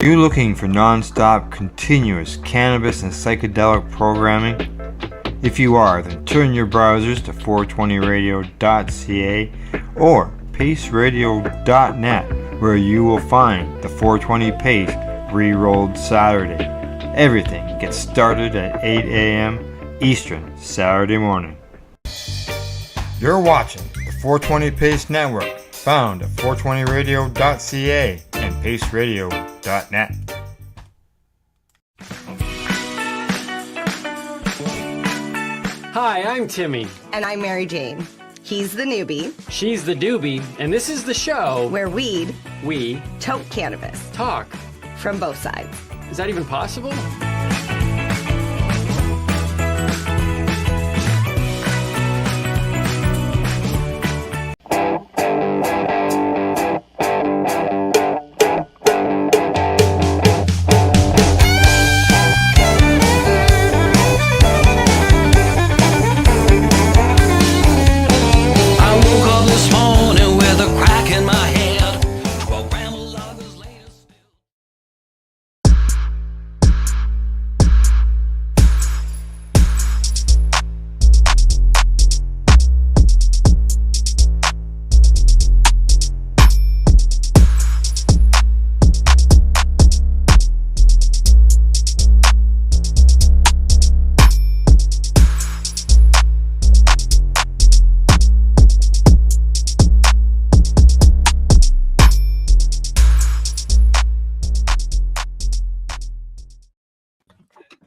you looking for non-stop, continuous cannabis and psychedelic programming? If you are, then turn your browsers to 420radio.ca or paceradio.net, where you will find the 420 Pace Re-Rolled Saturday. Everything gets started at 8 a.m. Eastern Saturday morning. You're watching the 420 Pace Network, found at 420radio.ca and paceradio.net. Hi, I'm Timmy. And I'm Mary Jane. He's the newbie. She's the doobie, and this is the show where we toke cannabis. Talk. From both sides. Is that even possible?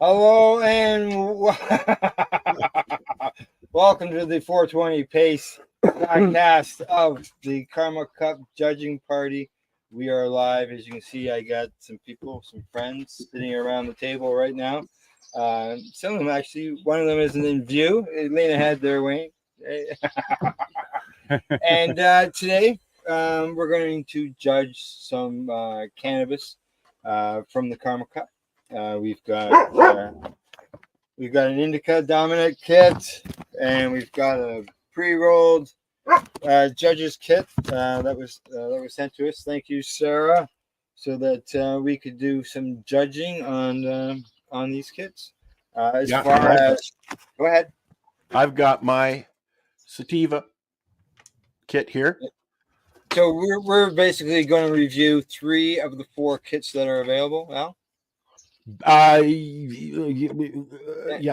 Hello and welcome to the 420 Pace podcast of the Karma Cup judging party. We are live. As you can see, I got some people, some friends sitting around the table right now. Some of them actually, one of them isn't in view. Lean ahead there, Wayne. And today we're going to judge some cannabis from the Karma Cup. We've got an indica dominant kit, and we've got a pre-rolled judges kit that was sent to us. Thank you, Sarah, so that we could do some judging on these kits. Go ahead. I've got my sativa kit here. So we're basically going to review 3 of the 4 kits that are available. Al? Yeah,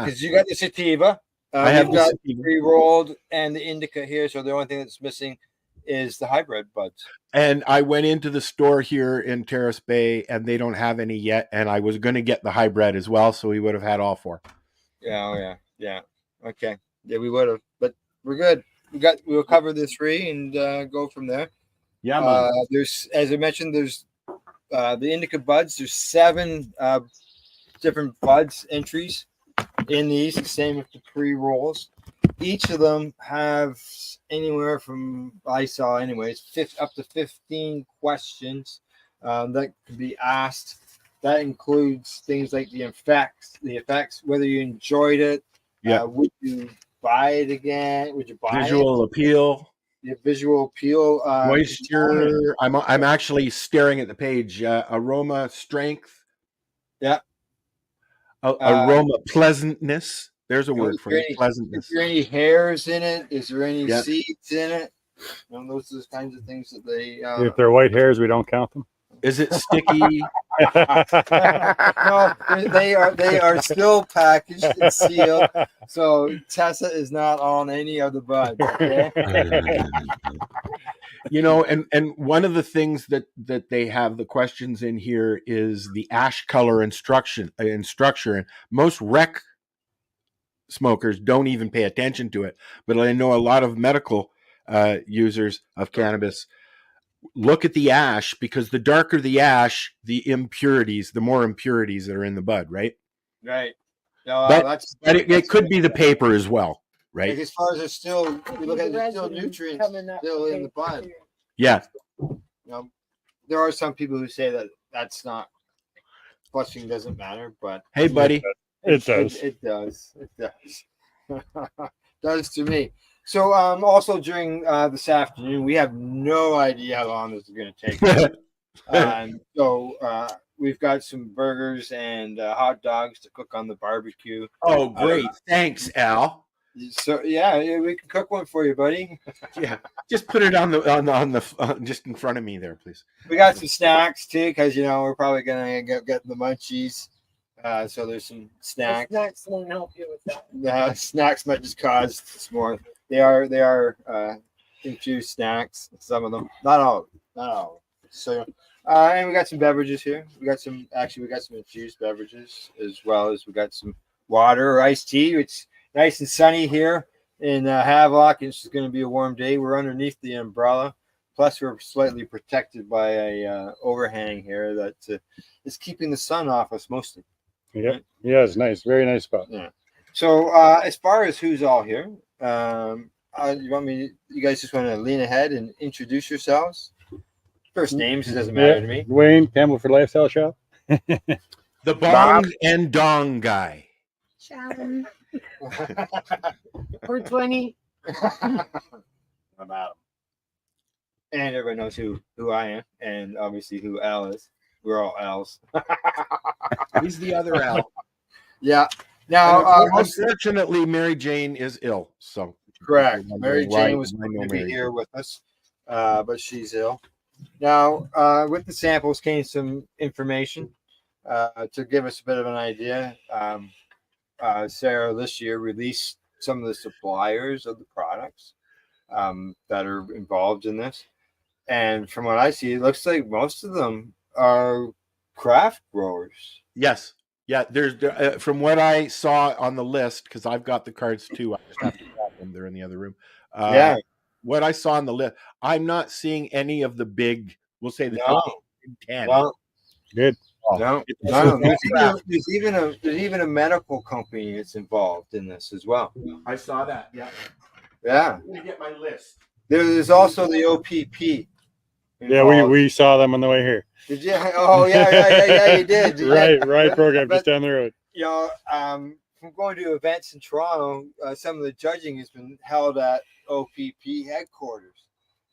because you got the sativa. I have got the sativa. pre-rolled and the indica here. So the only thing that's missing is the hybrid buds. And I went into the store here in Terrace Bay, and they don't have any yet. And I was going to get the hybrid as well, so we would have had all 4. Yeah. Okay. Yeah, we would have, but we're good. We'll cover the 3 and go from there. Yeah. There's, as I mentioned, there's the indica buds. There's 7 different buds entries in these, same with the pre-rolls. Each of them have anywhere from, I saw anyways, up to 15 questions that can be asked. That includes things like the effects, whether you enjoyed it, would you buy it again, would you buy visual appeal, the visual appeal, moisture. I'm actually staring at the page. Aroma, strength. Yeah. Aroma, pleasantness. There's a word for it. Pleasantness. Is there any hairs in it? Is there any seeds in it? Those are the kinds of things that they. If they're white hairs, we don't count them. Is it sticky? No, they are still packaged and sealed. So Tessa is not on any of the buds. Okay? And one of the things that they have the questions in here is the ash color and structure. And most rec smokers don't even pay attention to it. But I know a lot of medical users of cannabis look at the ash, because the darker the ash, the more impurities that are in the bud, right? Right. No, but it could be the paper as well, right? Like as far as it's still, you look at it, still nutrients still in the bud. Yeah. There are some people who say that that's not, flushing doesn't matter, but hey, buddy, it does. It does. Does to me. So also during this afternoon, we have no idea how long this is going to take. So we've got some burgers and hot dogs to cook on the barbecue. Oh, great! Thanks, Al. So yeah, we can cook one for you, buddy. Yeah, just put it on the just in front of me there, please. We got some snacks too, because we're probably gonna get the munchies. So there's some snacks. Snacks won't help you with that. Snacks might just cause some more. They are infused snacks. Some of them, not all, not all. So, and we got some beverages here. We got some infused beverages, as well as we got some water or iced tea. It's nice and sunny here in Havelock. It's going to be a warm day. We're underneath the umbrella. Plus, we're slightly protected by a overhang here that is keeping the sun off us mostly. Yeah, yeah, it's nice. Very nice spot. Yeah. So as far as who's all here, you guys just want to lean ahead and introduce yourselves? First names, it doesn't matter to me. Dwayne Campbell for Lifestyle Shop. The bong and dong guy. Sharon. For 20. I'm Adam. And everybody knows who I am, and obviously who Al is. We're all Al's. He's the other Al. Yeah. Now, unfortunately, Mary Jane is ill. So correct. Mary Jane was going to be here with us, but she's ill. Now, with the samples came some information to give us a bit of an idea. Sarah this year released some of the suppliers of the products that are involved in this. And from what I see, it looks like most of them are craft growers. Yes. Yeah, there's from what I saw on the list, because I've got the cards too. I just have to grab them. They're in the other room. Yeah. What I saw on the list, I'm not seeing any of the big, we'll say the No. top 10. Well, Good. no. There's even a medical company that's involved in this as well. I saw that. Yeah. Yeah. Let me get my list. There's also the OPP. Yeah, involved. we saw them on the way here. Did you? Oh yeah, you did. Right program just down the road. From going to events in Toronto, some of the judging has been held at OPP headquarters.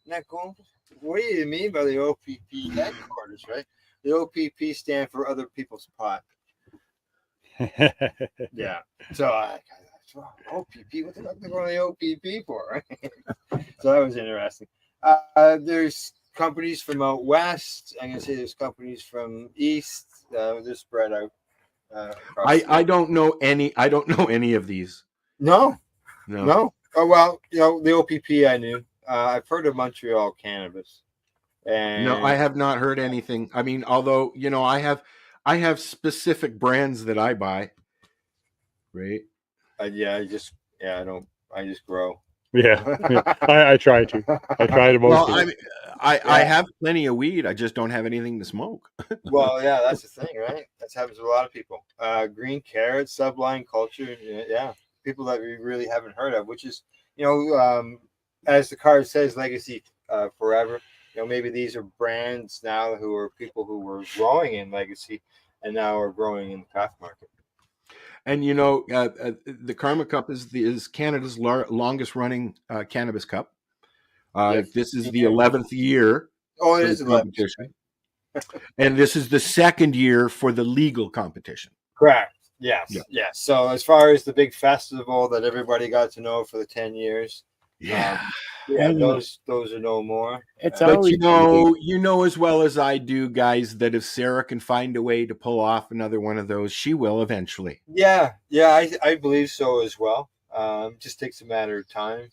Isn't that cool? What do you mean by the OPP headquarters, right? The OPP stand for other people's pot. Yeah. So OPP, what the fuck are they going to the OPP for? Right? So that was interesting. There's companies from out west. I'm gonna say there's companies from east. They're spread out. I don't know any. I don't know any of these. No. Oh well, the OPP I knew. I've heard of Montreal Cannabis. And No, I have not heard anything. I mean, although I have specific brands that I buy. Right. I just grow. Yeah. I try to. I try to most. Well, I have plenty of weed. I just don't have anything to smoke. Well, yeah, that's the thing, right? That happens to a lot of people. Green carrot, subline culture, yeah, people that we really haven't heard of, which is, as the card says, legacy forever. Maybe these are brands now who are people who were growing in legacy and now are growing in the craft market. And the Karma Cup is Canada's longest running cannabis cup. Yes. This is the 11th year. Oh, it is 11th. And this is the second year for the legal competition. Correct. Yes. Yeah. Yes. So as far as the big festival that everybody got to know for the 10 years, those are no more. It's But always you know as well as I do, guys, that if Sarah can find a way to pull off another one of those, she will eventually. Yeah, I believe so as well. Just takes a matter of time.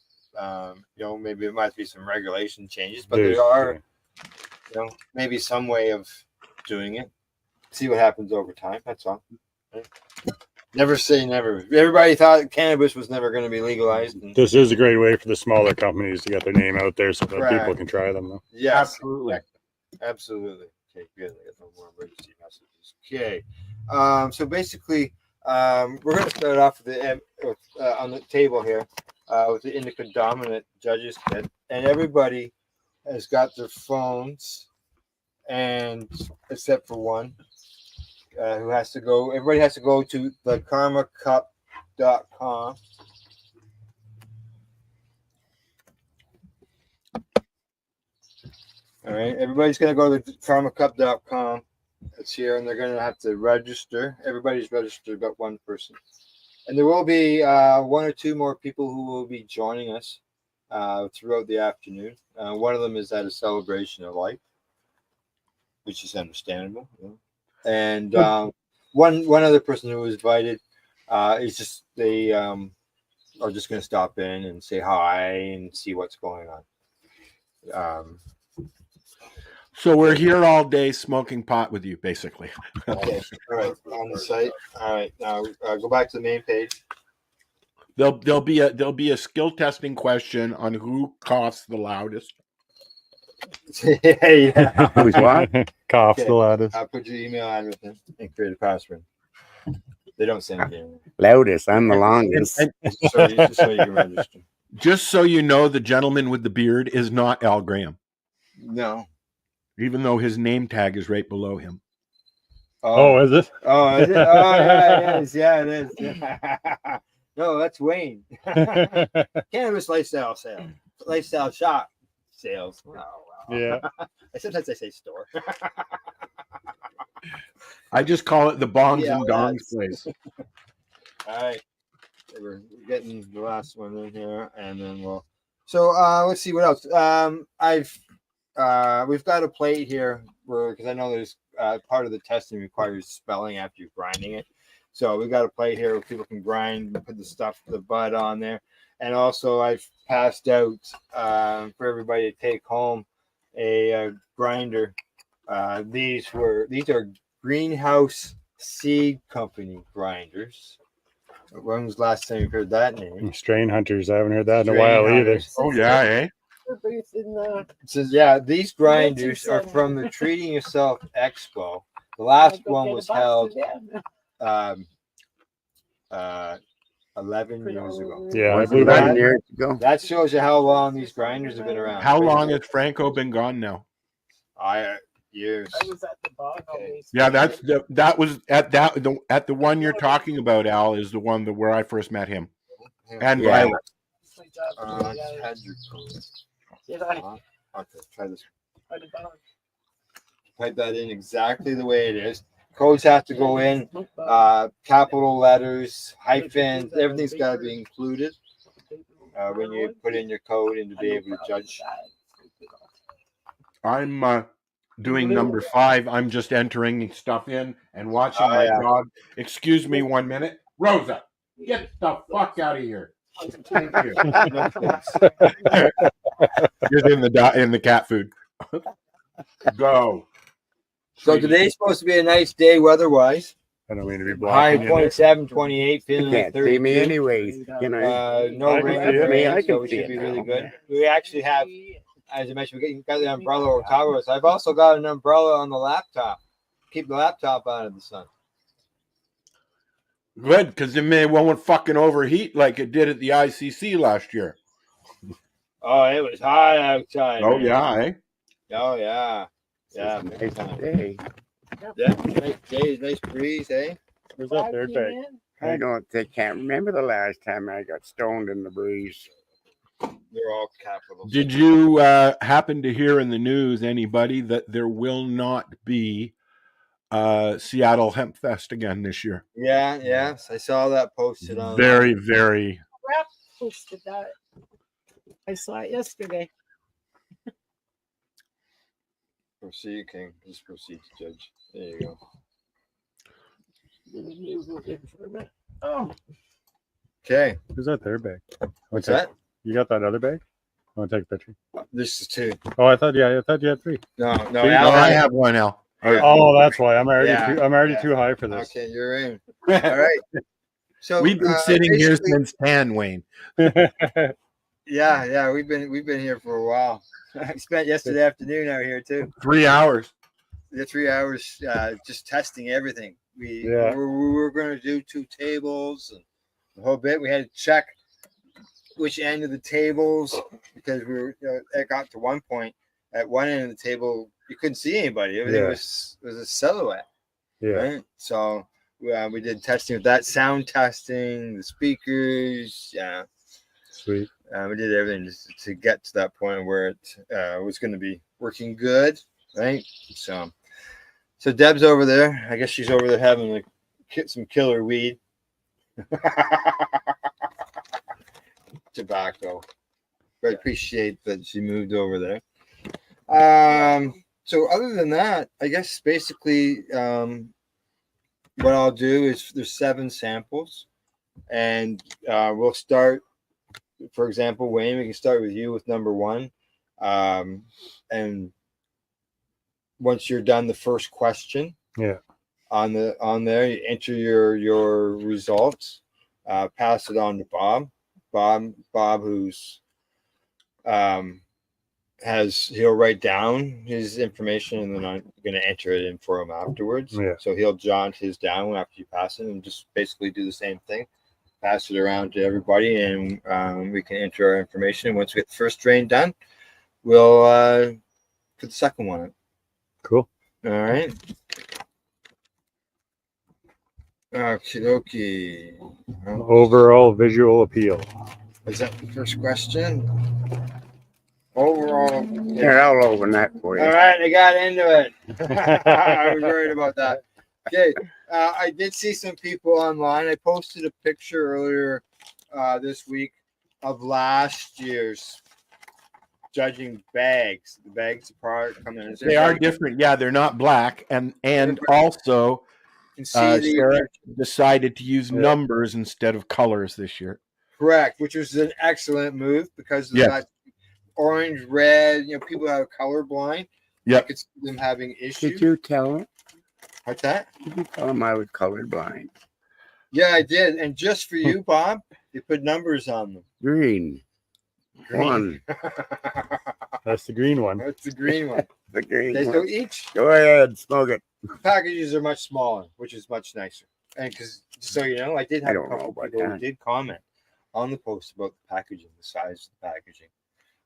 Maybe it might be some regulation changes, but there are, maybe some way of doing it. See what happens over time. That's all. Right? Never say never. Everybody thought cannabis was never going to be legalized. This is a great way for the smaller companies to get their name out there so that people can try them, though. Yes, Absolutely. Okay, good. I got no more emergency messages. Okay, so basically, we're going to start off on the table here with the indica dominant judges kit, and everybody has got their phones, and except for one. Who has to go? Everybody has to go to thekarmacup.com. All right, everybody's gonna go to karmacup.com It's here, and they're going to have to register. Everybody's registered but one person. And there will be one or two more people who will be joining us throughout the afternoon. One of them is at a celebration of life, which is understandable. You know? And one other person who was invited is just they are just going to stop in and say hi and see what's going on. So we're here all day smoking pot with you, basically. Okay, all right, on the site. All right, now go back to the main page. There'll be a skill testing question on who coughs the loudest. Yeah. Who's what? Coughs Okay. the loudest. I'll put your email address in and create a password. They don't send it. Loudest. I'm the longest. So you can register. Just so you know, the gentleman with the beard is not Al Graham, No. even though his name tag is right below him. Oh, is it? Oh, is it? Oh, yeah, it is. Yeah, it is. No, that's Wayne. Cannabis lifestyle shop sales. Oh, wow. Yeah. Sometimes I say store. I just call it the Bongs Yeah, and Dongs place. All right, we're getting the last one in here, and then we'll. So let's see what else. We've got a plate here because I know there's part of the testing requires spelling after you're grinding it. So we've got a plate here where people can grind, put the bud on there, and also I've passed out for everybody to take home a grinder. These are Greenhouse Seed Company grinders. When was the last time you heard that name? Strain hunters. I haven't heard that in a Strain while either. hunters. Oh yeah, eh? It says, yeah, these grinders are from the Treating Yourself Expo. The last one was held 11 years ago. Yeah, I Was blew 11 that. years ago. That shows you how long these grinders have been around. How long has Franco been gone now? Years. I was at the bar. Okay. Yeah, that was at the one you're talking about, Al, is the one where I first met him. And Yeah. Violet. Had your code. Did I? Okay, try this. At the bar. Type that in exactly the way it is. Codes have to go in, capital letters, hyphens, everything's got to be included when you put in your code and to be able to judge. I'm doing number 5. I'm just entering stuff in and watching my dog. Excuse me 1 minute. Rosa, get the fuck out of here. Thank you. You're in the cat food. Go. So today's supposed to be a nice day weather-wise. I don't mean to be High blocking you. 27, 28, feeling You like can't see me 32. anyways. Can I? No I can rain, see it. rain, I can so we see should it be really now. good. We actually have, as I mentioned, we got the umbrella over top of us. I've also got an umbrella on the laptop. Keep the laptop out of the sun. Good, because it won't fucking overheat like it did at the ICC last year. Oh, it was hot outside. Oh man. yeah, eh? Oh yeah. Yeah. Nice big time. day. Yeah. Nice day, nice breeze, eh? Where's that third bag? I can't remember the last time I got stoned in the breeze. They're all capitals. Did you happen to hear in the news, anybody, that there will not be Seattle Hemp Fest again this year? Yeah, yes. I saw that posted on Very, very. Rap posted that. I saw it yesterday. Proceed, King. Just proceed to judge. There you go. Oh, Okay. Where's that third bag? What's Okay. that? You got that other bag? I want to take a picture. This is 2. Oh, I thought you had 3. No, No, Al, I have one, Al. Oh, that's why I'm already Yeah. I'm already Yeah. too high for this. Okay, you're in. All right. So We've been sitting here basically- since 10, Wayne. Yeah, we've been here for a while. I spent yesterday afternoon out here too. 3 hours. The 3 hours just testing everything. We Yeah. were going to do 2 tables and the whole bit. We had to check which end of the tables because we were. It got to one point at one end of the table you couldn't see anybody. Everything Yeah. was a silhouette. Yeah. Right. So we did testing with that, sound testing, the speakers. Yeah. Sweet. We did everything just to get to that point where it was going to be working good, right? So So Deb's over there. I guess she's over there having like some killer weed. Tobacco. But I appreciate that she moved over there. So other than that, I guess basically what I'll do is there's 7 samples, and we'll start. For example, Wayne, we can start with you with number 1, and once you're done the first question, on there, you enter your results, pass it on to Bob. Bob, who's he'll write down his information, and then I'm going to enter it in for him afterwards. Yeah. So he'll jot his down after you pass it, and just basically do the same thing. Pass it around to everybody, and we can enter our information. Once we get the first strain done, we'll put the second one in. Cool. All right. Okie dokie. Overall visual appeal. Is that the first question? Overall. They're all over that for you. All right, I got into it. I was worried about that. Okay, I did see some people online. I posted a picture earlier this week of last year's judging bags. The bags of product coming in. They are different. Yeah, they're not black, and also You can see Sarah decided to use numbers instead of colors this year. correct, which was an excellent move because of that orange, red. People that are colorblind. Yeah, I could see them having issues. Did you tell them? What's that? Did you tell them I was colorblind? Yeah, I did. And just for you, Bob, they put numbers on them. Green. One. That's the green one. That's the green one. The green Okay, one. so each Go ahead, smoke it. packages are much smaller, which is much nicer. And because, so you know, I did have I a don't know couple about people who that. did comment on the post about the packaging, the size of the packaging.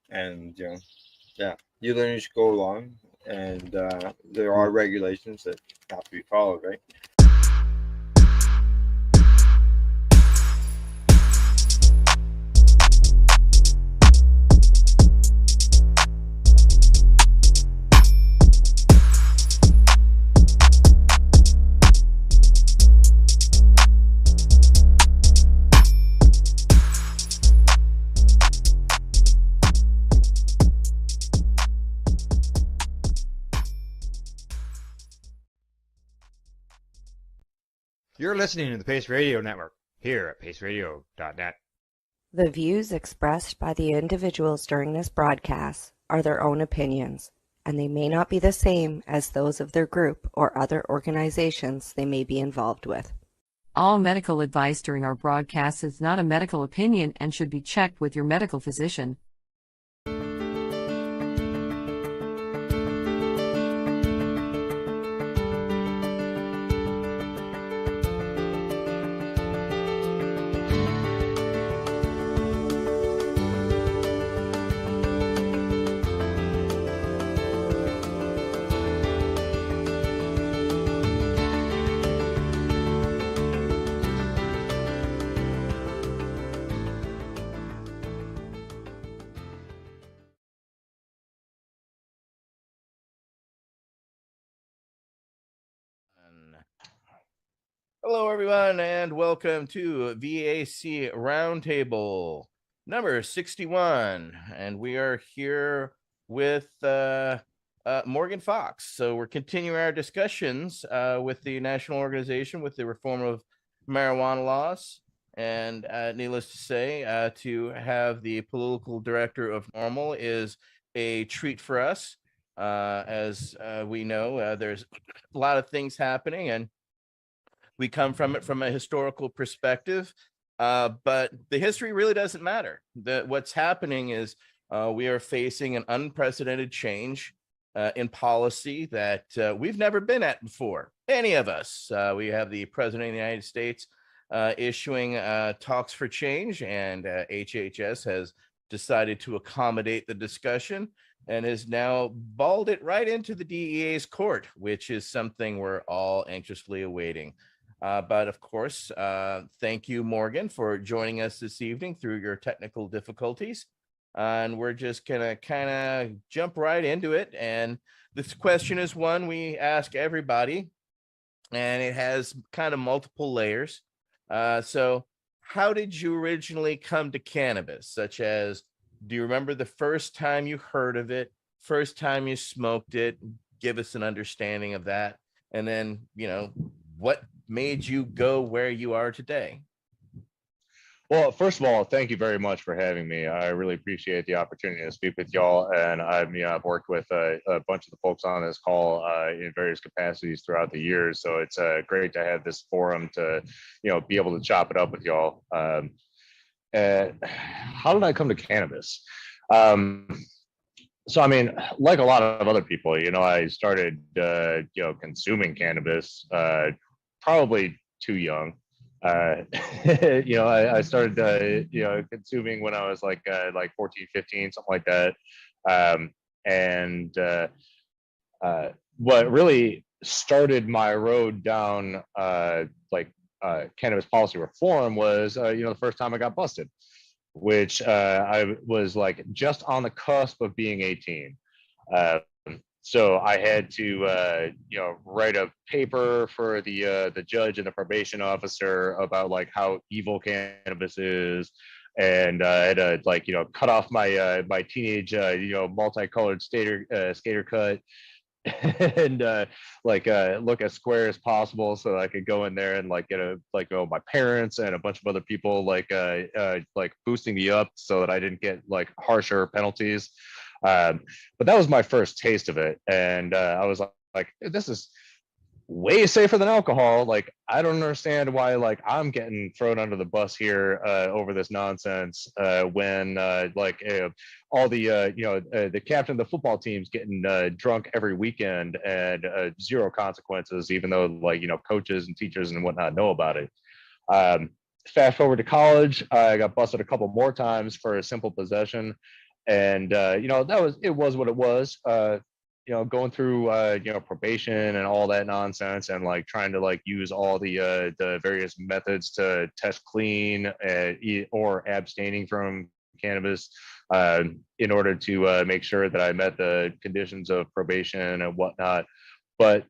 And, you learn as you go along. And there are regulations that have to be followed, right? You're listening to the Pace Radio Network here at paceradio.net. The views expressed by the individuals during this broadcast are their own opinions, and they may not be the same as those of their group or other organizations they may be involved with. All medical advice during our broadcast is not a medical opinion and should be checked with your medical physician. Hello, everyone, and welcome to VAC Roundtable number 61. And we are here with Morgan Fox. So we're continuing our discussions with the national organization with the reform of marijuana laws. And needless to say, to have the political director of NORML is a treat for us. As we know, there's a lot of things happening, and we come from it from a historical perspective, but the history really doesn't matter. What's happening is we are facing an unprecedented change in policy that we've never been at before, any of us. We have the President of the United States issuing talks for change, and HHS has decided to accommodate the discussion and has now balled it right into the DEA's court, which is something we're all anxiously awaiting. But of course, thank you, Morgan, for joining us this evening through your technical difficulties. And we're just going to kind of jump right into it. And This question is one we ask everybody, and it has kind of multiple layers. So how did you originally come to cannabis? Such as, do you remember the first time you heard of it, first time you smoked it? Give us an understanding of that. And then, what made you go where you are today? Well, first of all, thank you very much for having me. I really appreciate the opportunity to speak with y'all. And I've worked with a bunch of the folks on this call in various capacities throughout the years. So it's great to have this forum to, be able to chop it up with y'all. How did I come to cannabis? So, I mean, like a lot of other people, I started, consuming cannabis probably too young. I started, consuming when I was like 14, 15, something like that. What really started my road down cannabis policy reform was, the first time I got busted, which I was like just on the cusp of being 18. So I had to, write a paper for the judge and the probation officer about like how evil cannabis is, and I had to cut off my my teenage multicolored skater cut, and look as square as possible so that I could go in there and get my parents and a bunch of other people boosting me up so that I didn't get harsher penalties. But that was my first taste of it, and I was like, this is way safer than alcohol. I don't understand why I'm getting thrown under the bus here over this nonsense when all the the captain of the football team's getting drunk every weekend and zero consequences, even though coaches and teachers and whatnot know about it. Fast forward to college, I got busted a couple more times for a simple possession. And it was what it was. Going through probation and all that nonsense, and trying to use all the various methods to test clean or abstaining from cannabis in order to make sure that I met the conditions of probation and whatnot. But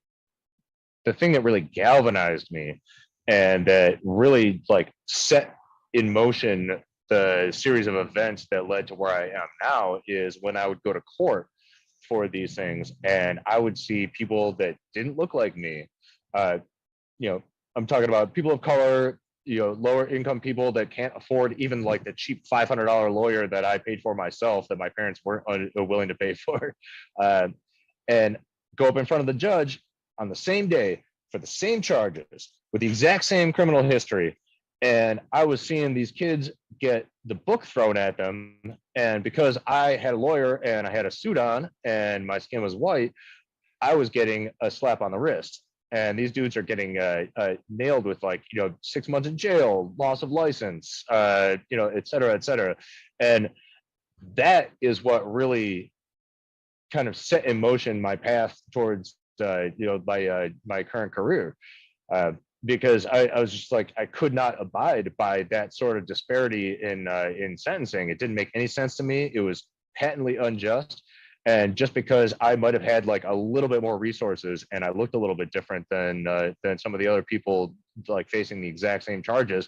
the thing that really galvanized me and that really set in motion the series of events that led to where I am now is when I would go to court for these things, and I would see people that didn't look like me. I'm talking about people of color, lower income people that can't afford even the cheap $500 lawyer that I paid for myself that my parents weren't willing to pay for, and go up in front of the judge on the same day for the same charges with the exact same criminal history. And I was seeing these kids get the book thrown at them. And because I had a lawyer and I had a suit on and my skin was white, I was getting a slap on the wrist. And these dudes are getting nailed with 6 months in jail, loss of license, et cetera, et cetera. And that is what really kind of set in motion my path towards, my current career. Because I was just I could not abide by that sort of disparity in sentencing. It didn't make any sense to me. It was patently unjust. And just because I might have had a little bit more resources and I looked a little bit different than some of the other people facing the exact same charges,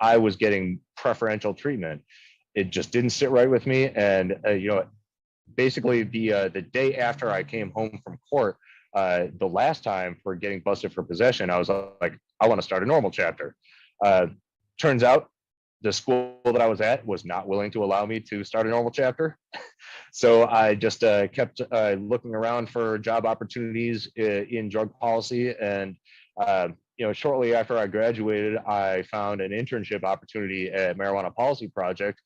I was getting preferential treatment. It just didn't sit right with me. And basically the day after I came home from court, the last time for getting busted for possession, I was like, I want to start a normal chapter. Turns out the school that I was at was not willing to allow me to start a normal chapter. So I just kept looking around for job opportunities in drug policy. And, shortly after I graduated, I found an internship opportunity at Marijuana Policy Project.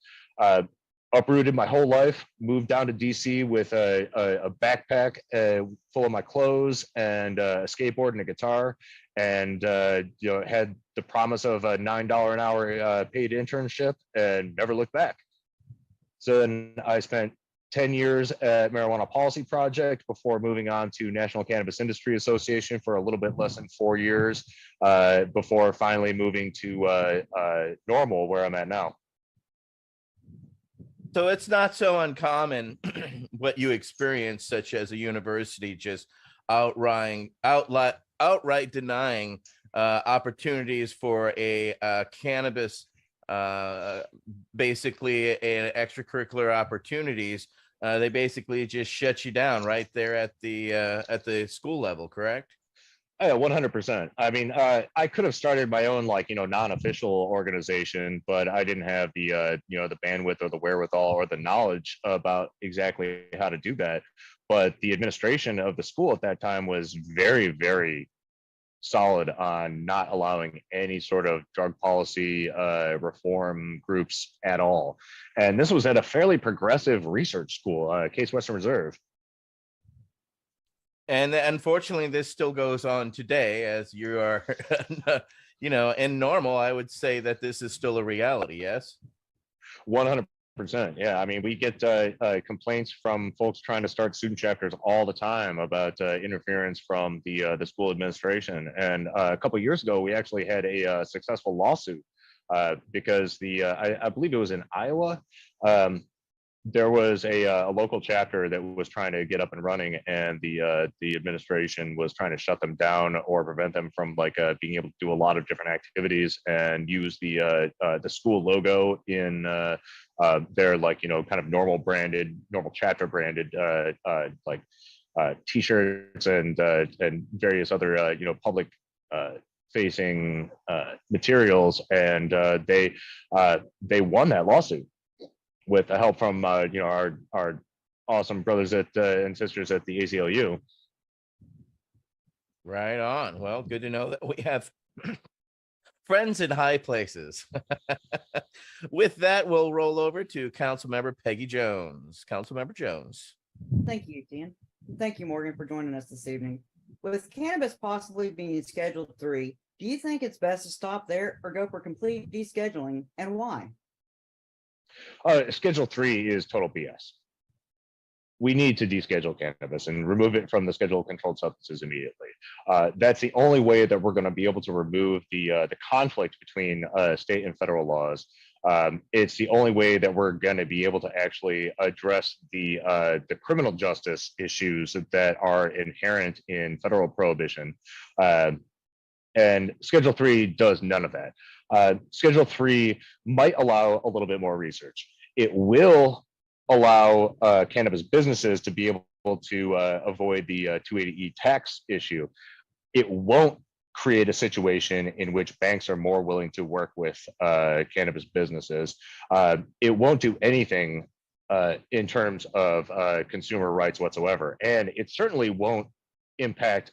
Uprooted my whole life, moved down to DC with a backpack full of my clothes and a skateboard and a guitar, and had the promise of a $9 an hour paid internship and never looked back. So then I spent 10 years at Marijuana Policy Project before moving on to National Cannabis Industry Association for a little bit less than 4 years before finally moving to NORML, where I'm at now. So it's not so uncommon what you experience, such as a university just outright denying opportunities for a cannabis, basically an extracurricular opportunities. They basically just shut you down right there at the school level, correct? Yeah, 100%. I mean, I could have started my own, like, non-official organization, but I didn't have the, the bandwidth or the wherewithal or the knowledge about exactly how to do that. But the administration of the school at that time was very, very solid on not allowing any sort of drug policy reform groups at all. And this was at a fairly progressive research school, Case Western Reserve. And unfortunately, this still goes on today, as you are, in normal, I would say that this is still a reality. Yes. 100%. Yeah. I mean, we get complaints from folks trying to start student chapters all the time about interference from the school administration. And a couple of years ago, we actually had a successful lawsuit because I believe it was in Iowa. There was a local chapter that was trying to get up and running, and the administration was trying to shut them down or prevent them from being able to do a lot of different activities and use the school logo in their kind of normal chapter branded t-shirts and various other public facing materials, and they won that lawsuit with the help from our awesome brothers and sisters at the ACLU. Right on. Well, good to know that we have friends in high places. With that, we'll roll over to Councilmember Peggy Jones. Councilmember Jones. Thank you, Dan. Thank you, Morgan, for joining us this evening. With cannabis possibly being Schedule 3, do you think it's best to stop there or go for complete descheduling, and why? Schedule 3 is total BS. We need to deschedule cannabis and remove it from the schedule of controlled substances immediately. That's the only way that we're going to be able to remove the conflict between state and federal laws. It's the only way that we're going to be able to actually address the criminal justice issues that are inherent in federal prohibition. And Schedule 3 does none of that. Schedule 3 might allow a little bit more research. It will allow cannabis businesses to be able to avoid the 280E tax issue. It won't create a situation in which banks are more willing to work with cannabis businesses. It won't do anything in terms of consumer rights whatsoever. And it certainly won't impact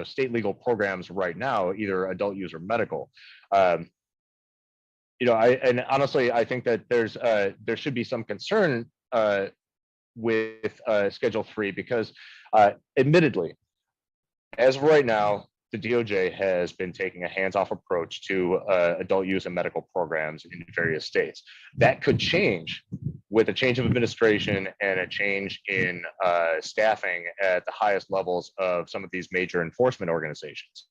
state legal programs right now, either adult use or medical. Honestly, I think that there should be some concern with Schedule 3 because, admittedly, as of right now, the DOJ has been taking a hands-off approach to adult use and medical programs in various states. That could change with a change of administration and a change in staffing at the highest levels of some of these major enforcement organizations.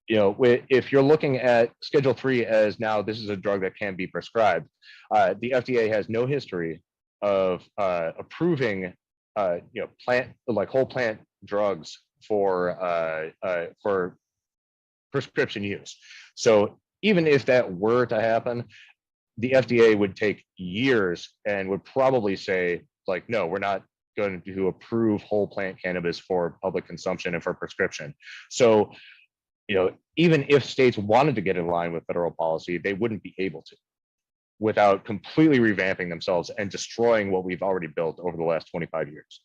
If you're looking at Schedule 3 as now this is a drug that can be prescribed, the FDA has no history of approving whole plant drugs for prescription use. So even if that were to happen, the FDA would take years and would probably say, no, we're not going to approve whole plant cannabis for public consumption and for prescription. So, even if states wanted to get in line with federal policy, they wouldn't be able to without completely revamping themselves and destroying what we've already built over the last 25 years.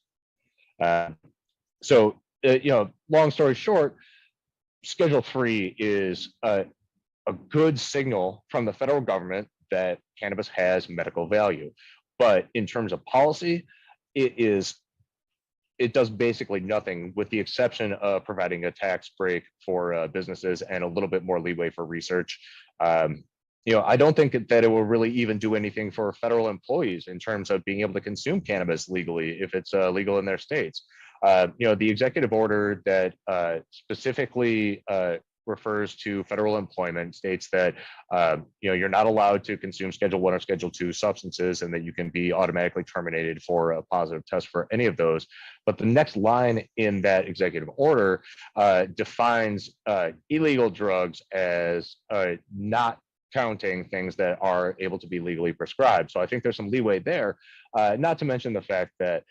Long story short, Schedule 3 is a good signal from the federal government that cannabis has medical value. But in terms of policy, it does basically nothing with the exception of providing a tax break for businesses and a little bit more leeway for research. I don't think that it will really even do anything for federal employees in terms of being able to consume cannabis legally if it's legal in their states. The executive order that specifically refers to federal employment, states that you're not allowed to consume Schedule 1 or Schedule 2 substances, and that you can be automatically terminated for a positive test for any of those. But the next line in that executive order defines illegal drugs as not counting things that are able to be legally prescribed. So I think there's some leeway there, not to mention the fact that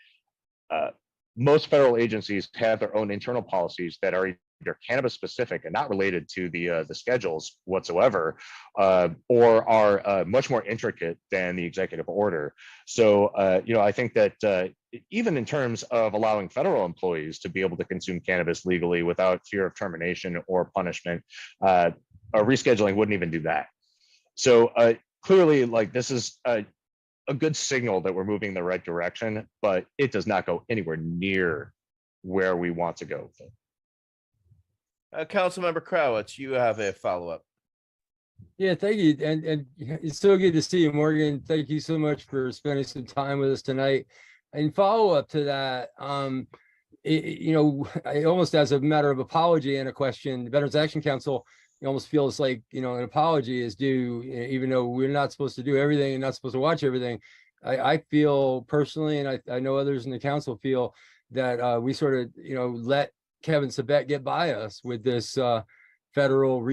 most federal agencies have their own internal policies that are either cannabis specific and not related to the schedules whatsoever, or are much more intricate than the executive order. So I think that even in terms of allowing federal employees to be able to consume cannabis legally without fear of termination or punishment, rescheduling wouldn't even do that. So clearly, like, this is a good signal that we're moving in the right direction, but it does not go anywhere near where we want to go with it. Councilmember Krawitz, you have a follow-up. Yeah, thank you. And it's so good to see you, Morgan. Thank you so much for spending some time with us tonight. And follow up to that, I almost, as a matter of apology and a question, the Veterans Action Council, it almost feels like, an apology is due, even though we're not supposed to do everything and not supposed to watch everything. I feel personally, and I know others in the council feel, that we sort of, let Kevin Sabet get by us with this federal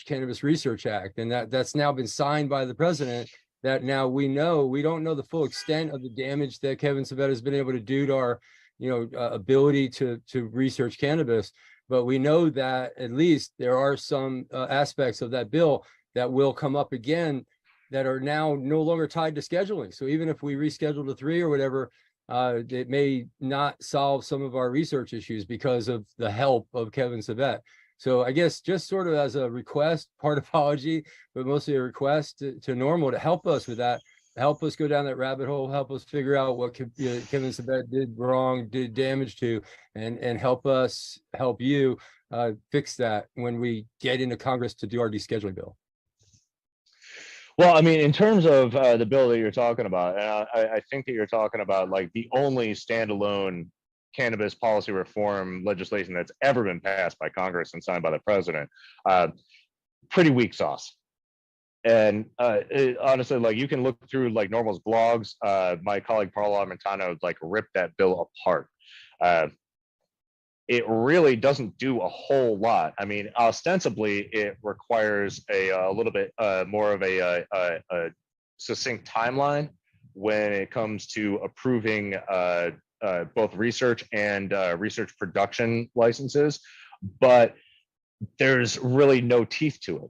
Cannabis Research Act. And that's now been signed by the president, that now we don't know the full extent of the damage that Kevin Sabet has been able to do to our, ability to research cannabis. But we know that at least there are some aspects of that bill that will come up again that are now no longer tied to scheduling. So even if we reschedule to 3 or whatever, it may not solve some of our research issues because of the help of Kevin Sabet. So I guess just sort of as a request, part apology, but mostly a request to Normal to help us with that, help us go down that rabbit hole, help us figure out what Kevin Sabet did wrong, did damage to, and help us help you fix that when we get into Congress to do our descheduling bill. Well, I mean, in terms of the bill that you're talking about, and I think that you're talking about like the only standalone cannabis policy reform legislation that's ever been passed by Congress and signed by the president. Pretty weak sauce. And honestly, like, you can look through like Normal's blogs. My colleague Paula Montano like ripped that bill apart. It really doesn't do a whole lot. I mean, ostensibly, it requires a little bit more of a succinct timeline when it comes to approving both research and research production licenses, but there's really no teeth to it.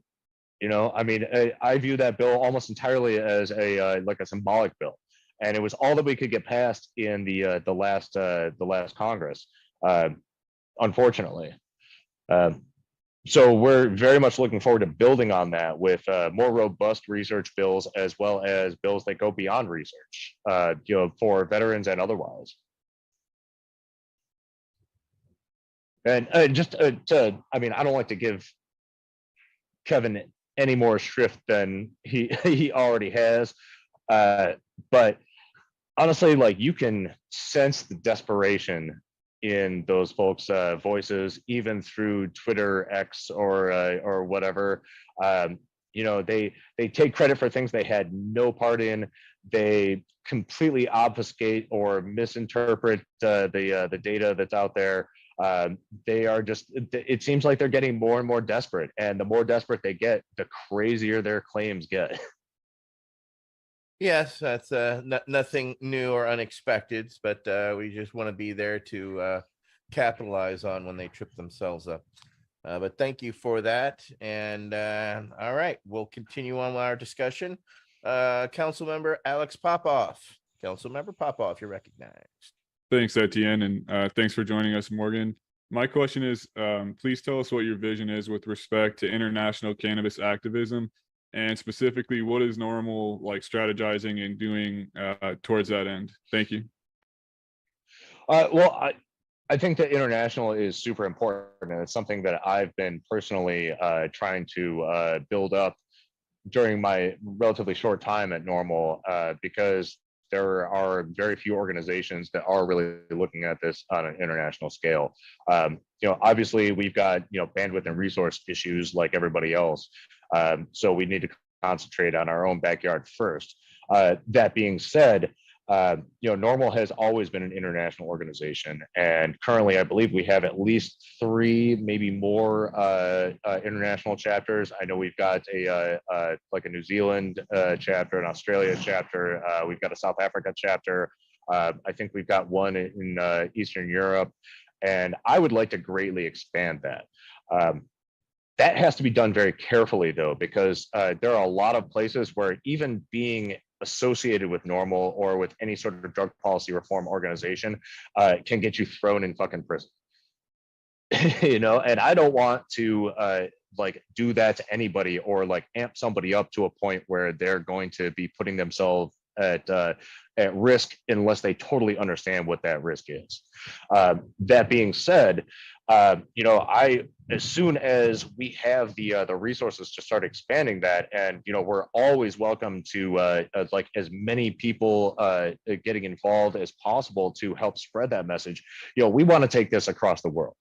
I mean, I view that bill almost entirely as like a symbolic bill, and it was all that we could get passed in the last Congress. Unfortunately. So we're very much looking forward to building on that with more robust research bills, as well as bills that go beyond research, for veterans and otherwise. And just I don't like to give Kevin any more shrift than he already has, but honestly, like, you can sense the desperation in those folks' voices, even through Twitter, X, or whatever. They take credit for things they had no part in. They completely obfuscate or misinterpret the data that's out there. They are just, it seems like they're getting more and more desperate, and the more desperate they get, the crazier their claims get. Yes, that's nothing new or unexpected, but we just want to be there to capitalize on when they trip themselves up. But thank you for that. And all right, we'll continue on our discussion. Councilmember Alex Popoff. Councilmember Popoff, you're recognized. Thanks, Etienne, and thanks for joining us, Morgan. My question is, please tell us what your vision is with respect to international cannabis activism, and specifically, what is Normal like strategizing and doing towards that end? Thank you. Well, I think that international is super important, and it's something that I've been personally trying to build up during my relatively short time at Normal, because there are very few organizations that are really looking at this on an international scale. obviously we've got, bandwidth and resource issues like everybody else. So we need to concentrate on our own backyard first. That being said, Normal has always been an international organization, and currently I believe we have at least 3, maybe more international chapters. I know we've got a New Zealand chapter, an Australia chapter. We've got a South Africa chapter. I think we've got one in Eastern Europe, and I would like to greatly expand that. That has to be done very carefully, though, because there are a lot of places where even being associated with Normal or with any sort of drug policy reform organization can get you thrown in fucking prison. And I don't want to do that to anybody or amp somebody up to a point where they're going to be putting themselves at risk unless they totally understand what that risk is. That being said, as soon as we have the resources to start expanding that, and we're always welcome to as many people getting involved as possible to help spread that message. We want to take this across the world.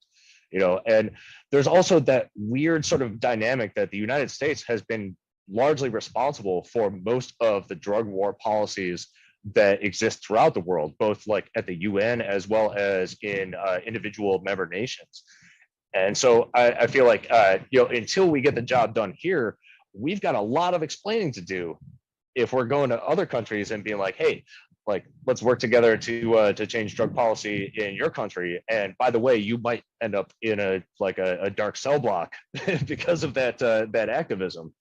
And there's also that weird sort of dynamic that the United States has been largely responsible for most of the drug war policies that exist throughout the world, both at the UN as well as in individual member nations. And so I feel like, until we get the job done here, we've got a lot of explaining to do if we're going to other countries and being like, hey, let's work together to change drug policy in your country. And by the way, you might end up in a dark cell block because of that activism.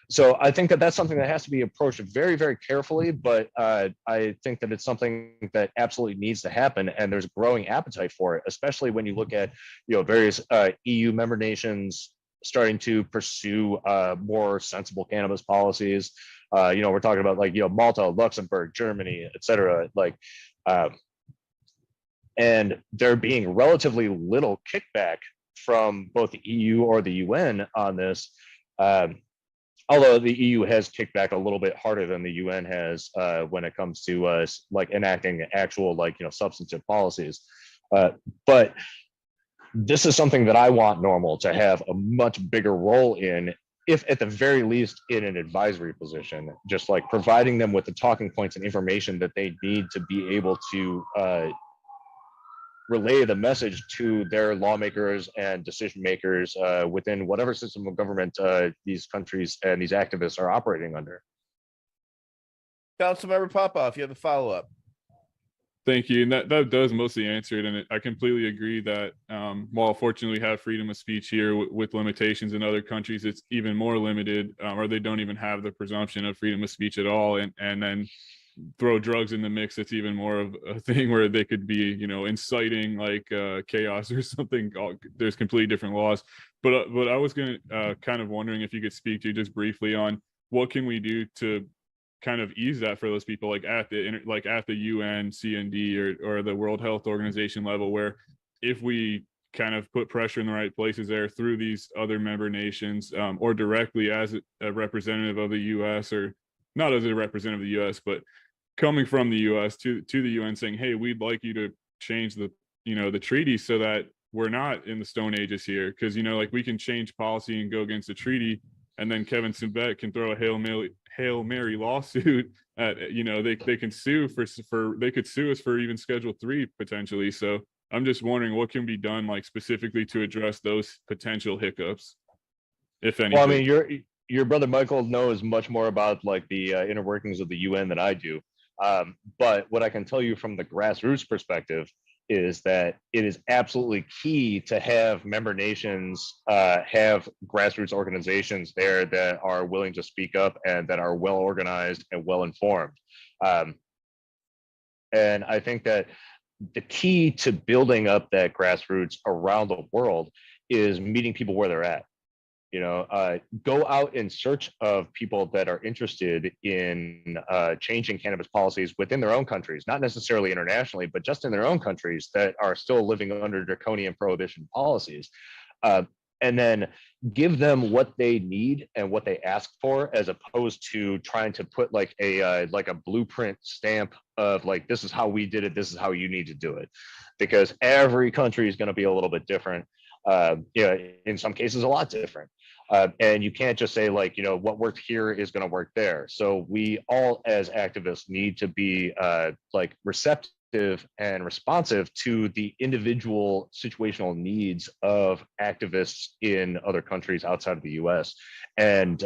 So I think that that's something that has to be approached very, very carefully, but I think that it's something that absolutely needs to happen, and there's a growing appetite for it, especially when you look at various EU member nations starting to pursue more sensible cannabis policies. We're talking about Malta, Luxembourg, Germany, etc. And there being relatively little kickback from both the EU or the UN on this. Although the EU has kicked back a little bit harder than the UN has when it comes to enacting actual substantive policies. But this is something that I want Normal to have a much bigger role in, if at the very least in an advisory position, just providing them with the talking points and information that they need to be able to relay the message to their lawmakers and decision makers within whatever system of government these countries and these activists are operating under. Councilmember Popoff, you have a follow-up. Thank you. And that does mostly answer it. And I completely agree that while fortunately we have freedom of speech here with limitations in other countries, it's even more limited, or they don't even have the presumption of freedom of speech at all. And then throw drugs in the mix, it's even more of a thing where they could be inciting chaos or something. There's completely different laws. But I was gonna kind of wondering if you could speak to just briefly on what can we do to kind of ease that for those people at the UN, CND, or the World Health Organization level, where if we kind of put pressure in the right places there through these other member nations, or directly as a representative of the US, or not as a representative of the US, but coming from the US to the UN saying, hey, we'd like you to change the treaty so that we're not in the Stone Ages here. Because we can change policy and go against the treaty, and then Kevin Simbet can throw a Hail Mary lawsuit at they can sue they could sue us for even Schedule 3 potentially. So I'm just wondering what can be done specifically to address those potential hiccups, if anything. Well, I mean, your brother Michael knows much more about the inner workings of the UN than I do. But what I can tell you from the grassroots perspective is that it is absolutely key to have member nations have grassroots organizations there that are willing to speak up and that are well organized and well informed. And I think that the key to building up that grassroots around the world is meeting people where they're at. Go out in search of people that are interested in changing cannabis policies within their own countries, not necessarily internationally, but just in their own countries that are still living under draconian prohibition policies. And then give them what they need and what they ask for, as opposed to trying to put a blueprint stamp of this is how we did it, this is how you need to do it, because every country is going to be a little bit different. In some cases, a lot different. And you can't just say like, what worked here is going to work there. So we all as activists need to be like receptive and responsive to the individual situational needs of activists in other countries outside of the US and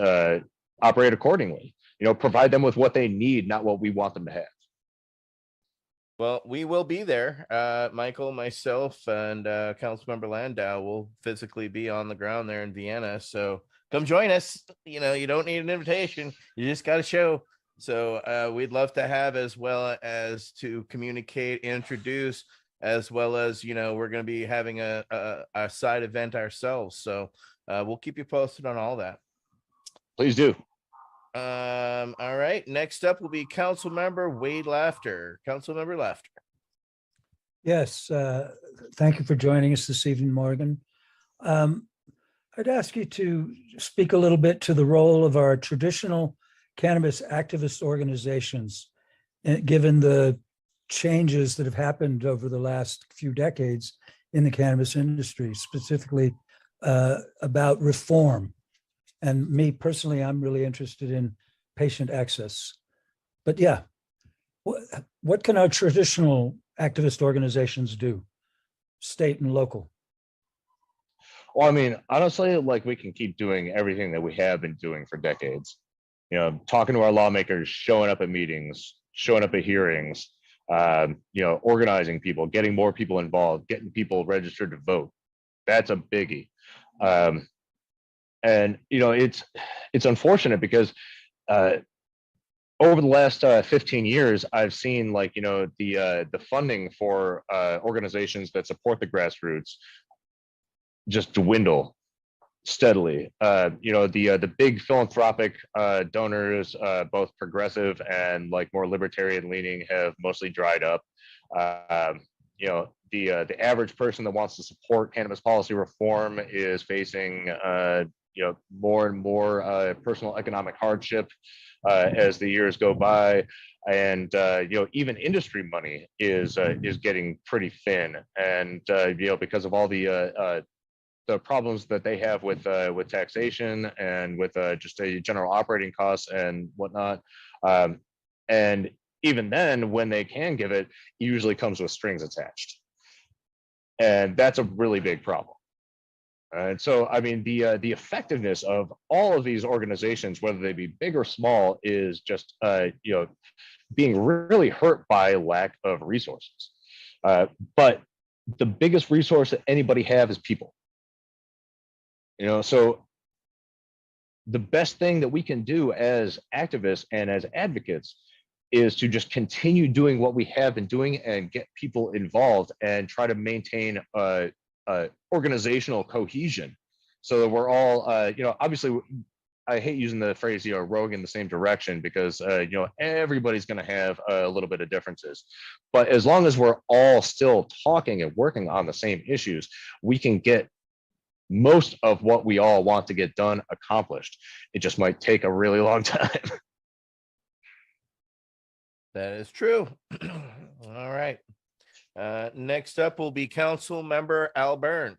operate accordingly. Provide them with what they need, not what we want them to have. Well, we will be there. Michael, myself, and Councilmember Landau will physically be on the ground there in Vienna. So come join us. You don't need an invitation. You just got to show. So we'd love to have, as well as to communicate, introduce, as well as, we're going to be having a side event ourselves. So we'll keep you posted on all that. Please do. All right. Next up will be Councilmember Wade Laughter. Councilmember Laughter. Yes. Thank you for joining us this evening, Morgan. I'd ask you to speak a little bit to the role of our traditional cannabis activist organizations, given the changes that have happened over the last few decades in the cannabis industry, specifically about reform. And me personally, I'm really interested in patient access. But yeah, what can our traditional activist organizations do, state and local? Well, I mean, honestly, like we can keep doing everything that we have been doing for decades. Talking to our lawmakers, showing up at meetings, showing up at hearings, organizing people, getting more people involved, getting people registered to vote. That's a biggie. And it's unfortunate because over the last 15 years, I've seen like the funding for organizations that support the grassroots just dwindle steadily. The big philanthropic donors, both progressive and like more libertarian leaning, have mostly dried up. The average person that wants to support cannabis policy reform is facing more and more personal economic hardship as the years go by, and even industry money is getting pretty thin, and because of all the problems that they have with taxation and with just a general operating costs and whatnot, and even then, when they can give it, it usually comes with strings attached, and that's a really big problem. And so, I mean, the effectiveness of all of these organizations, whether they be big or small, is just being really hurt by lack of resources. But the biggest resource that anybody have is people. So the best thing that we can do as activists and as advocates is to just continue doing what we have been doing and get people involved and try to maintain organizational cohesion so that we're all, obviously I hate using the phrase, rowing in the same direction, because, everybody's going to have a little bit of differences. But as long as we're all still talking and working on the same issues, we can get most of what we all want to get done accomplished. It just might take a really long time. That is true. All right. Next up will be Councilmember Al Byrne.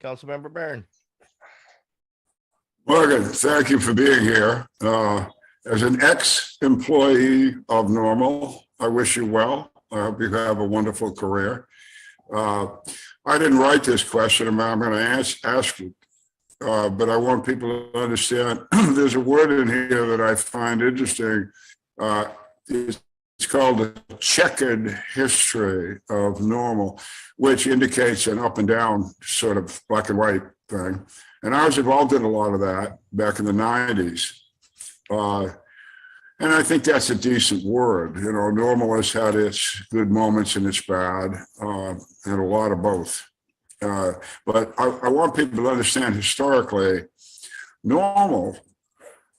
Councilmember Byrne. Morgan, thank you for being here. As an ex-employee of Normal, I wish you well. I hope you have a wonderful career. I didn't write this question, I'm going to ask you, but I want people to understand there's a word in here that I find interesting. It's called the checkered history of Normal, which indicates an up and down sort of black and white thing. And I was involved in a lot of that back in the 90s. And I think that's a decent word. Normal has had its good moments and its bad, and a lot of both. But I want people to understand historically, Normal,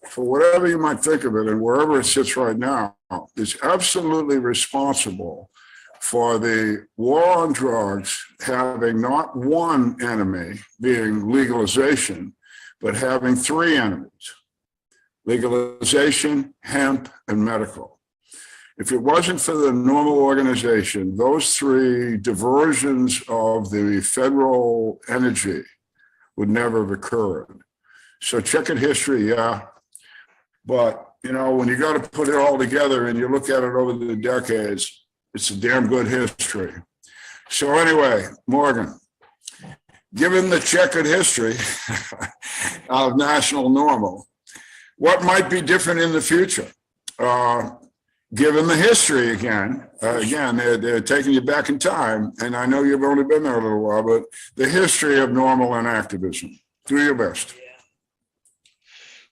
for whatever you might think of it and wherever it sits right now, is absolutely responsible for the war on drugs having not one enemy, being legalization, but having three enemies: legalization, hemp, and medical. If it wasn't for the normal organization, those three diversions of the federal energy would never have occurred. So checkered history, yeah. But, you know, when you got to put it all together and you look at it over the decades, it's a damn good history. So anyway, Morgan, given the checkered history of national normal, what might be different in the future? Given the history again, they're taking you back in time, and I know you've only been there a little while, but the history of normal and activism. Do your best.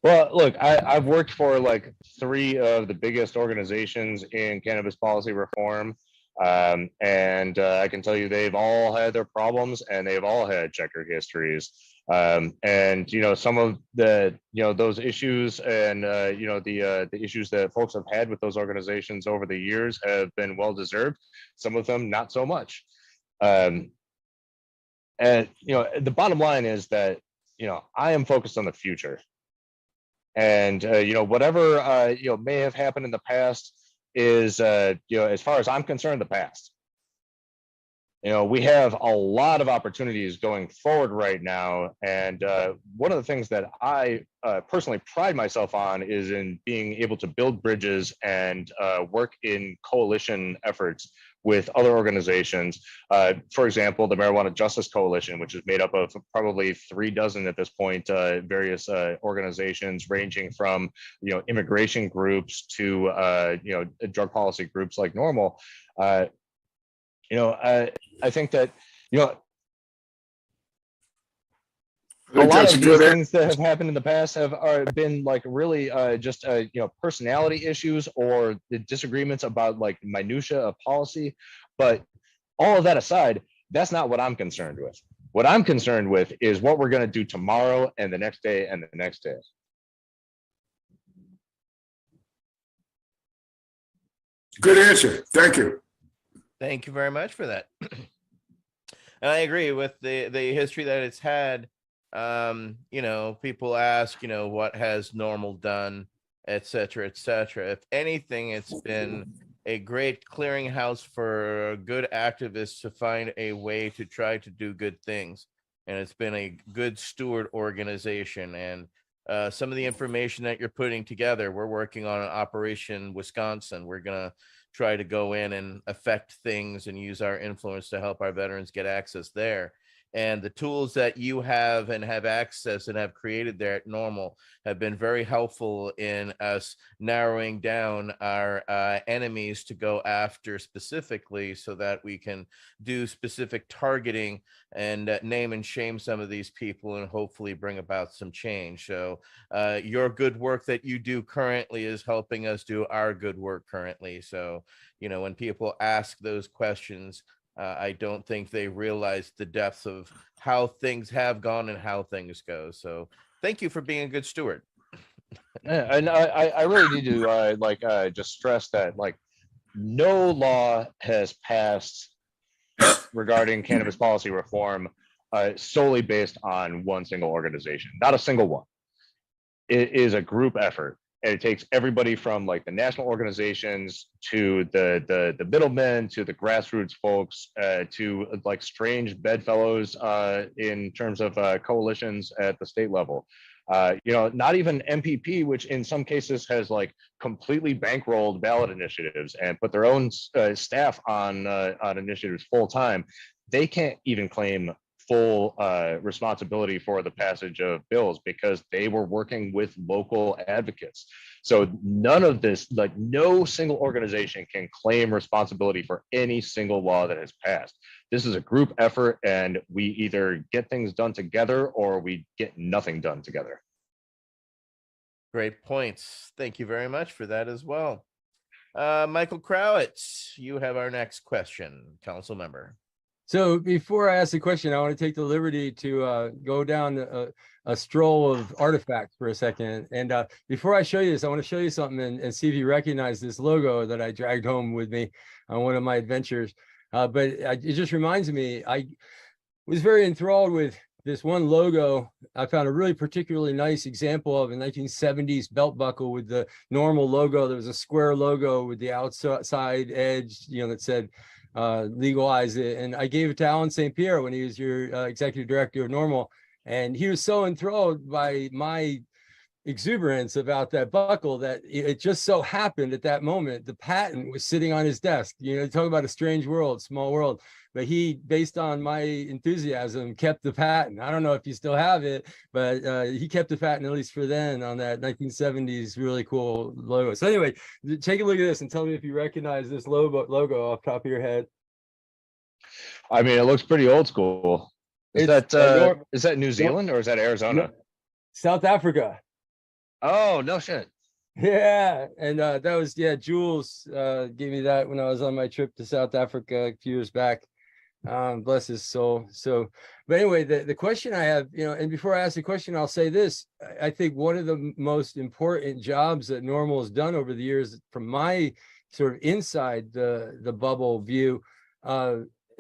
Well, look, I've worked for like three of the biggest organizations in cannabis policy reform. And I can tell you they've all had their problems and they've all had checkered histories. And, you know, some of the, you know, those issues and, you know, the issues that folks have had with those organizations over the years have been well-deserved. Some of them not so much. And, you know, the bottom line is that, you know, I am focused on the future. And, you know, whatever, you know, may have happened in the past is, you know, as far as I'm concerned, the past. You know, we have a lot of opportunities going forward right now. And one of the things that I personally pride myself on is in being able to build bridges and work in coalition efforts with other organizations. For example, the Marijuana Justice Coalition, which is made up of probably 3 dozen at this point, various organizations ranging from, you know, immigration groups to, you know, drug policy groups like NORML. You know, I think that, you know, a lot of these things that have happened in the past have been like really just you know, personality issues or the disagreements about like minutia of policy. But all of that aside, that's not what I'm concerned with. What I'm concerned with is what we're going to do tomorrow and the next day and the next day. Good answer. Thank you. Thank you very much for that. And I agree with the history that it's had. You know, people ask, you know, what has NORML done, et cetera, et cetera. If anything, it's been a great clearinghouse for good activists to find a way to try to do good things. And it's been a good steward organization. And some of the information that you're putting together, we're working on an Operation Wisconsin. We're going to try to go in and affect things and use our influence to help our veterans get access there. And the tools that you have and have access and have created there at NORML have been very helpful in us narrowing down our enemies to go after specifically, so that we can do specific targeting and name and shame some of these people and hopefully bring about some change. So your good work that you do currently is helping us do our good work currently. So, you know, when people ask those questions, I don't think they realize the depths of how things have gone and how things go. So thank you for being a good steward. And I really need to just stress that like no law has passed regarding cannabis policy reform solely based on one single organization, not a single one. It is a group effort. And it takes everybody from like the national organizations to the middlemen to the grassroots folks to like strange bedfellows in terms of coalitions at the state level. You know, not even MPP, which in some cases has like completely bankrolled ballot initiatives and put their own staff on initiatives full time. They can't even claim full responsibility for the passage of bills because they were working with local advocates. So none of this, like no single organization can claim responsibility for any single law that has passed. This is a group effort and we either get things done together or we get nothing done together. Great points. Thank you very much for that as well. Michael Crowitz, you have our next question, council member. So before I ask the question, I want to take the liberty to go down a stroll of artifacts for a second. And before I show you this, I want to show you something and see if you recognize this logo that I dragged home with me on one of my adventures. But it just reminds me, I was very enthralled with this one logo I found a really particularly nice example of, a 1970s belt buckle with the normal logo. There was a square logo with the outside edge, that said legalize it. And I gave it to Alan St. Pierre when he was your executive director of Normal. And he was so enthralled by my exuberance about that buckle that it just so happened at that moment the patent was sitting on his desk. Talk about a strange world, small world. But he, based on my enthusiasm, kept the patent. I don't know if you still have it, but he kept the patent, at least for then, on that 1970s really cool logo. So anyway, take a look at this and tell me if you recognize this logo off the top of your head. I mean, it looks pretty old school. Is that New Zealand or is that Arizona? South Africa. Oh, no shit. Yeah. And that was, Jules gave me that when I was on my trip to South Africa a few years back. Bless his soul. So, but anyway, the question I have, and before I ask the question, I'll say this. I think one of the most important jobs that Normal has done over the years, from my sort of inside the bubble view,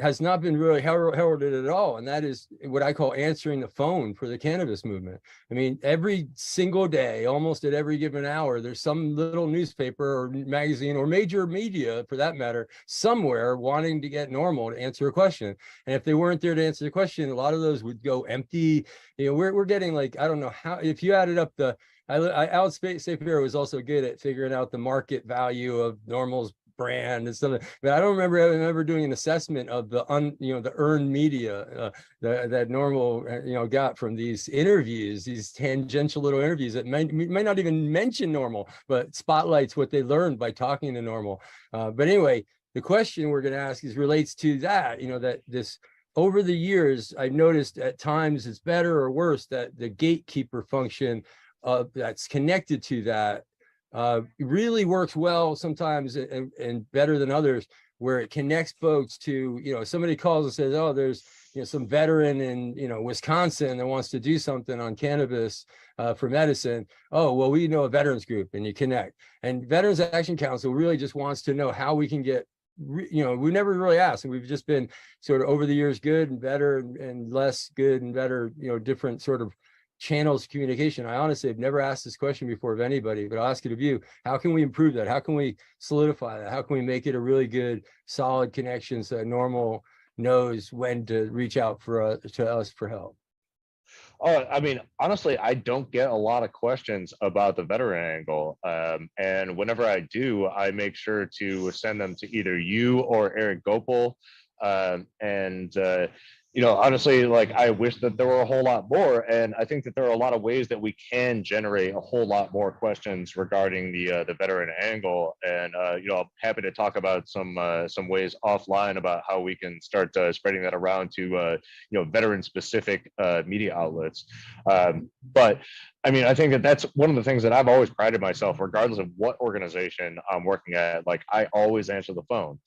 has not been really heralded at all. And that is what I call answering the phone for the cannabis movement. I mean, every single day, almost at every given hour, there's some little newspaper or magazine or major media, for that matter, somewhere wanting to get Normal to answer a question. And if they weren't there to answer the question, a lot of those would go empty. We're getting, like, I don't know how, if you added up Alex St. Pierre was also good at figuring out the market value of Normal's brand and stuff, but I don't remember doing an assessment of the earned media that Normal got from these interviews, these tangential little interviews that might not even mention Normal, but spotlights what they learned by talking to Normal. But anyway, the question we're going to ask relates to that. That this, over the years, I've noticed at times it's better or worse that the gatekeeper function that's connected to that really works well sometimes and better than others, where it connects folks to, somebody calls and says, oh, there's some veteran in Wisconsin that wants to do something on cannabis for medicine. Oh, well, we know a veterans group, and you connect. And Veterans Action Council really just wants to know how we can get, we never really asked, and we've just been sort of over the years good and better and less good and better, different sort of channels of communication. I honestly have never asked this question before of anybody, but I'll ask it of you. How can we improve that? How can we solidify that? How can we make it a really good, solid connection so that Normal knows when to reach out to us for help? Oh, I mean, honestly, I don't get a lot of questions about the veteran angle. And whenever I do, I make sure to send them to either you or Eric Gopal. Honestly, like, I wish that there were a whole lot more, and I think that there are a lot of ways that we can generate a whole lot more questions regarding the veteran angle. And I'm happy to talk about some ways offline about how we can start spreading that around to veteran specific media outlets. But I mean, I think that that's one of the things that I've always prided myself, regardless of what organization I'm working at. Like, I always answer the phone.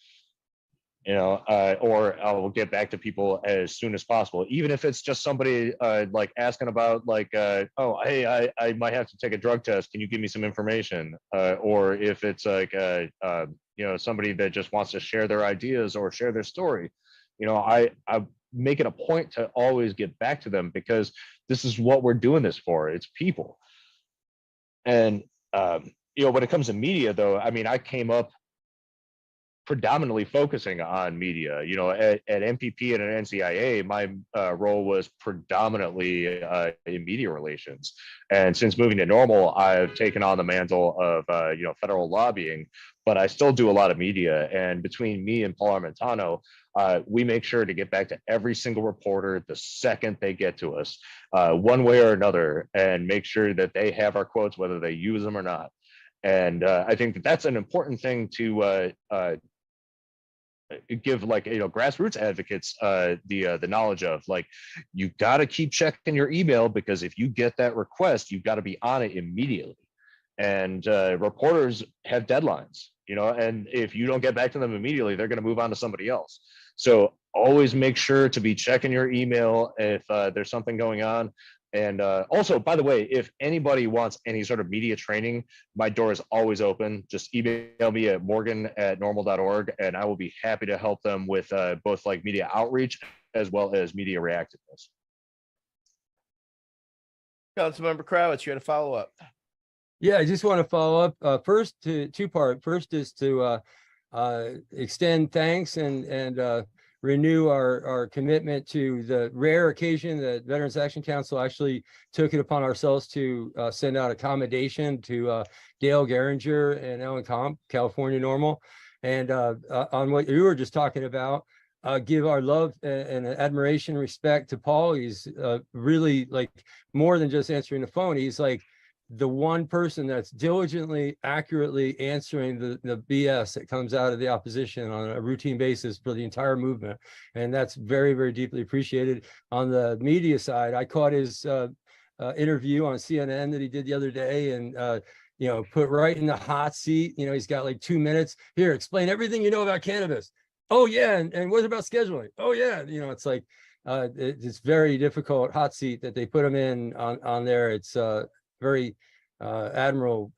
Or I'll get back to people as soon as possible, even if it's just somebody like asking about, like, oh, hey, I might have to take a drug test. Can you give me some information? Or if it's like, somebody that just wants to share their ideas or share their story, I make it a point to always get back to them, because this is what we're doing this for. It's people. And, when it comes to media, though, I mean, I came up predominantly focusing on media. At MPP and at NCIA, my role was predominantly in media relations. And since moving to Normal, I've taken on the mantle of federal lobbying, but I still do a lot of media. And between me and Paul Armentano, we make sure to get back to every single reporter the second they get to us, one way or another, and make sure that they have our quotes, whether they use them or not. And I think that that's an important thing to give, like, grassroots advocates the knowledge of. Like, you got to keep checking your email, because if you get that request, you've got to be on it immediately. And reporters have deadlines, and if you don't get back to them immediately, they're going to move on to somebody else. So always make sure to be checking your email if there's something going on. And also, by the way, if anybody wants any sort of media training, my door is always open. Just email me at morgan@normal.org, and I will be happy to help them with both, like, media outreach as well as media reactiveness. Councilmember Krawitz, you had a follow up. Yeah, I just want to follow up. First, to two-part. First is to extend thanks and renew our commitment to the rare occasion that Veterans Action Council actually took it upon ourselves to send out accommodation to Dale Geringer and Ellen Comp, California Normal. And on what you were just talking about, give our love and admiration and respect to Paul. He's really like more than just answering the phone. He's like the one person that's diligently, accurately answering the BS that comes out of the opposition on a routine basis for the entire movement. And that's very, very deeply appreciated. On the media side, I caught his interview on CNN that he did the other day, and you know, put right in the hot seat. You know, he's got like 2 minutes. Here, explain everything you know about cannabis. Oh yeah, and what about scheduling? Oh yeah, you know, it's like it's very difficult hot seat that they put him in on there. It's very admirable,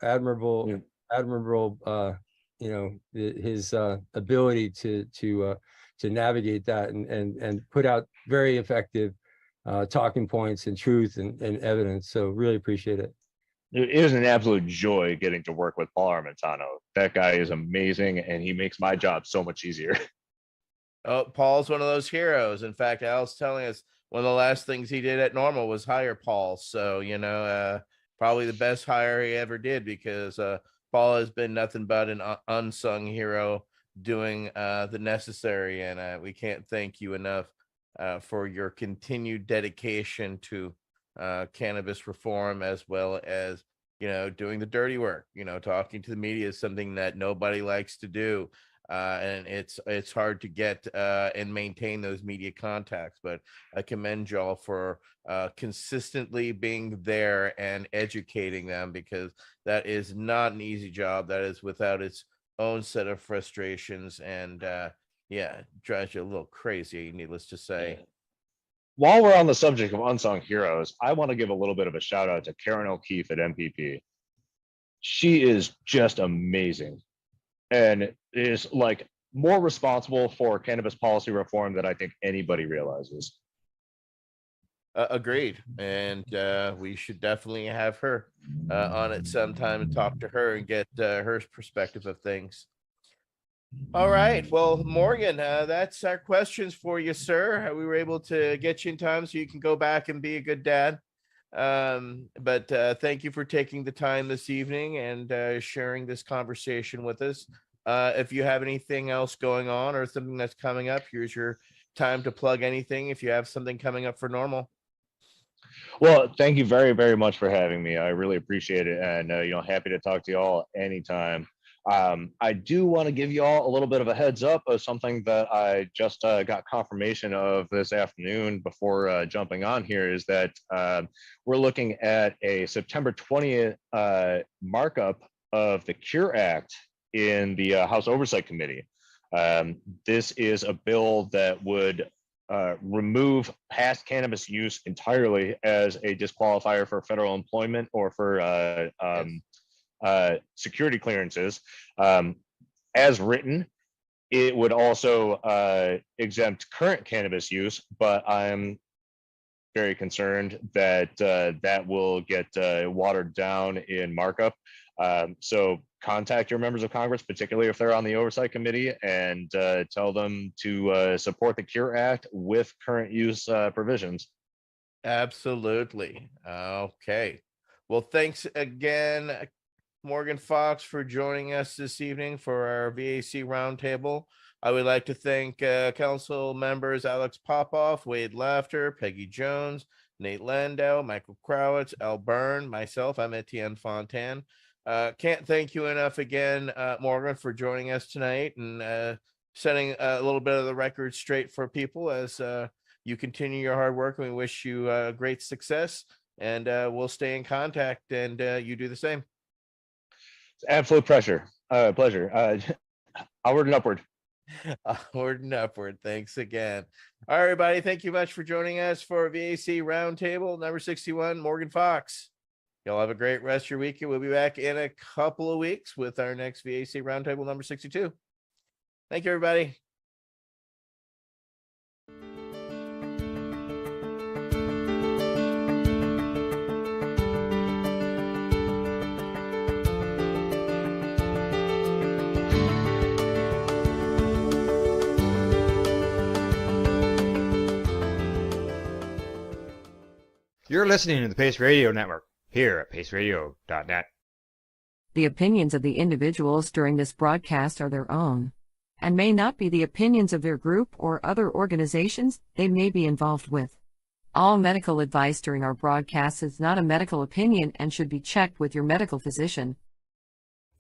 you know, his ability to navigate that and put out very effective talking points and truth and evidence. So really appreciate it. It is an absolute joy getting to work with Paul Armentano. That guy is amazing, and he makes my job so much easier. Oh, Paul's one of those heroes. In fact, Al's telling us one of the last things he did at Normal was hire Paul. So, you know, probably the best hire he ever did, because Paul has been nothing but an unsung hero doing the necessary. And we can't thank you enough for your continued dedication to cannabis reform, as well as, you know, doing the dirty work. You know, talking to the media is something that nobody likes to do. And it's hard to get and maintain those media contacts, but I commend y'all for consistently being there and educating them, because that is not an easy job. That is without its own set of frustrations, and yeah, drives you a little crazy, needless to say. While we're on the subject of unsung heroes, I want to give a little bit of a shout out to Karen O'Keefe at MPP. She is just amazing, and is like more responsible for cannabis policy reform than I think anybody realizes. Agreed. And we should definitely have her on it sometime and talk to her and get her perspective of things. All right. Well, Morgan, that's our questions for you, sir. We were able to get you in time so you can go back and be a good dad. But thank you for taking the time this evening and sharing this conversation with us. If you have anything else going on or something that's coming up, here's your time to plug anything if you have something coming up for Normal. Well, thank you very, very much for having me. I really appreciate it. And, you know, happy to talk to you all anytime. I do want to give you all a little bit of a heads up of something that I just got confirmation of this afternoon before jumping on here, is that we're looking at a September 20th markup of the Cure Act in the House Oversight Committee. This is a bill that would remove past cannabis use entirely as a disqualifier for federal employment or for security clearances. As written, it would also exempt current cannabis use, but I'm very concerned that that will get watered down in markup. So contact your members of Congress, particularly if they're on the Oversight Committee, and tell them to support the Cure Act with current use provisions. Absolutely. Okay. Well, thanks again, Morgan Fox, for joining us this evening for our VAC Roundtable. I would like to thank council members Alex Popoff, Wade Laughter, Peggy Jones, Nate Landau, Michael Krawitz, Al Byrne, myself, I'm Etienne Fontaine. Can't thank you enough again, Morgan, for joining us tonight and setting a little bit of the record straight for people as you continue your hard work. And we wish you great success, and we'll stay in contact, and you do the same. Absolute pleasure. Onward and upward. Onward and upward. Thanks again. All right, everybody. Thank you much for joining us for VAC Roundtable number 61. Morgan Fox. Y'all have a great rest of your week. We'll be back in a couple of weeks with our next VAC Roundtable number 62. Thank you, everybody. You're listening to the Pace Radio Network here at paceradio.net. The opinions of the individuals during this broadcast are their own and may not be the opinions of their group or other organizations they may be involved with. All medical advice during our broadcast is not a medical opinion and should be checked with your medical physician.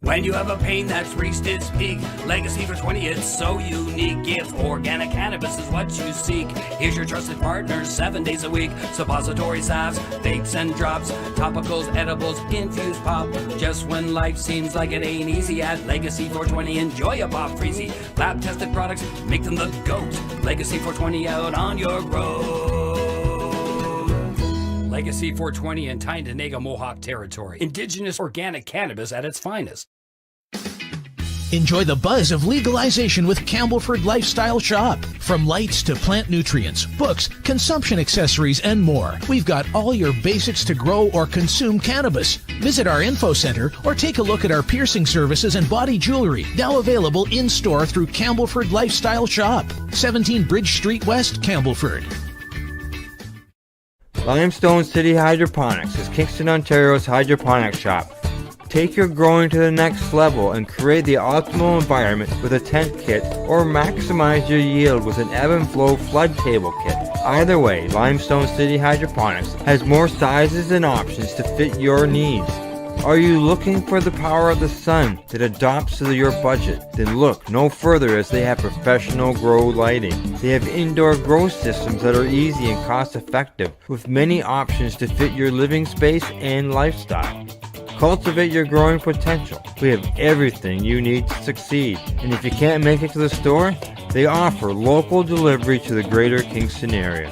When you have a pain that's reached its peak, Legacy for 20, it's so unique. If organic cannabis is what you seek, here's your trusted partner 7 days a week. Suppository salves, vapes and drops, topicals, edibles, infused pop. Just when life seems like it ain't easy, at Legacy 420, enjoy a pop freezy. Lab tested products, make them the GOAT. Legacy 420 out on your road. Legacy 420 in Tyndonega Mohawk territory. Indigenous organic cannabis at its finest. Enjoy the buzz of legalization with Campbellford Lifestyle Shop. From lights to plant nutrients, books, consumption accessories, and more, we've got all your basics to grow or consume cannabis. Visit our info center or take a look at our piercing services and body jewelry, now available in-store through Campbellford Lifestyle Shop, 17 Bridge Street West, Campbellford. Limestone City Hydroponics is Kingston, Ontario's hydroponics shop. Take your growing to the next level and create the optimal environment with a tent kit, or maximize your yield with an ebb and flow flood table kit. Either way, Limestone City Hydroponics has more sizes and options to fit your needs. Are you looking for the power of the sun that adapts to your budget? Then look no further, as they have professional grow lighting. They have indoor grow systems that are easy and cost effective, with many options to fit your living space and lifestyle. Cultivate your growing potential. We have everything you need to succeed. And if you can't make it to the store, they offer local delivery to the greater Kingston area.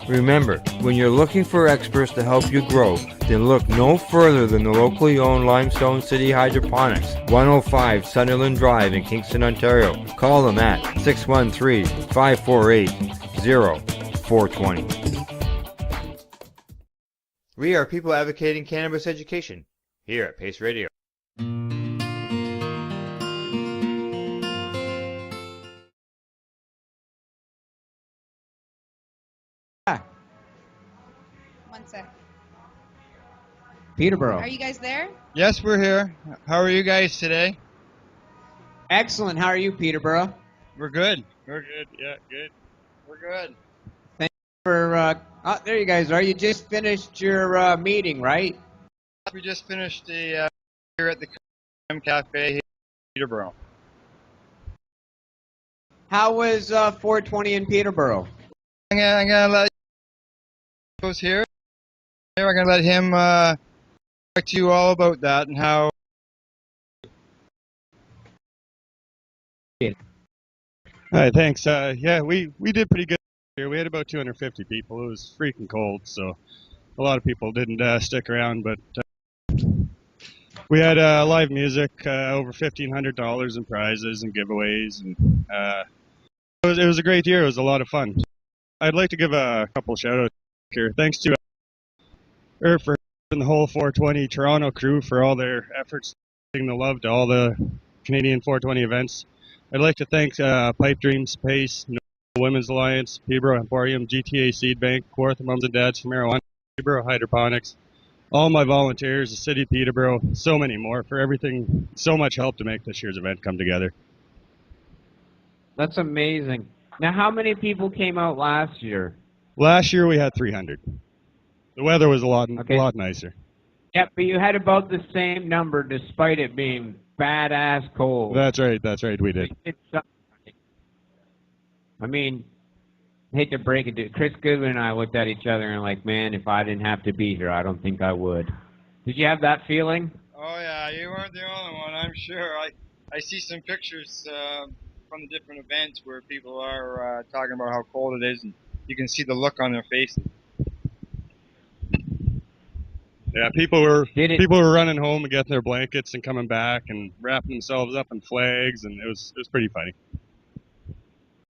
Remember, when you're looking for experts to help you grow, then look no further than the locally owned Limestone City Hydroponics, 105 Sunderland Drive in Kingston, Ontario. Call them at 613-548-0420. We are people advocating cannabis education here at Pace Radio. One sec. Peterborough. Are you guys there? Yes, we're here. How are you guys today? Excellent. How are you, Peterborough? We're good. We're good. Yeah, good. We're good. Thank you for, there you guys are. You just finished your meeting, right? We just finished the here at the Cafe here in Peterborough. How was 420 in Peterborough? I'm gonna let goes here. I'm gonna let him talk to you all about that and how. Hi, thanks. Yeah, we did pretty good here. We had about 250 people. It was freaking cold, so a lot of people didn't stick around, but we had live music, over $1,500 in prizes and giveaways, and it was a great year. It was a lot of fun. I'd like to give a couple shout outs here. Thanks to for and the whole 420 Toronto crew for all their efforts, giving the love to all the Canadian 420 events. I'd like to thank Pipe Dreams, Pace, Women's Alliance, Peterborough Emporium, GTA Seed Bank, Kawartha Mums and Dads for Marijuana, Peterborough Hydroponics, all my volunteers, the City of Peterborough, so many more for everything, so much help to make this year's event come together. That's amazing. Now, how many people came out last year? Last year we had 300. The weather was a lot nicer. Yeah, but you had about the same number despite it being badass cold. That's right, we did. I mean, I hate to break it to Chris Goodwin and I looked at each other and like, man, if I didn't have to be here, I don't think I would. Did you have that feeling? Oh yeah, you weren't the only one, I'm sure. I see some pictures from the different events where people are talking about how cold it is, and you can see the look on their faces. Yeah, people were running home and getting their blankets and coming back and wrapping themselves up in flags, and it was pretty funny.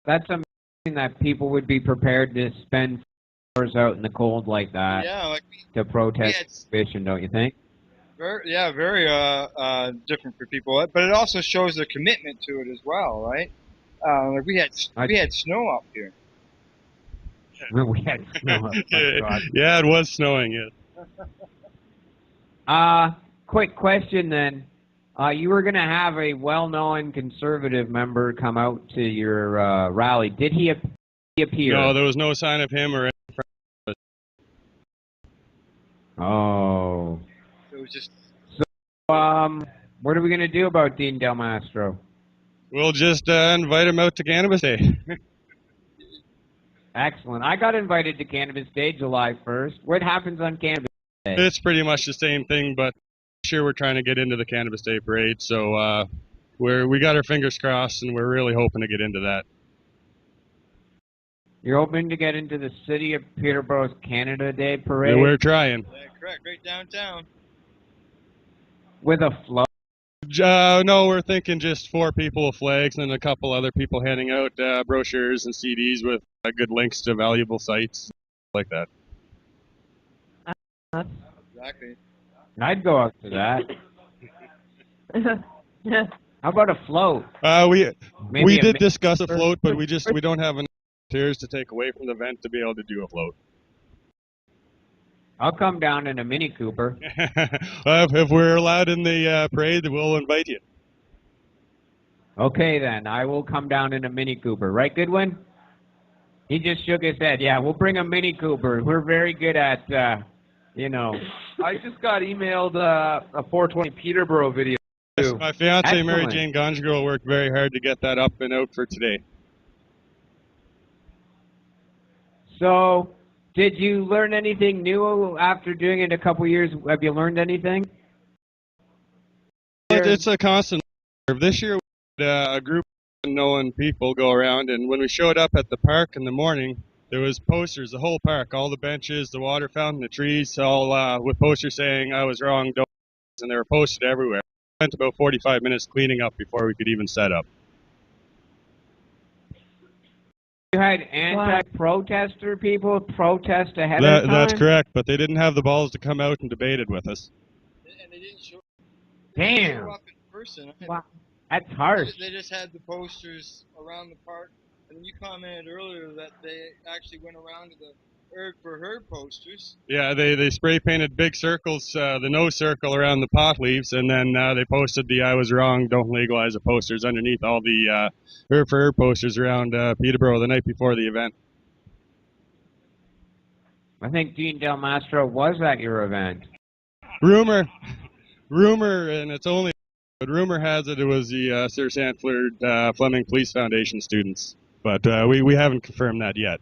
That's amazing that people would be prepared to spend hours out in the cold like that. Yeah, to protest prohibition, don't you think? Very different for people, but it also shows their commitment to it as well, right? We had snow up here. We had snow. Yeah, it was snowing. Yeah. Quick question then. You were going to have a well-known conservative member come out to your rally. Did he appear? No, there was no sign of him or. Oh. It was just. So, what are we going to do about Dean Del Mastro? We'll just invite him out to Cannabis Day. Excellent. I got invited to Cannabis Day, July 1st. What happens on Cannabis Day? It's pretty much the same thing, but sure we're trying to get into the Cannabis Day parade, so we got our fingers crossed, and we're really hoping to get into that. You're hoping to get into the City of Peterborough's Canada Day parade? Yeah, we're trying. Yeah, correct. Right downtown. With a float? No, we're thinking just 4 people with flags and a couple other people handing out brochures and CDs with good links to valuable sites like that. Exactly. I'd go up to that. How about a float? We Maybe did discuss a float, but we don't have enough volunteers to take away from the event to be able to do a float. I'll come down in a Mini Cooper. If we're allowed in the parade, we'll invite you. Okay then, I will come down in a Mini Cooper. Right, Goodwin? He just shook his head. Yeah, we'll bring a Mini Cooper. We're very good at, I just got emailed a 420 Peterborough video. Yes, my fiance Mary Excellent. Jane Gonjagirl worked very hard to get that up and out for today. So, did you learn anything new after doing it a couple years? Have you learned anything? It's a constant. This year, we had a group of unknown people go around, and when we showed up at the park in the morning, there was posters, the whole park, all the benches, the water fountain, the trees, all with posters saying, "I was wrong, don't," and they were posted everywhere. We spent about 45 minutes cleaning up before we could even set up. You had anti-protester people protest ahead of time? That's correct, but they didn't have the balls to come out and debate it with us. Damn. Up in person. Wow. That's harsh. They just had the posters around the park, and you commented earlier that they actually went around to the Herb for Herb posters. Yeah, they spray painted big circles, the no circle around the pot leaves, and then they posted the "I was wrong, don't legalize it" posters underneath all the Herb for Herb posters around Peterborough the night before the event. I think Dean Del Mastro was at your event. Rumor, and it's only, but rumor has it was the Sir Sanford Fleming Police Foundation students, but we haven't confirmed that yet.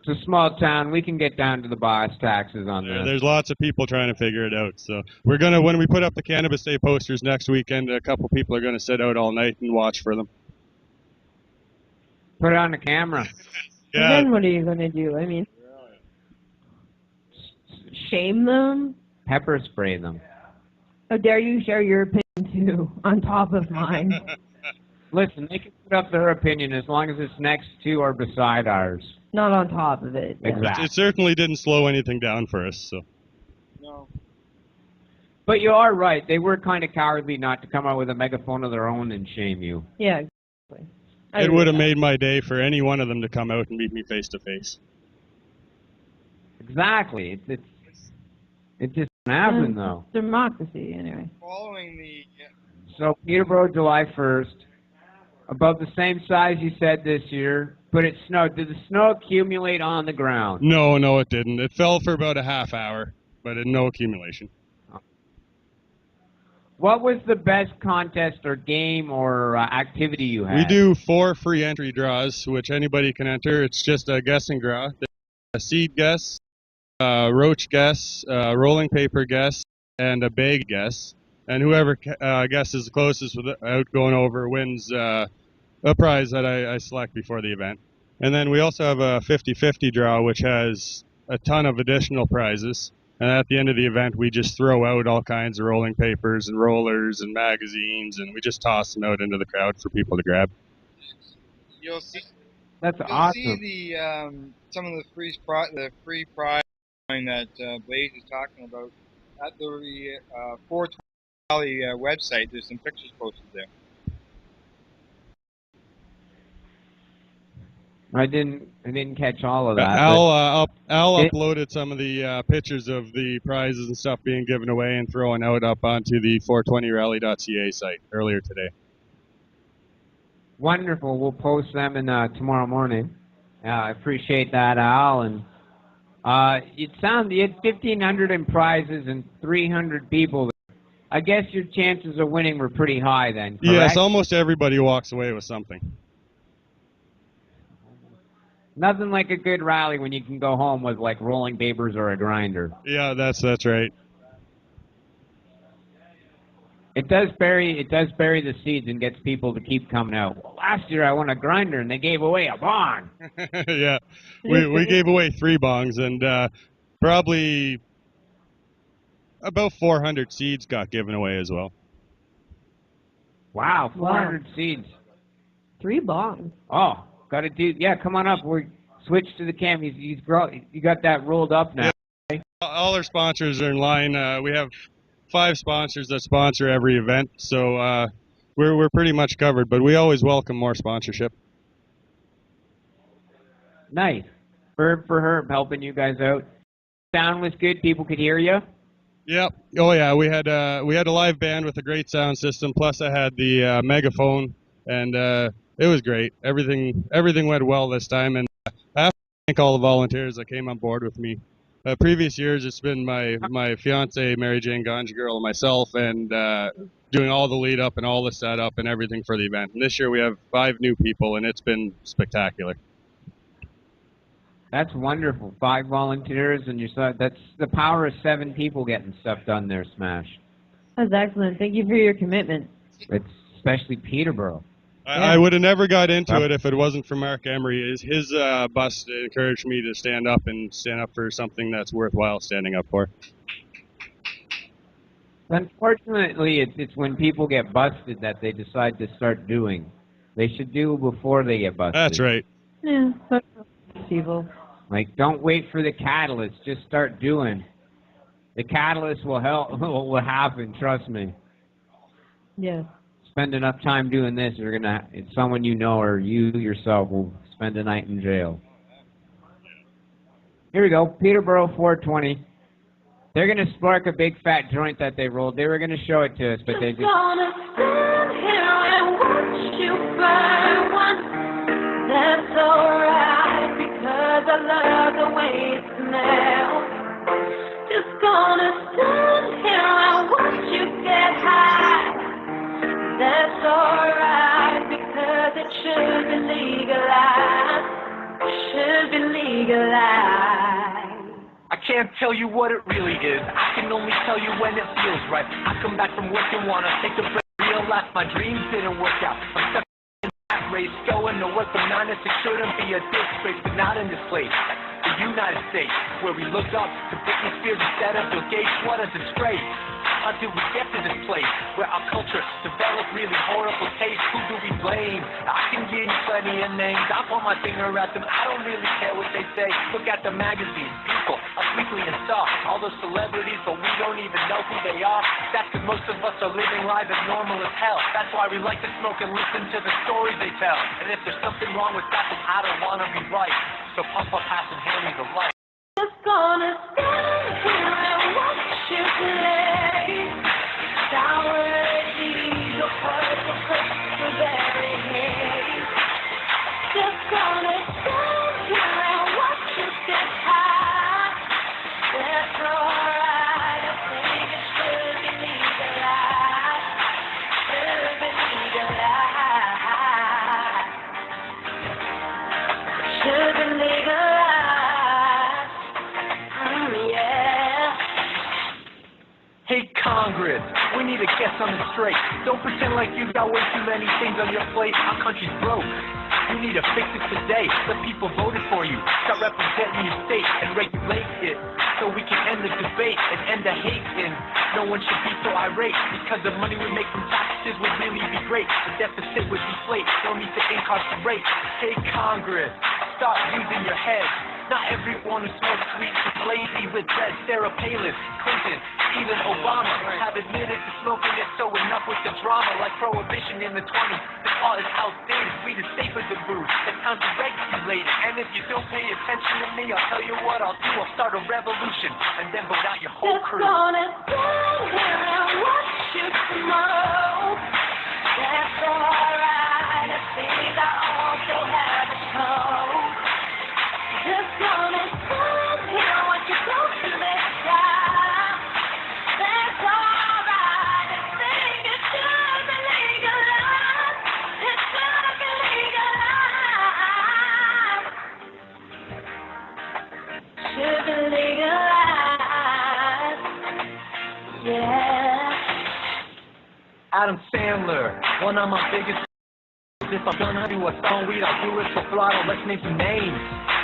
It's a small town. We can get down to the boss taxes on this. There's lots of people trying to figure it out. So we're gonna, when we put up the Cannabis Day posters next weekend, a couple people are gonna sit out all night and watch for them. Put it on the camera. And then what are you going to do? I mean, shame them? Pepper spray them. How dare you share your opinion too, on top of mine? Listen, they can put up their opinion as long as it's next to or beside ours. Not on top of it. Yeah. Exactly. It certainly didn't slow anything down for us. So. No. But you are right. They were kind of cowardly not to come out with a megaphone of their own and shame you. Yeah, exactly. It would have made my day for any one of them to come out and meet me face to face. Exactly. It just doesn't happen though. Democracy, anyway. Following the. So Peterborough, July 1st. About the same size you said this year, but it snowed. Did the snow accumulate on the ground? No, it didn't. It fell for about a half hour, but no accumulation. What was the best contest or game or activity you had? We do 4 free entry draws, which anybody can enter. It's just a guessing draw. A seed guess, roach guess, rolling paper guess, and a bag guess. And whoever guesses the closest without going over wins a prize that I select before the event. And then we also have a 50-50 draw, which has a ton of additional prizes. And at the end of the event, we just throw out all kinds of rolling papers and rollers and magazines, and we just toss them out into the crowd for people to grab. You'll see. That's You'll awesome. see the some of the free prize that Blaze is talking about at the 420 Valley website. There's some pictures posted there. I didn't catch all of that. Al It- uploaded some of the pictures of the prizes and stuff being given away and thrown out up onto the 420rally.ca site earlier today. Wonderful. We'll post them in tomorrow morning. I appreciate that, Al. And you had 1,500 in prizes and 300 people. I guess your chances of winning were pretty high then, correct? Yes, almost everybody walks away with something. Nothing like a good rally when you can go home with like rolling papers or a grinder. Yeah, that's right. It does bury the seeds and gets people to keep coming out. Well, last year I won a grinder and they gave away a bong. Yeah, we gave away 3 bongs and probably about 400 seeds got given away as well. Wow, 400 seeds. 3 bongs. Oh, got to do. Yeah, come on up. We're switch to the cam. You got that rolled up now. Yeah. All our sponsors are in line. We have 5 sponsors that sponsor every event, so we're pretty much covered. But we always welcome more sponsorship. Nice. For Herb helping you guys out. Sound was good. People could hear you. Yep. Oh yeah. We had a live band with a great sound system. Plus, I had the megaphone, and it was great. Everything went well this time, and I have to thank all the volunteers that came on board with me. Previous years, it's been my fiance, Mary Jane Ganja Girl, and myself, and doing all the lead up and all the setup and everything for the event. And this year we have 5 new people, and it's been spectacular. That's wonderful. 5 volunteers, and that's the power of 7 people getting stuff done there, Smash. That's excellent. Thank you for your commitment. It's especially Peterborough. I would have never got into it if it wasn't for Mark Emery. His bus encouraged me to stand up for something that's worthwhile standing up for. Unfortunately, it's when people get busted that they decide to start doing. They should do before they get busted. That's right. Yeah, that's evil. Like, don't wait for the catalyst. Just start doing. The catalyst will help. Will happen. Trust me. Yes. Spend enough time doing this, someone you know or you yourself will spend a night in jail. Here we go. Peterborough 420. They're going to spark a big fat joint that they rolled. They were going to show it to us, but they just... Gonna stand here and watch you burn one. That's alright, because I love the way it smells. Just gonna stand here and watch you get high. That's alright, because it should be legalized. Should be legalized. I can't tell you what it really is. I can only tell you when it feels right. I come back from work and wanna take a break. Realize my dreams didn't work out. I'm stuck in that race, going to work from 9 to 6. Shouldn't be a disgrace, but not in this place. The United States, where we look up to Britney Spears instead of Bill Gates. What a disgrace. Until we get to this place where our culture developed really horrible taste. Who do we blame? I can give you plenty of names. I point my finger at them. I don't really care what they say. Look at the magazines, People, Us Weekly and stuff. All those celebrities, but we don't even know who they are. That's because most of us are living lives as normal as hell. That's why we like to smoke and listen to the stories they tell. And if there's something wrong with that, then I don't want to be right. So pump up, pass, and hand me the light. Just gonna stand here and watch you play. Sour seeds or purple crystal-berry haze. Just gonna stand here and watch you get high. That's alright, I think it should be legalized. Should be legalized. Should be legalized. Hey Congress, we need to get something straight. Don't pretend like you got way too many things on your plate. Our country's broke. You need to fix it today. The people voted for you. Start representing your state and regulate it, so we can end the debate and end the hate. And no one should be so irate, because the money we make from taxes would really be great. The deficit would deflate. No need to incarcerate. Hey Congress, stop using your head. Not everyone who smokes weed is lazy with that Sarah Palin, Clinton, even Obama have admitted to smoking it, so enough with the drama. Like prohibition in the 20s, the law is outdated. Weed is safer than booze, it's time to regulate it. And if you don't pay attention to me, I'll tell you what I'll do. I'll start a revolution and then vote out your whole Just crew. gonna stand here and watch you smoke. That's alright, I think I also have a cold. Just gonna stand here and watch you go to the sky. That's alright, I think it should be legalized. It should be legalized. Should be legalized. Yeah. Adam Sandler, one of my biggest. If I'm gonna do a song weed, I'll do it for throttle. Let's name some names,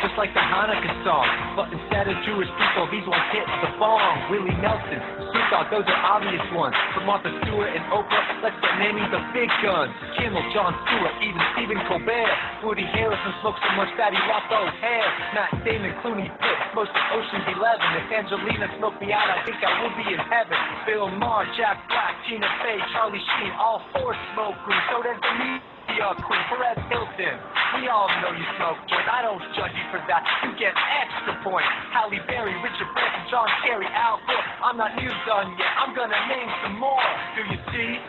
just like the Hanukkah song. But instead of Jewish people, these ones hit the bong. Willie Nelson, Snoop Dogg, those are obvious ones. But Martha Stewart and Oprah, let's start naming the big guns. Kimmel, Jon Stewart, even Stephen Colbert. Woody Harrelson smoked so much that he lost all his hair. Matt Damon, Clooney, Pitt, most of Ocean's 11. If Angelina smoked me out, I think I would be in heaven. Bill Maher, Jack Black, Tina Fey, Charlie Sheen, all four smoke green. So there's the meat. Queen Perez Hilton, we all know you smoke joints. I don't judge you for that. You get extra points. Halle Berry, Richard Branson, John Kerry, Al Gore. I'm not near done yet. I'm gonna name some more. Do you see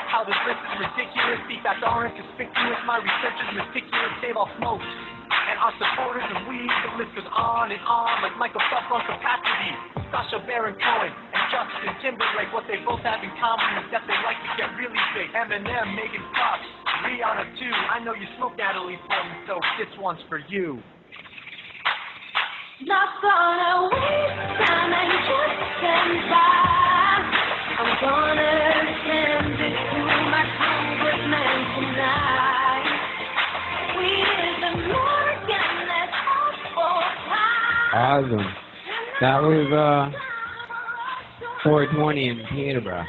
how this list is ridiculous? These facts aren't conspicuous. My research is meticulous. Save all smokes and our supporters of weed. The list goes on and on, like Michael Phelps on Capacity, Sacha Baron Cohen, and Justin Timberlake. What they both have in common is that they like to get really big. Eminem, Megan Fox, Rihanna too. I know you smoke Natalie Portman, so this one's for you. Not gonna waste time and just stand by. I'm gonna send it to my congressman tonight. We is American, that's all for time. Awesome. That was 420 in Peterborough.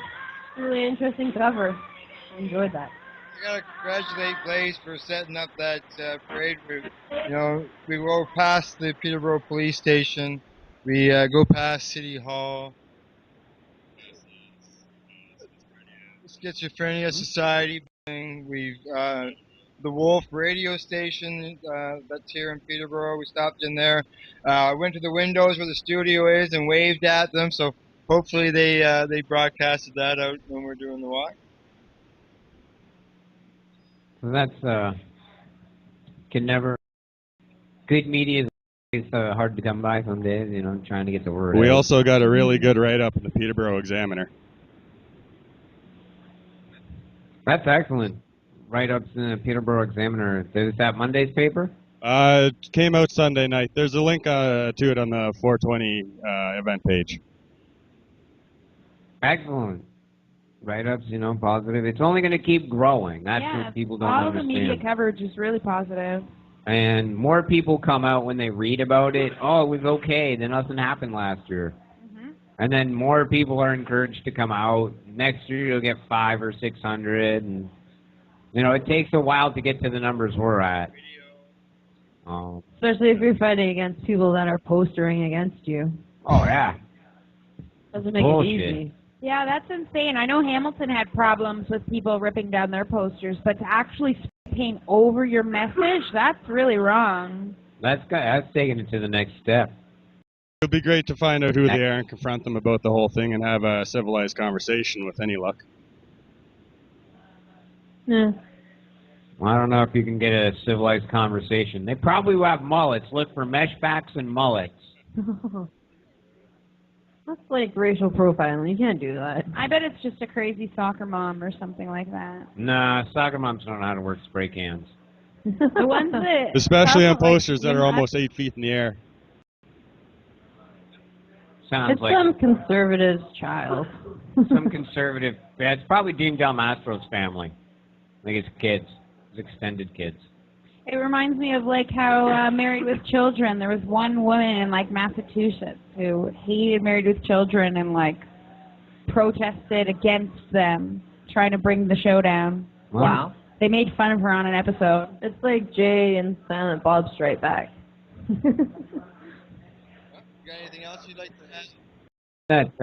Really interesting cover. I enjoyed that. I gotta congratulate Blaze for setting up that parade route. You know, we go past the Peterborough Police Station, we go past City Hall, Schizophrenia Society. We've the Wolf radio station that's here in Peterborough. We stopped in there. Went to the windows where the studio is and waved at them. So hopefully they broadcasted that out when we're doing the walk. So that's can never. Good media is hard to come by some days. You know, trying to get the word. We out. also got a really good write-up in the Peterborough Examiner. That's excellent. Write-ups in the Peterborough Examiner. Is that Monday's paper? It came out Sunday night. There's a link to it on the 420 event page. Excellent. Write-ups, you know, positive. It's only going to keep growing. That's Yeah, what people don't all understand. the media coverage is really positive. And more people come out when they read about it. Oh, it was okay. Then nothing happened last year. And then more people are encouraged to come out. Next year you'll get 500 or 600, and you know it takes a while to get to the numbers we're at. Especially if you're fighting against people that are postering against you. Oh yeah. Doesn't make Bullshit. it easy. Yeah, that's insane. I know Hamilton had problems with people ripping down their posters, but to actually paint over your message, that's really wrong. That's taking it to the next step. It would be great to find out who they are and confront them about the whole thing and have a civilized conversation with any luck. Yeah. Well, I don't know if you can get a civilized conversation. They probably will have mullets. Look for meshbacks and mullets. That's like racial profiling. You can't do that. I bet it's just a crazy soccer mom or something like that. Nah, soccer moms don't know how to work spray cans. The ones that Especially on probably, posters that you are know, almost 8 feet in the air. Sounds It's like some conservative's child. some conservative. Yeah, it's probably Dean Del Mastro's family. I think it's kids. It's extended kids. It reminds me of like how Married with Children, there was one woman in like Massachusetts who hated Married with Children and like protested against them, trying to bring the show down. Wow. They made fun of her on an episode. It's like Jay and Silent Bob Strike Back. got anything else you'd like to add? That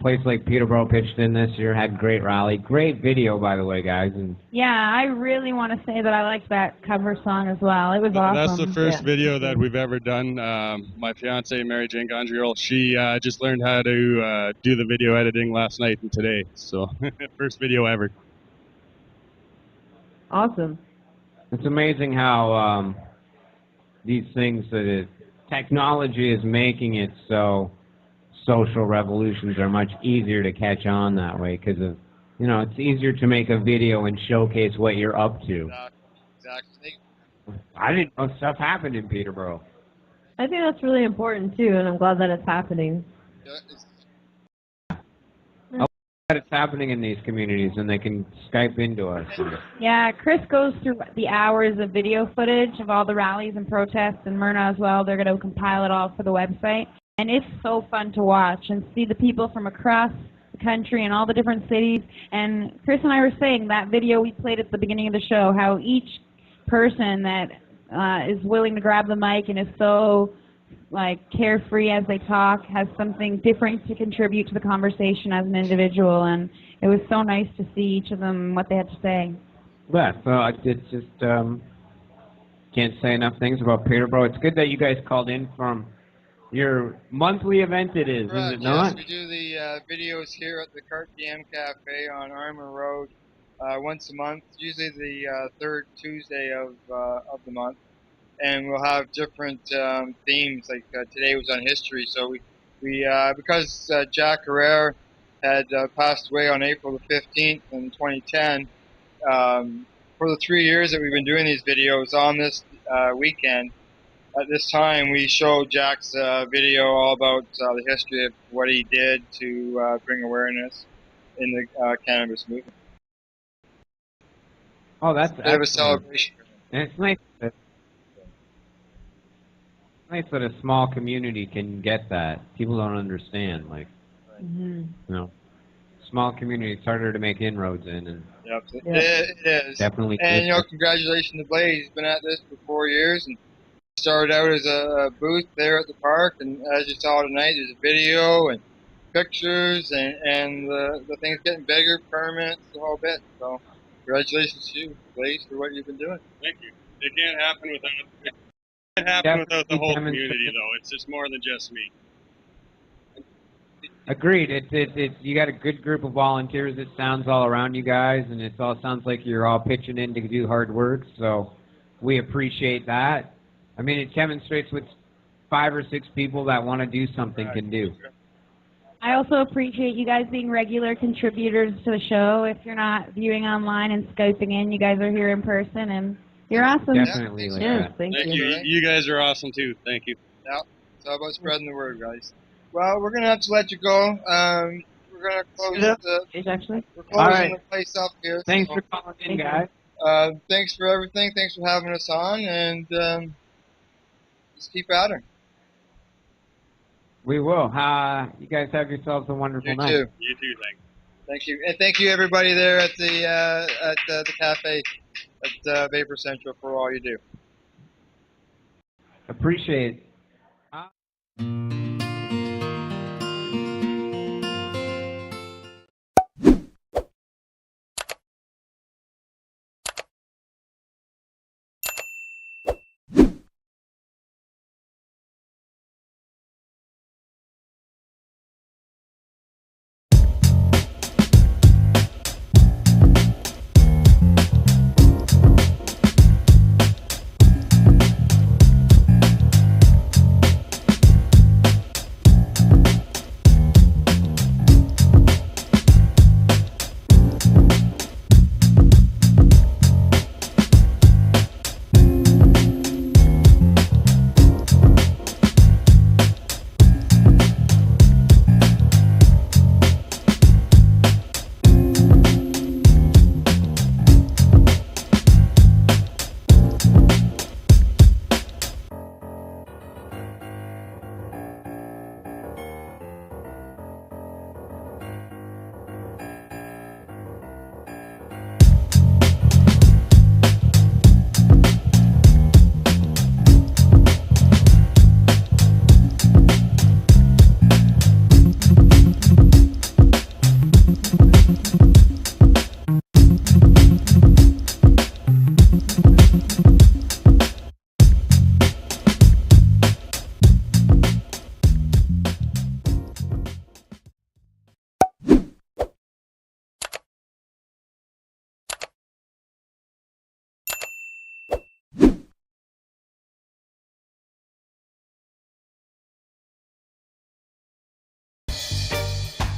place like Peterborough pitched in this year, had great rally, great video by the way, guys, and Yeah, I really want to say that I liked that cover song as well. It was awesome. That's the first Yeah. video that we've ever done. My fiance, Mary Jane Gondriel, she just learned how to do the video editing last night and today. So first video ever. Awesome. it's amazing how these things technology is making it so social revolutions are much easier to catch on that way because of it's easier to make a video and showcase what you're up to. Exactly. I didn't know stuff happened in Peterborough. I think that's really important too, and I'm glad that it's happening. That it's happening in these communities and they can Skype into us. Yeah, Chris goes through the hours of video footage of all the rallies and protests, and Myrna as well. They're going to compile it all for the website. And it's so fun to watch and see the people from across the country and all the different cities. And Chris and I were saying that video we played at the beginning of the show, how each person that is willing to grab the mic and is so carefree as they talk has something different to contribute to the conversation as an individual. And it was so nice to see each of them, what they had to say. Yeah, so it's just can't say enough things about Peterborough. It's good that you guys called in from your monthly event is it not? Yes, we do the videos here at the Carte Diem Cafe on Armour Road once a month, usually the third Tuesday of the month. And we'll have different themes, like today was on history. So we because Jack Herrera had passed away on April the 15th in 2010, for the 3 years that we've been doing these videos on this weekend, at this time we showed Jack's video all about the history of what he did to bring awareness in the cannabis movement. Oh, that's a bit of a celebration. And it's nice that a small community can get that. People don't understand, small community, it's harder to make inroads in. And yep, it is. Definitely. And, congratulations to Blaze. He's been at this for 4 years and started out as a booth there at the park. And as you saw tonight, there's a video and pictures and the thing's getting bigger, permits, the whole bit. So congratulations to you, Blaze, for what you've been doing. Thank you. It can't happen without the whole community, though. It's just more than just me. Agreed. It's you got a good group of volunteers. It sounds all around you guys, and it all sounds like you're all pitching in to do hard work. So we appreciate that. I mean, it demonstrates what 5 or 6 people that want to do something can do. I also appreciate you guys being regular contributors to the show. If you're not viewing online and Skyping in, you guys are here in person, and you're awesome. Definitely. Thank you. You guys are awesome, too. Thank you. Yeah, it's all about spreading the word, guys. Well, we're going to have to let you go. We're going to close we're closing the place up here. Thanks for calling in, guys. Thanks for everything. Thanks for having us on, and just keep at her. We will. You guys have yourselves a wonderful night. You too. Thank you. And thank you, everybody there at the cafe at Vapor Central for all you do. Appreciate it.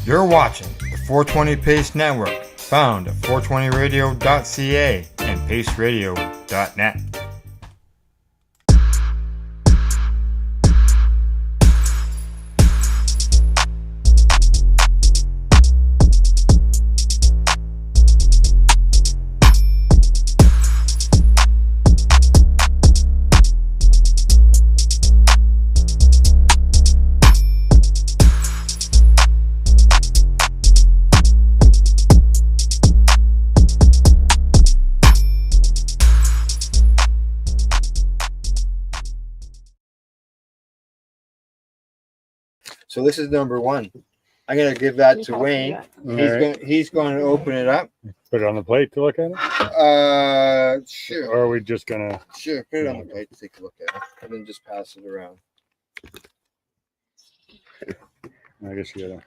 You're watching the 420 Pace Network, found at 420radio.ca and paceradio.net. So this is number one. I'm gonna give that to Wayne. He's going to open it up. Put it on the plate to look at it? Sure. Or are we just gonna? Sure, put it on the plate to take a look at it, and then just pass it around. I guess you gotta.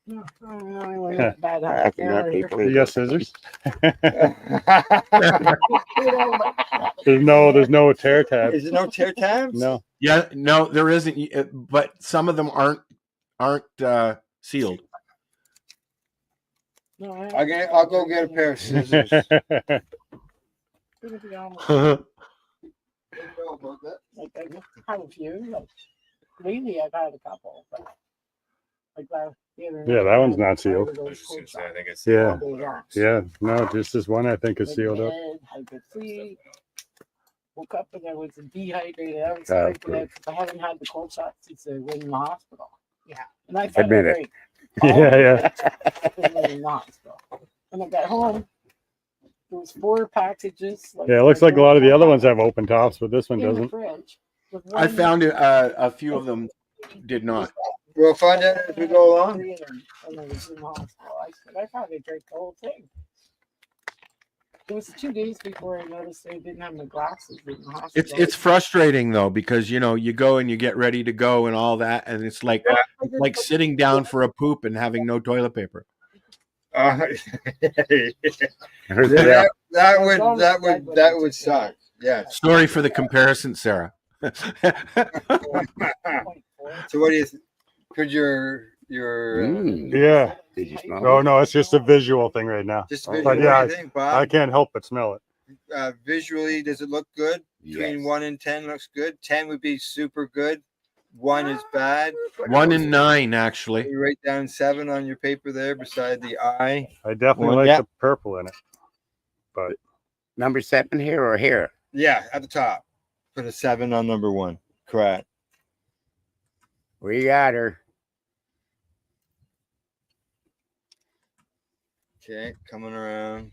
You got scissors? There's no tear tabs. Is there no tear tabs? No. Yeah, no, there isn't. But some of them aren't sealed. I'll go get a pair of scissors. Have a few. Lately, I've had a couple. But like last year. Yeah, that one's not sealed. I think it's Yeah. Yeah. No, just this one I think is sealed up. Had good sleep. Woke up and I was dehydrated. I was Ah, sleeping because I haven't had the cold shot since I was in the hospital. Yeah. And I Admit it. great. Yeah. I was in the hospital. When I got home, there was 4 packages. Yeah, it looks like a lot of the other ones have open tops, but this one in the doesn't. fridge. with I one- found a few of them did not. We'll find out as we go along. And I was in the hospital. I said, I probably drank the whole thing. It was 2 days before I noticed I didn't have my glasses in the hospital. It's frustrating though, because you know you go and you get ready to go and all that, and it's like sitting down for a poop and having no toilet paper. That would suck. Yeah. Sorry for the comparison, Sarah. So what do you? Could your Yeah. Did you smell Oh no, it's just a visual thing right now. Just But visual, yeah, what do you think, Bob? I can't help but smell it. Visually, does it look good? Between 1 and 10 looks good. 10 would be super good. 1 is bad. 1 and 9, actually. You write down 7 on your paper there beside the I. I definitely like the purple in it. But number 7 here or here? Yeah, at the top. Put a 7 on number 1. Correct. We got her. Okay, coming around.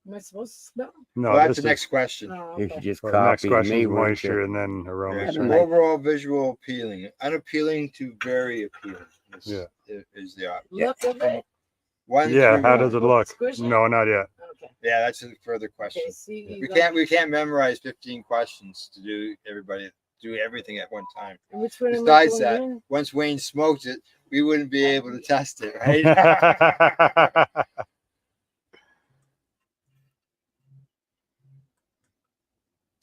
Am I supposed to smell? no, Well, that's this the is- next question. Oh, You okay. should just well, the next copy question me. is wouldn't moisture you? and then aroma. Yeah, so- overall visual appealing, unappealing to very appealing. Yeah. Is the option. Look at it. One Yeah, through how one. does it look? Squishy? No, not yet. Okay. Yeah, that's a further question. Okay, see, We can't memorize 15 questions to do everything at one time. And which one am I Besides going that, in? once Wayne smoked it, we wouldn't be able to test it, right?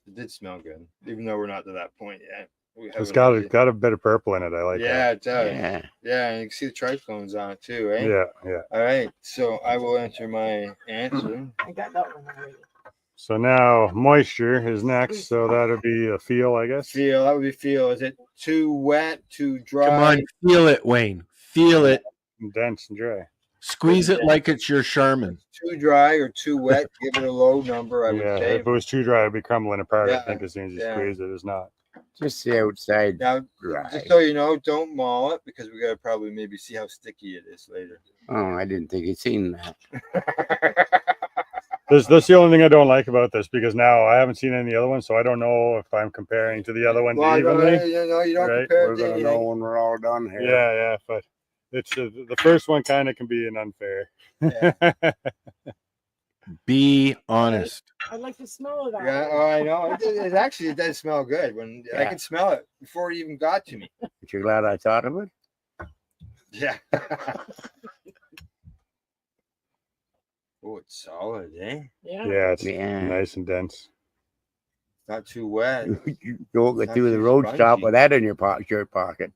It did smell good, even though we're not to that point yet. We It's haven't- got a bit of purple in it. I like yeah, that. it does. Yeah. Yeah, and you can see the trichomes on it too, right? Yeah, yeah. All right, so I will enter my answer. I got that one already. So now moisture is next. So that'll be a feel, I guess. Feel, that would be feel. Is it too wet, too dry? Come on, feel it, Wayne. Feel it. Dense and dry. Squeeze it like it's your Charmin. Too dry or too wet? Give it a low number, I would Yeah, say. if it was too dry, it'd be crumbling apart. I Yeah, think as soon as you yeah. squeeze it, it's not. Just the outside. Now, dry. just so you know, don't maul it because we gotta probably maybe see how sticky it is later. Oh, I didn't think you'd seen that. That's the only thing I don't like about this because now I haven't seen any of the other ones, so I don't know if I'm comparing to the other ones Well, evenly. you don't right? compare We're it to gonna anything. know when we're all done here. Yeah, yeah, but it's the first one kind of can be an unfair. Be honest. I'd like to smell it. Yeah, oh, I know. It actually does smell good when I Yeah. can smell it before it even got to me. But you're glad I thought of it? Yeah. Oh, it's solid, eh? Yeah. Yeah, it's Yeah. nice and dense. Not too wet. You don't Not get through the too road stop spongy. with that in your shirt pocket.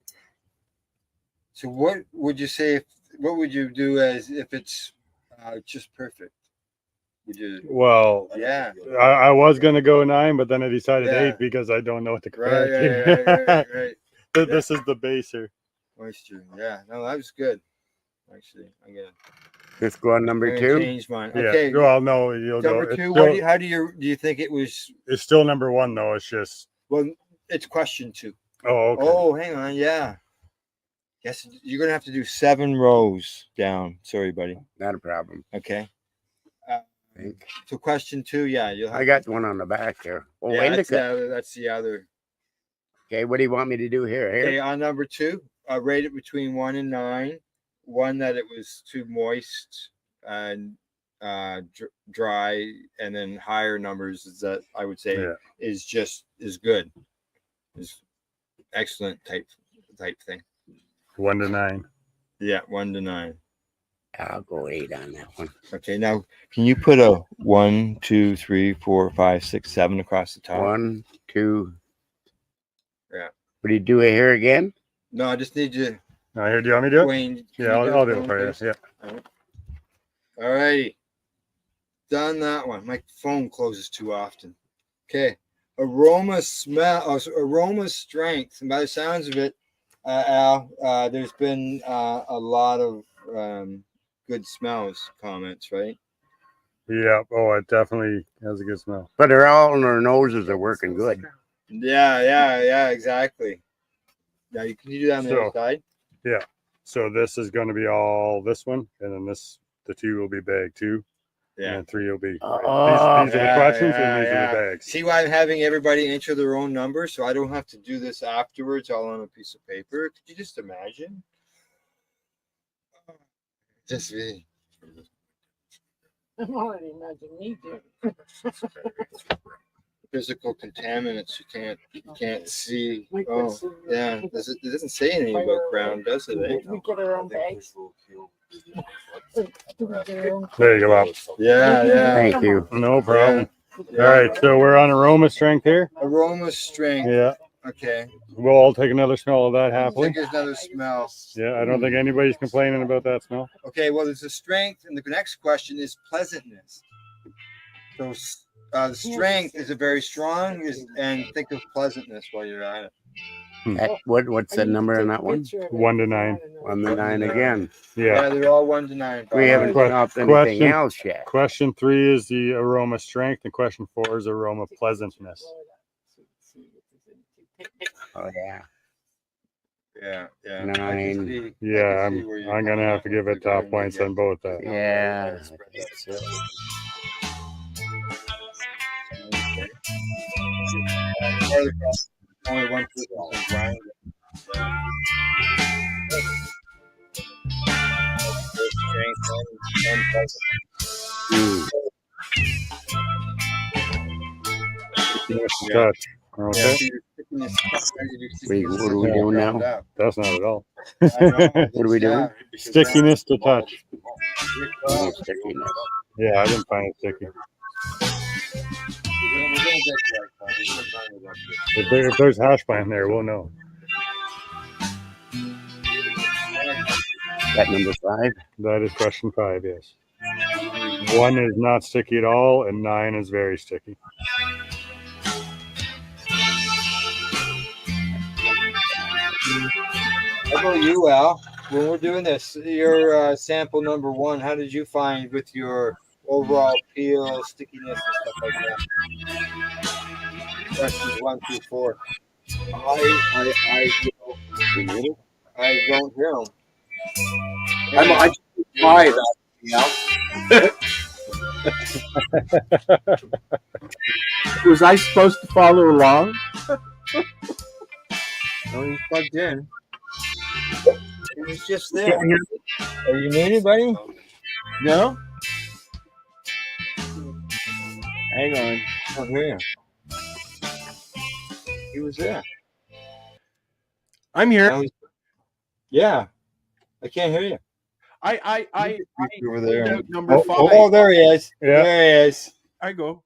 So what would you say? What would you do as if it's just perfect? Would you? Well, Yeah. I was gonna go 9, but then I decided Yeah. 8 because I don't know what to compare Right, it to. right. This is the baser. Moisture. Yeah. No, that was good. Actually, I'm gonna. Let's go on number I'm gonna 2. change mine. Yeah. Okay. Well, no, you'll go. Number It's 2. still, How do you think it was? it's still number 1 though. It's just. Well, it's question 2. Oh, okay. Oh, hang on. Yeah. Yes, you're gonna have to do 7 rows down. Sorry, buddy. Not a problem. Okay. So question 2, yeah, you'll have I got one on the back there. Oh, yeah, indica. that's the other. Okay, what do you want me to do here? Okay, on number 2, rate it between 1 and 9. 1 that it was too moist and dry, and then higher numbers is that I would say is good, is excellent type thing. 1 to 9. Yeah, 1 to 9. I'll go 8 on that one. Okay, now can you put a 1, 2, 3, 4, 5, 6, 7 across the top? 1, 2. Yeah. What do you do here again? No, I just need you. No, here, do you want me to do it? Wayne, yeah, I'll do it for you. Yeah. All righty. Done that one. My phone closes too often. Okay. Aroma strength. And by the sounds of it, Al, there's been a lot of good smells comments, right? Yeah. Oh, it definitely has a good smell. But they're all in their noses are working good. Yeah, exactly. Now, can you do that on the other side? Yeah. So this is going to be all this one, and then the 2 will be bag 2. Yeah. And 3 will be. These are the questions, and these are the bags. See why I'm having everybody enter their own number, so I don't have to do this afterwards all on a piece of paper. Could you just imagine? Just me. I'm already imagining me doing. Physical contaminants you can't see. Oh, yeah. It doesn't say anything about ground, does it? We get our own bags. There you go, Bob. Yeah. Thank you. No problem. All right, so we're on aroma strength here. Aroma strength. Yeah. Okay. We'll all take another smell of that happily. Take another smell. Yeah, I don't think anybody's complaining about that smell. Okay, well, there's a strength, and the next question is pleasantness. So the strength is a very strong, and think of pleasantness while you're at it. What's the number on that one? 1 to 9. 1 to 9 again. Yeah, they're all 1 to 9. We haven't stopped anything else yet. Question 3 is the aroma strength, and question 4 is aroma pleasantness. Oh yeah. Yeah. 9. Yeah, I'm gonna have to give it top points on both that. Yeah. Only one person grind. Touch. Okay. Wait, what are we doing now? That's not at all. What are we doing? Stickiness to touch. Oh, stickiness. Yeah, I didn't find it sticky. If there's hash brown there, we'll know. That number 5? That is question 5, yes. 1 is not sticky at all, and 9 is very sticky. How about you, Al? When we're doing this, your sample number 1, how did you find with your overall peel, stickiness, and stuff like that? Questions 1 through 4. I don't hear them. I just 5. Was I supposed to follow along? No, he's plugged in. He was just there. Are you muted, buddy? No? Hang on. I don't hear you. He was there. I'm here. Yeah. I can't hear you. I over there. Number 5. Oh, there he is. Yeah. There he is. I go.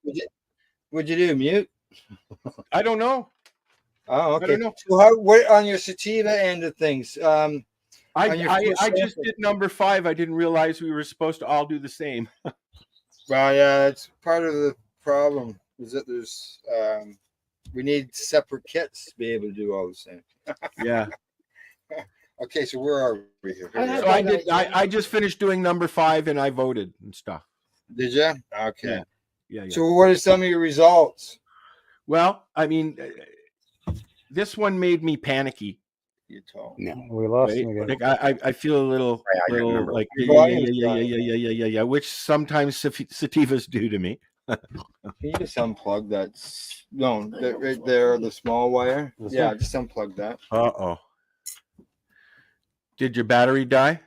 What'd you do? Mute? I don't know. Oh, I okay. don't know. So what on your sativa end of things? I just did number 5. I didn't realize we were supposed to all do the same. Well, yeah, it's part of the problem is that there's we need separate kits to be able to do all the same. Yeah. Okay, so where are we here? So I just finished doing number 5 and I voted and stuff. Did you? Okay. Yeah. So what are some of your results? Well, I mean, this one made me panicky. You told. No, we lost Right? him again. Like I feel a little like yeah, which sometimes sativas do to me. Can you just unplug that? No, that right there, the small wire. Yeah, just unplug that. Uh-oh. Did your battery die?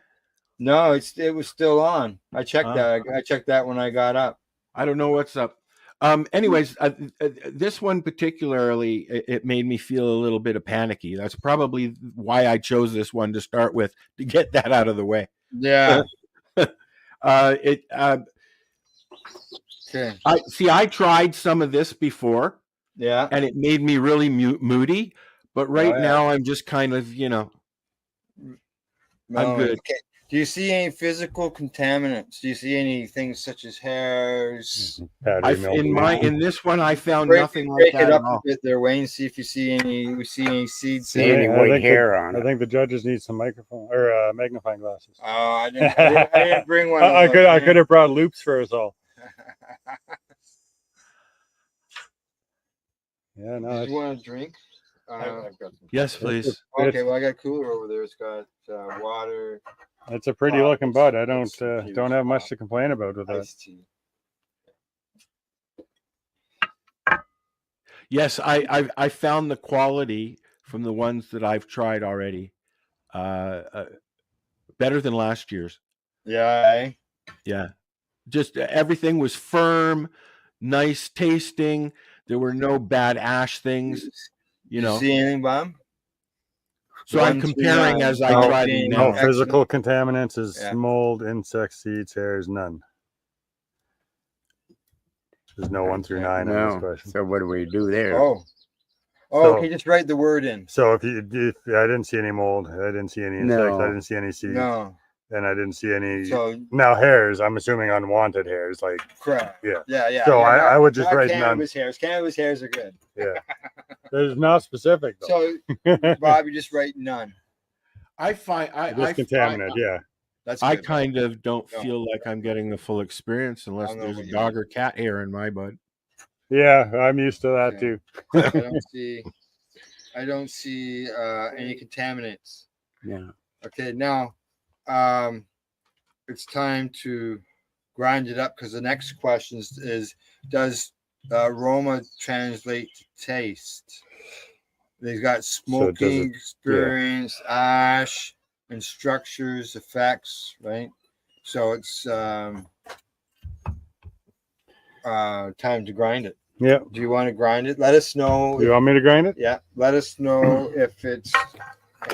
No, it was still on. I checked that. I checked that when I got up. I don't know what's up. Anyways, this one particularly, it made me feel a little bit of panicky. That's probably why I chose this one to start with, to get that out of the way. Yeah. Okay. I tried some of this before. Yeah. And it made me really moody. But right now, I'm just kind of, I'm good. Okay. Do you see any physical contaminants? Do you see anything such as hairs? In this one, I found nothing like that it up at all. a bit there, Wayne. See if you see any. We see any seeds. See any white hair on it? I think the judges need some microphone or magnifying glasses. Oh, I didn't bring one. I could have brought loops for us all. Yeah, no. Do you want a drink? Yes, please. Okay, well, I got a cooler over there. It's got water. It's a pretty looking bud. I don't have much to complain about with that. Yes, I found the quality from the ones that I've tried already better than last year's. Yeah. Yeah. Just everything was firm, nice tasting. There were no bad ash things. You know. See anything, Bob? So I'm comparing as I try to no physical contaminants is mold, insects, seeds, hairs, none. There's no 1 through 9 on this question. So what do we do there? Okay, just write the word in. So if I didn't see any mold, I didn't see any insects, I didn't see any seeds. No. And I didn't see any. So, now hairs, I'm assuming unwanted hairs, like correct. Yeah. So I would just write cannabis hairs. Cannabis hairs are good. Yeah. There's not specific though. So Bob, you just write none. I find contaminant. Yeah. That's I good. kind of don't feel like I'm getting the full experience unless there's a dog or cat hair in my bud. Yeah, I'm used to that too. I don't see any contaminants. Yeah. Okay, now it's time to grind it up because the next question is does aroma translate to taste? They've got smoking experience, ash, and structures, effects, right? So it's time to grind it. Yeah. Do you want to grind it? Let us know. You want me to grind it? Yeah. Let us know if it's.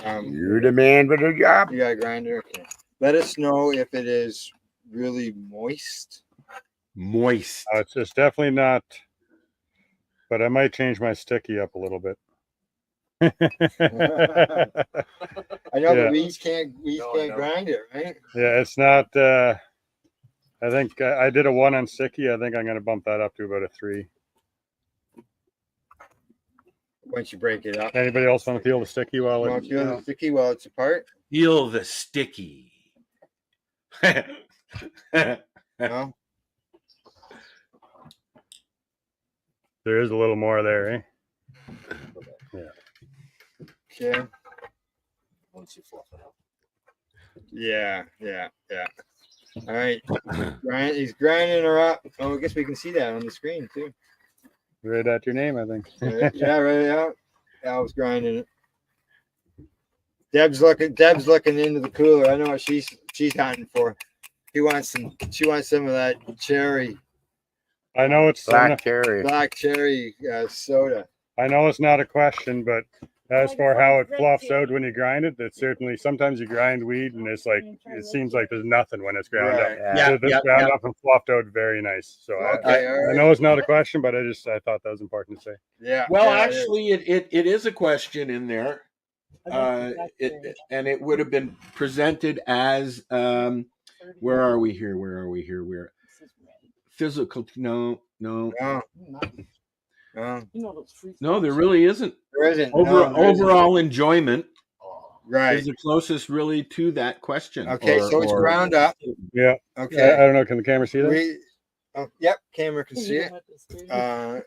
You're the man for the job. You got a grinder? Okay. Let us know if it is really moist. Moist. It's definitely not. But I might change my sticky up a little bit. I know, but weeds can't grind it, right? Yeah, it's not. I think I did a 1 on sticky. I think I'm going to bump that up to about a 3. Once you break it up. Anybody else want to feel the sticky while it's the sticky while it's apart? Feel the sticky. No? There is a little more there, eh? Yeah. Okay. Once you fluff it up. Yeah. All right. He's grinding her up. Oh, I guess we can see that on the screen too. Right at your name, I think. Yeah, right out. Al's grinding it. Deb's looking into the cooler. I know what she's hunting for. She wants some of that cherry. I know it's black cherry soda. I know it's not a question, but as for how it fluffs out when you grind it, that certainly sometimes you grind weed and it's like it seems like there's nothing when it's ground up. So this ground up and fluffed out very nice. So I know it's not a question, but I thought that was important to say. Yeah. Well, actually, it is a question in there. And it would have been presented as where are we here? Where physical? No. No, there really isn't. There isn't. Overall enjoyment. Right. Is the closest really to that question. Okay, so it's ground up. Yeah. Okay. I don't know. Can the camera see that? Yep, camera can see it.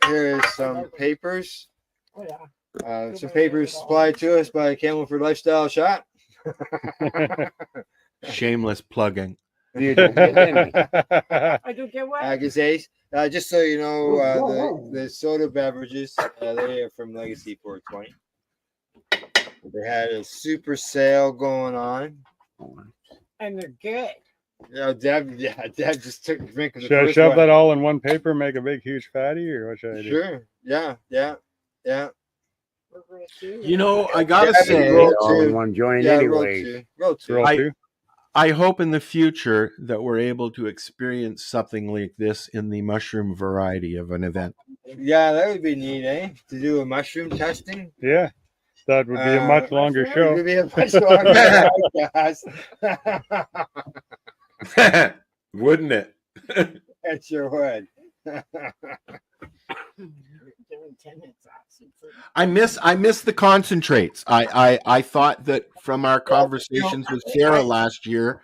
Here's some papers. Some papers supplied to us by Camelford Lifestyle Shop. Shameless plugging. I do get what? Gazettes. Just so you know, the soda beverages, they are from Legacy 420. They had a super sale going on. And they're good. Yeah, Deb just took a drink of the Should I first shove one. that all in one paper, make a big, huge fatty, or what should I do? Sure. Yeah. You know, I gotta say, all in one joint anyway. Roll two. I hope in the future that we're able to experience something like this in the mushroom variety of an event. Yeah, that would be neat, eh? To do a mushroom testing. Yeah, that would be a much longer show. It would be a much longer podcast. Wouldn't it? It sure would. I miss the concentrates. I thought that from our conversations with Sarah last year,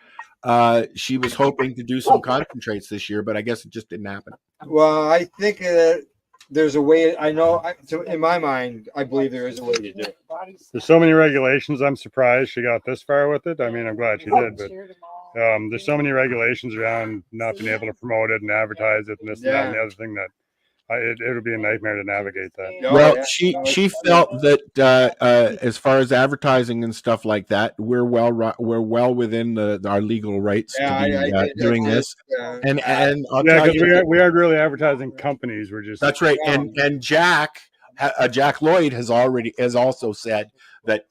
she was hoping to do some concentrates this year, but I guess it just didn't happen. Well, I think that there's a way. So in my mind, I believe there is a way to do it. There's so many regulations. I'm surprised she got this far with it. I mean, I'm glad she did, but there's so many regulations around not being able to promote it and advertise it and this and that and the other thing that it would be a nightmare to navigate that. Well, she felt that as far as advertising and stuff like that, we're well within our legal rights to be doing this. And I'll tell you, we aren't really advertising companies. We're just that's right. And Jack Lloyd has also said that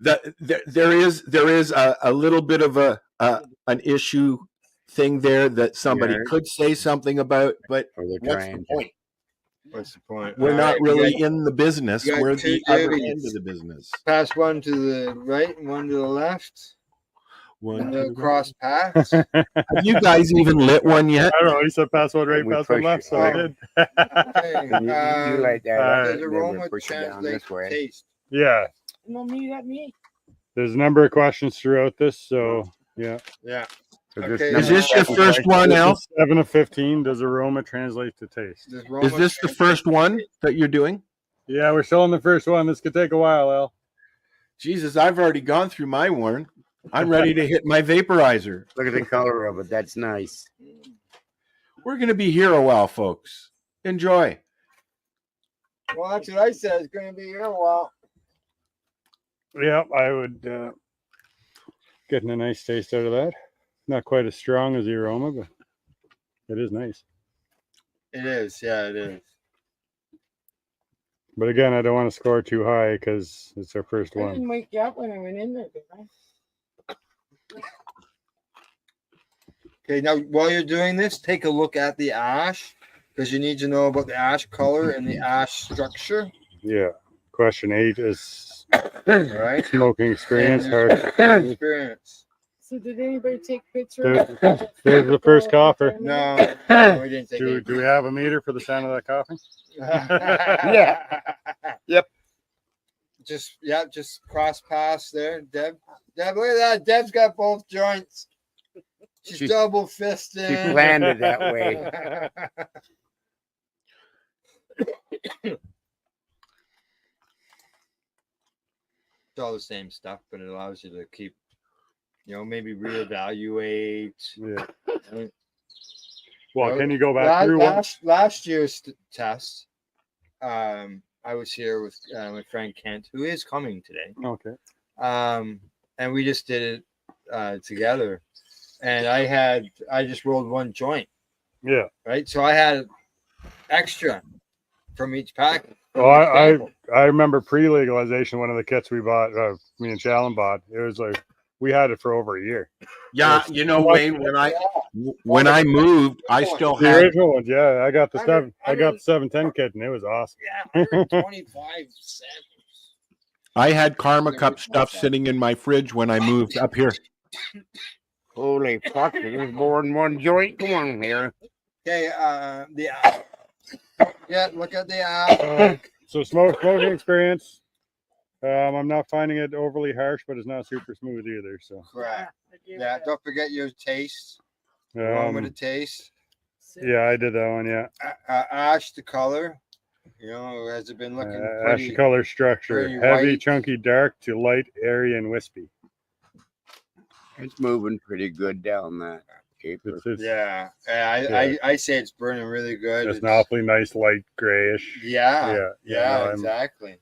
that there is a little bit of an issue thing there that somebody could say something about, but what's the point? What's the point? We're not really in the business. We're the other end of the business. Pass one to the right and one to the left. One to cross paths. Have you guys even lit one yet? I don't know. He said pass one right, pass one left, so I did. You like that? Does aroma translate to taste? Yeah. No, me. There's a number of questions throughout this, so yeah. Okay. Is this your first one, Al? 7 of 15. Does aroma translate to taste? Is this the first one that you're doing? Yeah, we're still on the first one. This could take a while, Al. Jesus, I've already gone through my one. I'm ready to hit my vaporizer. Look at the color of it. That's nice. We're going to be here a while, folks. Enjoy. Well, that's what I said. It's going to be here a while. Yeah, I would getting a nice taste out of that. Not quite as strong as the aroma, but it is nice. It is, yeah, it is. But again, I don't want to score too high because it's our first I one. didn't wake you up when I went in there, did I? Okay, now while you're doing this, take a look at the ash because you need to know about the ash color and the ash structure. Yeah. Question 8 is right. Smoking experience. Experience. So did anybody take pictures? There's the first cougher. No, we didn't take it. Do we have a meter for the sound of that coughing? Yeah. Yep. Just cross pass there, Deb. Deb, look at that. Deb's got both joints. She's double fisted. She planned it that way. It's all the same stuff, but it allows you to keep, maybe reevaluate. Yeah. Well, can you go back through last year's test? I was here with my friend Kent, who is coming today. Okay. And we just did it together, and I just rolled one joint. Yeah. Right. So I had extra from each pack. Well, I remember pre-legalization, one of the kits we bought, me and Shalom bought, it was like we had it for over a year. Yeah, Wayne, when I moved, I still the had original ones. Yeah, I got the 710 kit, and it was awesome. Yeah, 125 cents. I had Karma Cup stuff sitting in my fridge when I moved up here. Holy fuck! There's more than one joint. Come on here. Okay, the app. Yeah, look at the app. So smoking experience. I'm not finding it overly harsh, but it's not super smooth either. So Correct. Yeah, don't forget your taste. Aroma to taste. Yeah, I did that one. Yeah. Ash the color. You know, has it been looking pretty? Ash color structure. pretty Heavy, white? chunky, dark to light, airy, and wispy. It's moving pretty good down that paper. Yeah, I say it's burning really good. It's an awfully nice light grayish. Yeah, no, exactly.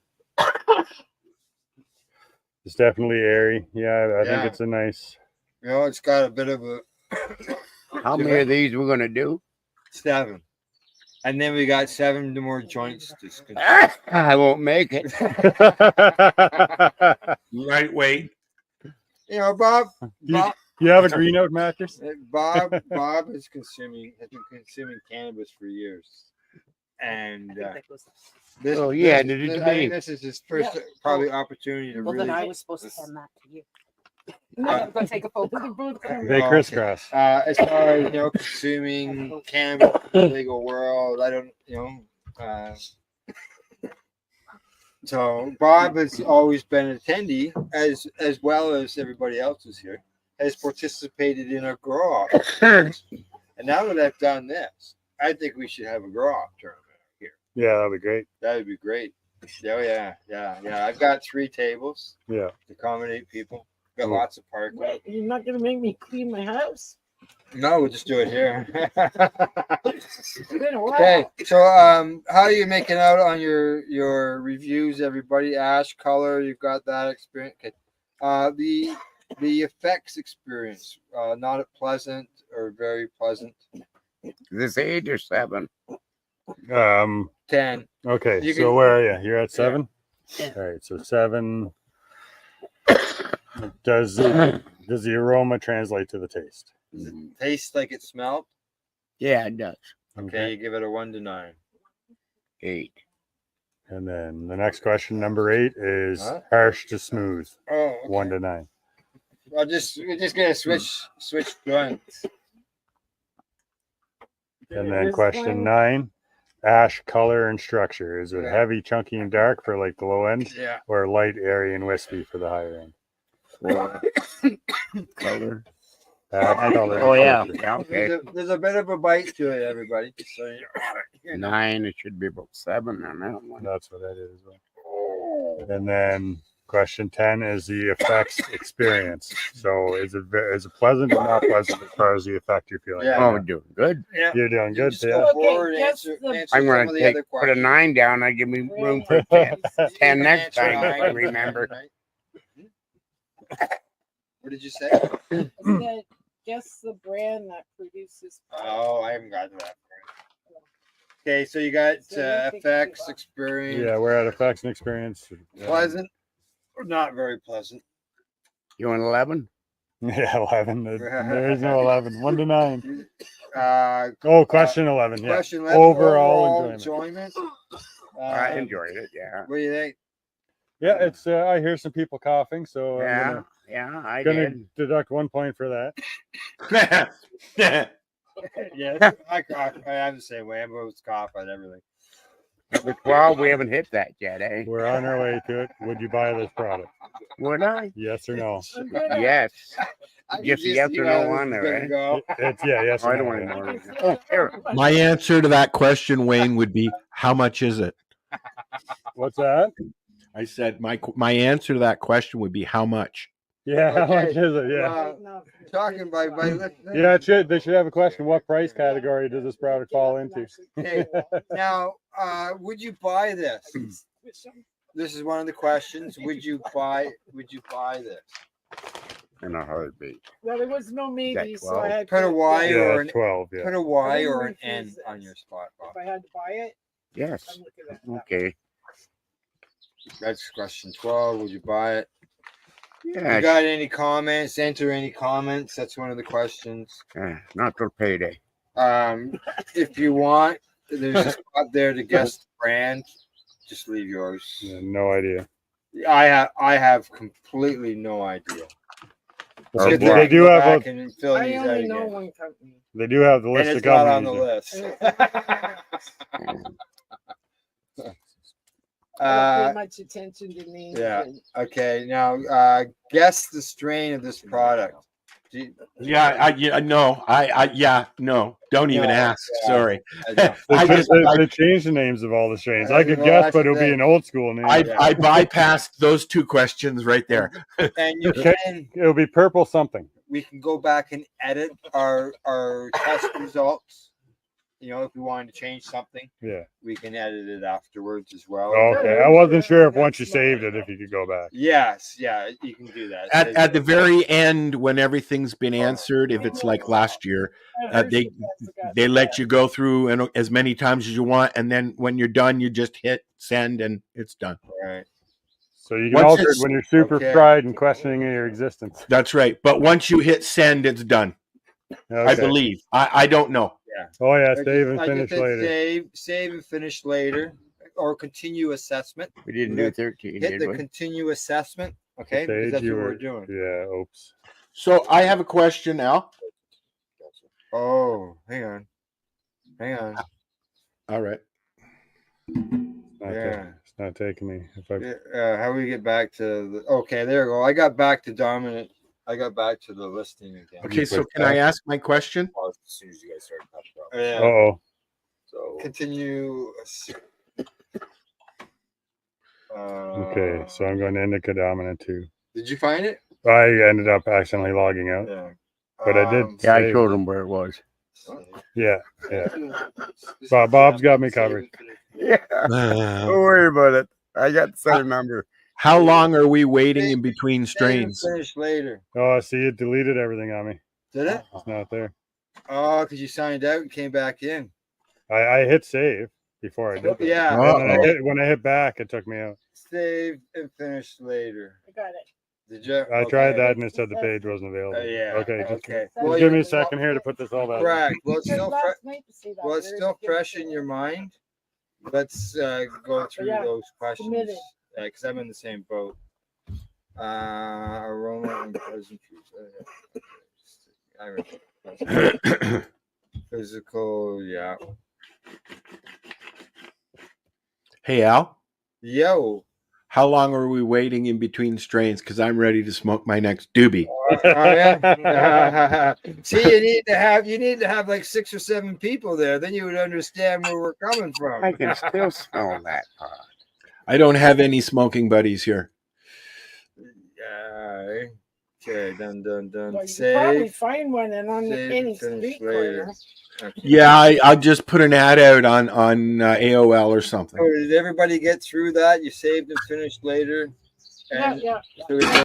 It's definitely airy. Yeah, I think Yeah. it's a nice. You know, it's got a bit of a. How many of these we're gonna do? 7. And then we got 7 more joints to I won't make it. Lightweight. You know, Bob. You have a green oak mattress? Bob has been consuming cannabis for years, and this. Oh, yeah, this, did it this, to I me. think this is his first probably opportunity to Well, really. then I was supposed to send that to you. No, I'm going to take a photo of the booth. They crisscross. As far as consuming cannabis in the legal world, I don't, So Bob has always been an attendee, as well as everybody else is here, has participated in a grow off. And now that I've done this, I think we should have a grow off tournament here. Yeah, that'd be great. That would be great. Oh yeah. I've got 3 tables. Yeah. To accommodate people. Got lots of parking. Wait, you're not going to make me clean my house? No, we'll just do it here. It's been a while. Okay, so how are you making out on your reviews, everybody? Ash color, you've got that experience. Okay. The effects experience, not pleasant or very pleasant. This 8 or 7? 10. Okay, You so can- where are you? You're at 7? Yeah. All right, so 7. Does the aroma translate to the taste? Does it taste like it smelled? Yeah, it does. Okay, you give it a 1 to 9. 8. And then the next question, number 8, is Huh? harsh to smooth. Oh, okay. 1 to 9. We're just gonna switch joints. And then question 9, ash color and structure. Is it heavy, chunky, and dark for like the low end? Yeah. Or light, airy, and wispy for the higher end? Color. Color. Oh, yeah. Structure. Yeah, okay. There's a bit of a bite to it, everybody. So 9, it should be about 7 on that one. That's what that is as well. And then question 10 is the effects experience. So is it pleasant or not pleasant as far as the effect you're feeling? Yeah. Oh, we're doing good. Yeah. You're doing good. Just Yeah. go forward and answer I'm some going of to the other put a questions. 9 down. I give me room for 10. 10 next Answer time, if I 9. remember. What did you say? Guess the brand that produces. Oh, I haven't gotten to that. Okay, so you got effects experience. Yeah, we're at effects and experience. Pleasant or not very pleasant? You want 11? Yeah, 11. There is no 11. 1 to 9. Question 11. Yeah. Question 11. Overall enjoyment. I enjoyed it. Yeah. What do you think? Yeah, it's. I hear some people coughing, so Yeah, I'm I gonna did. deduct 1 point for that. Yes, I cough. I'm the same way. I'm always cough on everything. Number 12, we haven't hit that yet, eh? We're on our way to it. Would you buy this product? Would I? Yes or no? Yes. I Just can a yes see or how no this on is there, gonna eh? go. It's yes I or don't no. want yeah. any more. Oh, here. My answer to that question, Wayne, would be how much is it? What's that? I said my answer to that question would be how much. Yeah, how Okay. much is it? Yeah. Talking by Yeah, it should. They should have a question. What price category does this product fall into? Okay. Now, would you buy this? This is one of the questions. Would you buy this? In a heartbeat. Well, there was no maybe, so I 12? had Put a to- Y Yeah, or it's an 12. Yeah. put a Y I or didn't an N refuse on this. your spot, Bob. If I had to buy it, Yes. I'm looking at that. Okay. That's question 12. Would you buy it? Yeah. You got any comments? Enter any comments. That's one of the questions. Not till payday. If you want, there's a spot there to guess the brand. Just leave yours. Yeah, no idea. I have completely no idea. Well, they do have back and fill I these out only know again. one company. They do have the And list it's of not on the companies. list. I don't pay much attention to names. Yeah. and- Okay. Now, guess the strain of this product. No. Don't even No, ask. yeah, Sorry. I know. They changed the names of all the strains. I could well, guess, that's but the it'll be thing. an old school name. I bypassed those two questions right there. And you Okay, can. it'll be purple something. We can go back and edit our test results. You know, if we wanted to change something, Yeah. we can edit it afterwards as well. Okay, I wasn't sure if once you saved it, if you could go back. Yes, yeah, you can do that. At the very end, when everything's been answered, if it's like last year, they let you go through and as many times as you want, and then when you're done, you just hit send and it's done. Right. So you can alter it when you're super fried and questioning your existence. That's right. But once you hit send, it's done. Okay. I believe. I don't know. Yeah. Oh yeah, I save and just finish hit later. Save and finish later, or continue assessment. We didn't do 13, Hit did the we? continue assessment. Okay, because Stage, that's you what we're were- doing. Yeah. Oops. So I have a question, Al. Oh, hang on. All right. It's not taking me. If I How do we get back to the? Okay, there we go. I got back to dominant. I got back to the listing again. Okay, so can I ask my question? As soon as you guys start talking about. Uh-oh. So continue. Okay, so I'm going to indica dominant too. Did you find it? I ended up accidentally logging out. Yeah. But I did. Yeah, I save. showed him where it was. Yeah. Bob's got me covered. Yeah. Don't worry about it. I got the same number. How long are we waiting in between strains? Finish later. Oh, I see it deleted everything on me. Did it? It's not there. Oh, because you signed out and came back in. I hit save before I did that. Yeah. And then when I hit back, it took me out. Save and finish later. I got it. Did you? I tried that and it said the page wasn't available. Yeah. Okay. Just Well, give me a second here to put this all back. Correct. Well, it's still Last night to see that. well, it's There is still a fresh in your mind. Let's go through Yeah, those questions submit it. because I'm in the same boat. Aroma and pleasantries. Physical, yeah. Hey, Al. Yo. How long are we waiting in between strains? Because I'm ready to smoke my next doobie. Yeah. See, you need to have like 6 or 7 people there. Then you would understand where we're coming from. I can still smell that pot. I don't have any smoking buddies here. Okay, done. Well, you can probably Save. find one and on Save, any finish street later. corner. Okay. Yeah, I'll just put an ad out on AOL or something. So did everybody get through that? You saved and finished later. And Yeah. so we go-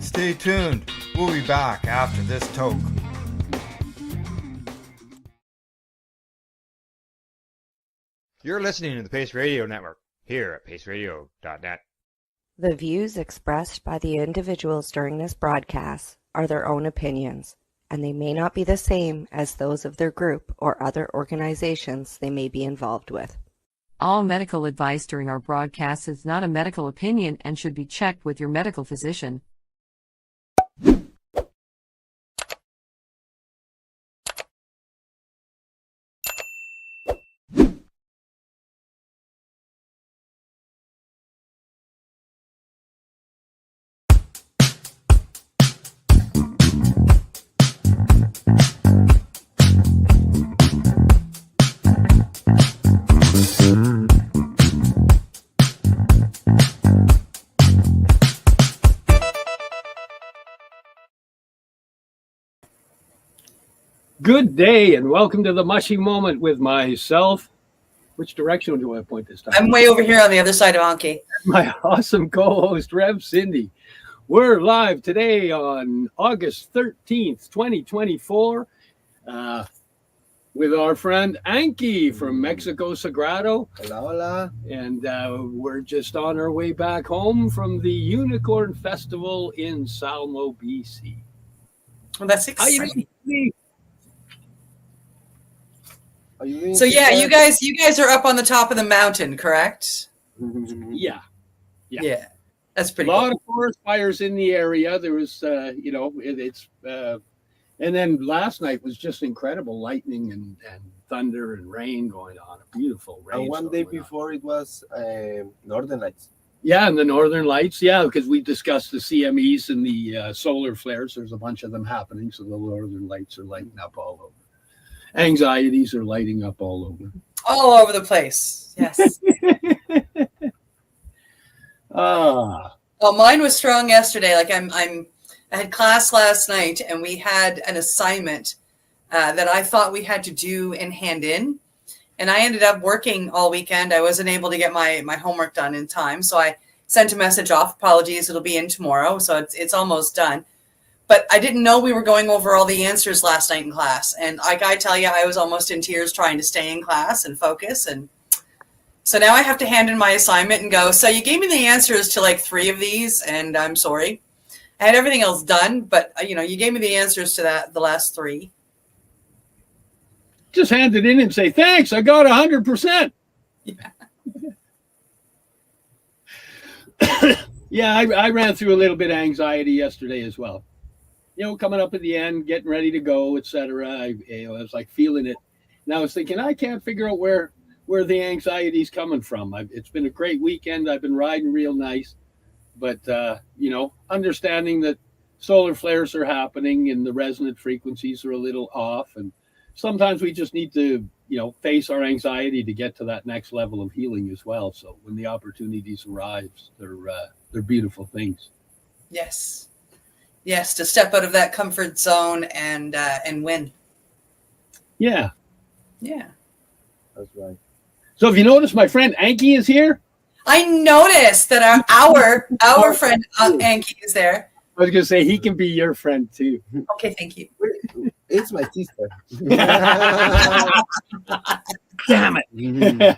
Stay tuned. We'll be back after this toke. You're listening to the Pace Radio Network here at paceradio.net. The views expressed by the individuals during this broadcast are their own opinions, and they may not be the same as those of their group or other organizations they may be involved with. All medical advice during our broadcast is not a medical opinion and should be checked with your medical physician. Good day and welcome to the Mushy Moment with myself, Which direction do I point this time? I'm way over here on the other side of Anki. My awesome co-host, Rev Cindy. We're live today on August 13th, 2024, with our friend Anki from Mexico Sagrado. Hola, hola. And we're just on our way back home from the Unicorn Festival in Salmo, BC. Well, that's How you exciting. doing? So yeah, you guys are up on the top of the mountain, correct? Yeah. Yeah. That's pretty A lot cool. of forest fires in the area. There was, and then last night was just incredible lightning and thunder and rain going on. A beautiful rain. And one day before it was Northern Lights. Yeah, and the Northern Lights. Yeah, because we discussed the CMEs and the solar flares. There's a bunch of them happening. So the Northern Lights are lighting up all over. Anxieties are lighting up all over. All over the place. Yes. Ah. Well, mine was strong yesterday. Like I had class last night, and we had an assignment that I thought we had to do and hand in, and I ended up working all weekend. I wasn't able to get my homework done in time, so I sent a message off. Apologies, it'll be in tomorrow, so it's almost done. But I didn't know we were going over all the answers last night in class, and like I tell you, I was almost in tears trying to stay in class and focus. And so now I have to hand in my assignment and go, so you gave me the answers to like 3 of these, and I'm sorry. I had everything else done, but you gave me the answers to the last 3. Just hand it in and say, thanks, I got 100%. Yeah. Yeah, I ran through a little bit of anxiety yesterday as well. Coming up at the end, getting ready to go, etc. I was like feeling it. And I was thinking, I can't figure out where the anxiety's coming from. It's been a great weekend. I've been riding real nice. But, understanding that solar flares are happening and the resonant frequencies are a little off. And sometimes we just need to, face our anxiety to get to that next level of healing as well. So when the opportunities arise, they're beautiful things. Yes. Yes, to step out of that comfort zone and win. Yeah. Yeah. That's right. So if you notice, my friend Anki is here. I noticed that our friend Anki is there. I was going to say he can be your friend too. Okay, thank you. It's my sister. Damn it.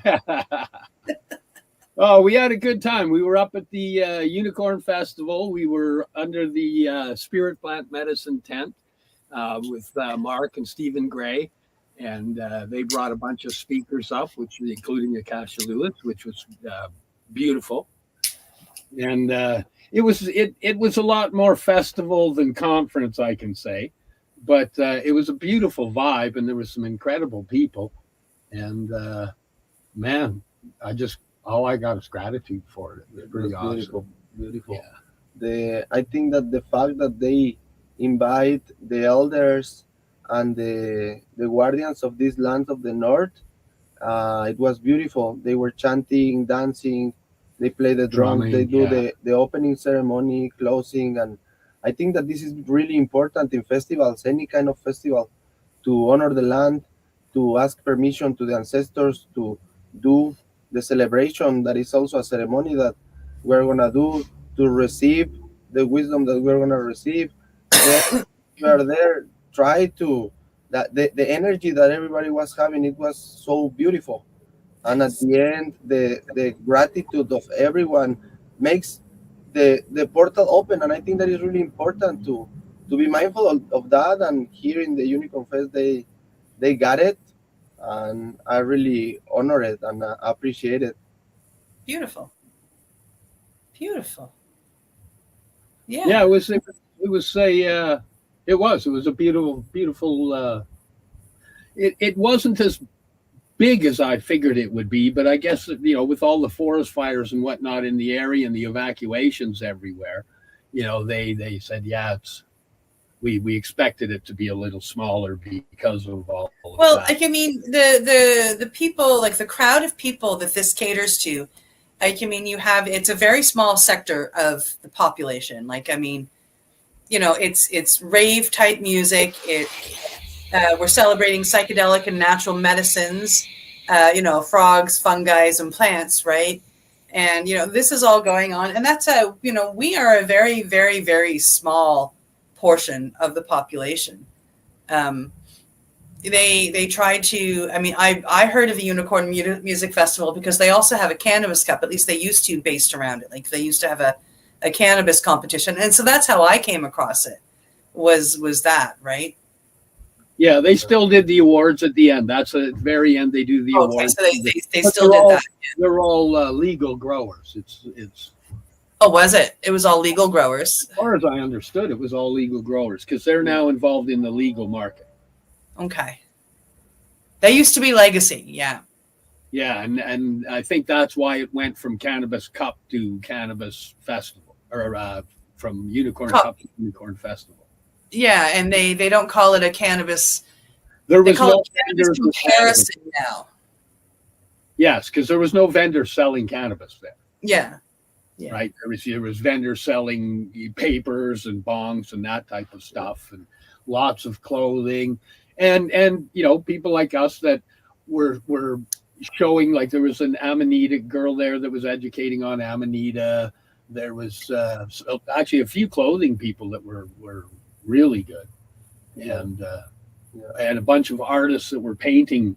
Oh, we had a good time. We were up at the Unicorn Festival. We were under the Spirit Plant Medicine tent with Mark and Stephen Gray. And they brought a bunch of speakers up, including Akasha Lewis, which was beautiful. And it was a lot more festival than conference, I can say. But it was a beautiful vibe, and there was some incredible people. And man, all I got is gratitude for it. It was really awesome. Beautiful. Yeah. I think that the fact that they invite the elders and the guardians of these lands of the north, it was beautiful. They were chanting, dancing, they play the drums, Drumming, they do yeah. the opening ceremony, closing, and I think that this is really important in festivals, any kind of festival, to honor the land, to ask permission to the ancestors to do the celebration. That is also a ceremony that we're gonna do to receive the wisdom that we're gonna receive. We are there. Try to the energy that everybody was having, it was so beautiful. And at the end, the gratitude of everyone makes the portal open. And I think that is really important to be mindful of that. And here in the Unicorn Fest, they got it, and I really honor it and I appreciate it. Beautiful. Yeah. Yeah, it was a beautiful. It wasn't as big as I figured it would be, but I guess with all the forest fires and whatnot in the area and the evacuations everywhere, they said we expected it to be a little smaller because of all. Well, the people, like the crowd of people that this caters to, it's a very small sector of the population. It's rave type music. We're celebrating psychedelic and natural medicines. frogs, fungi, and plants, right? And, this is all going on. And that's we are a very, very, very small portion of the population. They tried to, I heard of the Unicorn Music Festival because they also have a cannabis cup, at least they used to, based around it. Like they used to have a cannabis competition. And so that's how I came across it, was that, right? Yeah, they still did the awards at the end. That's at the very end. They do the awards. So they still did that. They're all legal growers. It's. Oh, was it? It was all legal growers. As far as I understood, it was all legal growers because they're now involved in the legal market. Okay. They used to be Legacy, yeah. Yeah, and I think that's why it went from Cannabis Cup to Cannabis Festival, or from Unicorn Cup to Unicorn Festival. Yeah, and they don't call it a cannabis. There was call no it cannabis comparison now. Yes, because there was no vendor selling cannabis there. Yeah. Right. There was vendors selling papers and bongs and that type of stuff, and lots of clothing, and people like us that were showing, like there was an Amanita girl there that was educating on Amanita. There was actually a few clothing people that were really good, and a bunch of artists that were painting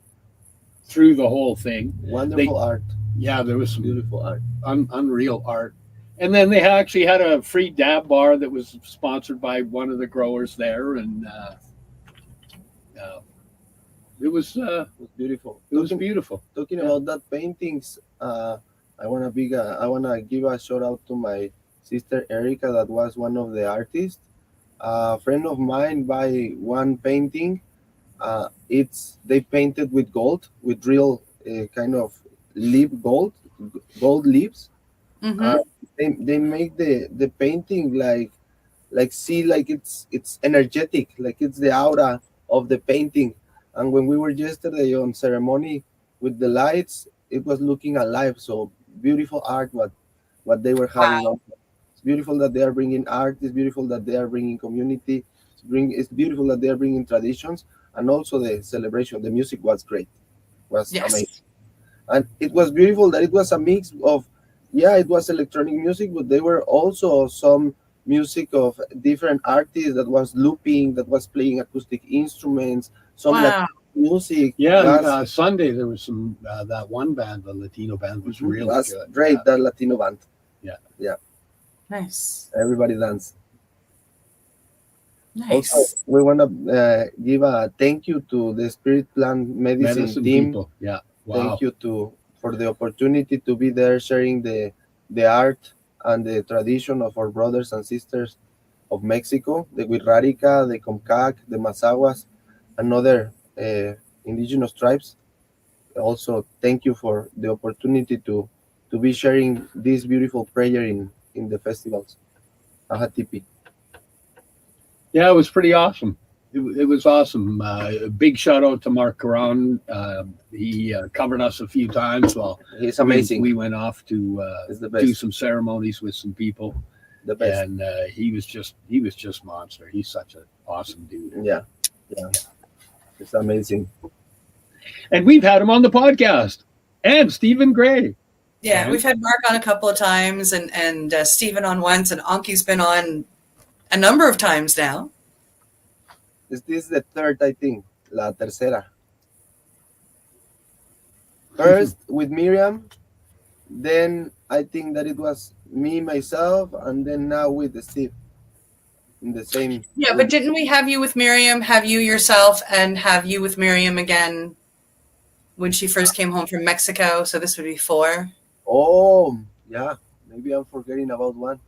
through the whole thing. Wonderful art. Yeah, there was some beautiful art, unreal art. And then they actually had a free dab bar that was sponsored by one of the growers there, and it was beautiful. It was beautiful. Talking about that paintings, I wanna give a shout out to my sister Erica, that was one of the artists. A friend of mine by one painting. They painted with gold, with real kind of gold leaves. Mm-hmm. They make the painting like it's energetic, like it's the aura of the painting. And when we were yesterday on ceremony with the lights, it was looking alive. So beautiful art what they were having. Wow. It's beautiful that they are bringing art. It's beautiful that they are bringing community. It's beautiful that they are bringing traditions, and also the celebration. The music was great. Was amazing. And it was beautiful that it was a mix of, it was electronic music, but there were also some music of different artists that was looping, that was playing acoustic instruments, some Latino music. Yeah, Sunday there was some, that one band, the Latino band, was really good. Great, that Latino band. Yeah. Nice. Everybody danced. Nice. Also, we want to give a thank you to the Spirit Plant Medicine team. People. Yeah. Wow. Thank you for the opportunity to be there, sharing the art and the tradition of our brothers and sisters of Mexico, the Wixárika, the Comcac, the Mazahuas, and other indigenous tribes. Also, thank you for the opportunity to be sharing this beautiful prayer in the festivals. Ahatipi. Yeah, it was pretty awesome. It was awesome. A big shout out to Mark Caron. He covered us a few times while he's amazing. We went off to do some ceremonies with some people. The best. And he was just monster. He's such an awesome dude. Yeah. It's amazing. And we've had him on the podcast. And Stephen Gray. Yeah, we've had Mark on a couple of times, and Stephen on once, and Anki's been on a number of times now. This is the third, I think. La tercera. First with Miriam, then I think that it was me, myself, and then now with Steve. In the same. Yeah, but didn't we have you with Miriam, have you yourself, and have you with Miriam again when she first came home from Mexico? So this would be 4. Oh, yeah. Maybe I'm forgetting about one.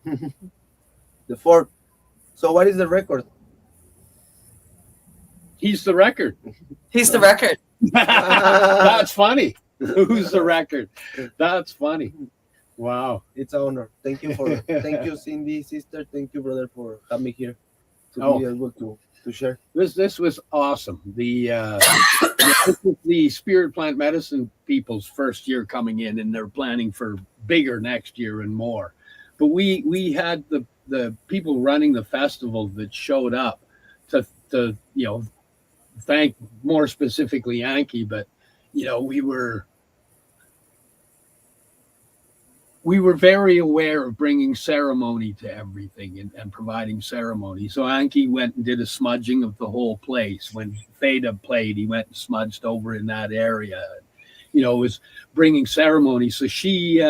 The 4th. So what is the record? He's the record. He's the record. That's funny. Who's the record? That's funny. Wow. It's an honor. Thank you, Cindy, sister. Thank you, brother, for having me here to be able to share. This was awesome. The Spirit Plant Medicine people's first year coming in, and they're planning for bigger next year and more. But we had the people running the festival that showed up to thank more specifically Yankee, but we were very aware of bringing ceremony to everything and providing ceremony. So Anki went and did a smudging of the whole place. When Theta played, he went and smudged over in that area. Was bringing ceremony. So she,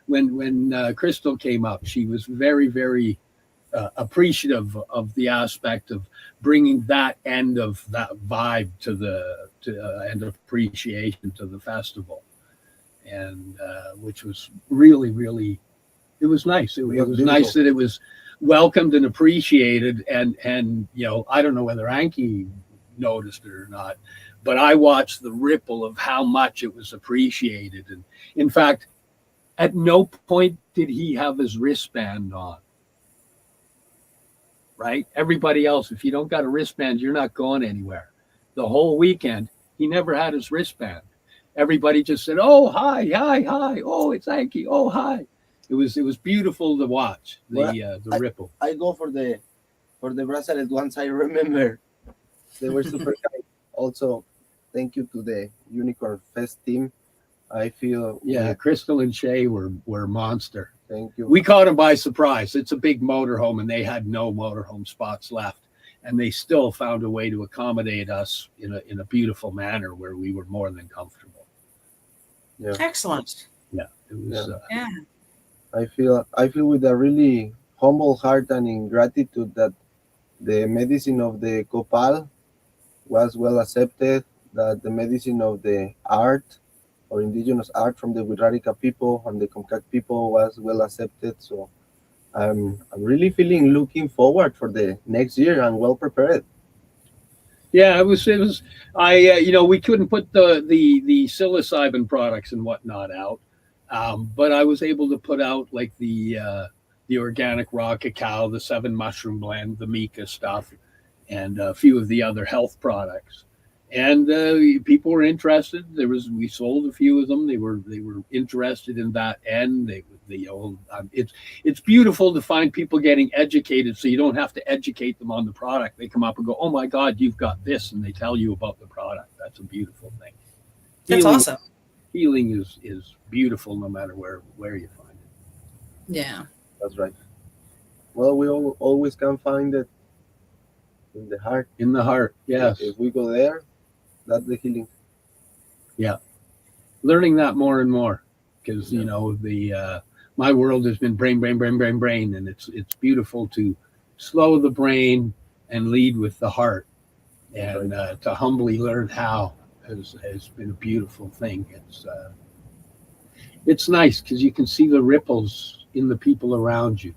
when Crystal came up, she was very, very appreciative of the aspect of bringing that end of that vibe and appreciation to the festival. And which was really, really, it was nice. It was nice that it was welcomed and appreciated. And I don't know whether Anki noticed it or not, but I watched the ripple of how much it was appreciated. And in fact, at no point did he have his wristband on. Right? Everybody else, if you don't got a wristband, you're not going anywhere. The whole weekend, he never had his wristband. Everybody just said, "Oh, hi, hi, hi. Oh, it's Anki. Oh, hi." It was beautiful to watch the ripple. I go for the bracelet once. I remember they were super kind. Also, thank you to the Unicorn Fest team. I feel Crystal and Shay were monster. Thank you. We caught them by surprise. It's a big motorhome, and they had no motorhome spots left, and they still found a way to accommodate us in a beautiful manner where we were more than comfortable. Yeah. Excellent. Yeah, it was. I feel with a really humble heart and in gratitude that the medicine of the copal was well accepted. That the medicine of the art or indigenous art from the Wirrarica people and the Comcac people was well accepted. So I'm really looking forward for the next year and well prepared. Yeah, it was. We couldn't put the psilocybin products and whatnot out, but I was able to put out like the organic raw cacao, the 7 mushroom blend, the Mika stuff, and a few of the other health products. And people were interested. We sold a few of them. They were interested in that end. It's beautiful to find people getting educated, so you don't have to educate them on the product. They come up and go, "Oh my God, you've got this," and they tell you about the product. That's a beautiful thing. That's awesome. Healing is beautiful no matter where you find it. Yeah, that's right. Well, we always can find it in the heart. In the heart, yes. If we go there, that's the healing. Yeah, learning that more and more, because my world has been brain, and it's beautiful to slow the brain and lead with the heart, and to humbly learn how has been a beautiful thing. It's nice because you can see the ripples in the people around you.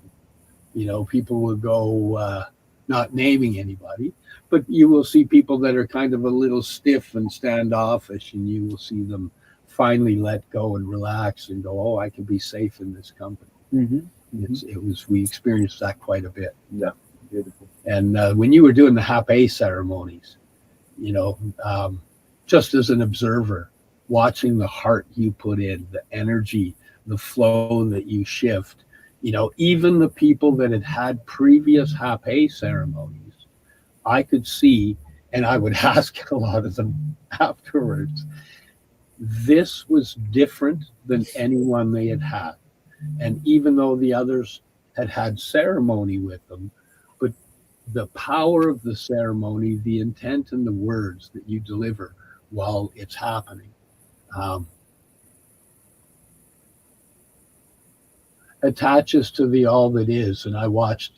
People will go, not naming anybody, but you will see people that are kind of a little stiff and standoffish, and you will see them finally let go and relax and go, "Oh, I can be safe in this company." We experienced that quite a bit. Yeah, beautiful. And when you were doing the Hape ceremonies, just as an observer, watching the heart you put in, the energy, the flow that you shift, even the people that had previous Hape ceremonies, I could see, and I would ask a lot of them afterwards, this was different than anyone they had. And even though the others had ceremony with them, but the power of the ceremony, the intent and the words that you deliver while it's happening, attaches to the all that is. And I watched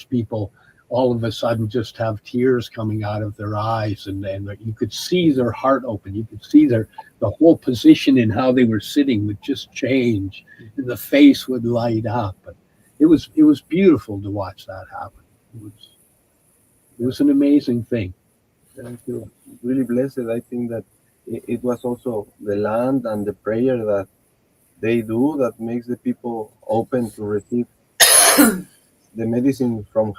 people all of a sudden just have tears coming out of their eyes, and you could see their heart open. You could see the whole position in how they were sitting would just change, and the face would light up. But it was beautiful to watch that happen. It was an amazing thing. Thank you. Really blessed. I think that it was also the land and the prayer that they do that makes the people open to receive the medicine from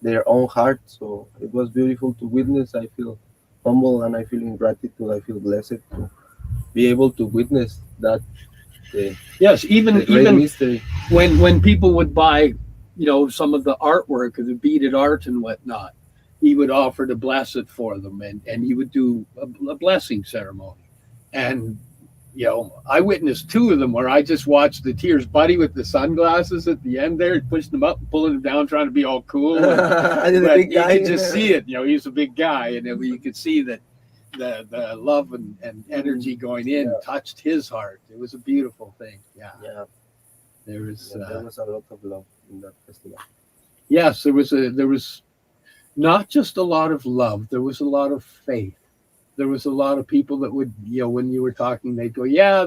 their own heart. So it was beautiful to witness. I feel humble and I feel in gratitude. I feel blessed to be able to witness that. Yes, even mystery. when people would buy, some of the artwork of the beaded art and whatnot, he would offer to bless it for them, and he would do a blessing ceremony. And I witnessed 2 of them where I just watched the tears. Buddy with the sunglasses at the end there, pushing them up, pulling them down, trying to be all cool. But big you guy. could just see it. He's a big guy, and you could see that the love and energy going in touched his heart. It was a beautiful thing. Yeah. There was a lot of love in that festival. Yes, there was not just a lot of love. There was a lot of faith. There was a lot of people that would, when you were talking, they'd go, yeah,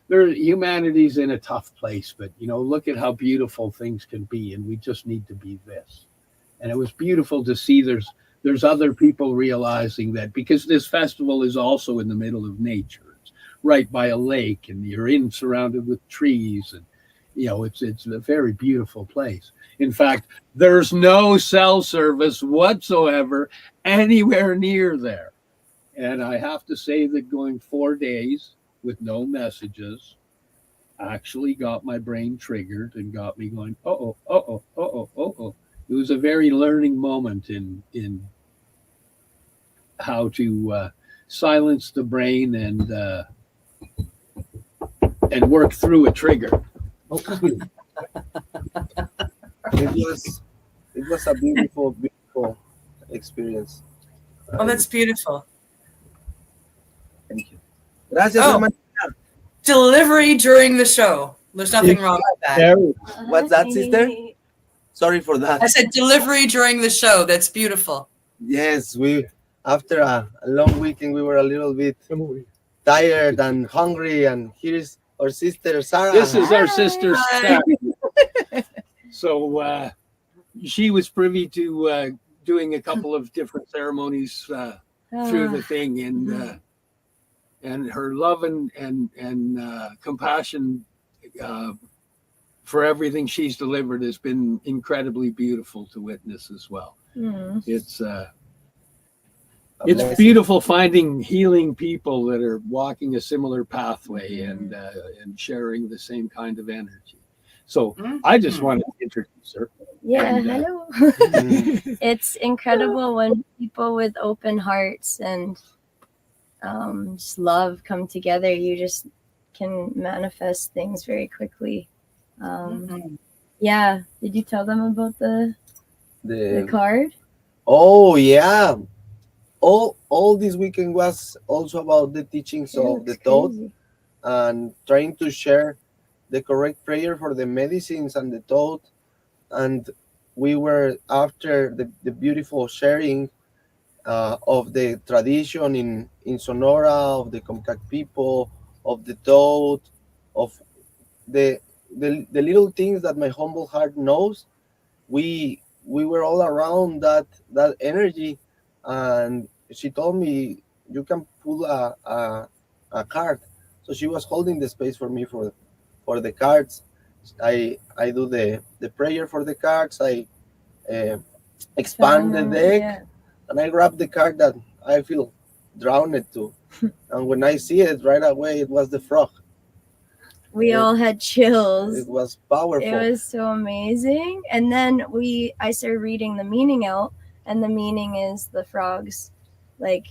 humanity's in a tough place, but look at how beautiful things can be, and we just need to be this. And it was beautiful to see there's other people realizing that, because this festival is also in the middle of nature. It's right by a lake, and you're surrounded with trees, and it's a very beautiful place. In fact, there's no cell service whatsoever anywhere near there. And I have to say that going 4 days with no messages actually got my brain triggered and got me going, uh-oh. It was a very learning moment in how to silence the brain and work through a trigger. It was a beautiful experience. Oh, that's beautiful. Thank you. Gracias, hermanita. Delivery during the show. There's nothing wrong with that. What's that, sister? Sorry for that. I said delivery during the show. That's beautiful. Yes, after a long weekend, we were a little bit tired and hungry, and here's our sister Sarah. This is our sister Sarah. So she was privy to doing a couple of different ceremonies through the thing, and her love and compassion for everything she's delivered has been incredibly beautiful to witness as well. It's beautiful finding healing people that are walking a similar pathway and sharing the same kind of energy. So I just wanted to introduce her. Yeah, hello. It's incredible when people with open hearts and just love come together. You just can manifest things very quickly. Yeah. Did you tell them about the card? Oh yeah. All this weekend was also about the teachings of the thought and trying to share the correct prayer for the medicines and the thought. And we were, after the beautiful sharing of the tradition in Sonora, of the Comcac people, of the thought, of the little things that my humble heart knows, we were all around that energy. And she told me, you can pull a card. So she was holding the space for me for the cards. I do the prayer for the cards. I expand the deck, and I grab the card that I feel drowned to. And when I see it right away, it was the frog. We all had chills. It was powerful. It was so amazing. And then I started reading the meaning out, and the meaning is the frogs, like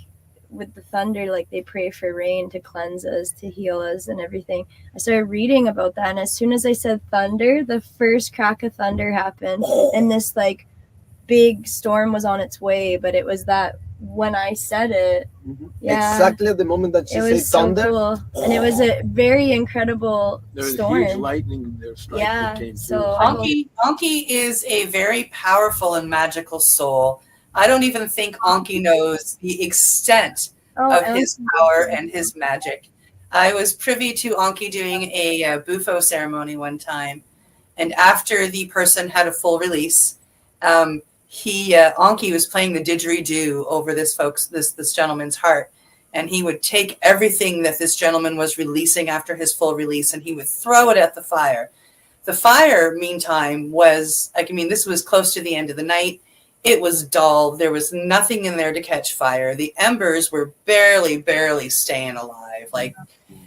with the thunder, like they pray for rain to cleanse us, to heal us and everything. I started reading about that, and as soon as I said thunder, the first crack of thunder happened, and this like big storm was on its way. But it was that when I said it, exactly at the moment that she said thunder, so cool. And it was a very incredible storm. Huge lightning strike that came so Anki is a very powerful and magical soul. I don't even think Anki knows the extent of his power and his magic. I was privy to Anki doing a bufo ceremony one time, and after the person had a full release, Anki was playing the didgeridoo over this gentleman's heart, and he would take everything that this gentleman was releasing after his full release, and he would throw it at the fire. The fire, meantime, was this was close to the end of the night. It was dull. There was nothing in there to catch fire. The embers were barely staying alive.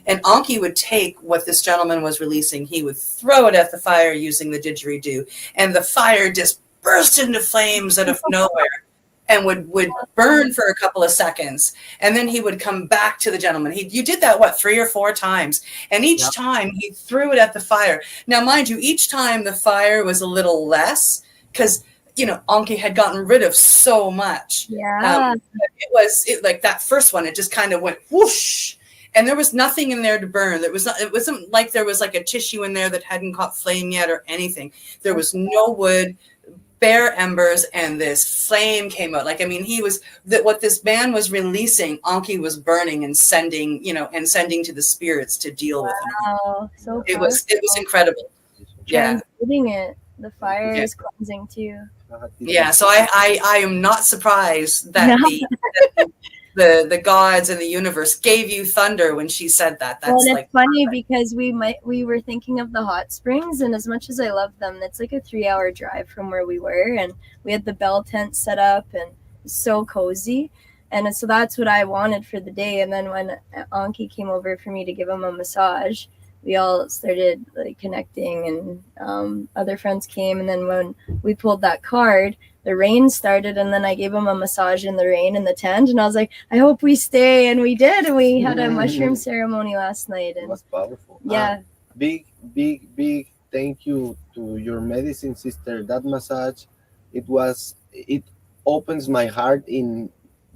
And Anki would take what this gentleman was releasing. He would throw it at the fire using the didgeridoo, and the fire just burst into flames out of nowhere. and would burn for a couple of seconds, and then he would come back to the gentleman. You did that, what, 3 or 4 times, and each time he threw it at the fire. Now, mind you, each time the fire was a little less because, you know, Anki had gotten rid of so much. Yeah. It like that first one, it just kind of went whoosh, and there was nothing in there to burn. It wasn't like there was like a tissue in there that hadn't caught flame yet or anything. There was no wood, bare embers, and this flame came out. Like, I mean, what this man was releasing, Anki was burning and sending to the spirits to deal with him. Wow, so it was incredible. Yeah. Transmuting it. The fire is cleansing too. Yeah, so I am not surprised that the gods and the universe gave you thunder when she said that. That's it's funny because we were thinking of the hot springs, and as much as I love them, it's like a 3-hour drive from where we were, and we had the bell tent set up and it's so cozy. And so that's what I wanted for the day. And then when Anki came over for me to give him a massage, we all started like connecting, and other friends came. And then when we pulled that card, the rain started, and then I gave him a massage in the rain in the tent, and I was like, I hope we stay. And we did, and we had a mushroom ceremony last night. And it was powerful. Yeah. Big thank you to your medicine sister. That massage, it opens my heart in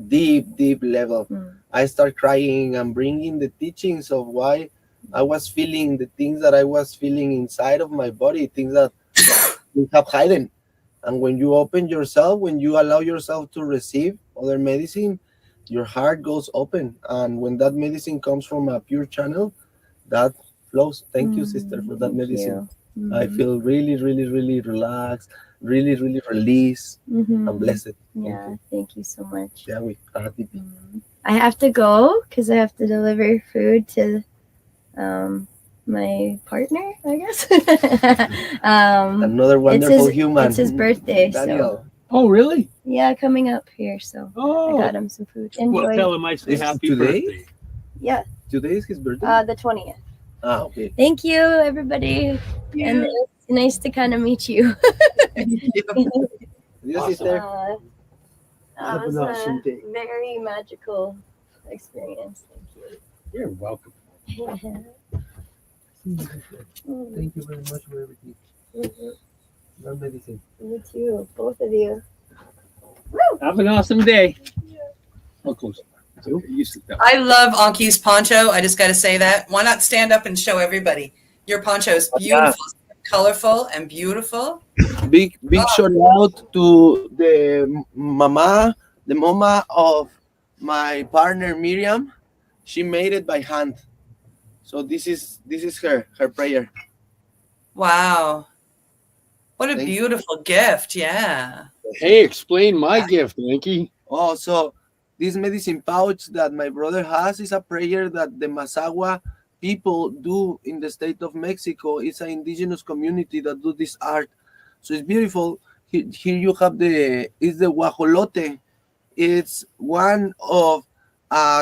deep level. I start crying and bringing the teachings of why I was feeling the things that I was feeling inside of my body, things that we have hidden. And when you open yourself, when you allow yourself to receive other medicine, your heart goes open. And when that medicine comes from a pure channel, that flows. Thank you, sister, for that medicine. I feel really relaxed, really released and blessed. Yeah, thank you so much. Yeah, we are happy. I have to go because I have to deliver food to my partner, I guess. Another wonderful human. It's his birthday. Daniel. So. Oh, really? Yeah, coming up here. So I got him some food. Enjoy. Well, tell him I say happy birthday. Yeah. Today is his birthday? The 20th. Ah, okay. Thank you, everybody. Yeah. And it's nice to kind of meet you. Yes, sister. That was a very magical experience. Thank you. You're welcome. Thank you very much for everything. Love medicine. Me too, both of you. Have an awesome day. How close? You sit down. I love Anki's poncho. I just got to say that. Why not stand up and show everybody? Your poncho is beautiful, colorful, and beautiful. Big shout out to the mama of my partner Miriam. She made it by hand. So this is her prayer. Wow. What a beautiful gift. Yeah. Hey, explain my gift, Anki. Oh, so this medicine pouch that my brother has is a prayer that the Mazahua people do in the state of Mexico. It's an indigenous community that do this art. So it's beautiful. Here you have the guajolote. It's one of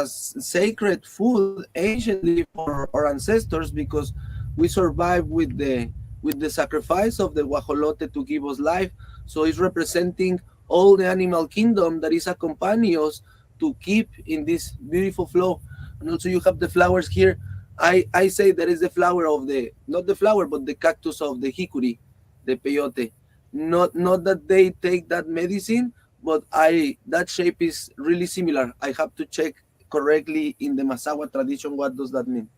sacred food anciently for our ancestors because we survived with the sacrifice of the guajolote to give us life. So it's representing all the animal kingdom that is accompanying us to keep in this beautiful flow. And also you have the flowers here. I say that is the flower of not the flower, but the cactus of the hickory, the peyote. Not that they take that medicine, but that shape is really similar. I have to check correctly in the Mazahua tradition what does that mean.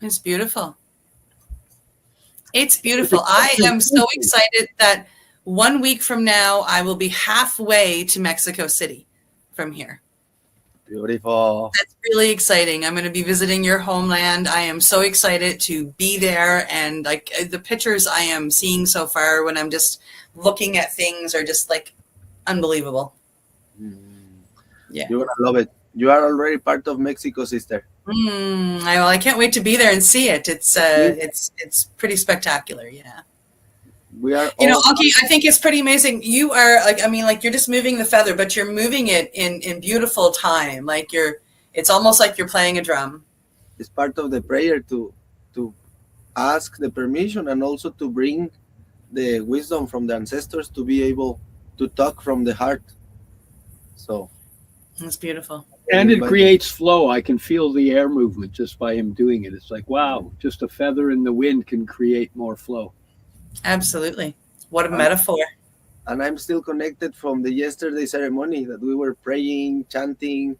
It's beautiful. It's beautiful. I am so excited that 1 week from now I will be halfway to Mexico City from here. Beautiful. That's really exciting. I'm going to be visiting your homeland. I am so excited to be there, and like the pictures I am seeing so far when I'm just looking at things are just like unbelievable. Yeah. You're gonna love it. You are already part of Mexico, sister. I can't wait to be there and see it. It's pretty spectacular. Yeah. We are. Anki, I think it's pretty amazing. You are you're just moving the feather, but you're moving it in beautiful time. It's almost like you're playing a drum. It's part of the prayer to ask the permission and also to bring the wisdom from the ancestors to be able to talk from the heart. So That's beautiful. And it But- creates flow. I can feel the air movement just by him doing it. It's like, wow, just a feather in the wind can create more flow. Absolutely. What a metaphor. And I'm still connected from the yesterday ceremony that we were praying, chanting,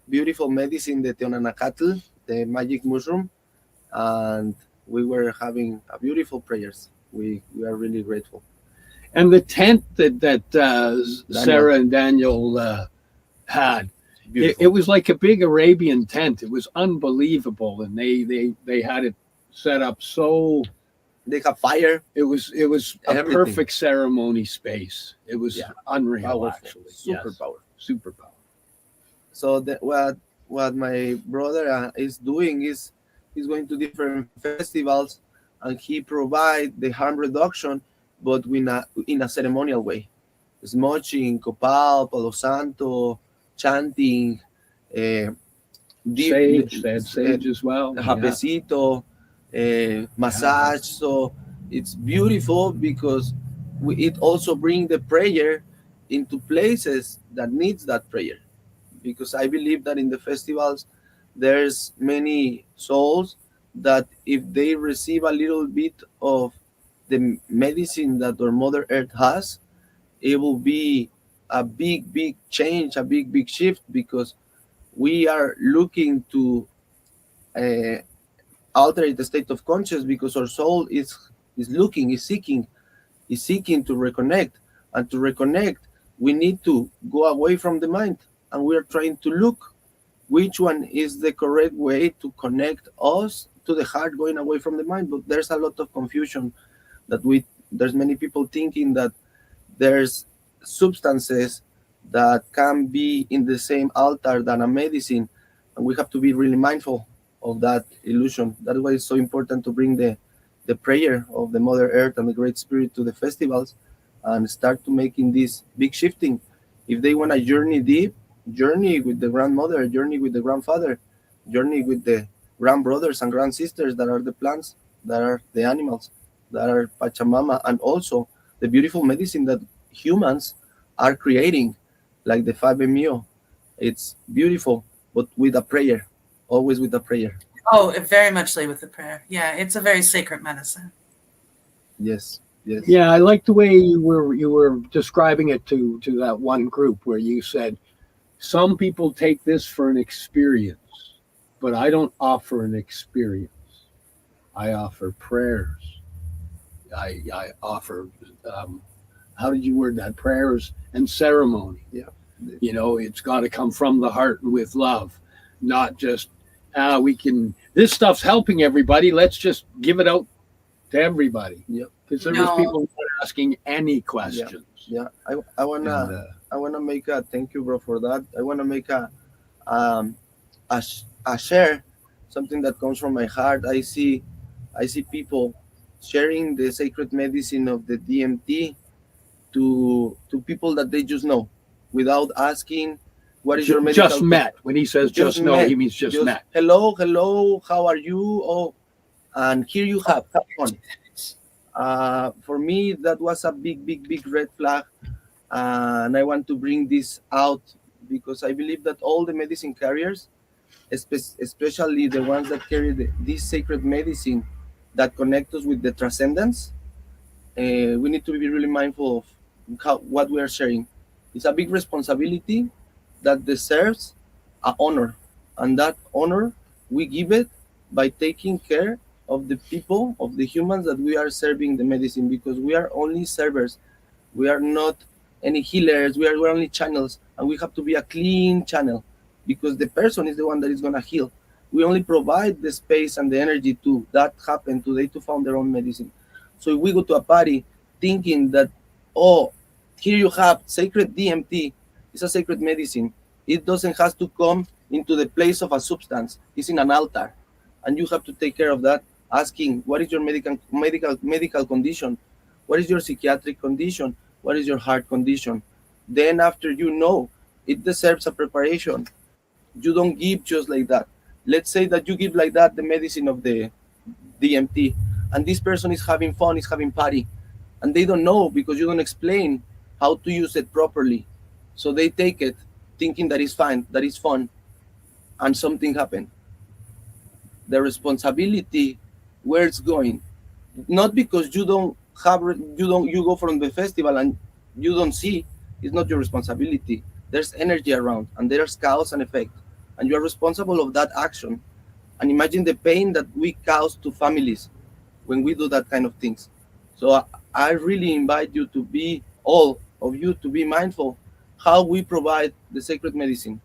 beautiful medicine, the Teonanacatl, the magic mushroom, and we were having a beautiful prayers. We are really grateful. And the tent that Sarah and Daniel had, it was like a big Arabian tent. It was unbelievable, and they had it set up so. They have fire. It was a Everything. perfect ceremony space. It was unreal, Powerful. actually. Super Yes. powerful. Super powerful. So what my brother is doing is he's going to different festivals and he provide the harm reduction, but in a ceremonial way. Smudging, copal, palo santo, chanting, Sage, they had sage as well. Japecito, massage. So it's beautiful because it also brings the prayer into places that needs that prayer. Because I believe that in the festivals, there's many souls that if they receive a little bit of the medicine that our Mother Earth has, it will be a big change, a big shift, because we are looking to alter the state of conscious, because our soul is seeking to reconnect. And to reconnect, we need to go away from the mind, and we are trying to look which one is the correct way to connect us to the heart, going away from the mind. But there's a lot of confusion that there's many people thinking that there's substances that can be in the same altar than a medicine, and we have to be really mindful of that illusion. That's why it's so important to bring the prayer of the Mother Earth and the Great Spirit to the festivals and start to making this big shifting. If they want to journey deep, journey with the grandmother, journey with the grandfather, journey with the grandbrothers and grandsisters that are the plants, that are the animals, that are Pachamama, and also the beautiful medicine that humans are creating, like the 5-MeO. It's beautiful, but with a prayer, always with a prayer. Oh, very much lay with the prayer. Yeah, it's a very sacred medicine. Yes. Yeah, I like the way you were describing it to that one group where you said some people take this for an experience, but I don't offer an experience. I offer prayers. I offer how did you word that? Prayers and ceremony. Yeah. You know, it's got to come from the heart and with love, not just this stuff's helping everybody. Let's just give it out to everybody. Yep. Because there was people who were asking any questions. Yeah. I wanna make a thank you, bro, for that. I wanna make a share, something that comes from my heart. I see people sharing the sacred medicine of the DMT to people that they just know, without asking what is your medical. Just met. When he says just know, he means just met. Hello, how are you? Oh, and here you have fun. For me, that was a big red flag, and I want to bring this out because I believe that all the medicine carriers, especially the ones that carry this sacred medicine that connect us with the transcendence, we need to be really mindful of what we are sharing. It's a big responsibility that deserves an honor, and that honor we give it by taking care of the people, of the humans that we are serving the medicine, because we are only servers. We are not any healers. We're only channels, and we have to be a clean channel, because the person is the one that is going to heal. We only provide the space and the energy to that happen, to they to found their own medicine. So if we go to a party thinking that, oh, here you have sacred DMT, it's a sacred medicine. It doesn't have to come into the place of a substance. It's in an altar, and you have to take care of that. Asking, what is your medical condition? What is your psychiatric condition? What is your heart condition? Then after you know, it deserves a preparation. You don't give just like that. Let's say that you give like that the medicine of the DMT, and this person is having fun, is having party, and they don't know because you don't explain how to use it properly. So they take it, thinking that is fine, that is fun, and something happened. The responsibility, where it's going, not because you go from the festival and you don't see, it's not your responsibility. There's energy around, and there's cause and effect, and you are responsible of that action. And imagine the pain that we cause to families when we do that kind of things. So I really invite you to be, all of you, to be mindful how we provide the sacred medicine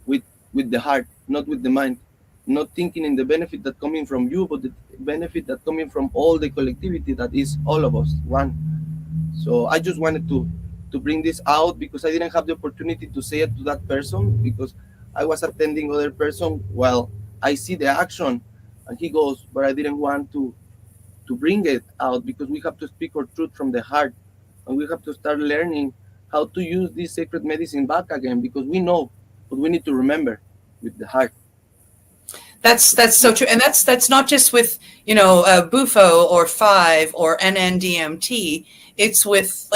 with the heart, not with the mind, not thinking in the benefit that coming from you, but the benefit that coming from all the collectivity that is all of us, one. So I just wanted to bring this out because I didn't have the opportunity to say it to that person because I was attending other person while I see the action, and he goes, but I didn't want to bring it out because we have to speak our truth from the heart, and we have to start learning how to use this sacred medicine back again, because we know, but we need to remember with the heart. That's so true, and that's not just with Bufo or 5 or NN-DMT. It's with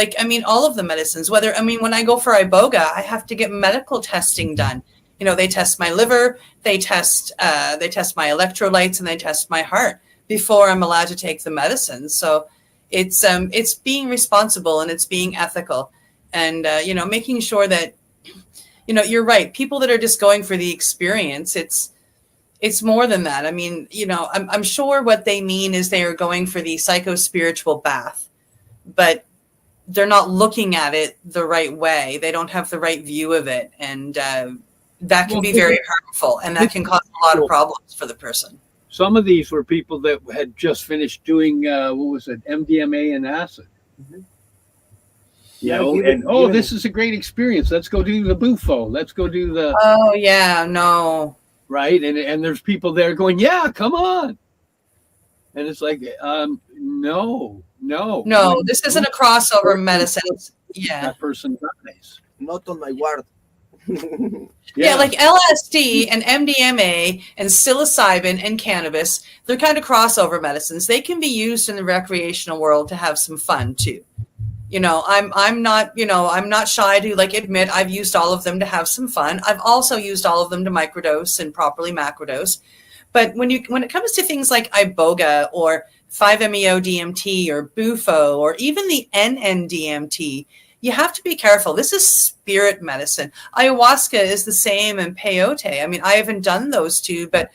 all of the medicines. When I go for Iboga, I have to get medical testing done. They test my liver, they test my electrolytes, and they test my heart before I'm allowed to take the medicine. So it's being responsible and it's being ethical, and making sure that you're right. People that are just going for the experience, it's more than that. I'm sure what they mean is they are going for the psycho-spiritual bath, but they're not looking at it the right way. They don't have the right view of it, and that can be very harmful, and that can cause a lot of problems for the person. Some of these were people that had just finished doing MDMA and acid. Mm-hmm. This is a great experience. Let's go do the Bufo. Let's go do the. Oh yeah, no. Right, and there's people there going, yeah, come on, and it's like, no. This isn't a crossover medicine. Yeah, that person dies. Not on my ward. Yeah, like LSD and MDMA and psilocybin and cannabis, they're kind of crossover medicines. They can be used in the recreational world to have some fun too. I'm not shy to admit I've used all of them to have some fun. I've also used all of them to microdose and properly macrodose. But when it comes to things like Iboga or 5-MeO-DMT or Bufo or even the NN-DMT, you have to be careful. This is spirit medicine. Ayahuasca is the same, and peyote. I haven't done those two, but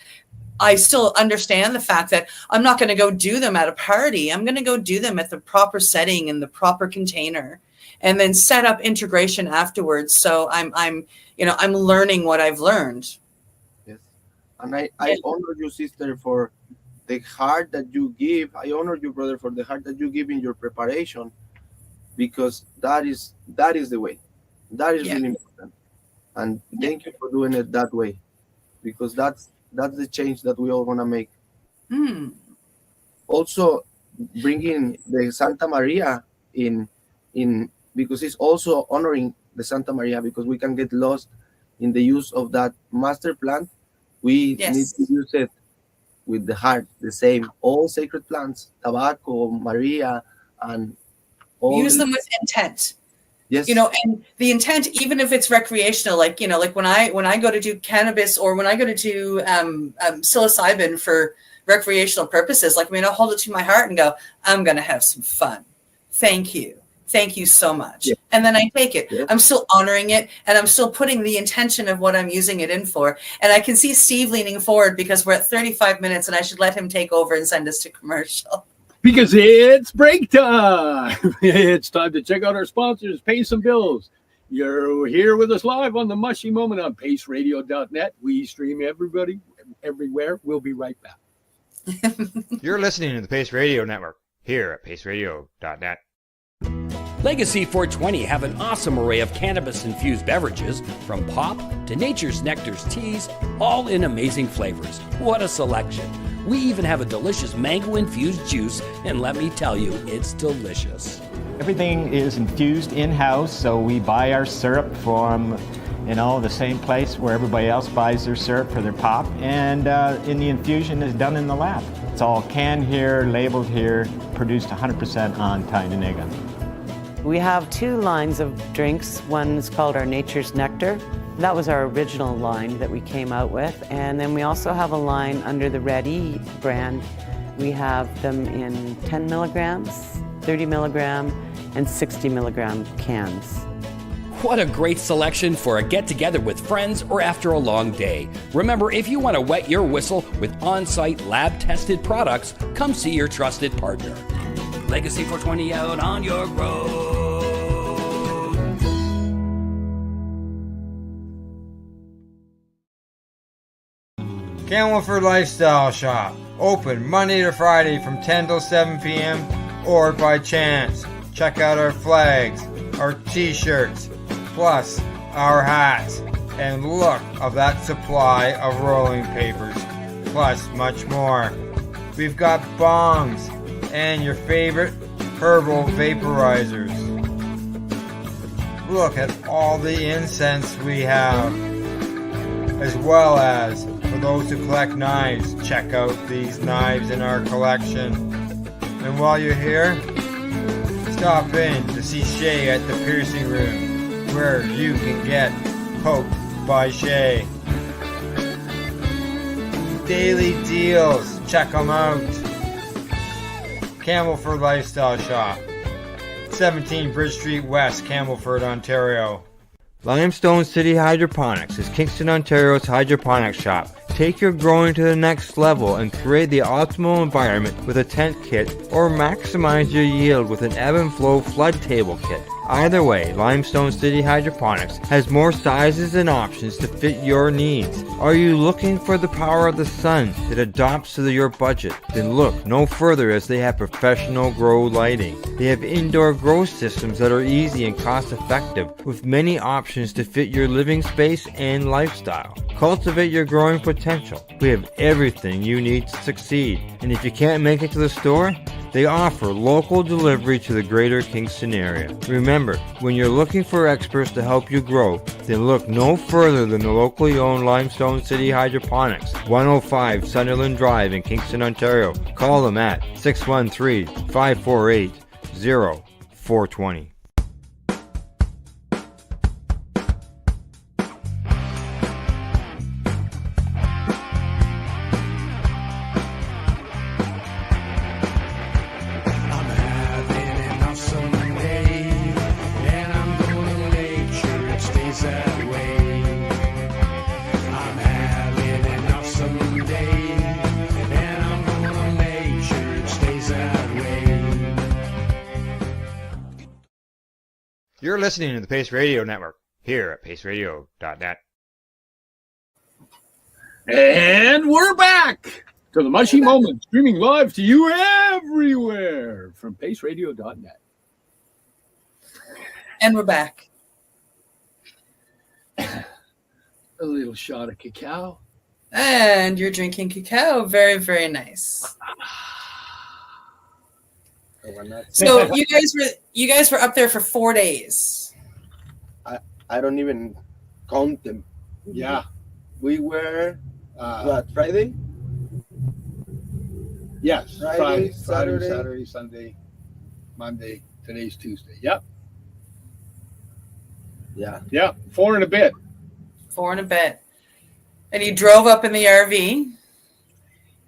I still understand the fact that I'm not going to go do them at a party. I'm going to go do them at the proper setting in the proper container, and then set up integration afterwards. So I'm learning what I've learned. Yes, and I honor you, sister, for the heart that you give. I honor you, brother, for the heart that you give in your preparation, because that is the way. That is really important, and thank you for doing it that way, because that's the change that we all want to make. Also, bringing the Santa Maria in because it's also honoring the Santa Maria, because we can get lost in the use of that master plant. We need to use it with the heart, the same. All sacred plants, tobacco, Maria, and all. Use them with intent. Yes. And the intent, even if it's recreational, like when I go to do cannabis, or when I go to do psilocybin for recreational purposes, I'll hold it to my heart and go, I'm going to have some fun. Thank you so much. Yeah. And then I take it. Yeah. I'm still honoring it, and I'm still putting the intention of what I'm using it in for. And I can see Steve leaning forward because we're at 35 minutes, and I should let him take over and send us to commercial. Because it's break time. It's time to check out our sponsors, pay some bills. You're here with us live on the Mushy Moment on paceradio.net. We stream everybody everywhere. We'll be right back. You're listening to the Pace Radio Network here at paceradio.net. Legacy 420 have an awesome array of cannabis-infused beverages, from pop to Nature's Nectar's teas, all in amazing flavors. What a selection. We even have a delicious mango-infused juice, and let me tell you, it's delicious. Everything is infused in-house, so we buy our syrup from, the same place where everybody else buys their syrup for their pop, and the infusion is done in the lab. It's all canned here, labeled here, produced 100% on Tynaniga. We have two lines of drinks. One is called our Nature's Nectar, That was our original line that we came out with. And then we also have a line under the Ready brand. We have them in 10 milligrams, 30 milligram, and 60 milligram cans. What a great selection for a get-together with friends or after a long day. Remember, if you want to wet your whistle with on-site lab-tested products, come see your trusted partner. Legacy 420 out on your road. Camelford Lifestyle Shop. Open Monday to Friday from 10 till 7 p.m. or by chance. Check out our flags, our t-shirts, plus our hats, and look of that supply of rolling papers, plus much more. We've got bongs and your favorite herbal vaporizers. Look at all the incense we have, as well as for those who collect knives, check out these knives in our collection. And while you're here, stop in to see Shay at the piercing room, where you can get poked by Shay. Daily deals, check them out. Camelford Lifestyle Shop, 17 Bridge Street West, Camelford, Ontario. Limestone City Hydroponics is Kingston, Ontario's hydroponics shop. Take your growing to the next level and create the optimal environment with a tent kit, or maximize your yield with an ebb and flow flood table kit. Either way, Limestone City Hydroponics has more sizes and options to fit your needs. Are you looking for the power of the sun that adapts to your budget? Then look no further, as they have professional grow lighting. They have indoor grow systems that are easy and cost effective, with many options to fit your living space and lifestyle. Cultivate your growing potential. We have everything you need to succeed. And if you can't make it to the store, they offer local delivery to the greater Kingston area. Remember, when you're looking for experts to help you grow, then look no further than the locally owned Limestone City Hydroponics, 105 Sunderland Drive in Kingston, Ontario. Call them at 613-548-0420. You're listening to the Pace Radio Network, here at paceradio.net. And we're back to the Mushy Moment, streaming live to you everywhere from paceradio.net. And we're back. A little shot of cacao. And you're drinking cacao. Very, very nice. So you guys were up there for 4 days. I don't even count them. Yeah. We were Friday? Yes. Friday, Saturday, Sunday, Monday. Today's Tuesday. Yep. Yeah. Yeah. 4 and a bit. 4 and a bit. And you drove up in the RV.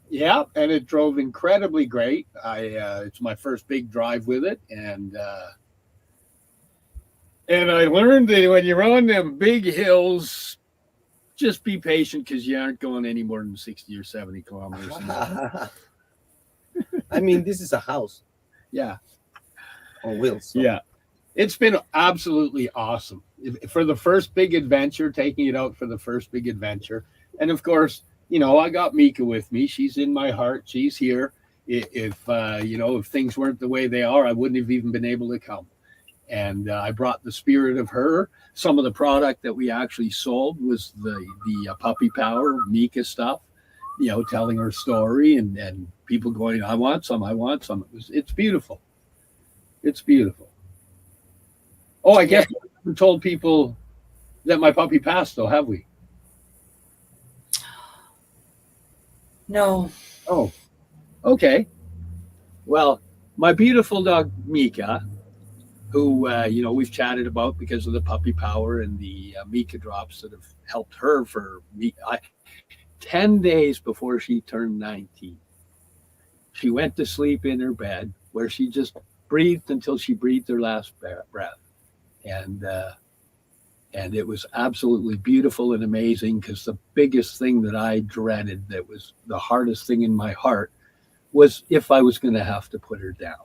Yeah, and it drove incredibly great. It's my first big drive with it, and I learned that when you're on them big hills, just be patient, because you aren't going any more than 60 or 70 kilometers an hour. I mean, this is a house. Yeah. On wheels. So. Yeah. It's been absolutely awesome. For the first big adventure, taking it out for the first big adventure. And of course, you know, I got Mika with me. She's in my heart. She's here. If things weren't the way they are, I wouldn't have even been able to come. And I brought the spirit of her. Some of the product that we actually sold was the puppy power, Mika stuff, you know, telling her story, and people going, I want some. It's beautiful. It's beautiful. Oh, I guess we haven't told people that my puppy passed, though, have we? No. Oh, okay. Well, my beautiful dog, Mika, who we've chatted about because of the puppy power and the Mika drops that have helped her for me. 10 days before she turned 19, she went to sleep in her bed where she just breathed until she breathed her last breath. And it was absolutely beautiful and amazing, because the biggest thing that I dreaded, that was the hardest thing in my heart, was if I was going to have to put her down.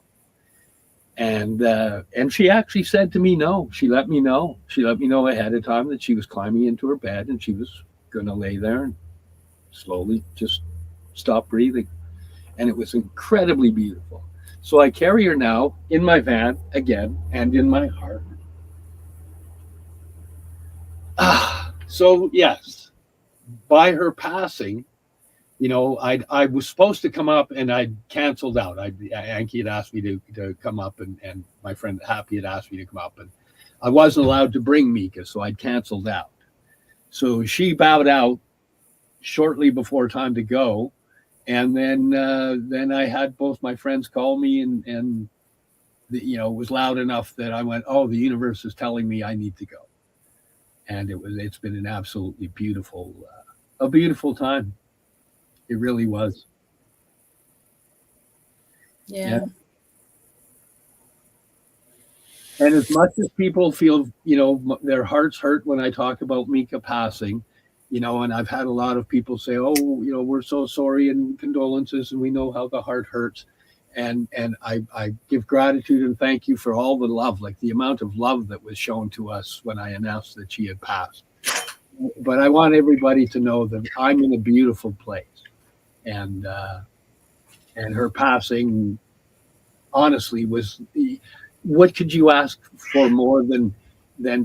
And she actually said to me, no. She let me know. She let me know ahead of time that she was climbing into her bed and she was going to lay there and slowly just stop breathing. And it was incredibly beautiful. So I carry her now in my van again and in my heart. So yes, by her passing, I was supposed to come up and I canceled out. Anki had asked me to come up, and my friend Happy had asked me to come up, and I wasn't allowed to bring Mika, so I'd canceled out. So she bowed out shortly before time to go, and then I had both my friends call me, and it was loud enough that I went, oh, the universe is telling me I need to go. And it's been an absolutely beautiful time. It really was. Yeah. And as much as people feel, their hearts hurt when I talk about Mika passing, and I've had a lot of people say, oh, we're so sorry and condolences, and we know how the heart hurts. And I give gratitude and thank you for all the love, like the amount of love that was shown to us when I announced that she had passed. But I want everybody to know that I'm in a beautiful place. And her passing, honestly, was what could you ask for more than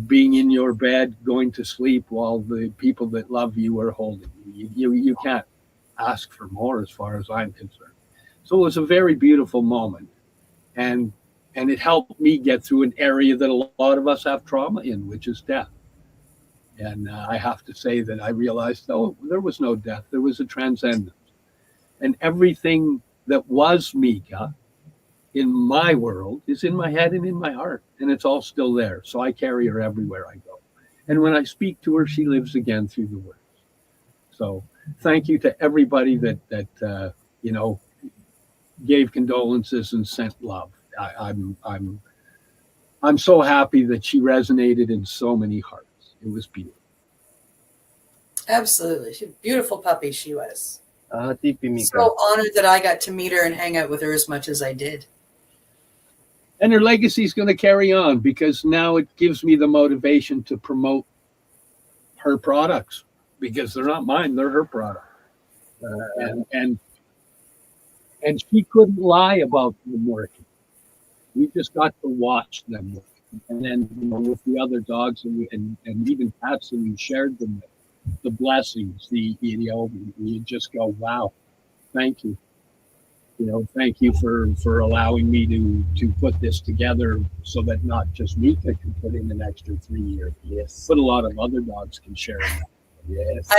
being in your bed, going to sleep while the people that love you are holding you? You can't ask for more, as far as I'm concerned. So it was a very beautiful moment, and it helped me get through an area that a lot of us have trauma in, which is death. And I have to say that I realized, oh, there was no death. There was a transcendence. And everything that was Mika in my world is in my head and in my heart. And it's all still there. So I carry her everywhere I go. And when I speak to her, she lives again through the words. So thank you to everybody that gave condolences and sent love. I'm so happy that she resonated in so many hearts. It was beautiful. Absolutely. She's a beautiful puppy she was. Mika. So honored that I got to meet her and hang out with her as much as I did. And her legacy is going to carry on, because now it gives me the motivation to promote her products, because they're not mine, they're her product. And she couldn't lie about them working. We just got to watch them working. And then with the other dogs and even cats, and we shared them the blessings, you just go, wow, thank you. Thank you for allowing me to put this together, so that not just Mika can put in an extra 3 years. Yes. But a lot of other dogs can share that. Yes.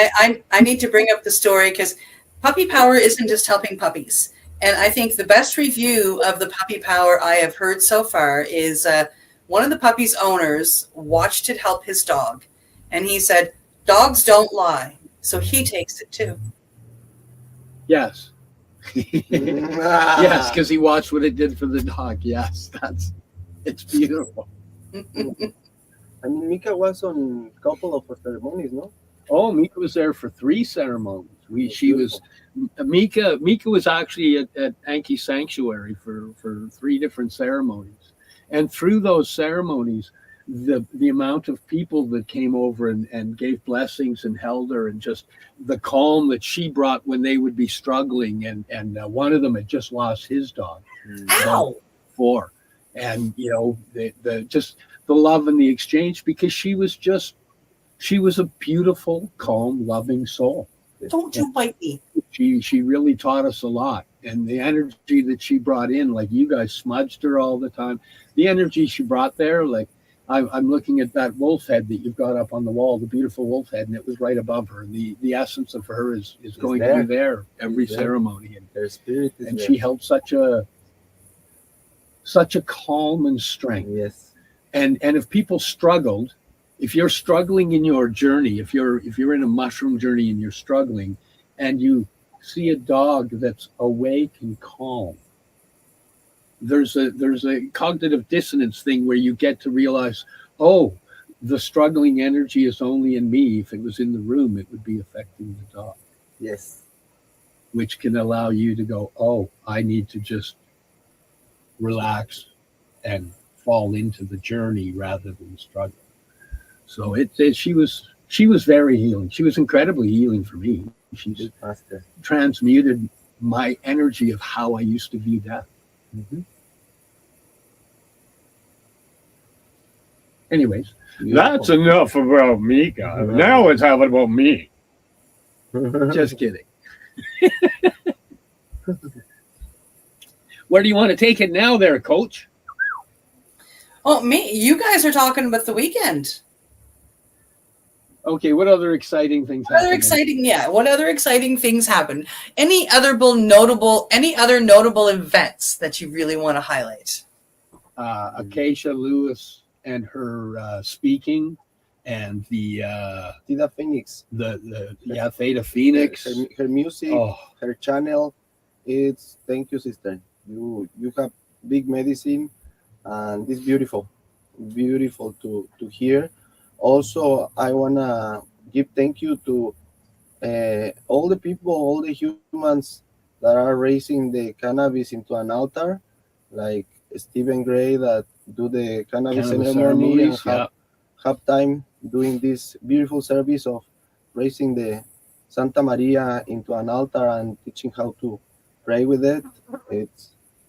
I need to bring up the story, because Puppy Power isn't just helping puppies. And I think the best review of the Puppy Power I have heard so far is one of the puppy's owners watched it help his dog. And he said, dogs don't lie. So he takes it too. Yes. Yes, because he watched what it did for the dog. Yes, it's beautiful. I mean, Mika was on a couple of ceremonies, no? Oh, Mika was there for 3 ceremonies. Mika was actually at Anki Sanctuary for 3 different ceremonies. And through those ceremonies, the amount of people that came over and gave blessings and held her, and just the calm that she brought when they would be struggling. And one of them had just lost his dog. Ow! 4. And, the love and the exchange, because she was a beautiful, calm, loving soul. Don't you bite me. She really taught us a lot. And the energy that she brought in, like you guys smudged her all the time. The energy she brought there, like I'm looking at that wolf head that you've got up on the wall, the beautiful wolf head, and it was right above her. The essence of her is going to be there every ceremony. And her spirit is and there. she held such a calm and strength. Yes. And if people struggled, if you're struggling in your journey, if you're in a mushroom journey and you're struggling, and you see a dog that's awake and calm, there's a cognitive dissonance thing where you get to realize, oh, the struggling energy is only in me. If it was in the room, it would be affecting the dog. Yes. Which can allow you to go, oh, I need to just relax and fall into the journey rather than struggle. So she was very healing. She was incredibly healing for me. She's transmuted my energy of how I used to view death. Mm-hmm. Anyways, That's enough about me, guys. Now it's how about me. Just kidding. Where do you want to take it now there, Coach? Oh, you guys are talking about the weekend. Okay, what other exciting things What other exciting things happened? Any other notable events that you really want to highlight? Acacia Lewis and her speaking, and the Theta Phoenix. Theta Phoenix. Her music, her channel. Thank you, sister. You have big medicine, and it's beautiful to hear. Also, I wanna give thank you to all the people, all the humans that are raising the cannabis into an altar, like Stephen Gray that do the cannabis ceremony and have time doing this beautiful service of raising the Santa Maria into an altar and teaching how to pray with it.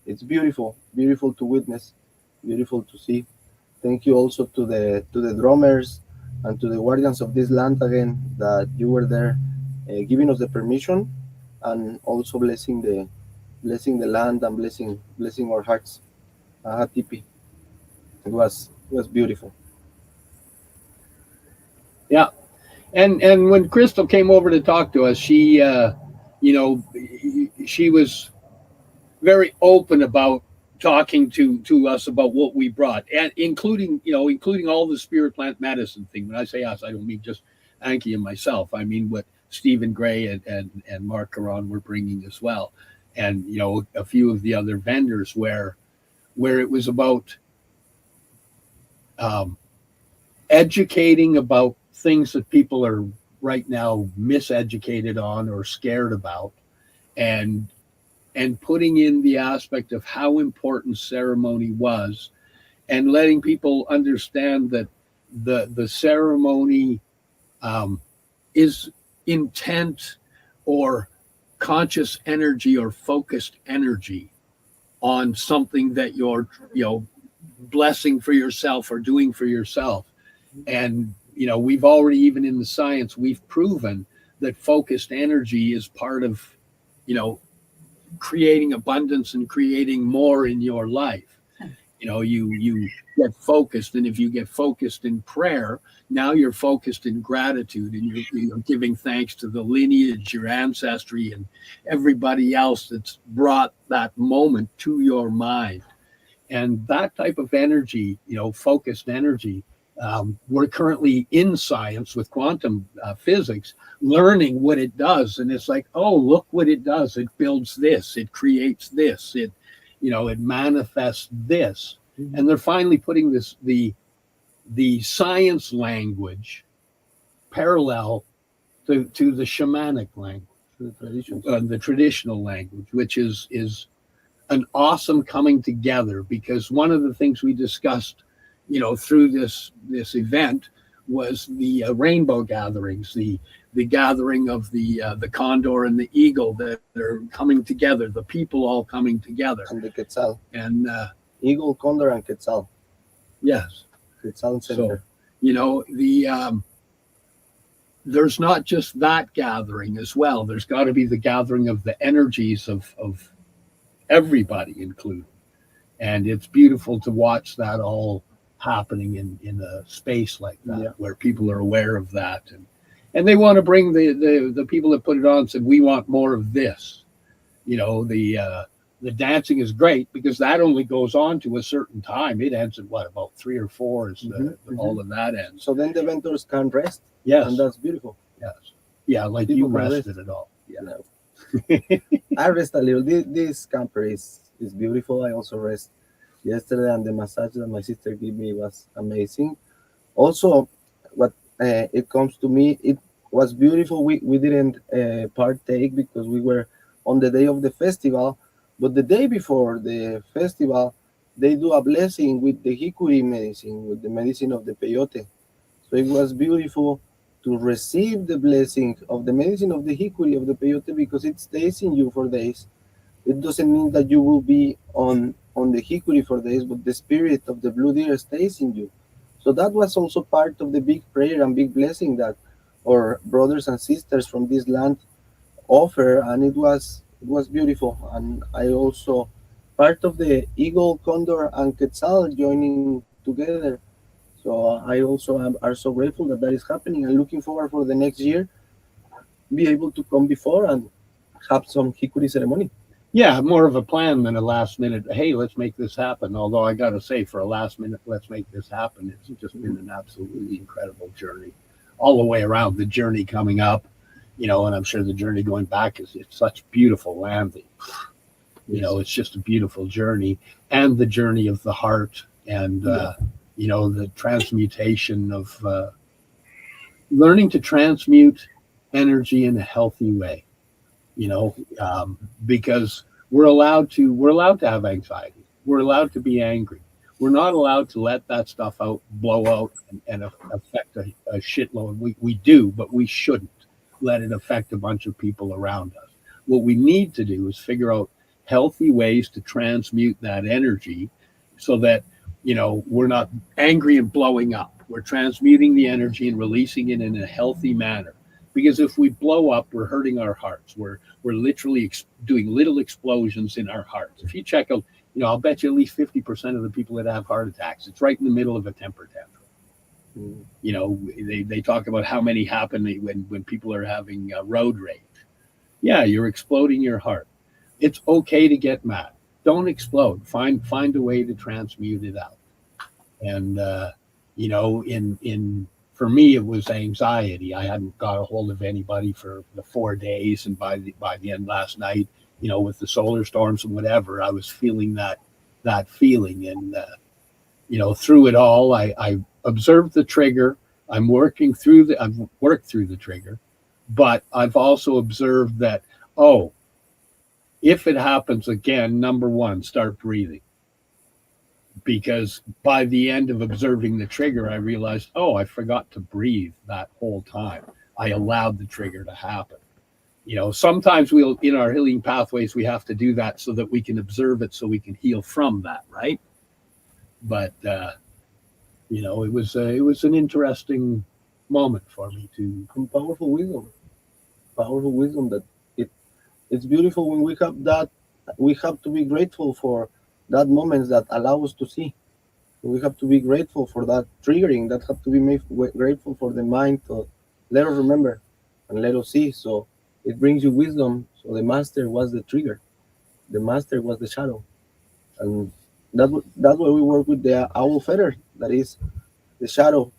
It's beautiful to witness, beautiful to see. Thank you also to the drummers and to the guardians of this land again that you were there, giving us the permission and also blessing the land and blessing our hearts. Tipi. It was beautiful. Yeah, and when Crystal came over to talk to us, she she was very open about talking to us about what we brought, and including all the spirit plant medicine thing. When I say us, I don't mean just Anki and myself. I mean what Stephen Gray and Mark Caron were bringing as well, and a few of the other vendors where it was about educating about things that people are right now miseducated on or scared about, and putting in the aspect of how important ceremony was, and letting people understand that the ceremony is intent or conscious energy or focused energy on something that you're blessing for yourself or doing for yourself. And we've already, even in the science, we've proven that focused energy is part of creating abundance and creating more in your life. You get focused, and if you get focused in prayer, now you're focused in gratitude, and you're giving thanks to the lineage, your ancestry, and everybody else that's brought that moment to your mind. And that type of energy, focused energy, we're currently in science with quantum physics, learning what it does. And it's like, oh, look what it does. It builds this, it creates this, it manifests this. Mm-hmm. And they're finally putting the science language parallel to the shamanic language, the traditional language, which is an awesome coming together. Because one of the things we discussed through this event was the rainbow gatherings, the gathering of the condor and the eagle that are coming together, the people all coming together, and the Quetzal, and eagle, condor, and Quetzal. Yes, Quetzal Center. So there's not just that gathering as well. There's got to be the gathering of the energies of everybody included, and it's beautiful to watch that all happening in a space like that, where people are aware of that, and they want to bring the people that put it on, said we want more of this, the The dancing is great because that only goes on to a certain time. It ends at what, about 3 or 4 is all of that ends. So then the vendors can rest. Yes. And that's beautiful. Yes. Yeah, like People you can rested rest. it all. Yeah. No. I rest a little. This camper is beautiful. I also rest yesterday, and the massage that my sister gave me was amazing. Also, what it comes to me, it was beautiful. We didn't partake because we were on the day of the festival, but the day before the festival, they do a blessing with the hickory medicine, with the medicine of the peyote. So it was beautiful to receive the blessing of the medicine of the hickory of the peyote because it stays in you for days. It doesn't mean that you will be on the hickory for days, but the spirit of the blue deer stays in you. So that was also part of the big prayer and big blessing that our brothers and sisters from this land offer, and it was beautiful. And I also part of the eagle, condor, and quetzal joining together. So I also are so grateful that that is happening and looking forward for the next year, be able to come before and have some hickory ceremony. Yeah, more of a plan than a last minute, hey, let's make this happen. Although I got to say, for a last minute, let's make this happen, it's just been an absolutely incredible journey all the way around. The journey coming up, and I'm sure the journey going back it's such beautiful landing. It's just a beautiful journey, and the journey of the heart, and the transmutation of learning to transmute energy in a healthy way. Because we're allowed to have anxiety. We're allowed to be angry. We're not allowed to let that stuff blow out and affect a shitload. We do, but we shouldn't let it affect a bunch of people around us. What we need to do is figure out healthy ways to transmute that energy so that, we're not angry and blowing up. We're transmuting the energy and releasing it in a healthy manner. Because if we blow up, we're hurting our hearts. We're literally doing little explosions in our hearts. If you check out, I'll bet you at least 50% of the people that have heart attacks, it's right in the middle of a temper tantrum. They talk about how many happen when people are having road rage. Yeah, you're exploding your heart. It's okay to get mad. Don't explode. Find a way to transmute it out. And for me, it was anxiety. I hadn't got a hold of anybody for the 4 days, and by the end last night, with the solar storms and whatever, I was feeling that feeling. And through it all, I observed the trigger. I've worked through the trigger, but I've also observed that, if it happens again, number one, start breathing. Because by the end of observing the trigger, I realized, I forgot to breathe that whole time. I allowed the trigger to happen. Sometimes in our healing pathways, we have to do that so that we can observe it, so we can heal from that, right? But it was an interesting moment for me to powerful wisdom that it's beautiful when we have that. We have to be grateful for that moments that allow us to see. We have to be grateful for that triggering. That have to be made grateful for the mind to let us remember and let us see. So it brings you wisdom. So the master was the trigger. The master was the shadow, and that's why we work with the owl feather. That is the shadow,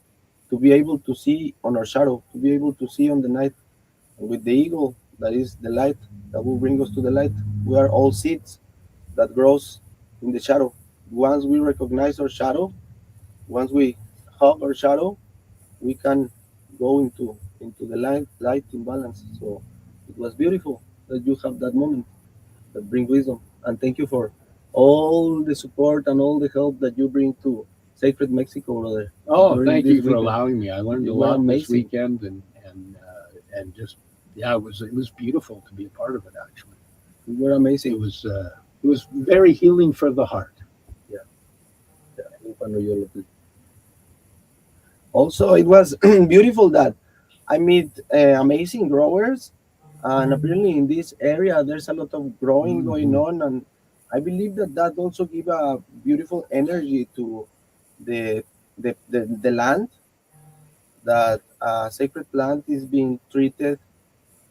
to be able to see on our shadow, to be able to see on the night, and with the eagle, that is the light that will bring us to the light. We are all seeds that grows in the shadow. Once we recognize our shadow, once we hug our shadow, we can go into the light in balance. So it was beautiful that you have that moment that brings wisdom. And thank you for all the support and all the help that you bring to Sacred Mexico, brother. Thank you for allowing me. I learned a lot this weekend, and just it was beautiful to be a part of it. Actually, you were amazing. It was very healing for the heart. Also, it was beautiful that I meet amazing growers, and apparently in this area there's a lot of growing going on, and I believe that also give a beautiful energy to the land. That sacred plant is being treated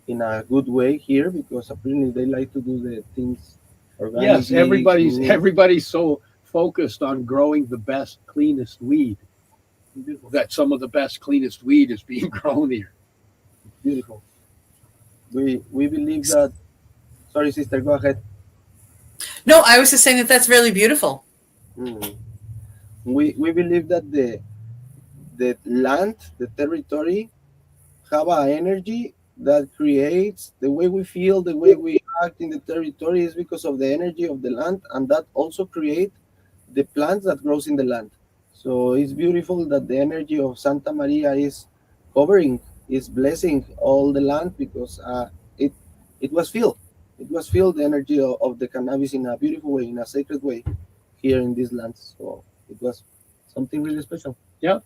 in a good way here, because apparently they like to do the things Yes, organically. everybody's so focused on growing the best, cleanest weed that some of the best, cleanest weed is being grown here. Beautiful. We believe that. Sorry, sister, go ahead. No, I was just saying that that's really beautiful. We believe that the land, the territory, have an energy that creates the way we feel, the way we act in the territory is because of the energy of the land, and that also create the plants that grows in the land. So it's beautiful that the energy of Santa Maria is covering, is blessing all the land because it was filled. It was filled the energy of the cannabis in a beautiful way, in a sacred way here in this land. So it was something really special. Yeah.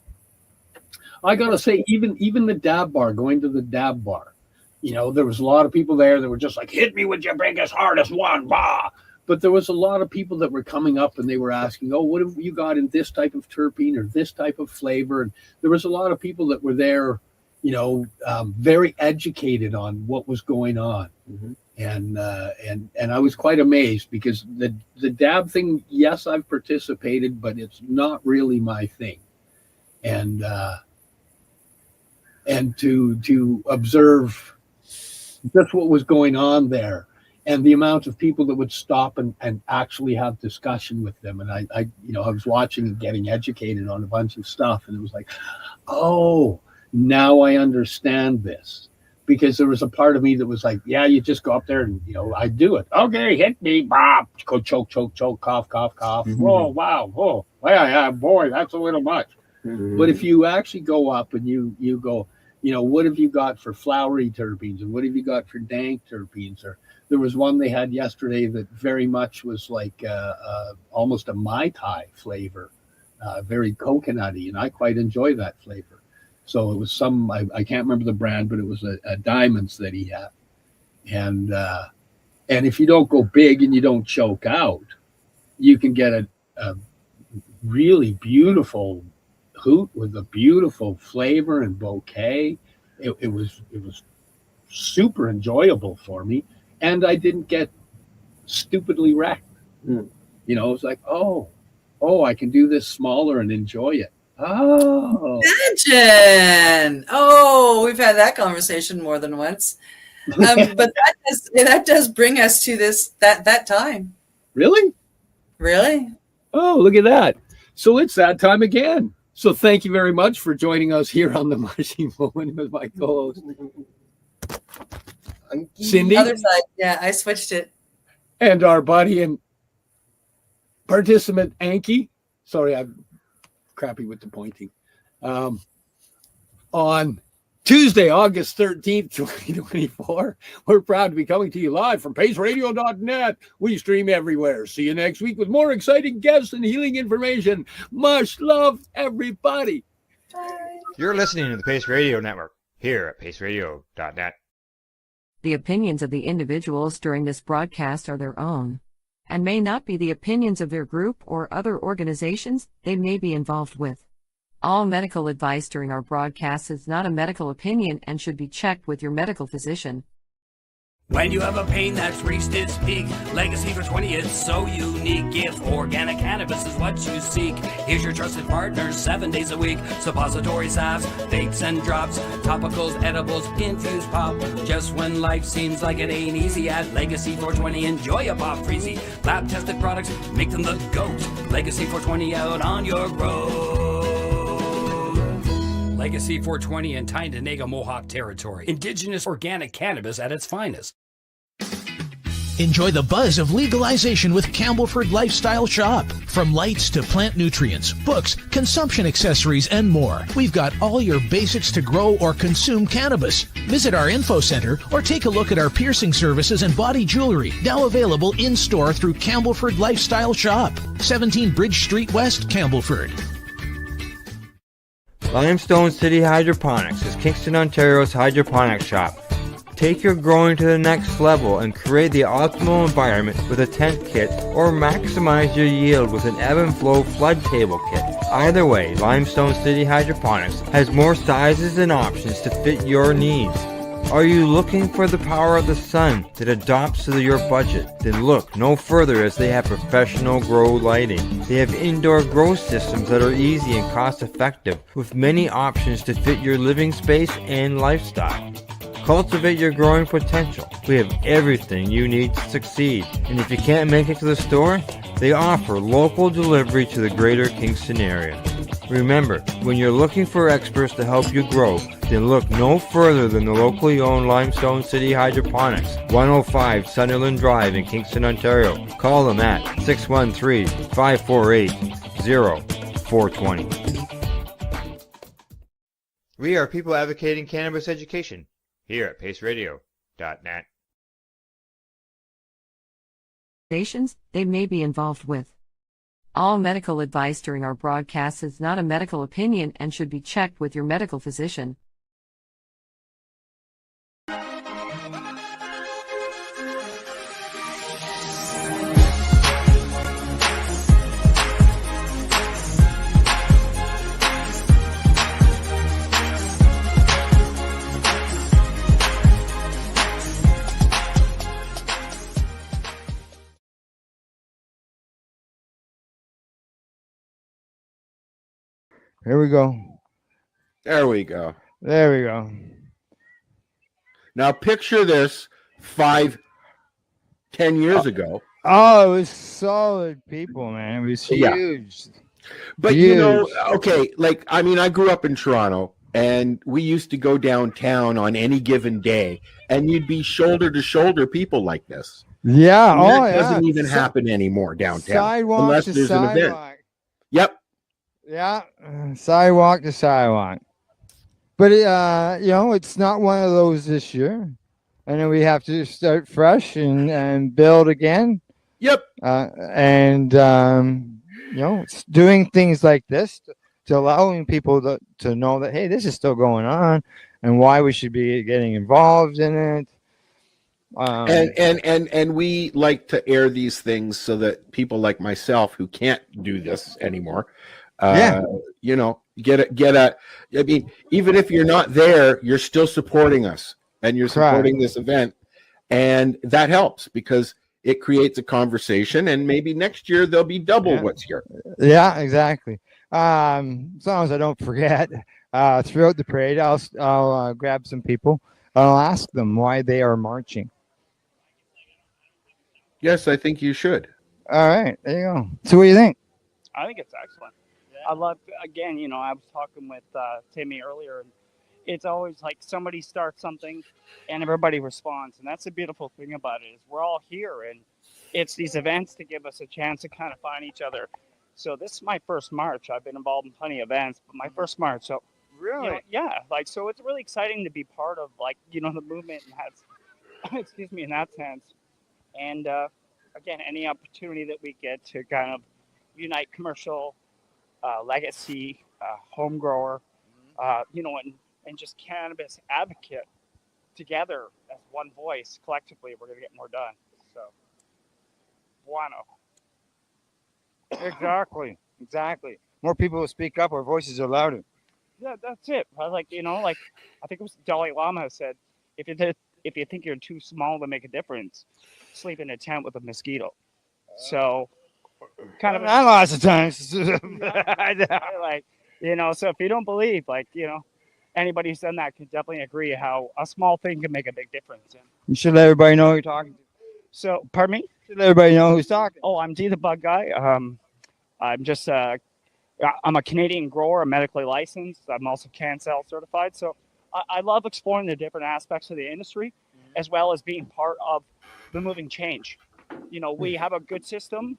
I gotta say, even the dab bar, going to the dab bar, there was a lot of people there that were just like, hit me with your biggest, hardest one, bah. But there was a lot of people that were coming up and they were asking, oh, what have you got in this type of terpene or this type of flavor? And there was a lot of people that were there, very educated on what was going on. Mm-hmm. And I was quite amazed because the dab thing, yes, I've participated, but it's not really my thing. And to observe just what was going on there and the amount of people that would stop and actually have discussion with them. And I was watching and getting educated on a bunch of stuff. And it was like, oh, now I understand this. Because there was a part of me that was like, yeah, you just go up there and, I do it. Okay, hit me, Bob. Go choke, cough, cough, cough. Mm-hmm. Whoa, wow, whoa. Yeah, boy, that's a little much. Mm-hmm. But if you actually go up and you go, what have you got for flowery terpenes and what have you got for dank terpenes? Or there was one they had yesterday that very much was like almost a Mai Tai flavor, very coconutty, and I quite enjoy that flavor. So it was I can't remember the brand, but it was a Diamonds that he had. And if you don't go big and you don't choke out, you can get a really beautiful hoot with a beautiful flavor and bouquet. It was super enjoyable for me, and I didn't get stupidly wrecked. It was like, oh, I can do this smaller and enjoy it. Oh, Imagine! Oh, we've had that conversation more than once. But that does bring us to that time. Really? Oh, look at that! So it's that time again. So thank you very much for joining us here on the Mushy Moment with my co-host Cindy. Other side, yeah, I switched it. And our buddy and participant Anki. Sorry, I'm crappy with the pointing. On Tuesday, August 13th, 2024, we're proud to be coming to you live from paceradio.net. We stream everywhere. See you next week with more exciting guests and healing information. Much love, everybody. Bye. You're listening to the Pace Radio Network here at paceradio.net. The opinions of the individuals during this broadcast are their own and may not be the opinions of their group or other organizations they may be involved with. All medical advice during our broadcast is not a medical opinion and should be checked with your medical physician. When you have a pain that's reached its peak, Legacy for 20 is so unique. If organic cannabis is what you seek, here's your trusted partner 7 days a week. Suppository salves, vapes and drops, topicals, edibles, infused pop. Just when life seems like it ain't easy, at Legacy 420 enjoy a pop freezy. Lab tested products make them the GOAT. Legacy 420 out on your road. Legacy 420 in Tyndonega Mohawk territory. Indigenous organic cannabis at its finest. Enjoy the buzz of legalization with Campbellford Lifestyle Shop. From lights to plant nutrients, books, consumption accessories, and more, we've got all your basics to grow or consume cannabis. Visit our info center or take a look at our piercing services and body jewelry, now available in-store through Campbellford Lifestyle Shop, 17 Bridge Street West, Campbellford. Limestone City Hydroponics is Kingston, Ontario's hydroponics shop. Take your growing to the next level and create the optimal environment with a tent kit, or maximize your yield with an ebb and flow flood table kit. Either way, Limestone City Hydroponics has more sizes and options to fit your needs. Are you looking for the power of the sun that adapts to your budget? Then look no further, as they have professional grow lighting. They have indoor grow systems that are easy and cost effective, with many options to fit your living space and lifestyle. Cultivate your growing potential. We have everything you need to succeed. And if you can't make it to the store, they offer local delivery to the greater Kingston area. Remember, when you're looking for experts to help you grow, then look no further than the locally owned Limestone City Hydroponics, 105 Sunderland Drive in Kingston, Ontario. Call them at 613-548-0420. We are people advocating cannabis education here at paceradio.net. Nations they may be involved with. All medical advice during our broadcast is not a medical opinion and should be checked with your medical physician. Here we go. There we go. There we go. Now picture this 5-10 years ago. Oh, it was solid people, man. It was huge. But Huge. you know, okay, like I mean, I grew up in Toronto, and we used to go downtown on any given day, and you'd be shoulder to shoulder people like this. Yeah. And Oh, that yeah. doesn't even happen anymore downtown Sidewalk unless to there's an event. sidewalk. Yep. Yeah. Sidewalk to sidewalk. But, you know, it's not one of those this year. And then we have to start fresh and build again. Yep. You know, it's doing things like this to allowing people to know that, hey, this is still going on and why we should be getting involved in it. And we like to air these things so that people like myself who can't do this anymore, you know, get a. I mean, even if you're not there, you're still supporting us and you're supporting this event, and that helps because it creates a conversation, and maybe next year there'll be double what's here. Yeah, exactly. As long as I don't forget, throughout the parade, I'll grab some people. I'll ask them why they are marching. Yes, I think you should. All right, there you go. So what do you think? I think it's excellent. I love, again, you know, I was talking with Timmy earlier, and it's always like somebody starts something and everybody responds. And that's the beautiful thing about it is we're all here, and it's these events to give us a chance to kind of find each other. So this is my first march. I've been involved in plenty of events, but my first march. So really, you know, yeah, like, so it's really exciting to be part of, like, you know, the movement and have, excuse me, in that sense. And again, any opportunity that we get to kind of unite commercial, legacy, home grower, you know, and just cannabis advocate together as one voice collectively, we're going to get more done. So, bueno. Exactly. More people will speak up, our voices are louder. Yeah, that's it. I like, you know, like, I think it was Dalai Lama said, if you think you're too small to make a difference, sleep in a tent with a mosquito. So, kind of. Not lots of times. Like, you know, so if you don't believe, like, you know, anybody who's done that can definitely agree how a small thing can make a big difference. You should let everybody know who you're talking to. So, pardon me? Should let everybody know who's talking. Oh, I'm D the Bug Guy. I'm just I'm a Canadian grower. I'm medically licensed. I'm also CanCell certified. So I love exploring the different aspects of the industry, as well as being part of the moving change. You know, we have a good system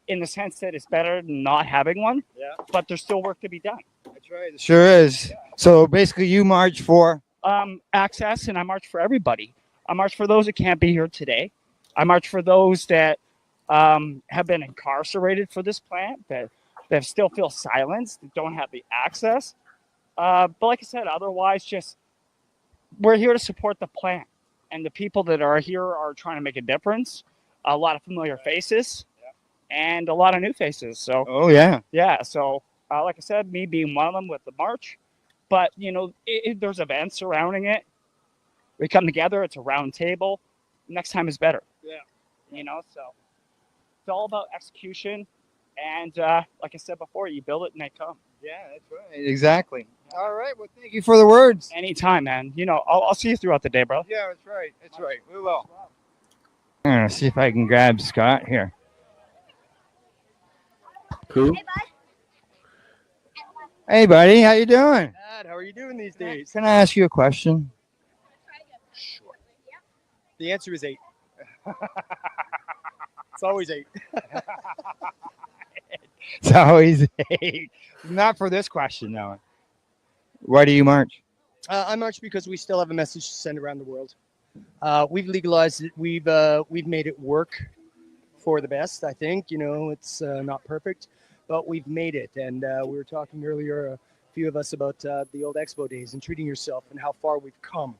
in the sense that it's better than not having one, but there's still work to be done. That's right. Sure is. So basically you march for? Access, and I march for everybody. I march for those that can't be here today. I march for those that have been incarcerated for this plant, that still feel silenced, that don't have the access. But like I said, otherwise, just we're here to support the plant. And the people that are here are trying to make a difference. A lot of familiar faces and a lot of new faces. So, yeah. So, like I said, me being one of them with the march. But, you know, there's events surrounding it. We come together. It's a round table. Next time is better. Yeah. So it's all about execution. And like I said before, you build it and they come. Yeah, that's right. Exactly. All right. Well, thank you for the words. Anytime, man. I'll see you throughout the day, bro. Yeah, that's right. That's right. We will. I'm gonna see if I can grab Scott here. Who? Hey, buddy. How you doing? Dad, how are you doing these days? Can I ask you a question? Sure. The answer is 8. It's always 8. It's always 8. Not for this question, though. Why do you march? I march because we still have a message to send around the world. We've legalized it. We've made it work for the best. I think it's not perfect, but we've made it. And we were talking earlier, a few of us, about the old expo days and treating yourself and how far we've come.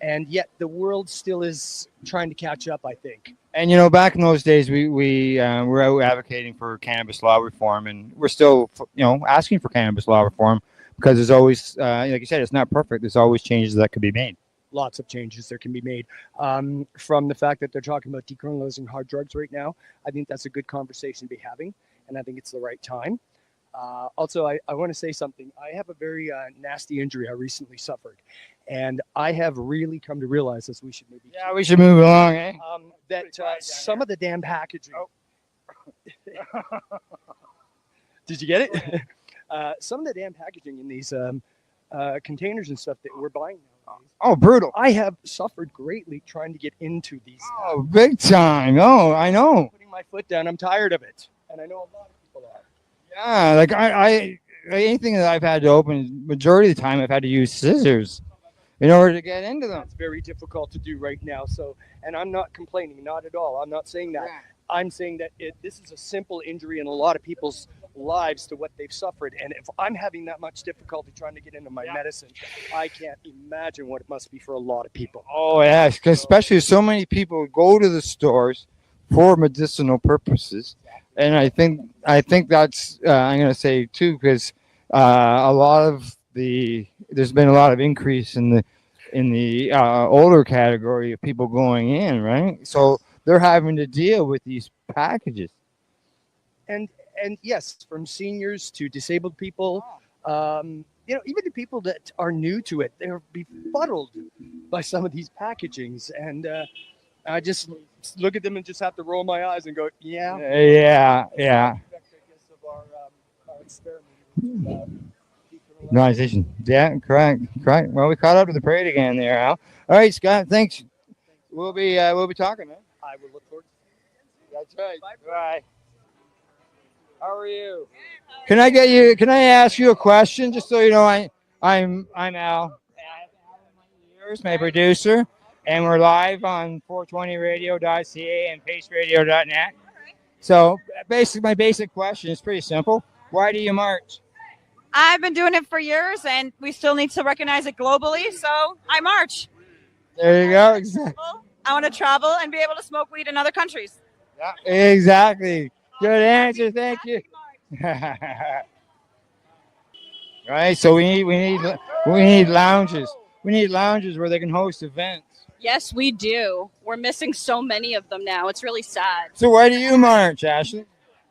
And yet the world still is trying to catch up, I think. And back in those days, we were out advocating for cannabis law reform, and we're still asking for cannabis law reform because there's always, like you said, it's not perfect. There's always changes that could be made. Lots of changes that can be made. From the fact that they're talking about decriminalizing hard drugs right now, I think that's a good conversation to be having, and I think it's the right time. Also, I want to say something. I have a very nasty injury I recently suffered, and I have really come to realize this. We should maybe we should move along, eh? That some of the damn packaging. Did you get it? Some of the damn packaging in these containers and stuff that we're buying nowadays. Oh, brutal! I have suffered greatly trying to get into these. Oh, big time! Oh, I know. Putting my foot down. I'm tired of it, and I know a lot of people are. Yeah, like I anything that I've had to open, majority of the time I've had to use scissors in order to get into them. It's very difficult to do right now. So, and I'm not complaining, not at all. I'm not saying that. I'm saying that this is a simple injury in a lot of people's lives to what they've suffered. And if I'm having that much difficulty trying to get into my medicine, I can't imagine what it must be for a lot of people. Oh, yes, because especially so many people go to the stores for medicinal purposes. And I think that's I'm going to say too, because a lot of there's been a lot of increase in the older category of people going in, right? So they're having to deal with these packages. And yes, from seniors to disabled people, even the people that are new to it, they're befuddled by some of these packagings. And I just look at them and just have to roll my eyes and go, yeah. Yeah. Normalization. Yeah, correct. Well, we caught up to the parade again there, Al. All right, Scott. Thanks. We'll be talking, man. I will look forward to That's right. Bye. How are you? Can I ask you a question, just so you know? I'm Al. Here's my producer, and we're live on 420radio.ca and paceradio.net. So basically, my basic question is pretty simple. Why do you march? I've been doing it for years, and we still need to recognize it globally, so I march. There you go. Exactly. I want to travel and be able to smoke weed in other countries. Exactly. Good answer. Thank you. Right. So we need lounges. We need lounges where they can host events. Yes, we do. We're missing so many of them now. It's really sad. So why do you march, Ashley?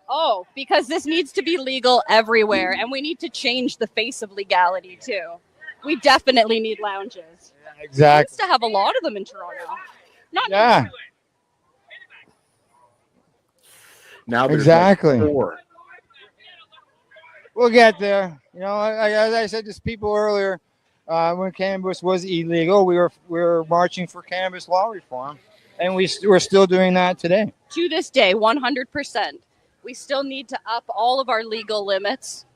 Oh, because this needs to be legal everywhere, and we need to change the face of legality too. We definitely need lounges. Exactly. We used to have a lot of them in Toronto. Not Yeah. Now there's Exactly. like 4. We'll get there. As I said to people earlier, when cannabis was illegal, we were marching for cannabis law reform, and we're still doing that today. To this day, 100%. We still need to up all of our legal limits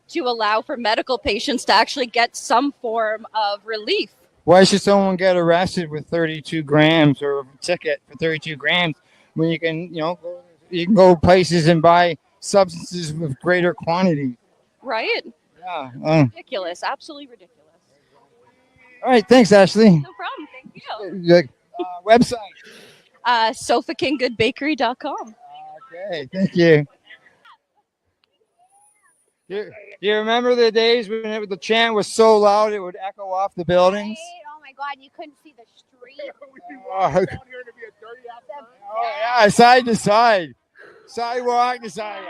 to allow for medical patients to actually get some form of relief. Why should someone get arrested with 32 grams or a ticket for 32 grams when you can go places and buy substances with greater quantity? Right? Yeah. Ridiculous. Absolutely ridiculous. All right. Thanks, Ashley. No problem. Thank you. Website. SofaKingGoodBakery.com. Okay. Thank you. Do you remember the days when the chant was so loud it would echo off the buildings? Oh my my God, you couldn't see the street. Oh, yeah, side to side. Sidewalk to sidewalk.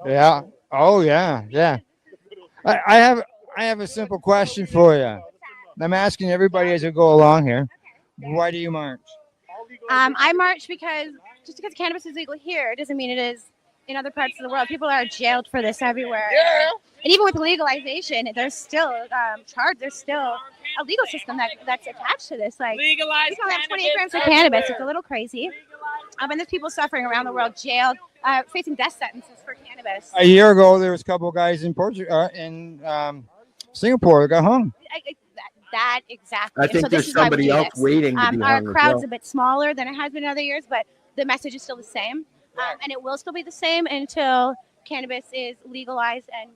Yeah. Oh, yeah. Yeah. I have a simple question for you. I'm asking everybody as we go along here. Why do you march? I march because just because cannabis is legal here doesn't mean it is in other parts of the world. People are jailed for this everywhere. Yeah. And even with legalization, there's still there's still a legal system that's attached to this. Like Legalize people have 28 cannabis grams of everywhere. cannabis. It's a little crazy. And there's people suffering around the world, jailed, facing death sentences for cannabis. A year ago, there was a couple of guys in Singapore that got hung. That exactly. I think so this there's is why we somebody do else this. waiting to be Our hung as crowd's well. a bit smaller than it has been in other years, but the message is still the same, and it will still be the same until cannabis is legalized and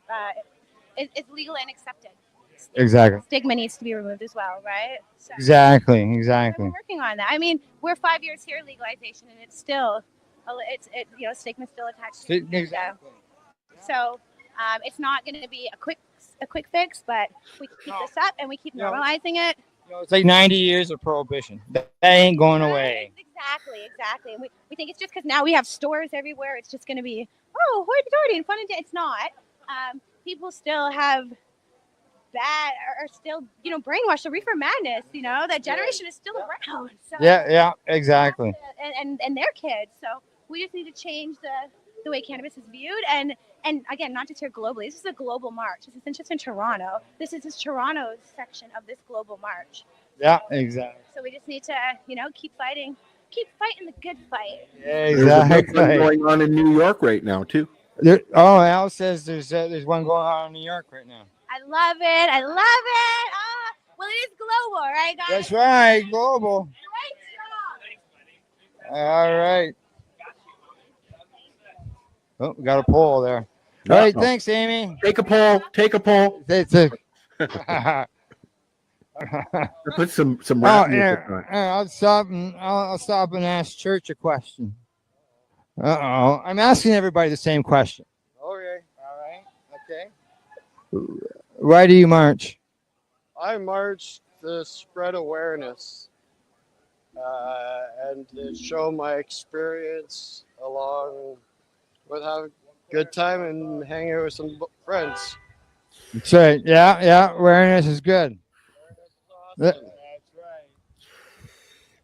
it's legal and accepted. Exactly. Stigma needs to be removed as well, right? So, Exactly. We're Exactly. working on that. I mean, we're 5 years here legalization, and it's still, stigma still attached. To it. Exactly. So it's not going to be a quick fix, but we keep this up and we keep normalizing it. It's like 90 years of prohibition. That ain't going away. Exactly. And we think it's just because now we have stores everywhere. It's just going to be, oh, hoity-toity and fun and it's not. People still have bad, are still, brainwashed. The reefer madness, that generation is still around. So, Yeah, exactly. And their kids. So we just need to change the way cannabis is viewed. And again, not just here globally. This is a global march. This isn't just in Toronto. This is just Toronto's section of this global march. Yeah, exactly. So we just need to, keep fighting the good fight. Yeah, There's a big exactly. one going on in New York right now too. Al says there's one going on in New York right now. I love it. Well, it is global, right, guys? That's right, global. All right. Oh, we got a poll there. All right, thanks, Amy. Take a poll. Put some rap music on. I'll stop and ask Church a question. I'm asking everybody the same question. Okay. All right. Okay. Why do you march? I march to spread awareness and to show my experience along with having a good time and hanging out with some friends. That's right. Yeah. Awareness is good. That's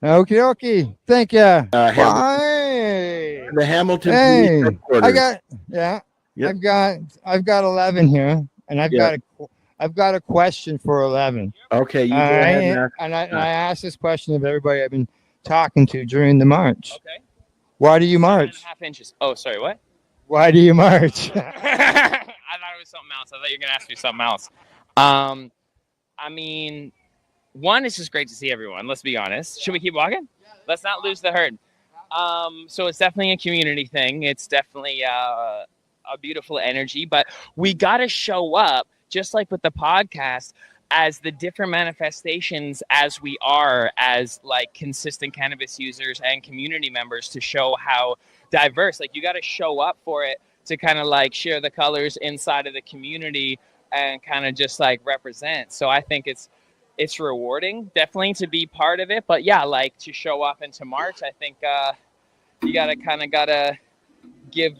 right. Okay. Thank you. Bye. The Hamilton Police Headquarters. I've got 11 here, and I've got a question for 11. Okay, you go ahead and I asked this question of everybody I've been talking to during the march. Okay. Why do you march? 7.5 inches. Oh, sorry, what? Why do you march? I thought it was something else. I thought you were going to ask me something else. I mean, one, it's just great to see everyone. Let's be honest. Should we keep walking? Let's not lose the herd. So it's definitely a community thing. It's definitely a beautiful energy, but we got to show up, just like with the podcast, as the different manifestations as we are as like consistent cannabis users and community members, to show how diverse, like you got to show up for it to kind of like share the colors inside of the community and kind of just like represent. So I think it's rewarding definitely to be part of it, but yeah, like to show up and to march, I think you gotta give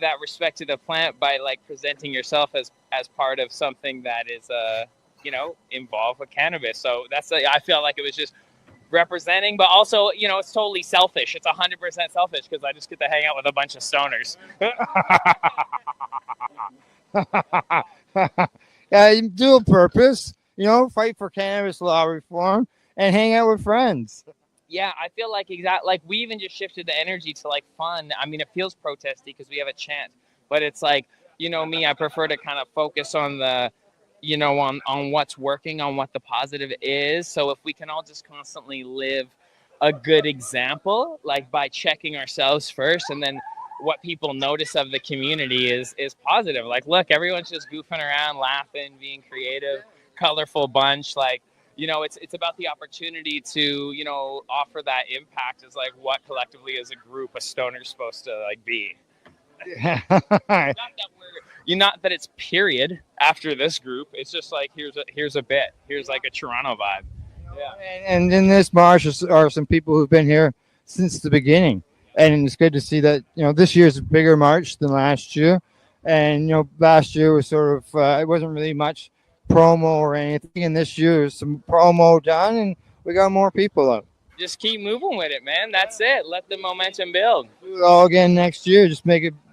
that respect to the plant by like presenting yourself as part of something that is involved with cannabis. So I feel like it was just representing, but also it's totally selfish. It's 100% selfish because I just get to hang out with a bunch of stoners. Yeah, dual purpose. Fight for cannabis law reform and hang out with friends. Yeah, I feel like we even just shifted the energy to like fun. I mean, it feels protesty because we have a chant, but it's like, me, I prefer to kind of focus on the, on what's working, on what the positive is. So if we can all just constantly live a good example, like by checking ourselves first, and then what people notice of the community is positive. Like, look, everyone's just goofing around, laughing, being creative, colorful bunch. Like, it's about the opportunity to, offer that impact as like what collectively as a group a stoner's supposed to like be. Not that not that it's period after this group. It's just like here's a bit. Here's like a Toronto vibe. Yeah. And in this march are some people who've been here since the beginning, and it's good to see that this year's a bigger march than last year. And last year was sort of it wasn't really much promo or anything, and this year there's some promo done, and we got more people out. Just keep moving with it, man. That's it. Let the momentum build. Do it all again next year. Just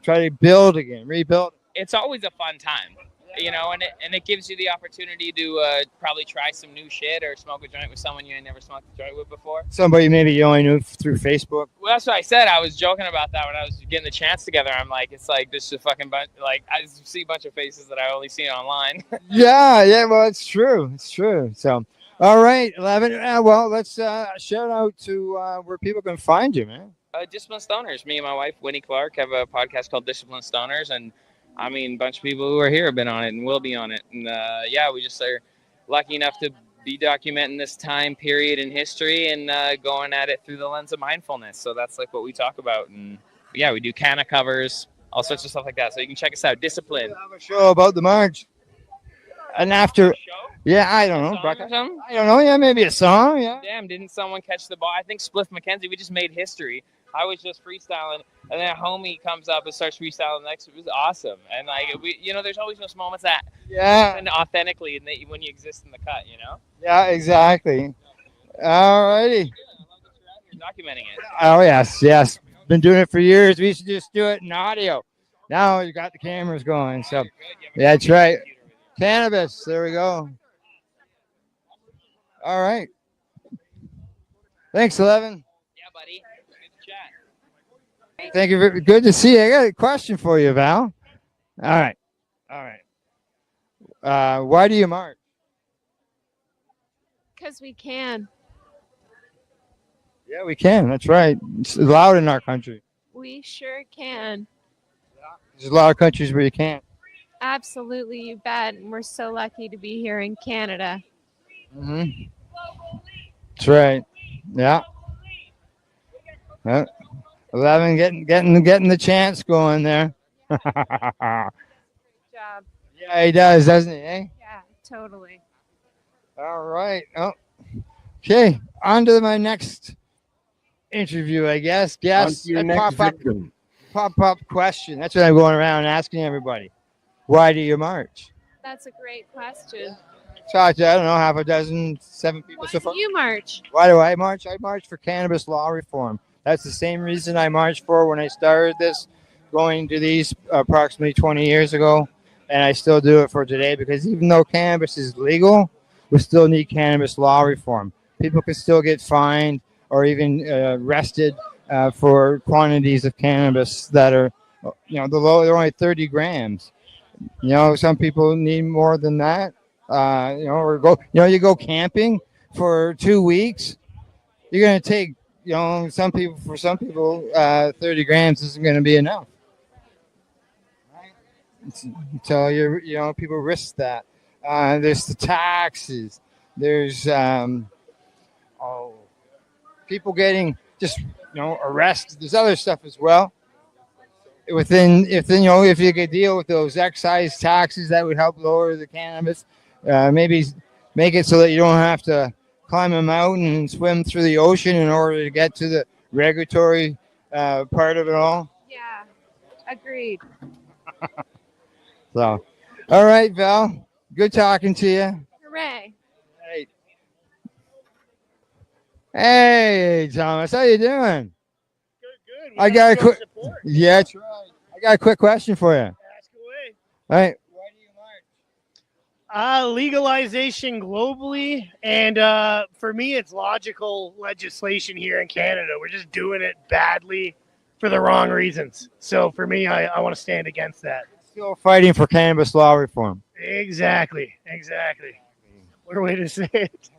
try to build again, rebuild. It's always a fun time, and it gives you the opportunity to probably try some new shit or smoke a joint with someone you ain't never smoked a joint with before. Somebody maybe you only knew through Facebook. Well, that's what I said. I was joking about that when I was getting the chance together. I'm like, it's like this is a fucking bunch. Like I see a bunch of faces that I only see online. Yeah. Well, it's true. It's true. So, all right, 11. Well, let's shout out to where people can find you, man. Discipline Stoners. Me and my wife, Winnie Clark, have a podcast called Discipline Stoners, and I mean, a bunch of people who are here have been on it and will be on it. And we just are lucky enough to be documenting this time period in history and going at it through the lens of mindfulness. So that's like what we talk about. And we do canna covers, all sorts of stuff like that. So you can check us out. Discipline. We'll have a show about the march. And after, I don't know. I don't know. Yeah, maybe a song. Yeah. Damn, didn't someone catch the ball? I think Spliff McKenzie. We just made history. I was just freestyling, and then a homie comes up and starts freestyling next. It was awesome, and like there's always those moments that happen authentically, and when you exist in the cut, Yeah, exactly. All righty. You're documenting it. Oh yes. Been doing it for years. We used to just do it in audio. Now you got the cameras going, so yeah, that's right. Cannabis. There we go. All right. Thanks, 11. Yeah, buddy. Thank you. Good to see you. I got a question for you, Val. All right. Why do you march? Because we can. Yeah, we can. That's right. It's allowed in our country. We sure can. There's a lot of countries where you can't. Absolutely, you bet. And we're so lucky to be here in Canada. Mm-hmm. That's right. Yeah. 11 getting the chance going there. Job. Yeah, he does, doesn't he? Eh? Yeah, totally. All right. Oh, okay. On to my next interview, I guess. Yes. Pop-up question. That's what I'm going around asking everybody. Why do you march? That's a great question. Talked to, I don't know, half a dozen, 7 people so far. Why do you march? Why do I march? I march for cannabis law reform. That's the same reason I marched for when I started this, going to these approximately 20 years ago. And I still do it for today, because even though cannabis is legal, we still need cannabis law reform. People can still get fined or even arrested for quantities of cannabis that are, they're only 30 grams. Some people need more than that. You go camping for 2 weeks. You're going to take, some people, 30 grams isn't going to be enough. So people risk that. There's the taxes. There's people getting just arrested. There's other stuff as well. If you could deal with those excise taxes, that would help lower the cannabis. Maybe make it so that you don't have to climb a mountain and swim through the ocean in order to get to the regulatory part of it all. Yeah, agreed. So, all right, Val. Good talking to you. Hooray. Hey, Thomas, how you doing? Good. I got a quick. Yeah, that's right. I got a quick question for you. Ask away. All right. Legalization globally, and for me, it's logical legislation here in Canada. We're just doing it badly for the wrong reasons. So for me, I want to stand against that. Still fighting for cannabis law reform. Exactly. What a way to say it.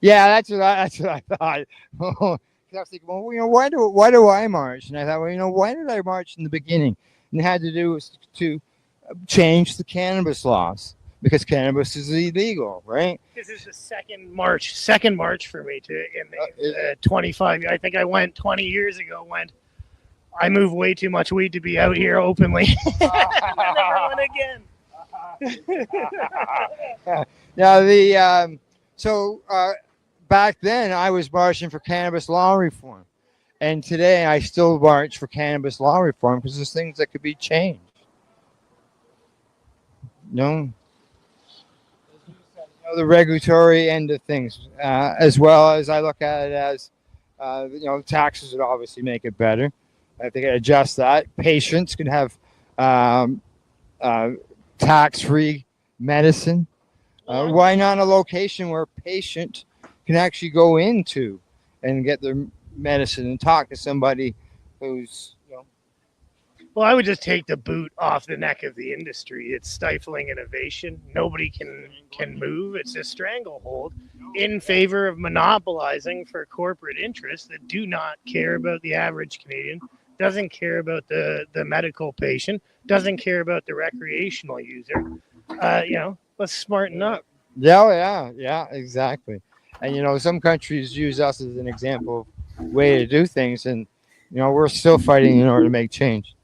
Yeah, that's what I thought. I was thinking, well, why do I march? And I thought, well, why did I march in the beginning? And it had to do with to change the cannabis laws, because cannabis is illegal, right? This is the second march for me in 25. I think I went 20 years ago when I move way too much weed to be out here openly. Never win again. Now back then I was marching for cannabis law reform, and today I still march for cannabis law reform because there's things that could be changed. No. The regulatory end of things, as well as I look at it as, taxes would obviously make it better. I think I adjust that. Patients can have tax-free medicine. Why not a location where a patient can actually go into and get their medicine and talk to somebody who's, Well, I would just take the boot off the neck of the industry. It's stifling innovation. Nobody can move. It's a stranglehold in favor of monopolizing for corporate interests that do not care about the average Canadian, doesn't care about the medical patient, doesn't care about the recreational user. Let's smarten up. Yeah, exactly. And some countries use us as an example of way to do things, and we're still fighting in order to make change.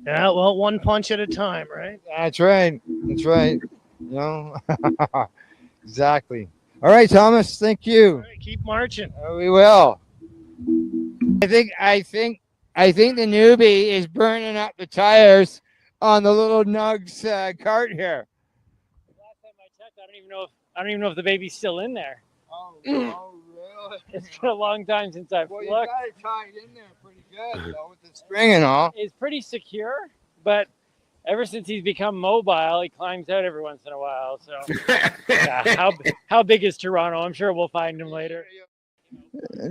Yeah, well, one punch at a time, right? That's right. Exactly. All right, Thomas. Thank you. All right, keep marching. We will. I think the newbie is burning up the tires on the little Nugs cart here. Last time I checked, I don't even know if the baby's still in there. Oh really? It's been a long time since I've Well, looked. you got it tied in there pretty good, though, with the string and all. It's pretty secure, but ever since he's become mobile, he climbs out every once in a while. So, yeah, how big is Toronto? I'm sure we'll find him later.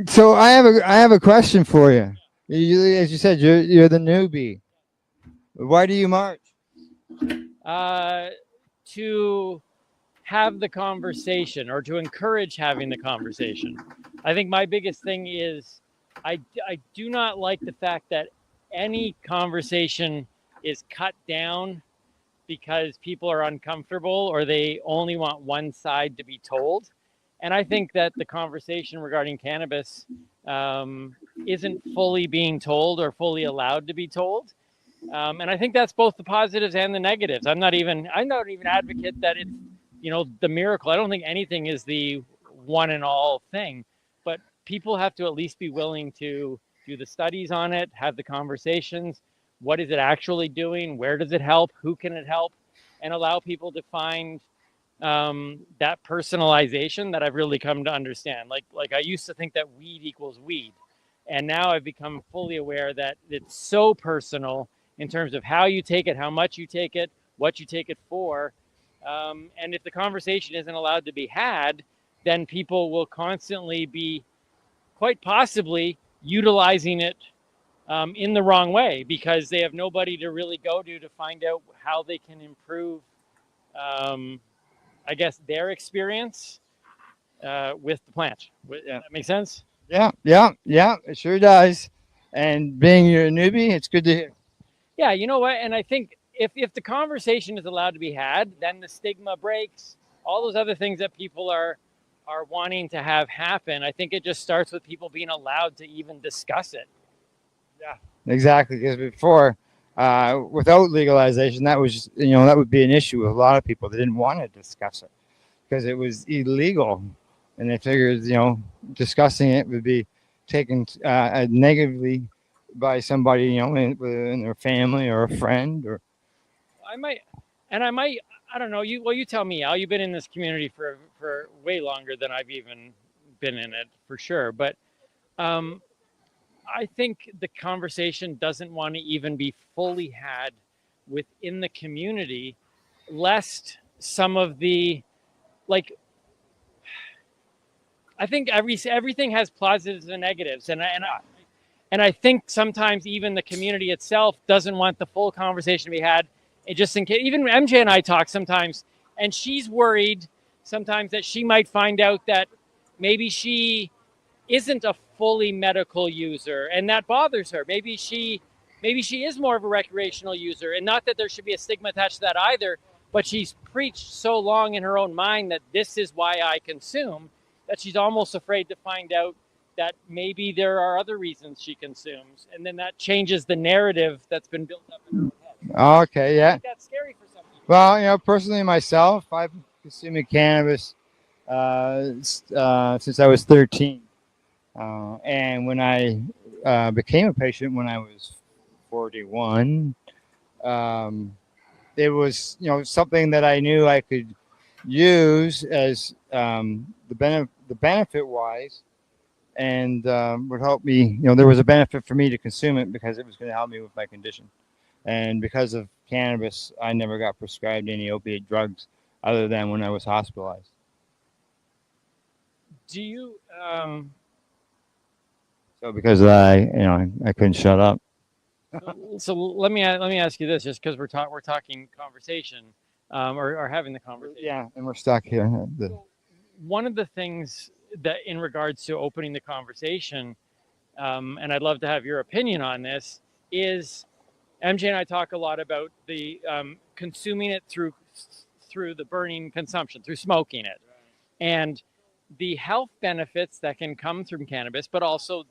So I have a question for you. As you said, you're the newbie. Why do you march? To have the conversation, or to encourage having the conversation. I think my biggest thing is I do not like the fact that any conversation is cut down because people are uncomfortable or they only want one side to be told. And I think that the conversation regarding cannabis isn't fully being told or fully allowed to be told. And I think that's both the positives and the negatives. I'm not even advocate that it's, the miracle. I don't think anything is the one and all thing, but people have to at least be willing to do the studies on it, have the conversations. What is it actually doing? Where does it help? Who can it help? And allow people to find that personalization that I've really come to understand. Like I used to think that weed equals weed. And now I've become fully aware that it's so personal in terms of how you take it, how much you take it, what you take it for. And if the conversation isn't allowed to be had, then people will constantly be quite possibly utilizing it in the wrong way because they have nobody to really go to find out how they can improve, I guess, their experience with the plant. That makes sense? Yeah, it sure does. And being you're a newbie, it's good to hear. Yeah, you know what? And I think if the conversation is allowed to be had, then the stigma breaks. All those other things that people are wanting to have happen. I think it just starts with people being allowed to even discuss it. Yeah, exactly. Because before, without legalization, that was that would be an issue with a lot of people. They didn't want to discuss it because it was illegal, and they figured discussing it would be taken negatively by somebody in their family or a friend or. I don't know. You tell me, Al. You've been in this community for way longer than I've even been in it, for sure. But I think the conversation doesn't want to even be fully had within the community, lest some of the I think everything has positives and negatives, and I think sometimes even the community itself doesn't want the full conversation to be had. It just in case, even MJ and I talk sometimes, and she's worried sometimes that she might find out that maybe she isn't a fully medical user, and that bothers her. Maybe she is more of a recreational user, and not that there should be a stigma attached to that either, but she's preached so long in her own mind that this is why I consume, that she's almost afraid to find out that maybe there are other reasons she consumes, and then that changes the narrative that's been built up in her own head. Okay, I yeah. think that's scary for some people. Well, personally myself, I've been consuming cannabis since I was 13. And when I became a patient when I was 41, it was something that I knew I could use as the benefit wise, and would help me. There was a benefit for me to consume it because it was going to help me with my condition. And because of cannabis, I never got prescribed any opiate drugs other than when I was hospitalized. Do you? So because I couldn't shut up. So let me ask you this, just because we're talking conversation, or having the conversation. Yeah, and we're stuck here. One of the things that, in regards to opening the conversation, and I'd love to have your opinion on this, is MJ and I talk a lot about the consuming it through the burning consumption, through smoking it, and the health benefits that can come from cannabis, but also,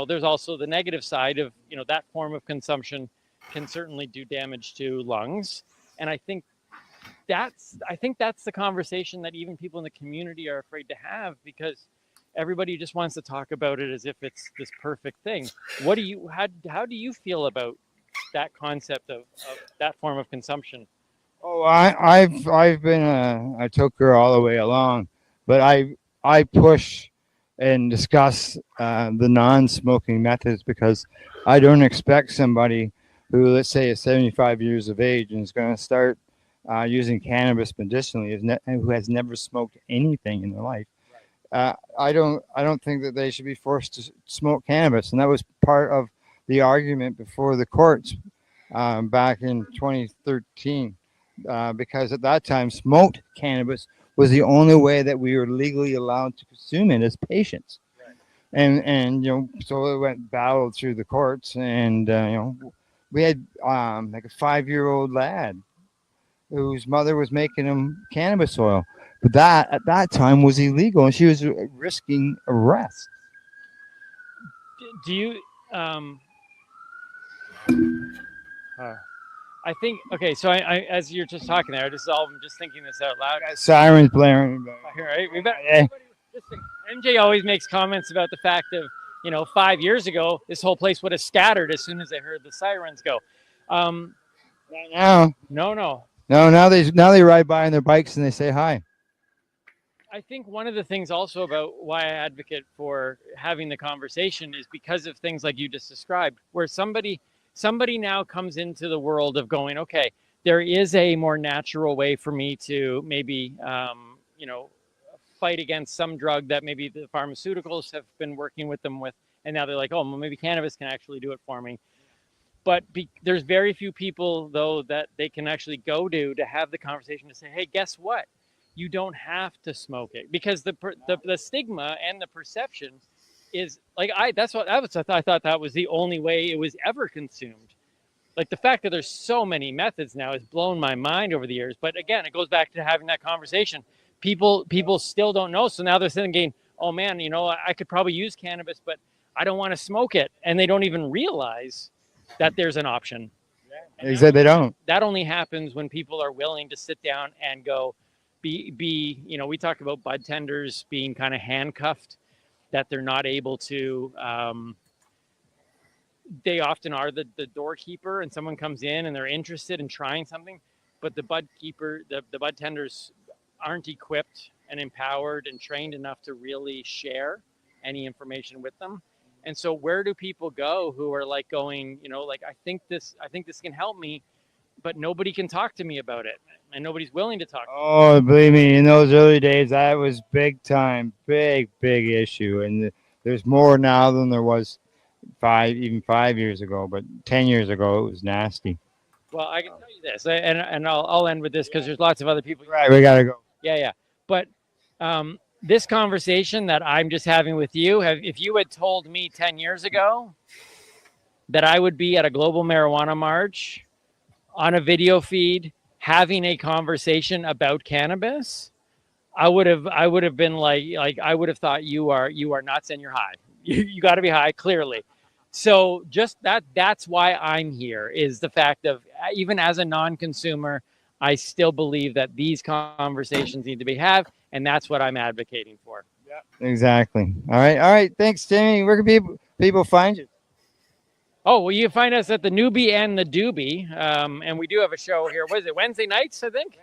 there's also the negative side of, that form of consumption can certainly do damage to lungs. And I think that's the conversation that even people in the community are afraid to have, because everybody just wants to talk about it as if it's this perfect thing. How do you feel about that concept of that form of consumption? Oh, I've been a toker all the way along, but I push and discuss the non-smoking methods, because I don't expect somebody who, let's say, is 75 years of age and is going to start using cannabis medicinally, who has never smoked anything in their life. I don't think that they should be forced to smoke cannabis, and that was part of the argument before the courts back in 2013, because at that time smoked cannabis was the only way that we were legally allowed to consume it as patients. Right. And so it went battled through the courts, and we had like a 5-year-old lad whose mother was making him cannabis oil, but that at that time was illegal, and she was risking arrest. Do you I think, okay, so I as you're just talking there, I'm just thinking this out loud. Sirens blaring. Right? Listen, MJ always makes comments about the fact of, 5 years ago, this whole place would have scattered as soon as they heard the sirens go. Now. No. No, now they ride by on their bikes and they say hi. I think one of the things also about why I advocate for having the conversation is because of things like you just described, where somebody now comes into the world of going, okay, there is a more natural way for me to maybe, fight against some drug that maybe the pharmaceuticals have been working with them with. And now they're like, oh, well, maybe cannabis can actually do it for me. But there's very few people, though, that they can actually go to have the conversation to say, hey, guess what? You don't have to smoke it, because the stigma and the perception is like, I thought that was the only way it was ever consumed. Like, the fact that there's so many methods now has blown my mind over the years. But again, it goes back to having that conversation. People still don't know. So now they're thinking, oh man, I could probably use cannabis, but I don't want to smoke it. And they don't even realize that there's an option. They said they don't. That only happens when people are willing to sit down and go, we talk about bud tenders being kind of handcuffed, that they're not able to, they often are the doorkeeper, and someone comes in and they're interested in trying something, but the bud tenders aren't equipped and empowered and trained enough to really share any information with them. And so where do people go who are like going, I think this can help me, but nobody can talk to me about it, and nobody's willing to talk. Oh, believe me, in those early days, that was big time, big issue. And there's more now than there was 5 years ago, but 10 years ago, it was nasty. Well, I can tell you this, and I'll end with this, because there's lots of other people. Right, we got to go. Yeah. But this conversation that I'm just having with you, if you had told me 10 years ago that I would be at a global marijuana march on a video feed having a conversation about cannabis, I would have been like I would have thought you are nuts and you're high. you got to be high, clearly. So just that's why I'm here, is the fact of, even as a non-consumer, I still believe that these conversations need to be had, and that's what I'm advocating for. Exactly. All right. Thanks, Timmy. Where can people find you? Oh, well, you can find us at the Newbie and the Doobie, and we do have a show here. What is it, Wednesday nights, I think?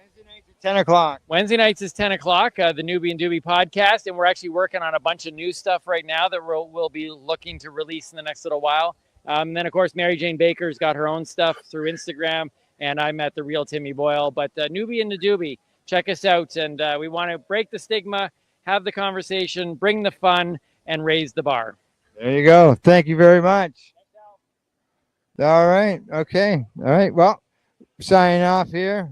10 o'clock. Wednesday nights is 10 o'clock, the Newbie and Doobie podcast, and we're actually working on a bunch of new stuff right now that we'll be looking to release in the next little while. Then, of course, Mary Jane Baker's got her own stuff through Instagram, and I'm at The Real Timmy Boyle. But Newbie and the Doobie, check us out, and we want to break the stigma, have the conversation, bring the fun, and raise the bar. There you go. Thank you very much. All right. Okay. All right. Well, signing off here.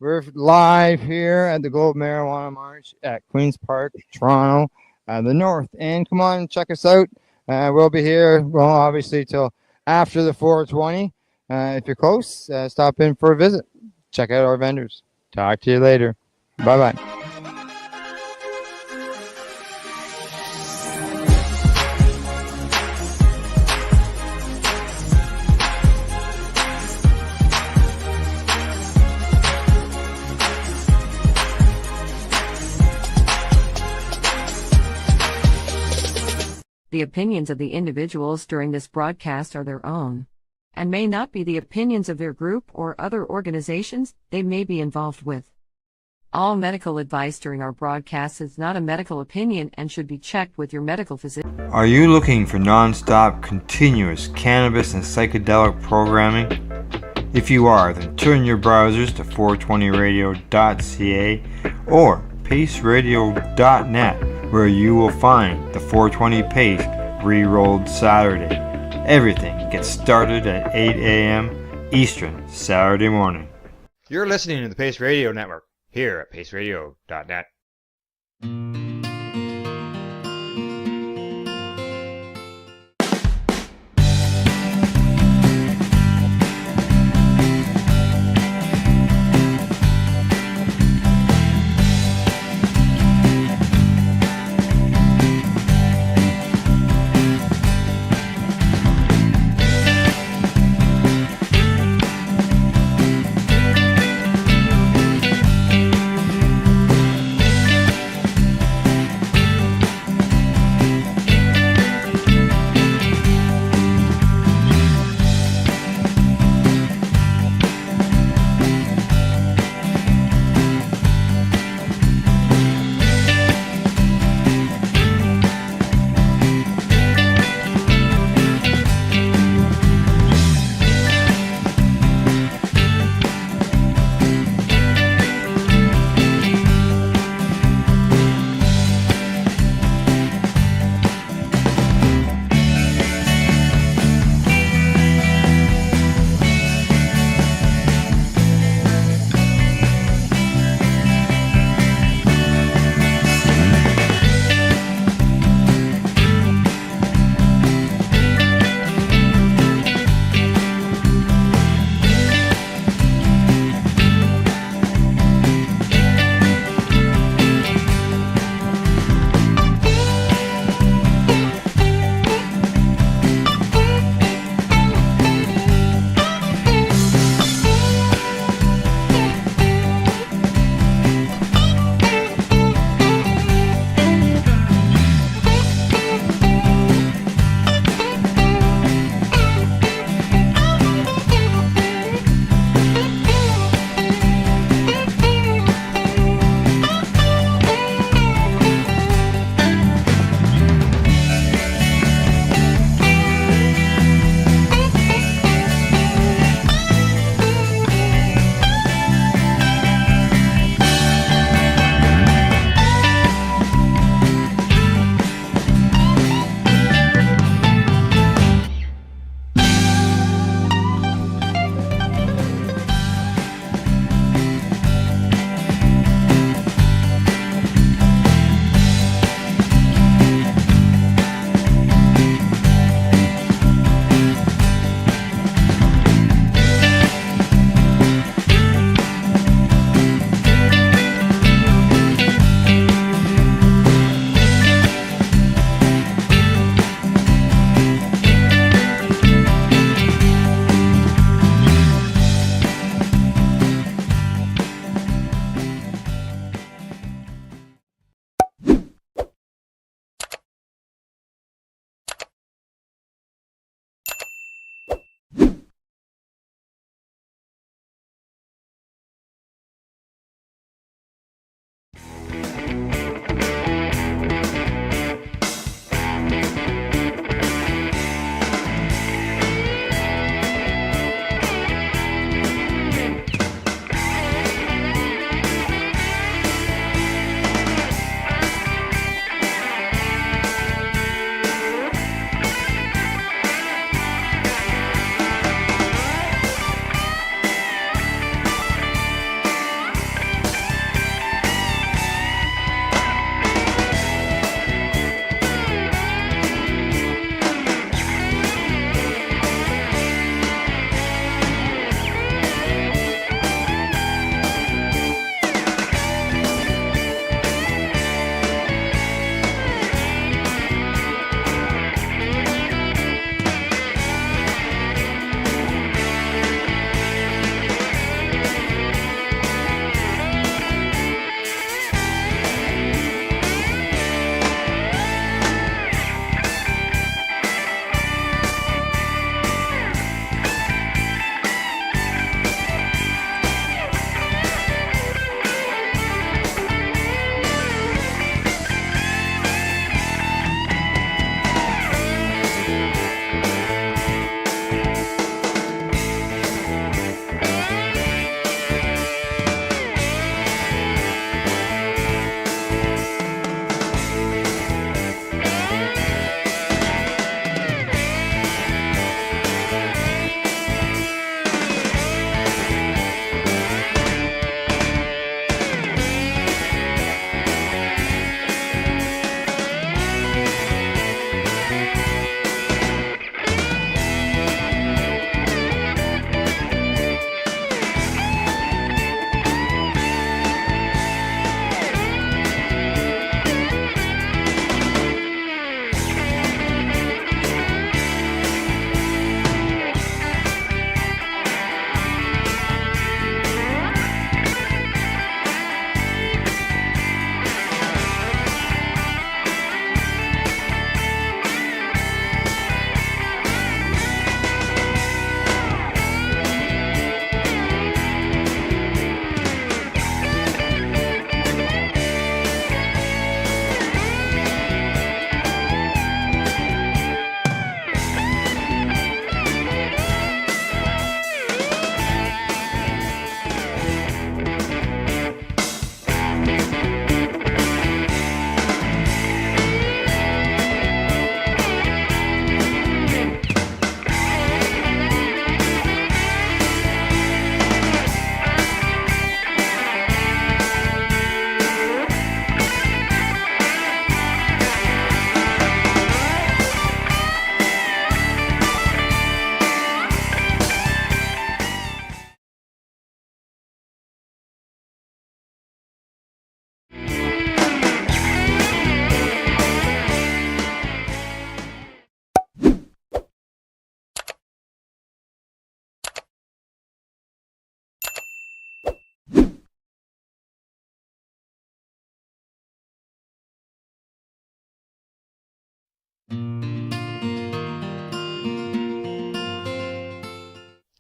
We're live here at the Global Marijuana March at Queen's Park, Toronto, the North. And come on, check us out. We'll be here, well, obviously, till after the 420. If you're close, stop in for a visit. Check out our vendors. Talk to you later. Bye-bye. The opinions of the individuals during this broadcast are their own, and may not be the opinions of their group or other organizations they may be involved with. All medical advice during our broadcast is not a medical opinion and should be checked with your medical physician. Are you looking for non-stop, continuous cannabis and psychedelic programming? If you are, then turn your browsers to 420radio.ca or paceradio.net, where you will find the 420 Pace re-rolled Saturday. Everything gets started at 8 a.m. Eastern Saturday morning. You're listening to the Pace Radio Network here at paceradio.net.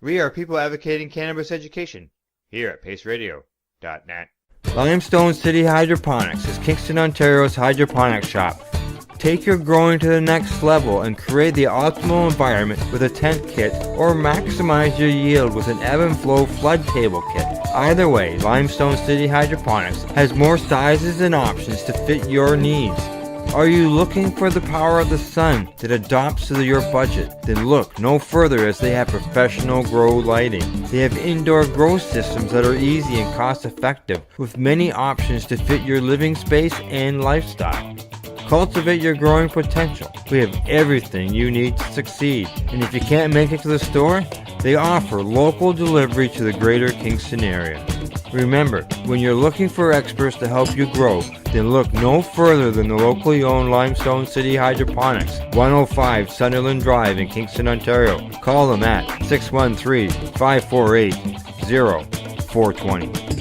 We are people advocating cannabis education here at paceradio.net. Limestone City Hydroponics is Kingston, Ontario's hydroponics shop. Take your growing to the next level and create the optimal environment with a tent kit, or maximize your yield with an ebb and flow flood table kit. Either way, Limestone City Hydroponics has more sizes and options to fit your needs. Are you looking for the power of the sun that adapts to your budget? Then look no further, as they have professional grow lighting. They have indoor grow systems that are easy and cost effective, with many options to fit your living space and lifestyle. Cultivate your growing potential. We have everything you need to succeed. And if you can't make it to the store, they offer local delivery to the greater Kingston area. Remember, when you're looking for experts to help you grow, then look no further than the locally owned Limestone City Hydroponics, 105 Sunderland Drive in Kingston, Ontario. Call them at 613-548-0420.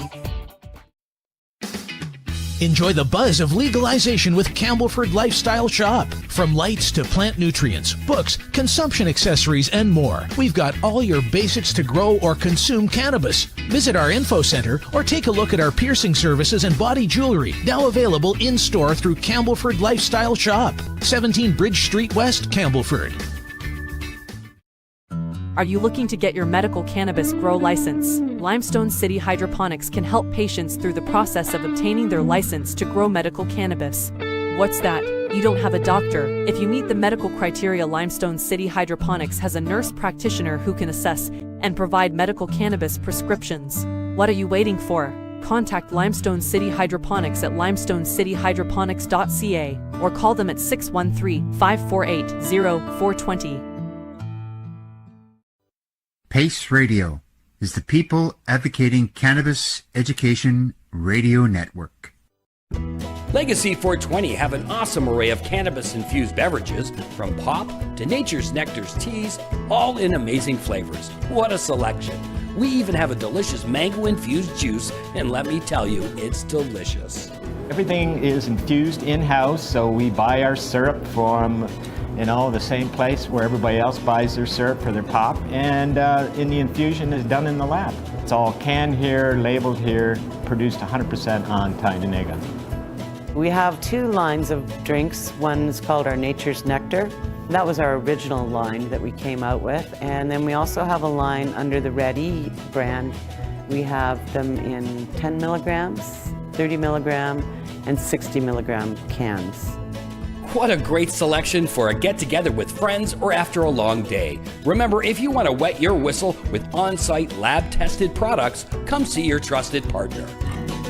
Enjoy the buzz of legalization with Campbellford Lifestyle Shop. From lights to plant nutrients, books, consumption accessories, and more, we've got all your basics to grow or consume cannabis. Visit our info center or take a look at our piercing services and body jewelry, now available in-store through Campbellford Lifestyle Shop, 17 Bridge Street West, Campbellford. Are you looking to get your medical cannabis grow license? Limestone City Hydroponics can help patients through the process of obtaining their license to grow medical cannabis. What's that? You don't have a doctor? If you meet the medical criteria, Limestone City Hydroponics has a nurse practitioner who can assess and provide medical cannabis prescriptions. What are you waiting for? Contact Limestone City Hydroponics at limestonecityhydroponics.ca or call them at 613-548-0420. PACE Radio is the People Advocating Cannabis Education Radio Network. Legacy 420 have an awesome array of cannabis-infused beverages, from pop to Nature's Nectar's teas, all in amazing flavors. What a selection! We even have a delicious mango-infused juice, and let me tell you, it's delicious. Everything is infused in-house, so we buy our syrup from the same place where everybody else buys their syrup for their pop, and the infusion is done in the lab. It's all canned here, labeled here, produced 100% on Tyndonega. We have two lines of drinks. One is called our Nature's Nectar. That was our original line that we came out with, and then we also have a line under the Red E brand. We have them in 10 milligrams, 30 milligram, and 60 milligram cans. What a great selection for a get-together with friends or after a long day. Remember, if you want to wet your whistle with on-site lab-tested products, come see your trusted partner.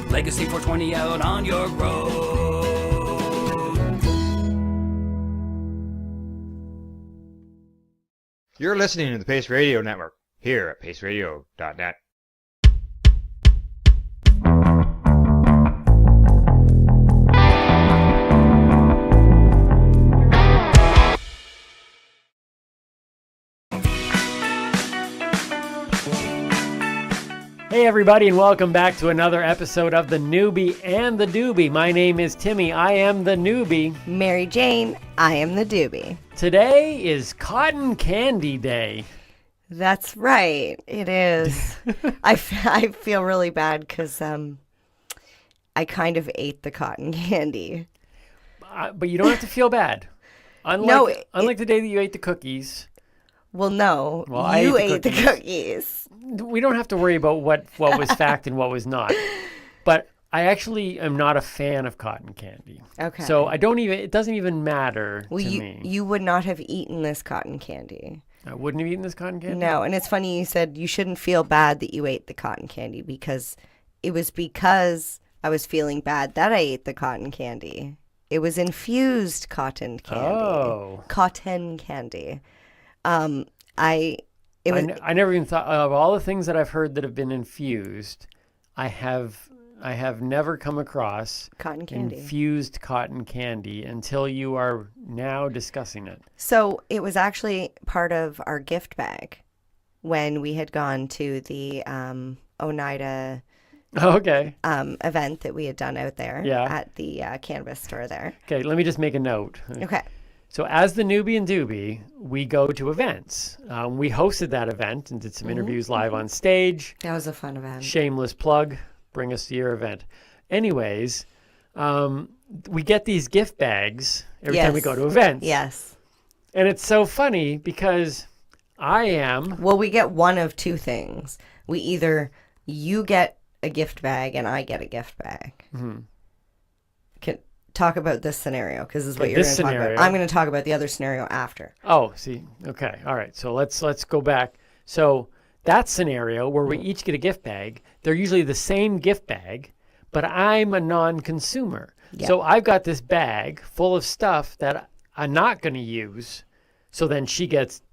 Legacy 420 out on your road. You're listening to the Pace Radio Network here at paceradio.net. Hey everybody, and welcome back to another episode of The Newbie and the Doobie. My name is Timmy. I am the newbie. Mary Jane. I am the doobie. Today is Cotton Candy Day. That's right. It is. I feel really bad because I kind of ate the cotton candy. But you don't have to feel bad. Unlike the day that you ate the cookies. Well, no. Well, you ate the cookies. We don't have to worry about what was fact and what was not. But I actually am not a fan of cotton candy. Okay. So it doesn't even matter to me. You would not have eaten this cotton candy. I wouldn't have eaten this cotton candy? No, and it's funny you said you shouldn't feel bad that you ate the cotton candy, because it was because I was feeling bad that I ate the cotton candy. It was infused cotton candy. Oh. Cotton candy. I never even thought of all the things that I've heard that have been infused. I have never come across cotton candy. Infused cotton candy until you are now discussing it. So it was actually part of our gift bag when we had gone to the Oneida event that we had done out there at the cannabis store there. Okay, let me just make a note. Okay. So as the newbie and doobie, we go to events. We hosted that event and did some interviews live on stage. That was a fun event. Shameless plug. Bring us to your event. Anyways, we get these gift bags every time we go to events. Yes. And it's so funny because Well, we get one of two things. You get a gift bag and I get a gift bag. Mm-hmm. Can talk about this scenario because this is what you're going to talk about. I'm going to talk about the other scenario after. Oh, see. Okay. All right. So let's go back. So that scenario where we each get a gift bag, they're usually the same gift bag, but I'm a non-consumer. Yeah. So I've got this bag full of stuff that I'm not going to use. So then she gets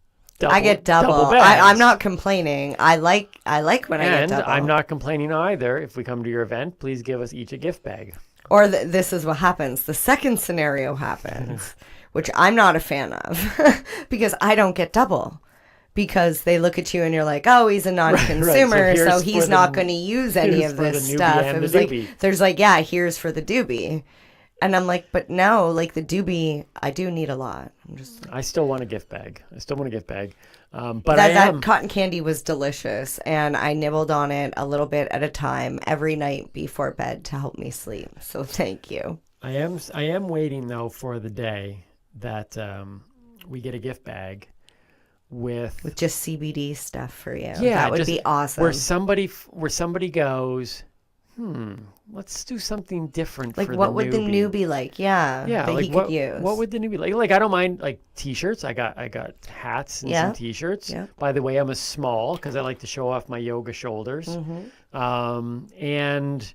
double. I get double. bags. I'm not complaining. I like when I get double. And I'm not complaining either. If we come to your event, please give us each a gift bag. Or this is what happens. The second scenario happens, which I'm not a fan of because I don't get double. Because they look at you and you're like, oh, he's a non-consumer, right. so he's not going to use any of this stuff. It was like, there's like, yeah, here's for the doobie. And I'm like, but no, like the doobie, I do need a lot. I still want a gift bag. But that cotton candy was delicious, and I nibbled on it a little bit at a time every night before bed to help me sleep. So thank you. I am waiting though for the day that we get a gift bag with just CBD stuff for you. Yeah, that would be awesome. Where somebody goes, let's do something different. Like, for what the would the newbie like? Yeah, that like he could use. What would the newbie like? Like, I don't mind like t-shirts. I got hats and some t-shirts. Yeah. By the way, I'm a small because I like to show off my yoga shoulders. Mm-hmm. And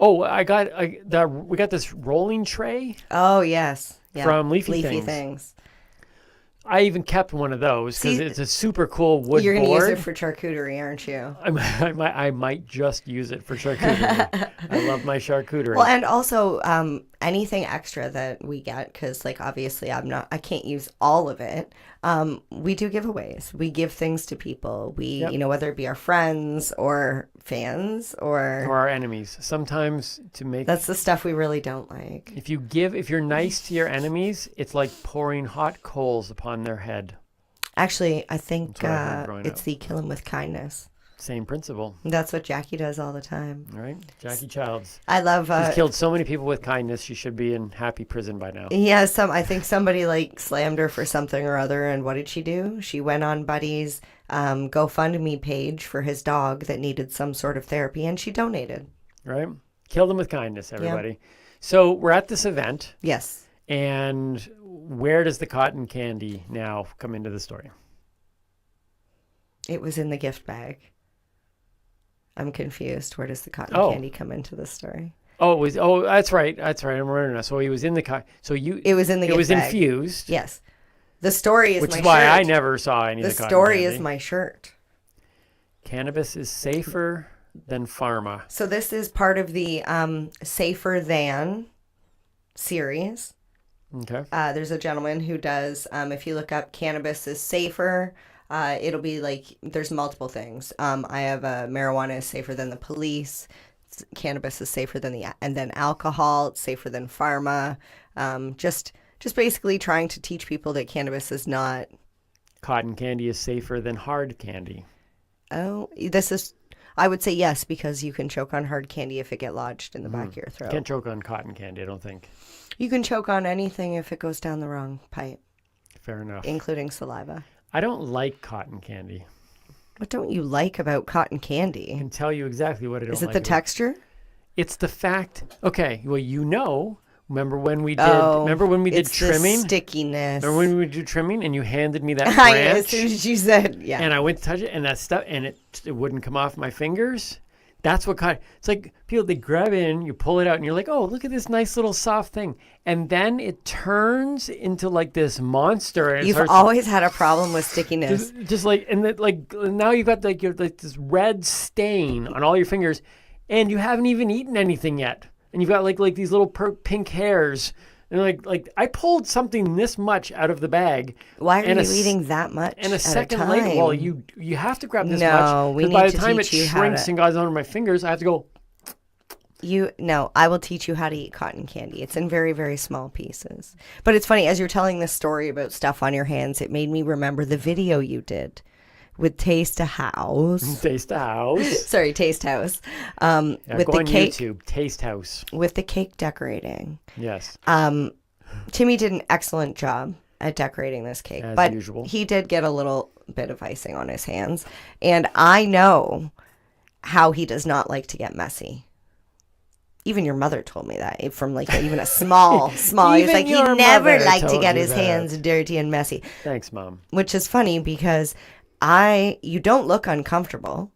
we got this rolling tray. Oh yes, from Leafy Things. I even kept one of those because it's a super cool wood board. You're going to use it for charcuterie, aren't you? I might just use it for charcuterie. I love my charcuterie. Well, and also anything extra that we get, because like obviously I can't use all of it. We do giveaways. We give things to people. Whether it be our friends or fans or our enemies. Sometimes that's the stuff we really don't like. If you're nice to your enemies, it's like pouring hot coals upon their head. Actually, I think it's the kill 'em with kindness. Same principle. That's what Jackie does all the time. All right, Jackie Childs. I love. She's killed so many people with kindness. She should be in happy prison by now. Yeah, I think somebody like slammed her for something or other, and what did she do? She went on Buddy's GoFundMe page for his dog that needed some sort of therapy, and she donated. Right, killed him with kindness, everybody. Yeah. So we're at this event. Yes. And where does the cotton candy now come into the story? It was in the gift bag. I'm confused. Where does the cotton candy come into the story? That's right. I'm remembering now. So he was in the It was in the. It was bag. Infused. Yes. The story is which my is why shirt. I never saw any of the cotton story candy. is my shirt. Cannabis is safer than pharma. So this is part of the Safer Than series. Okay. There's a gentleman who does. If you look up cannabis is safer. It'll be like there's multiple things. I have marijuana is safer than the police. Cannabis is safer than and then alcohol. It's safer than pharma. Just basically trying to teach people that cannabis is not. Cotton candy is safer than hard candy. Oh, I would say yes because you can choke on hard candy if it get lodged in the back of your throat. You can't choke on cotton candy, I don't think. You can choke on anything if it goes down the wrong pipe. Fair enough. Including saliva. I don't like cotton candy. What don't you like about cotton candy? I can tell you exactly what I don't like. Is it the texture? It's the fact. Okay, well, remember when we did trimming? The stickiness. Remember when we did trimming and you handed me that branch? As soon as you said, yeah. And I went to touch it and that stuff, and it wouldn't come off my fingers. That's what it's like. People, they grab in, you pull it out, and you're like, oh, look at this nice little soft thing. And then it turns into like this monster. And you've always had a problem with stickiness. Just like, and now you've got like this red stain on all your fingers, and you haven't even eaten anything yet. And you've got like these little pink hairs. And like I pulled something this much out of the bag. Why are you eating that much? And a second later, well, you have to grab this much. No, we need by to the time it teach you shrinks and goes under my fingers, I have to go. I will teach you how to eat cotton candy. It's in very, very small pieces. But it's funny, as you're telling this story about stuff on your hands, it made me remember the video you did with Taste a House. Taste a House. Sorry, Taste House. Yeah, with go the on cake, YouTube, Taste House. with the cake decorating. Yes. Timmy did an excellent job at decorating this cake, As but usual. he did get a little bit of icing on his hands, and I know how he does not like to get messy. Even your mother told me that from like even a small. He was like, he never liked to get his hands dirty and messy. Thanks, Mom. Which is funny because you don't look uncomfortable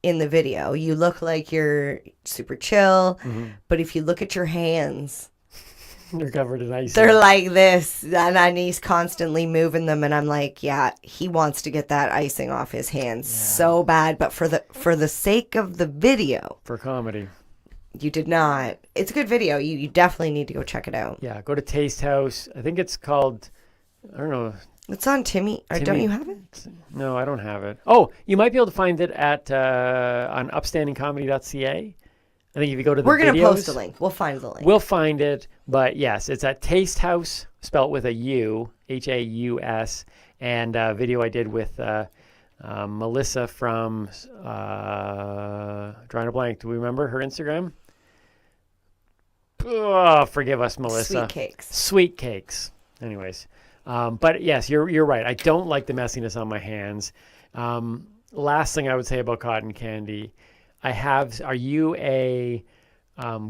in the video. You look like you're super chill, but if you look at your hands, they're covered in ice. they're like this, and he's constantly moving them, and I'm like, yeah, he wants to get that icing off his hands so bad, but for the sake of the video, for comedy. You did not. It's a good video. You definitely need to go check it out. Yeah, go to Taste House. I think it's called, I don't know. It's on Timmy. Or don't you have it? No, I don't have it. Oh, you might be able to find it at on upstandingcomedy.ca. I think if you go to the We're going to videos, post a link. We'll find the link. We'll find it. But yes, it's at Taste House, spelled with a U, Haus, and video I did with Melissa from drawing a blank. Do we remember her Instagram? Oh, forgive us, Melissa. Sweet cakes. Sweet cakes. Anyways, but yes, you're right. I don't like the messiness on my hands. Last thing I would say about cotton candy, are you a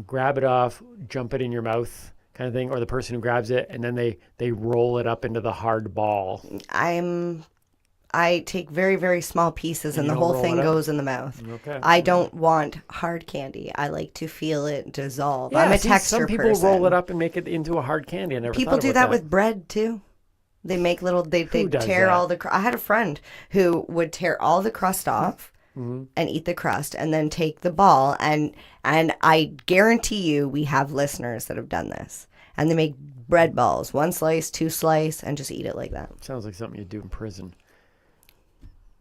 grab it off, jump it in your mouth kind of thing, or the person who grabs it and then they roll it up into the hard ball? I take very, very small pieces and the whole thing goes in the mouth. Okay. I don't want hard candy. I like to feel it dissolve. Yeah, I'm a texture some people person. roll it up and make it into a hard candy. I never People thought do about that with bread too. They make little, they does tear that? all the, I had a friend who would tear all the crust off and eat the crust and then take the ball. And I guarantee you we have listeners that have done this. And they make bread balls, 1 slice, 2 slice, and just eat it like that. Sounds like something you do in prison.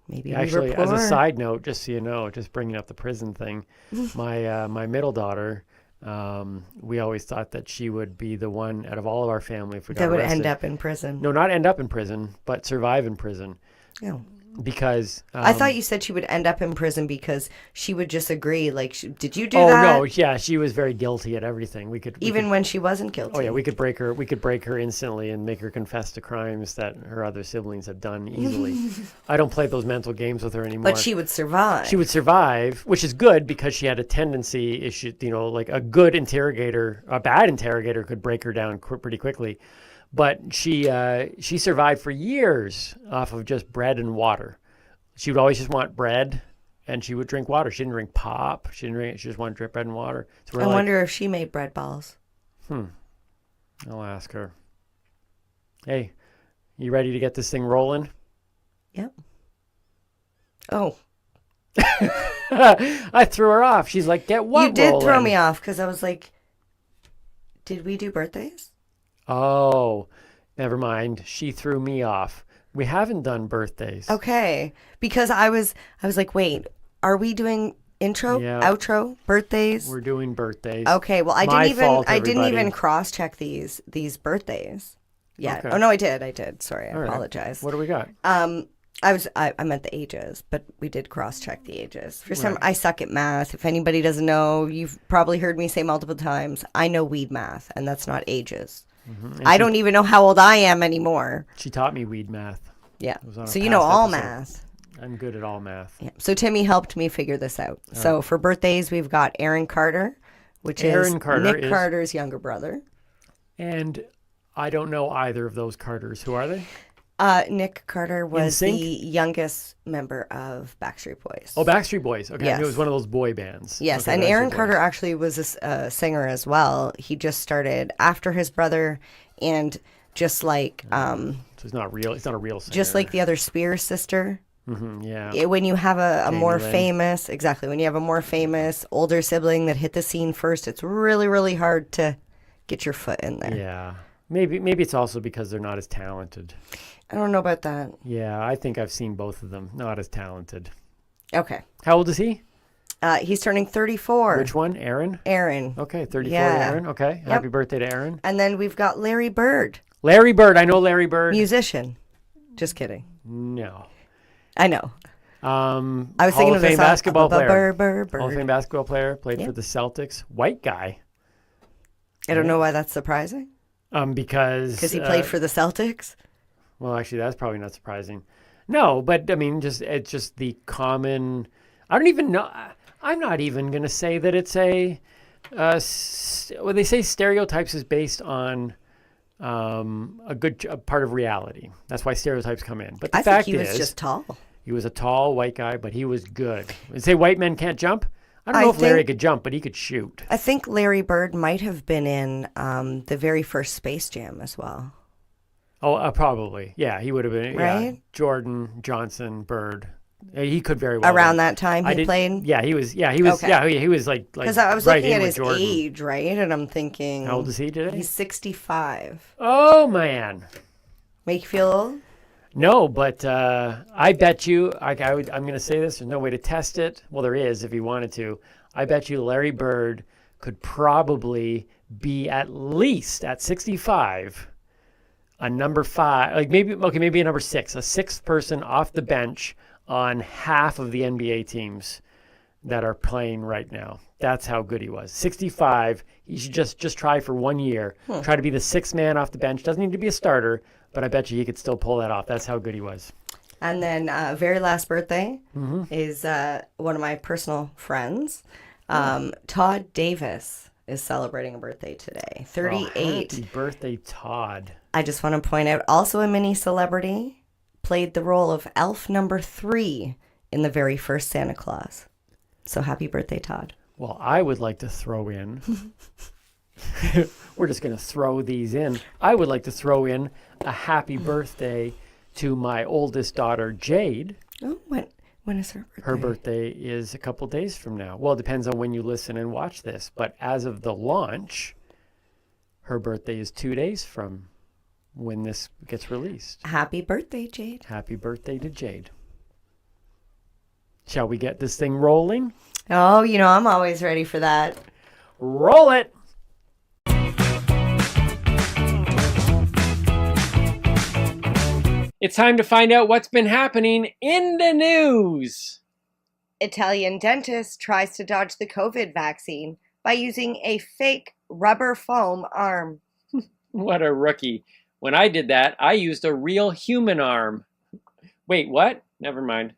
Maybe Actually, as a side note, just so you know, just bringing up the prison thing, my middle daughter, we always thought that she would be the one out of all of our family if we got that would arrested. end up in prison. No, not end up in prison, but survive in prison. Oh. Because I thought you said she would end up in prison because she would just agree. Like, did you do that? that? Oh no, yeah, she was very guilty at everything. We could when she wasn't guilty. Oh yeah, we could break her. We could break her instantly and make her confess to crimes that her other siblings have done easily. I don't play those mental games with her anymore. But she would survive. She would survive, which is good because she had a tendency issue. You know, like a good interrogator, a bad interrogator could break her down pretty quickly. But she survived for years off of just bread and water. She would always just want bread, and she would drink water. She didn't drink pop. She just wanted to drink bread and water. So I wonder if she made bread balls. I'll ask her. Hey, you ready to get this thing rolling? Yep. Oh. I threw her off. She's like, get what You did rolling? throw me off because I was like, did we do birthdays? Oh, never mind. She threw me off. We haven't done birthdays. Okay, because I was like, wait, are we doing intro, outro, birthdays? We're doing birthdays. Okay, well, I didn't even cross-check these birthdays yet. Okay. Oh no, I did. Sorry, I apologize. What do we got? I meant the ages, but we did cross-check the ages. For some, I suck at math. If anybody doesn't know, you've probably heard me say multiple times, I know weed math, and that's not ages. I don't even know how old I am anymore. She taught me weed math. Yeah. So you know all math. I'm good at all math. Yeah. So Timmy helped me figure this out. So for birthdays, we've got Aaron Carter, which is Nick Carter's younger brother. And I don't know either of those Carters. Who are they? Nick Carter was the youngest member of Backstreet Boys. Oh, Backstreet Boys. Okay, yes. It was one of those boy bands. Yes, okay, and Aaron Carter actually was a singer as well. He just started after his brother, and just like so he's not real. He's not a real singer. Just like the other Spears sister. Yeah. When you have a more Lynn. famous, when you have a more famous older sibling that hit the scene first, it's really, really hard to get your foot in there. Yeah. Maybe it's also because they're not as talented. I don't know about that. Yeah, I think I've seen both of them. Not as talented. Okay. How old is he? He's turning 34. Which one? Aaron? Aaron. Okay, 34 Yeah. Aaron. Okay, Yep. happy birthday to Aaron. And then we've got Larry Bird. Larry Bird. I know Larry Bird. Musician. Just kidding. No. I know. I was Hall thinking of of the Fame song, basketball player. Bird. Hall of Fame basketball player. Played Yep. for the Celtics. White guy. I don't know why that's surprising. Because he played for the Celtics? Well, actually, that's probably not surprising. No, but I mean, it's just the common. I don't even know. I'm not even going to say that it's a. Well, they say stereotypes is based on a part of reality. That's why stereotypes come in. But the I fact think he was is, just tall. He was a tall white guy, but he was good. They say white men can't jump. I don't know if Larry could jump, but he could shoot. I think Larry Bird might have been in the very first Space Jam as well. Oh, probably. Yeah, he would have been. Right? Yeah, Jordan, Johnson, Bird. He could very well. Around that time he played? Yeah, he was. Yeah, he was. Okay. Yeah, he was like. Because I was right looking in at with his Jordan. age, right? And I'm thinking. How old is he today? He's 65. Oh, man. Make you feel old? No, but I bet you, I'm going to say this, there's no way to test it. Well, there is if you wanted to. I bet you Larry Bird could probably be at least at 65 a number 5, like maybe a number 6, a sixth person off the bench on half of the NBA teams that are playing right now. That's how good he was. 65, he should just try for 1 year. Try to be the sixth man off the bench. Doesn't need to be a starter, but I bet you he could still pull that off. That's how good he was. And then very last birthday is one of my personal friends. Todd Davis is celebrating a birthday today. 38. Oh, happy birthday, Todd. I just want to point out, also a mini celebrity, played the role of elf number 3 in the very first Santa Claus. So happy birthday, Todd. Well, I would like to throw in, we're just going to throw these in. I would like to throw in a happy birthday to my oldest daughter, Jade. Oh, when is her birthday? Her birthday is a couple days from now. Well, it depends on when you listen and watch this. But as of the launch, her birthday is 2 days from when this gets released. Happy birthday, Jade. Happy birthday to Jade. Shall we get this thing rolling? Oh, I'm always ready for that. Roll it! It's time to find out what's been happening in the news. Italian dentist tries to dodge the COVID vaccine by using a fake rubber foam arm. What a rookie. When I did that, I used a real human arm. Wait, what? Never mind.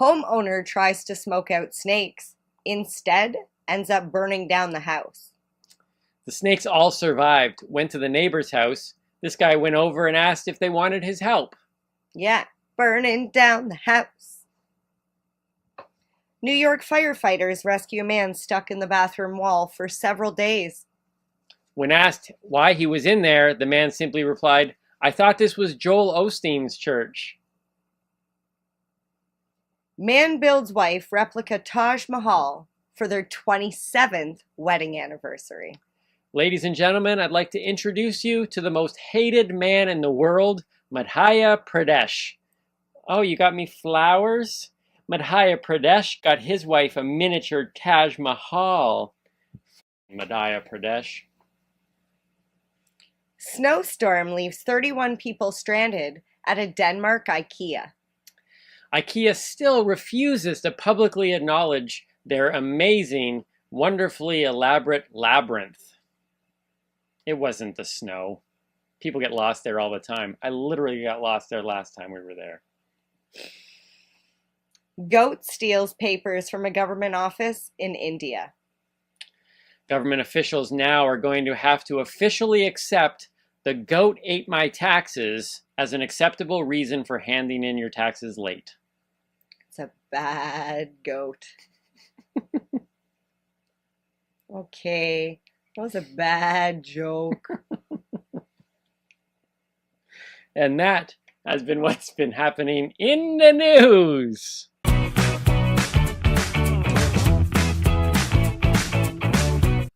Homeowner tries to smoke out snakes. Instead, ends up burning down the house. The snakes all survived, went to the neighbor's house. This guy went over and asked if they wanted his help. Yeah, burning down the house. New York firefighters rescue a man stuck in the bathroom wall for several days. When asked why he was in there, the man simply replied, "I thought this was Joel Osteen's church." Man builds wife replica Taj Mahal for their 27th wedding anniversary. Ladies and gentlemen, I'd like to introduce you to the most hated man in the world, Madhya Pradesh. Oh, you got me flowers? Madhya Pradesh got his wife a miniature Taj Mahal. Madhya Pradesh. Snowstorm leaves 31 people stranded at a Denmark IKEA. IKEA still refuses to publicly acknowledge their amazing, wonderfully elaborate labyrinth. It wasn't the snow. People get lost there all the time. I literally got lost there last time we were there. Goat steals papers from a government office in India. Government officials now are going to have to officially accept the goat ate my taxes as an acceptable reason for handing in your taxes late. It's a bad goat. Okay, that was a bad joke. And that has been what's been happening in the news.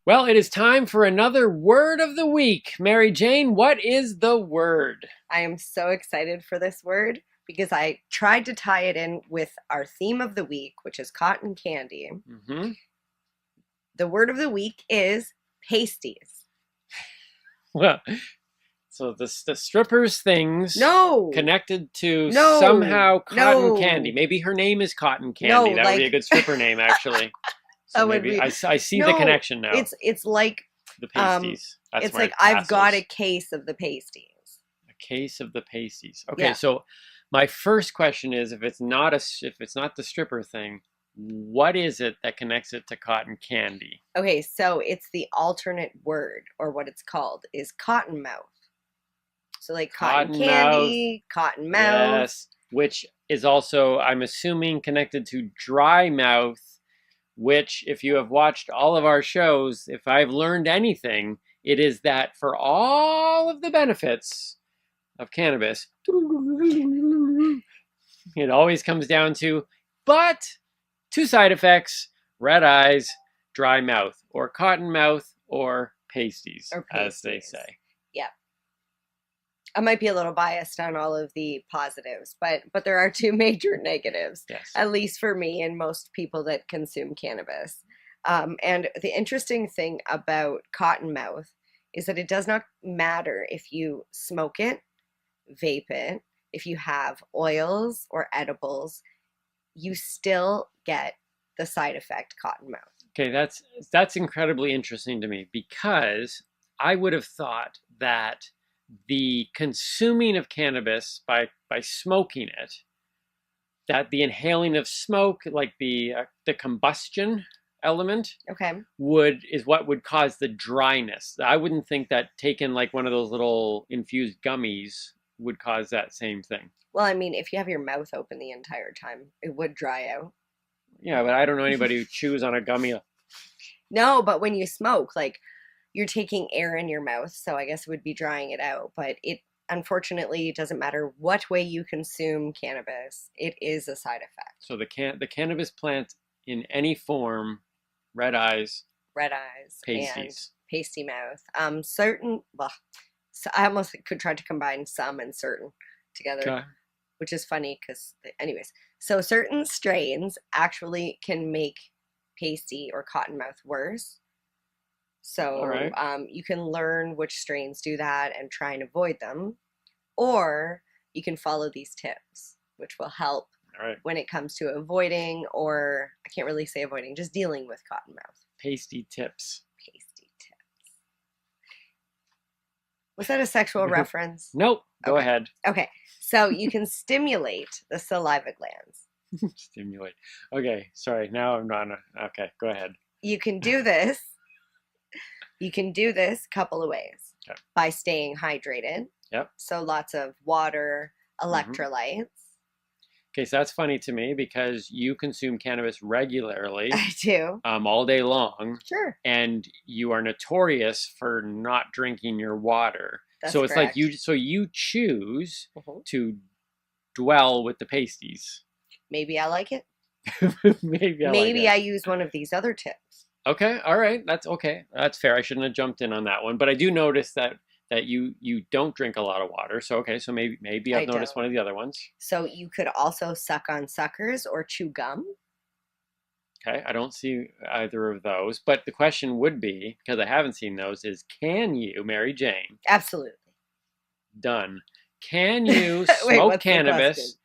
Well, it is time for another word of the week. Mary Jane, what is the word? I am so excited for this word. because I tried to tie it in with our theme of the week, which is cotton candy. Mm-hmm. The word of the week is pasties. Well, so the strippers things No. connected to No. somehow cotton No. candy. Maybe her name is Cotton Candy. No, That would be a like- good stripper name, actually. So That would maybe be- I see the No, connection now. It's like the pasties. That's it's where like it I've got passes. a case of the pasties. A case of the pasties. Okay, Yeah. so my first question is, if it's not the stripper thing, what is it that connects it to cotton candy? Okay, so it's the alternate word, or what it's called is cotton mouth. So like cotton Cotton candy, cotton mouth. Yes, which is also, I'm assuming, connected to dry mouth, which, if you have watched all of our shows, if I've learned anything, it is that for all of the benefits of cannabis, it always comes down to, but two side effects: red eyes, dry mouth, or cotton mouth, or pasties, as they say. Yeah. I might be a little biased on all of the positives, but there are two major negatives, Yes. at least for me and most people that consume cannabis. And the interesting thing about cottonmouth is that it does not matter if you smoke it, vape it, if you have oils or edibles, you still get the side effect cottonmouth. Okay, that's incredibly interesting to me, because I would have thought that the consuming of cannabis by smoking it, that the inhaling of smoke, like the combustion element, is what would cause the dryness. I wouldn't think that taking like one of those little infused gummies would cause that same thing. Well, I mean, if you have your mouth open the entire time, it would dry out. Yeah, but I don't know anybody who chews on a gummy. No, but when you smoke, like, you're taking air in your mouth, so I guess it would be drying it out. But it, unfortunately, doesn't matter what way you consume cannabis, it is a side effect. So the cannabis plant in any form, red eyes, pasties. And pasty mouth. Certain, well, so I almost could try to combine some and certain together, Okay. which is funny because, anyways, so certain strains actually can make pasty or cottonmouth worse. So All right. you can learn which strains do that and try and avoid them, or you can follow these tips, which will help All right. when it comes to avoiding, or I can't really say avoiding, just dealing with cottonmouth. Pasty tips. Pasty tips. Was that a sexual reference? Nope. Go Okay. ahead. Okay, so you can stimulate the saliva glands. Stimulate. Okay. Sorry. Now I'm not. Okay. Go ahead. You can do this. You can do this a couple of ways. Okay. By staying hydrated. Yep. So lots of water, electrolytes. Okay, so that's funny to me because you consume cannabis regularly. I do. All day long. Sure. And you are notorious for not drinking your water. That's so it's correct. like you choose Mhm. to dwell with the pasties. Maybe I like it. Maybe I Maybe like I it. use one of these other tips. Okay, all right, that's okay. That's fair. I shouldn't have jumped in on that one, but I do notice that you don't drink a lot of water. So okay, so maybe I I've noticed don't. one of the other ones. So you could also suck on suckers or chew gum. Okay, I don't see either of those, but the question would be, because I haven't seen those, is can you, Mary Jane? Absolutely. Done. Can you Wait, smoke what's the cannabis question?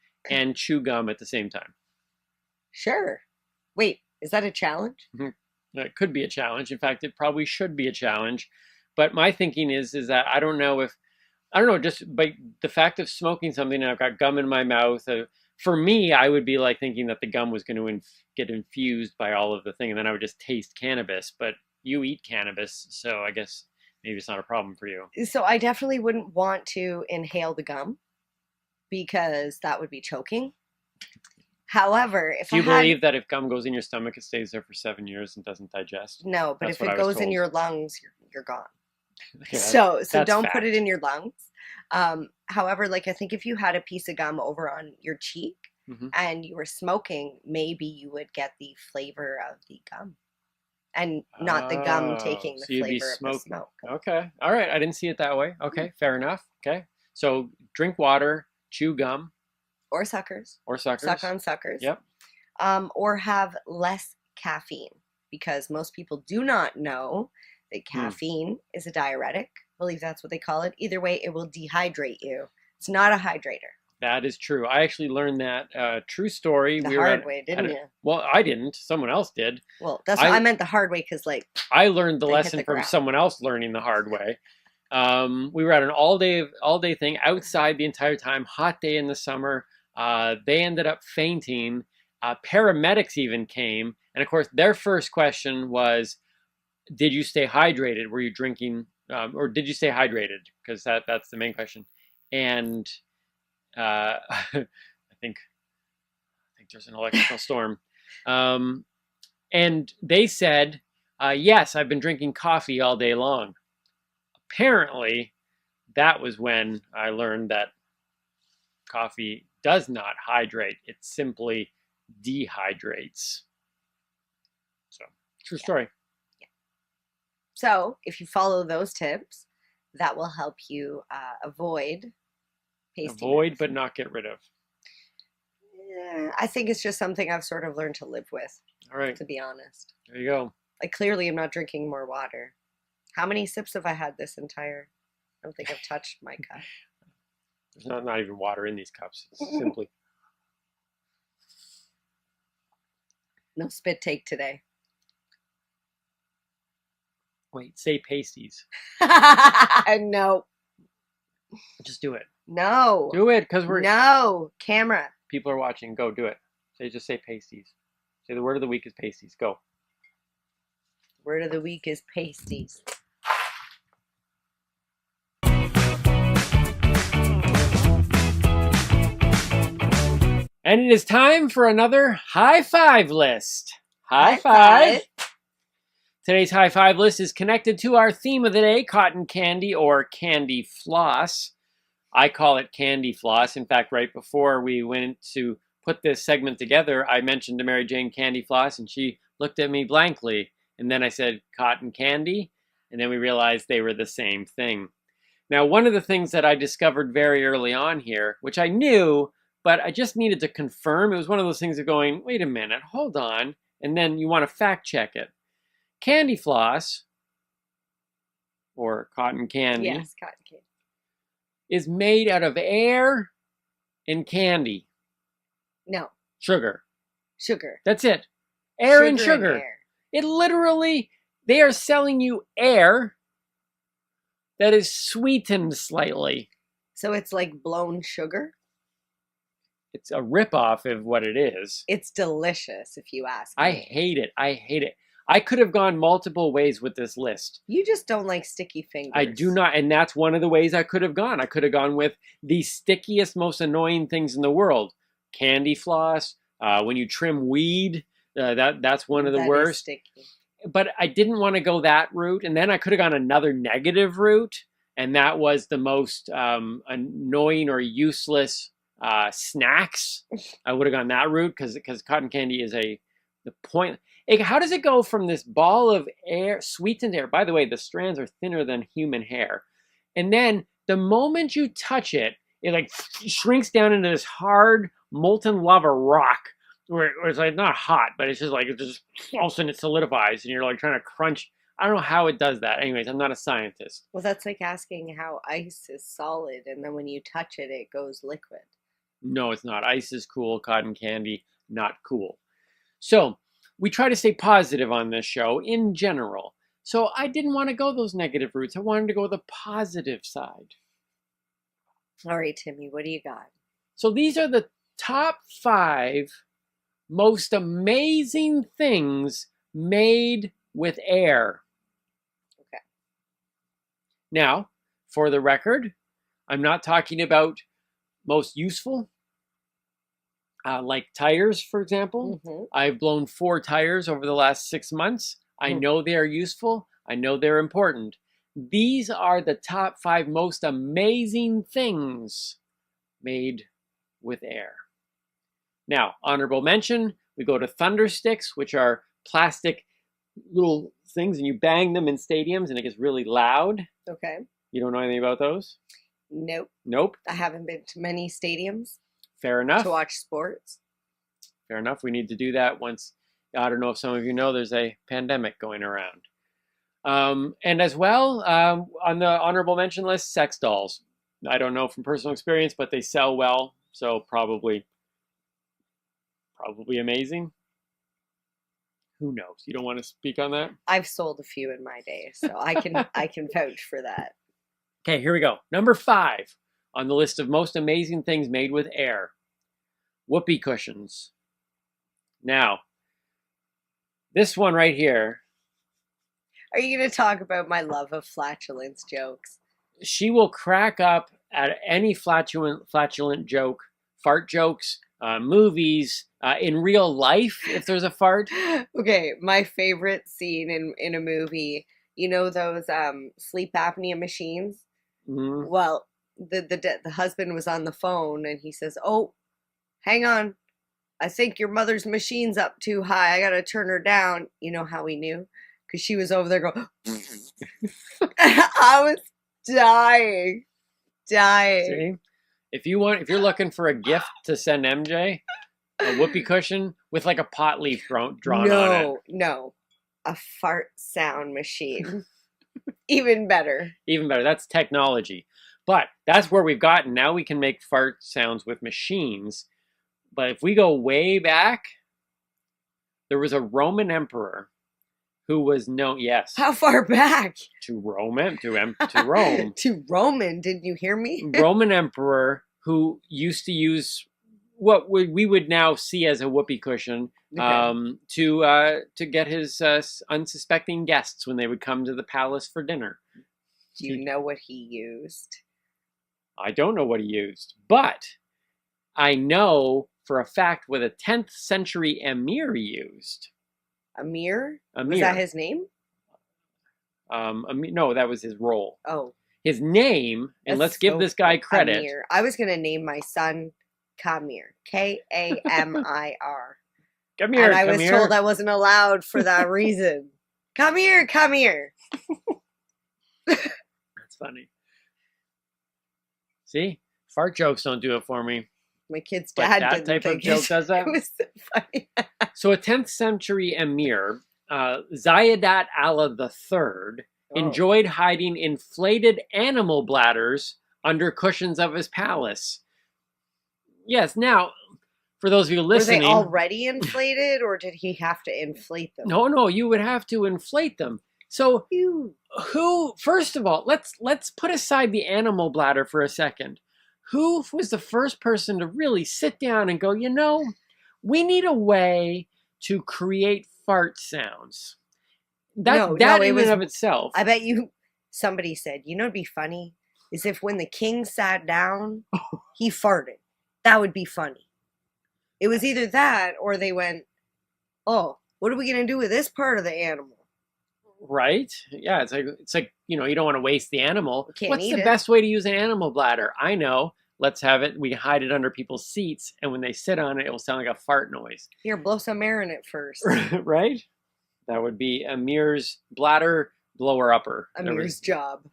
and chew gum at the same time? Sure. Wait, is that a challenge? It could be a challenge. In fact, it probably should be a challenge. But my thinking is that I don't know, just by the fact of smoking something and I've got gum in my mouth, for me, I would be like thinking that the gum was going to get infused by all of the thing, and then I would just taste cannabis. But you eat cannabis, so I guess maybe it's not a problem for you. So I definitely wouldn't want to inhale the gum because that would be choking. However, if Do you I had, believe that if gum goes in your stomach, it stays there for 7 years and doesn't digest? no, but That's if what it I was goes in told. your lungs, you're gone. Okay, So that's don't fact. put it in your lungs. However, like I think if you had a piece of gum over on your cheek Mhm. and you were smoking, maybe you would get the flavor of the gum, and not the gum taking the so you'd be flavor of the smoking. smoke. Okay, all right. I didn't see it that way. Okay, fair enough. Okay, so drink water, chew gum. Or suckers. Or suckers. Suck on suckers. Yep. Or have less caffeine, because most people do not know that caffeine is a diuretic. I believe that's what they call it. Either way, it will dehydrate you. It's not a hydrator. That is true. I actually learned that true story. The hard way, didn't you? Well, I didn't. Someone else did. Well, that's what I meant the hard way, because like I learned the they hit lesson the from ground. someone else learning the hard way. We were at an all day thing outside the entire time, hot day in the summer. They ended up fainting. Paramedics even came, and of course, their first question was, "Did you stay hydrated? Were you drinking, or did you stay hydrated?" Because that's the main question. And I think there's an electrical storm. And they said, yes, I've been drinking coffee all day long. Apparently, that was when I learned that coffee does not hydrate. It simply dehydrates. So, true story. So if you follow those tips, that will help you avoid pasty. Avoid, but not get rid of. Yeah, I think it's just something I've sort of learned to live with. All right. To be honest. There you go. Like, clearly I'm not drinking more water. How many sips have I had this entire? I don't think I've touched my cup. There's not even water in these cups. It's simply. No spit take today. Wait, say pasties. No. Just do it. No. Do it, because we're... No. Camera. People are watching. Go, do it. Just say pasties. Say the word of the week is pasties. Go. Word of the week is pasties. And it is time for another high five list. High five. Today's high five list is connected to our theme of the day, cotton candy or candy floss. I call it candy floss. In fact, right before we went to put this segment together, I mentioned to Mary Jane candy floss, and she looked at me blankly. And then I said cotton candy, and then we realized they were the same thing. Now, one of the things that I discovered very early on here, which I knew, but I just needed to confirm, it was one of those things of going, wait a minute, hold on, and then you want to fact check it. Candy floss, or cotton candy, Yes, cotton candy. is made out of air and candy. No. Sugar. Sugar. That's it. Air and Sugar and sugar. air. It literally, they are selling you air that is sweetened slightly. So it's like blown sugar? It's a ripoff of what it is. It's delicious, if you ask me. I hate it. I hate it. I could have gone multiple ways with this list. You just don't like sticky fingers. I do not, and that's one of the ways I could have gone. I could have gone with the stickiest, most annoying things in the world. Candy floss, when you trim weed, that's one of the That is worst. sticky. But I didn't want to go that route, and then I could have gone another negative route, and that was the most annoying or useless snacks. I would have gone that route because cotton candy is the point. How does it go from this ball of air, sweetened air? By the way, the strands are thinner than human hair. And then the moment you touch it, it like shrinks down into this hard molten lava rock where it's like not hot, but it's just like, it just all of a sudden it solidifies and you're like trying to crunch. I don't know how it does that. Anyways, I'm not a scientist. Well, that's like asking how ice is solid, and then when you touch it, it goes liquid. No, it's not. Ice is cool. Cotton candy, not cool. So we try to stay positive on this show in general. So I didn't want to go those negative routes. I wanted to go the positive side. All right, Timmy, what do you got? So these are the top 5 most amazing things made with air. Okay. Now, for the record, I'm not talking about most useful, like tires, for example. Mm-hmm. I've blown 4 tires over the last 6 months. I know they are useful. I know they're important. These are the top 5 most amazing things made with air. Now, honorable mention, we go to thunder sticks, which are plastic little things, and you bang them in stadiums, and it gets really loud. Okay. You don't know anything about those? Nope. Nope. I haven't been to many stadiums. Fair enough. To watch sports. Fair enough. We need to do that once. I don't know if some of you know there's a pandemic going around. And as well, on the honorable mention list, sex dolls. I don't know from personal experience, but they sell well, so probably amazing. Who knows? You don't want to speak on that? I've sold a few in my day, so I can vouch for that. Okay, here we go. Number 5 on the list of most amazing things made with air. Whoopee cushions. Now, this one right here. Are you going to talk about my love of flatulence jokes? She will crack up at any flatulent joke, fart jokes, movies, in real life, if there's a fart. Okay, my favorite scene in a movie, you know those sleep apnea machines? Mm-hmm. Well, the husband was on the phone and he says, "Oh, hang on. I think your mother's machine's up too high. I got to turn her down." You know how he knew? Because she was over there going, I was dying. See? If you're looking for a gift to send MJ, a whoopee cushion with like a pot leaf drawn on it. No. A fart sound machine. Even better. Even better. That's technology. But that's where we've gotten. Now we can make fart sounds with machines. But if we go way back, there was a Roman emperor who was known, yes. How far back? To Rome. To Roman, didn't you hear me? Roman emperor who used to use what we would now see as a whoopee cushion to get his unsuspecting guests when they would come to the palace for dinner. Do you know what he used? I don't know what he used, but I know for a fact what a 10th century emir used. Amir? Amir. Was that his name? No, that was his role. Oh. His name, and let's give this guy credit. Amir. I was going to name my son Kamir. Kamir. Come here, and I was told I wasn't allowed for that reason. Come here. That's funny. See? Fart jokes don't do it for me. My kid's But dad that didn't type of think joke does that? It was so funny. So a 10th century emir, Ziyadat Allah III, enjoyed hiding inflated animal bladders under cushions of his palace. Yes, now, for those of you listening... Were they already inflated, or did he have to inflate them? No, you would have to inflate them. So, first of all, let's put aside the animal bladder for a second. Who was the first person to really sit down and go, we need a way to create fart sounds? That in and of itself. I bet somebody said, it'd be funny is if when the king sat down, he farted. That would be funny. It was either that or they went, oh, what are we going to do with this part of the animal? Right? Yeah, it's like you don't want to waste the animal. What's the eat it. best way to use an animal bladder? I know. Let's have it. We hide it under people's seats, and when they sit on it, it will sound like a fart noise. Here, blow some air in it first. Right? That would be Amir's bladder blower upper. Amir's job.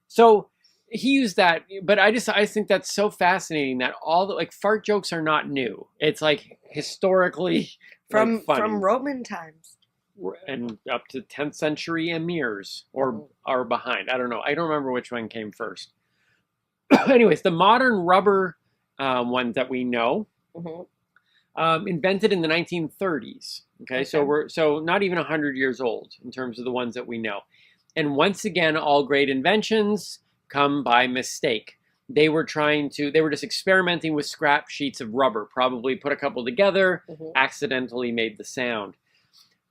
So he used that, but I think that's so fascinating that all the fart jokes are not new. It's historically from funny. Roman times. And up to 10th century emirs or behind. I don't know. I don't remember which one came first. Anyways, the modern rubber ones that we know, invented in the 1930s. Okay, so not even 100 years old in terms of the ones that we know. And once again, all great inventions come by mistake. They were just experimenting with scrap sheets of rubber, probably put a couple together, accidentally made the sound.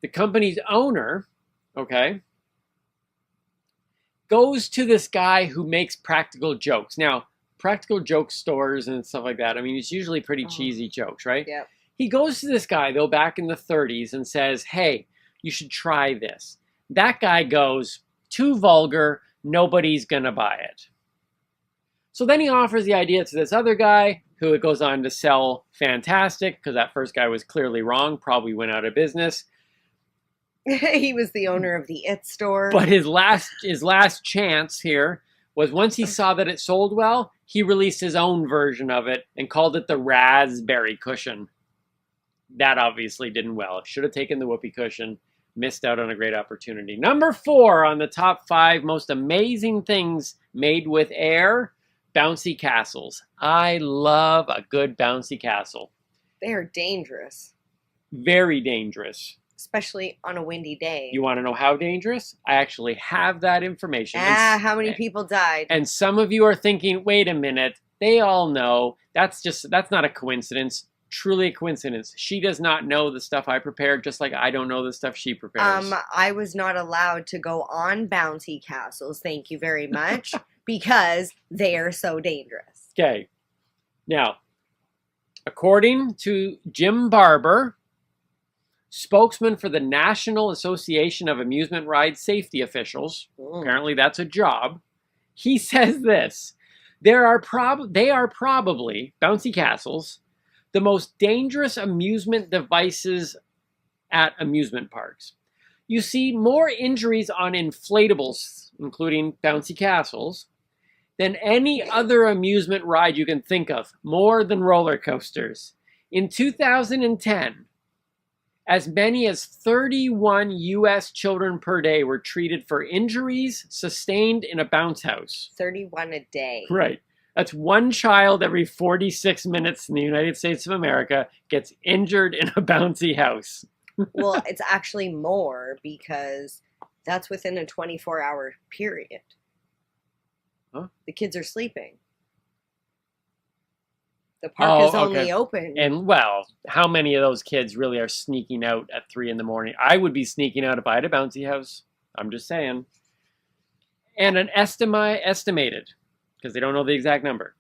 The company's owner, goes to this guy who makes practical jokes. Now, practical joke stores and stuff like that, it's usually pretty cheesy jokes, right? Yeah. He goes to this guy, though, back in the 30s and says, hey, you should try this. That guy goes, too vulgar, nobody's gonna buy it. So then he offers the idea to this other guy, who it goes on to sell fantastic, because that first guy was clearly wrong, probably went out of business. He was the owner of the It store. But his last chance here was once he saw that it sold well, he released his own version of it and called it the raspberry cushion. That obviously didn't well. Should have taken the whoopee cushion. Missed out on a great opportunity. Number 4 on the top 5 most amazing things made with air, bouncy castles. I love a good bouncy castle. They are dangerous, Very dangerous. especially on a windy day. You want to know how dangerous? I actually have that information. How many people died? And some of you are thinking, wait a minute, they all know. That's not a coincidence. Truly a coincidence. She does not know the stuff I prepared, just like I don't know the stuff she prepares. I was not allowed to go on bouncy castles, thank you very much, because they are so dangerous. Okay. Now, according to Jim Barber, spokesman for the National Association of Amusement Ride Safety Officials, apparently that's a job, he says this: they are probably, bouncy castles, the most dangerous amusement devices at amusement parks. You see more injuries on inflatables, including bouncy castles, than any other amusement ride you can think of, more than roller coasters. In 2010, as many as 31 U.S. children per day were treated for injuries sustained in a bounce house. 31 a day. Right. That's one child every 46 minutes in the United States of America gets injured in a bouncy house. Well, it's actually more because that's within a 24-hour period. Huh? The kids are sleeping. The park is only open. And, well, how many of those kids really are sneaking out at 3 in the morning? I would be sneaking out if I had a bouncy house. I'm just saying. And an estimated, because they don't know the exact number,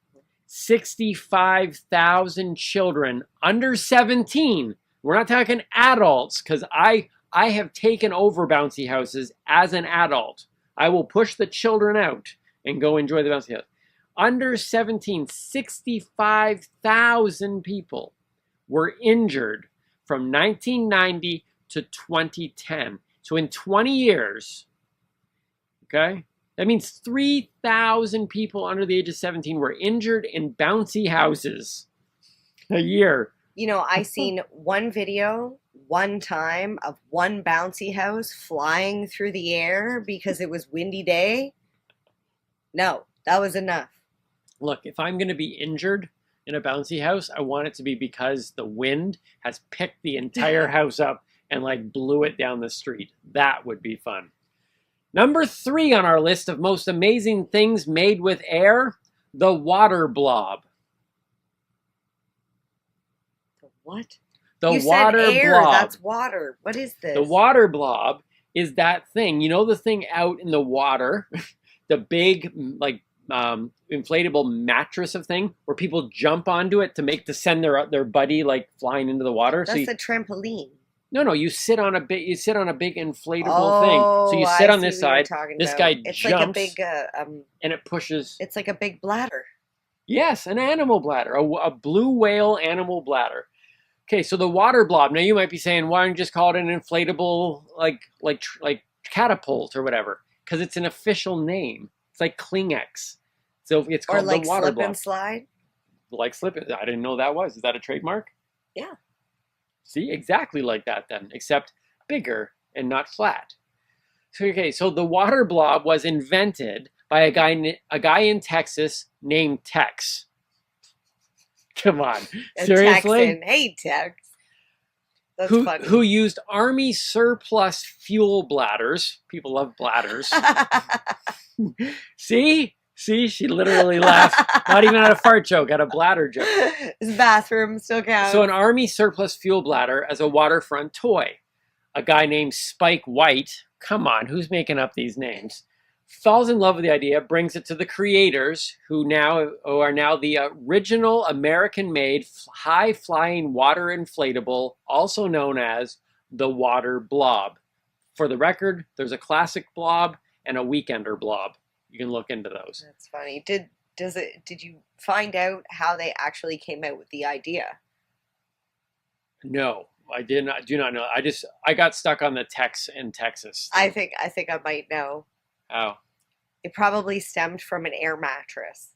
65,000 children under 17. We're not talking adults, because I have taken over bouncy houses as an adult. I will push the children out and go enjoy the bouncy house. Under 17, 65,000 people were injured from 1990 to 2010. So in 20 years, okay, that means 3,000 people under the age of 17 were injured in bouncy houses a year. You know, I seen one video one time of one bouncy house flying through the air because it was windy day. No, that was enough. Look, if I'm going to be injured in a bouncy house, I want it to be because the wind has picked the entire house up and like blew it down the street. That would be fun. Number 3 on our list of most amazing things made with air, the water blob. The what? The you water said air, blob. That's water. What is this? The water blob is that thing. You know the thing out in the water, the big like inflatable mattress of thing where people jump onto it to send their buddy like flying into the water. That's a trampoline. No, you sit on a big inflatable thing. So you sit on this side. This guy jumps. Like a big and it pushes. It's like a big bladder. Yes, an animal bladder, a blue whale animal bladder. Okay, so the water blob. Now you might be saying, why don't you just call it an inflatable like catapult or whatever? Because it's an official name. It's like Kleenex. So it's called the water blob. Slip and slide. Like slip. I didn't know that was. Is that a trademark? Yeah. See, exactly like that then, except bigger and not flat. So the water blob was invented by a guy in Texas named Tex. Come on, seriously? Texan. Hey, Tex. That's funny. Who used Army surplus fuel bladders. People love bladders. See, she literally laughed. Not even at a fart joke, at a bladder joke. His bathroom still counts. So an Army surplus fuel bladder as a waterfront toy. A guy named Spike White, come on, who's making up these names, falls in love with the idea, brings it to the creators, who are now the original American-made high-flying water inflatable, also known as the water blob. For the record, there's a classic blob and a weekender blob. You can look into those. That's funny. Did you find out how they actually came out with the idea? No, I do not know. I got stuck on the Tex in Texas. I think I might know. Oh. It probably stemmed from an air mattress.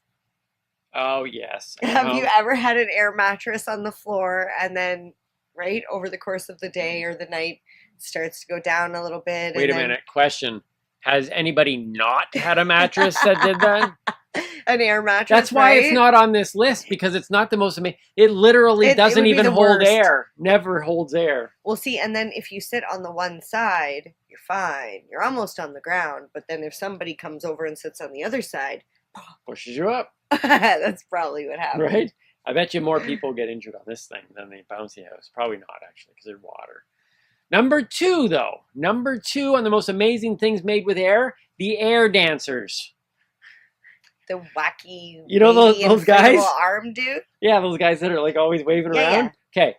Oh, yes. Have you ever had an air mattress on the floor and then, right, over the course of the day or the night, it starts to go down a little bit? Wait a minute. Question. Has anybody not had a mattress that did that? An air mattress, That's why right? it's not on this list, because it's not the most amazing. It literally doesn't would be even the hold worst. air. Never holds air. Well, see, and then if you sit on the one side, you're fine. You're almost on the ground. But then if somebody comes over and sits on the other side, Pushes you up, that's probably what happens. right? I bet you more people get injured on this thing than the bouncy house. Probably not, actually, because they're water. Number 2, though. Number 2 on the most amazing things made with air, the air dancers. The wacky, You know those wavy guys? inflatable arm dude? Yeah, those guys that are like always waving Yeah, around. Okay.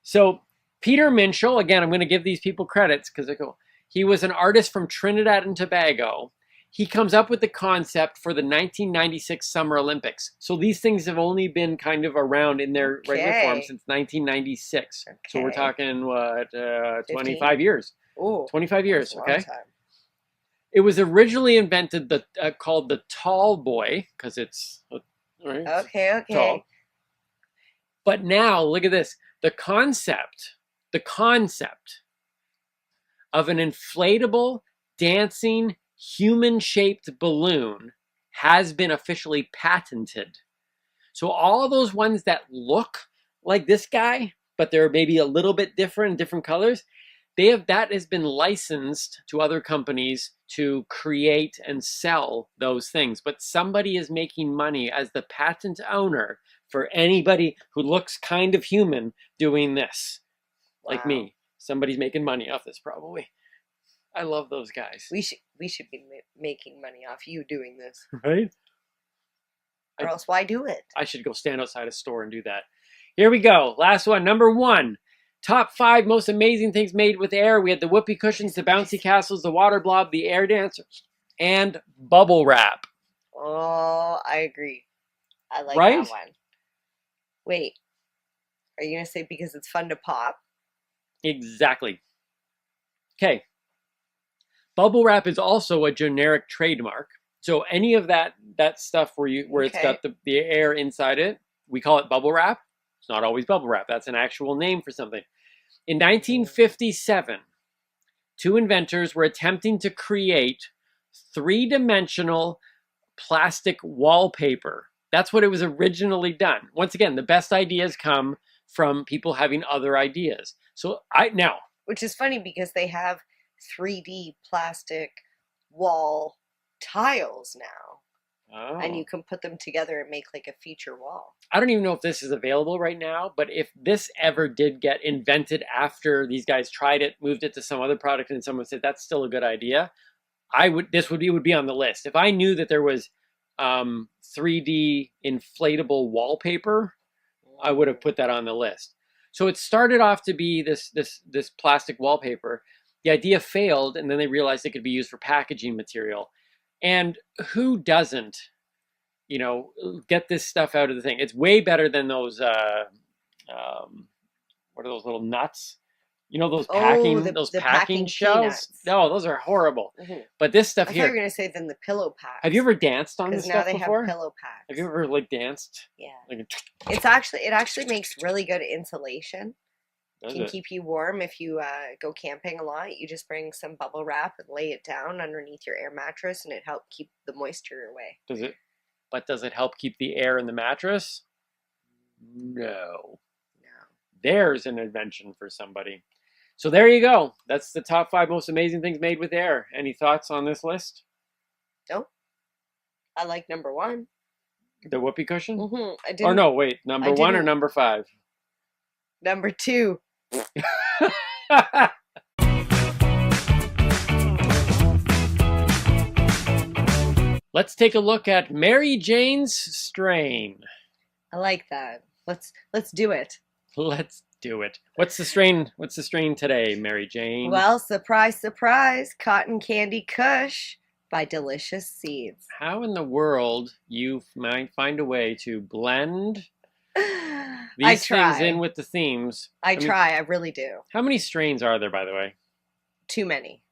So Peter Minshall, again, I'm going to give these people credits because they're cool. He was an artist from Trinidad and Tobago. He comes up with the concept for the 1996 Summer Olympics. So these things have only been kind of around in their regular form since 1996. So we're talking, what, 25 years. Ooh, 25 years, that's a long okay? time. It was originally invented called the tall boy, because it's right, Okay. tall. But now, look at this. The concept of an inflatable, dancing, human-shaped balloon has been officially patented. So all of those ones that look like this guy, but they're maybe a little bit different, different colors, that has been licensed to other companies to create and sell those things. But somebody is making money as the patent owner for anybody who looks kind of human doing this. Like me. Somebody's making money off this probably. I love those guys. We should be making money off you doing this. Right? Or else why do it? I should go stand outside a store and do that. Here we go. Last one. Number 1. Top 5 most amazing things made with air. We had the whoopee cushions, the bouncy castles, the water blob, the air dancers, and bubble wrap. Oh, I agree. I like Right? that one. Wait, are you going to say because it's fun to pop? Exactly. Okay. Bubble wrap is also a generic trademark. So any of that stuff where it's got the air inside it, we call it bubble wrap. It's not always bubble wrap. That's an actual name for something. In 1957, 2 inventors were attempting to create 3-dimensional plastic wallpaper. That's what it was originally done. Once again, the best ideas come from people having other ideas. So which is funny because they have 3D plastic wall tiles now. Oh. And you can put them together and make like a feature wall. I don't even know if this is available right now, but if this ever did get invented after these guys tried it, moved it to some other product, and someone said that's still a good idea, it would be on the list. If I knew that there was 3D inflatable wallpaper, I would have put that on the list. So it started off to be this plastic wallpaper. The idea failed, and then they realized it could be used for packaging material. And who doesn't, get this stuff out of the thing? It's way better than those, what are those little nuts? Those packing shells? peanuts. No, those are horrible. Mhm. But this stuff I here. thought you were going to say then the pillow packs. Have you ever danced on this Because now stuff they before? have pillow packs. Have you ever danced? Yeah. Like, It actually makes really good insulation. Does Can it? keep you warm if you go camping a lot. You just bring some bubble wrap and lay it down underneath your air mattress, and it helps keep the moisture away. Does it help keep the air in the mattress? No. There's an invention for somebody. So there you go. That's the top 5 most amazing things made with air. Any thoughts on this list? Nope. I like number 1. The whoopee cushion? Mm-hmm. I didn't. Or no, wait. Number 1 or number 5? Number 2. Let's take a look at Mary Jane's strain. I like that. Let's do it. Let's do it. What's the strain today, Mary Jane? Well, surprise, surprise, Cotton Candy Kush by Delicious Seeds. How in the world you might find a way to blend these things in with the themes? I really do. How many strains are there, by the way? Too many.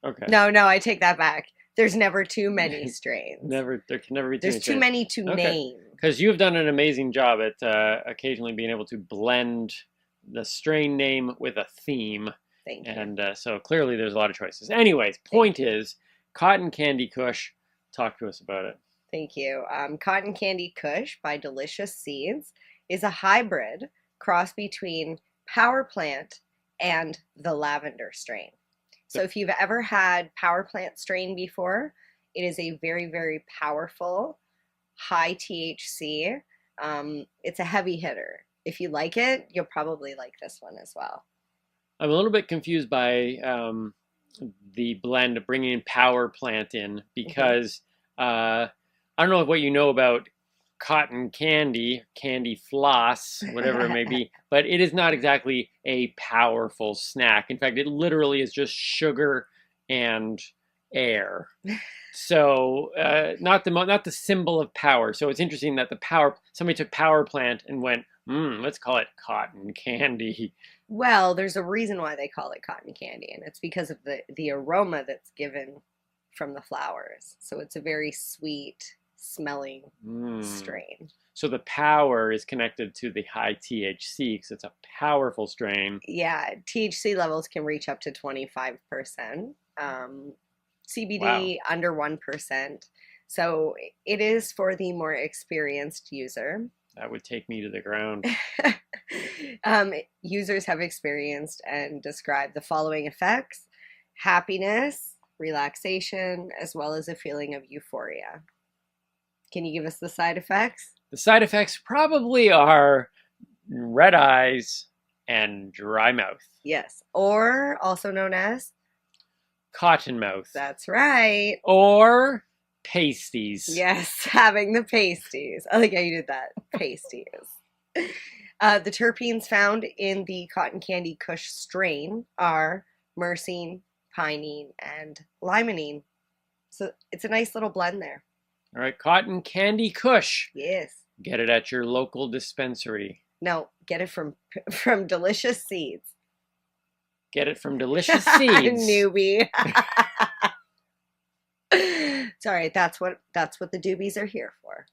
Okay. No, I take that back. There's never too many strains. There can never be too There's many too strains. many to name. Because you've done an amazing job at occasionally being able to blend the strain name with a theme. Thank you. And so clearly there's a lot of choices. Anyways, point is, Cotton Candy Kush. Talk to us about it. Thank you. Cotton Candy Kush by Delicious Seeds is a hybrid cross between Power Plant and the lavender strain. So if you've ever had Power Plant strain before, it is a very, very powerful, high THC. It's a heavy hitter. If you like it, you'll probably like this one as well. I'm a little bit confused by the blend of bringing in Power Plant in because I don't know what you know about cotton candy floss, whatever it may be, but it is not exactly a powerful snack. In fact, it literally is just sugar and air. So not the symbol of power. So it's interesting that somebody took Power Plant and went, let's call it cotton candy. Well, there's a reason why they call it cotton candy, and it's because of the aroma that's given from the flowers. So it's a very sweet smelling strain. So the power is connected to the high THC because it's a powerful strain. Yeah, THC levels can reach up to 25%. CBD under 1%. So it is for the more experienced user. That would take me to the ground. Users have experienced and described the following effects: happiness, relaxation, as well as a feeling of euphoria. Can you give us the side effects? The side effects probably are red eyes and dry mouth. Yes, or also known as cotton mouth. That's right. Or pasties. Yes, having the pasties. I like how you did that. Pasties. The terpenes found in the Cotton Candy Kush strain are myrcene, pinene, and limonene. So it's a nice little blend there. All right, Cotton Candy Kush. Yes. Get it at your local dispensary. No, get it from Delicious Seeds. Get it from Delicious Seeds. Newbie. Sorry, that's what the doobies are here for.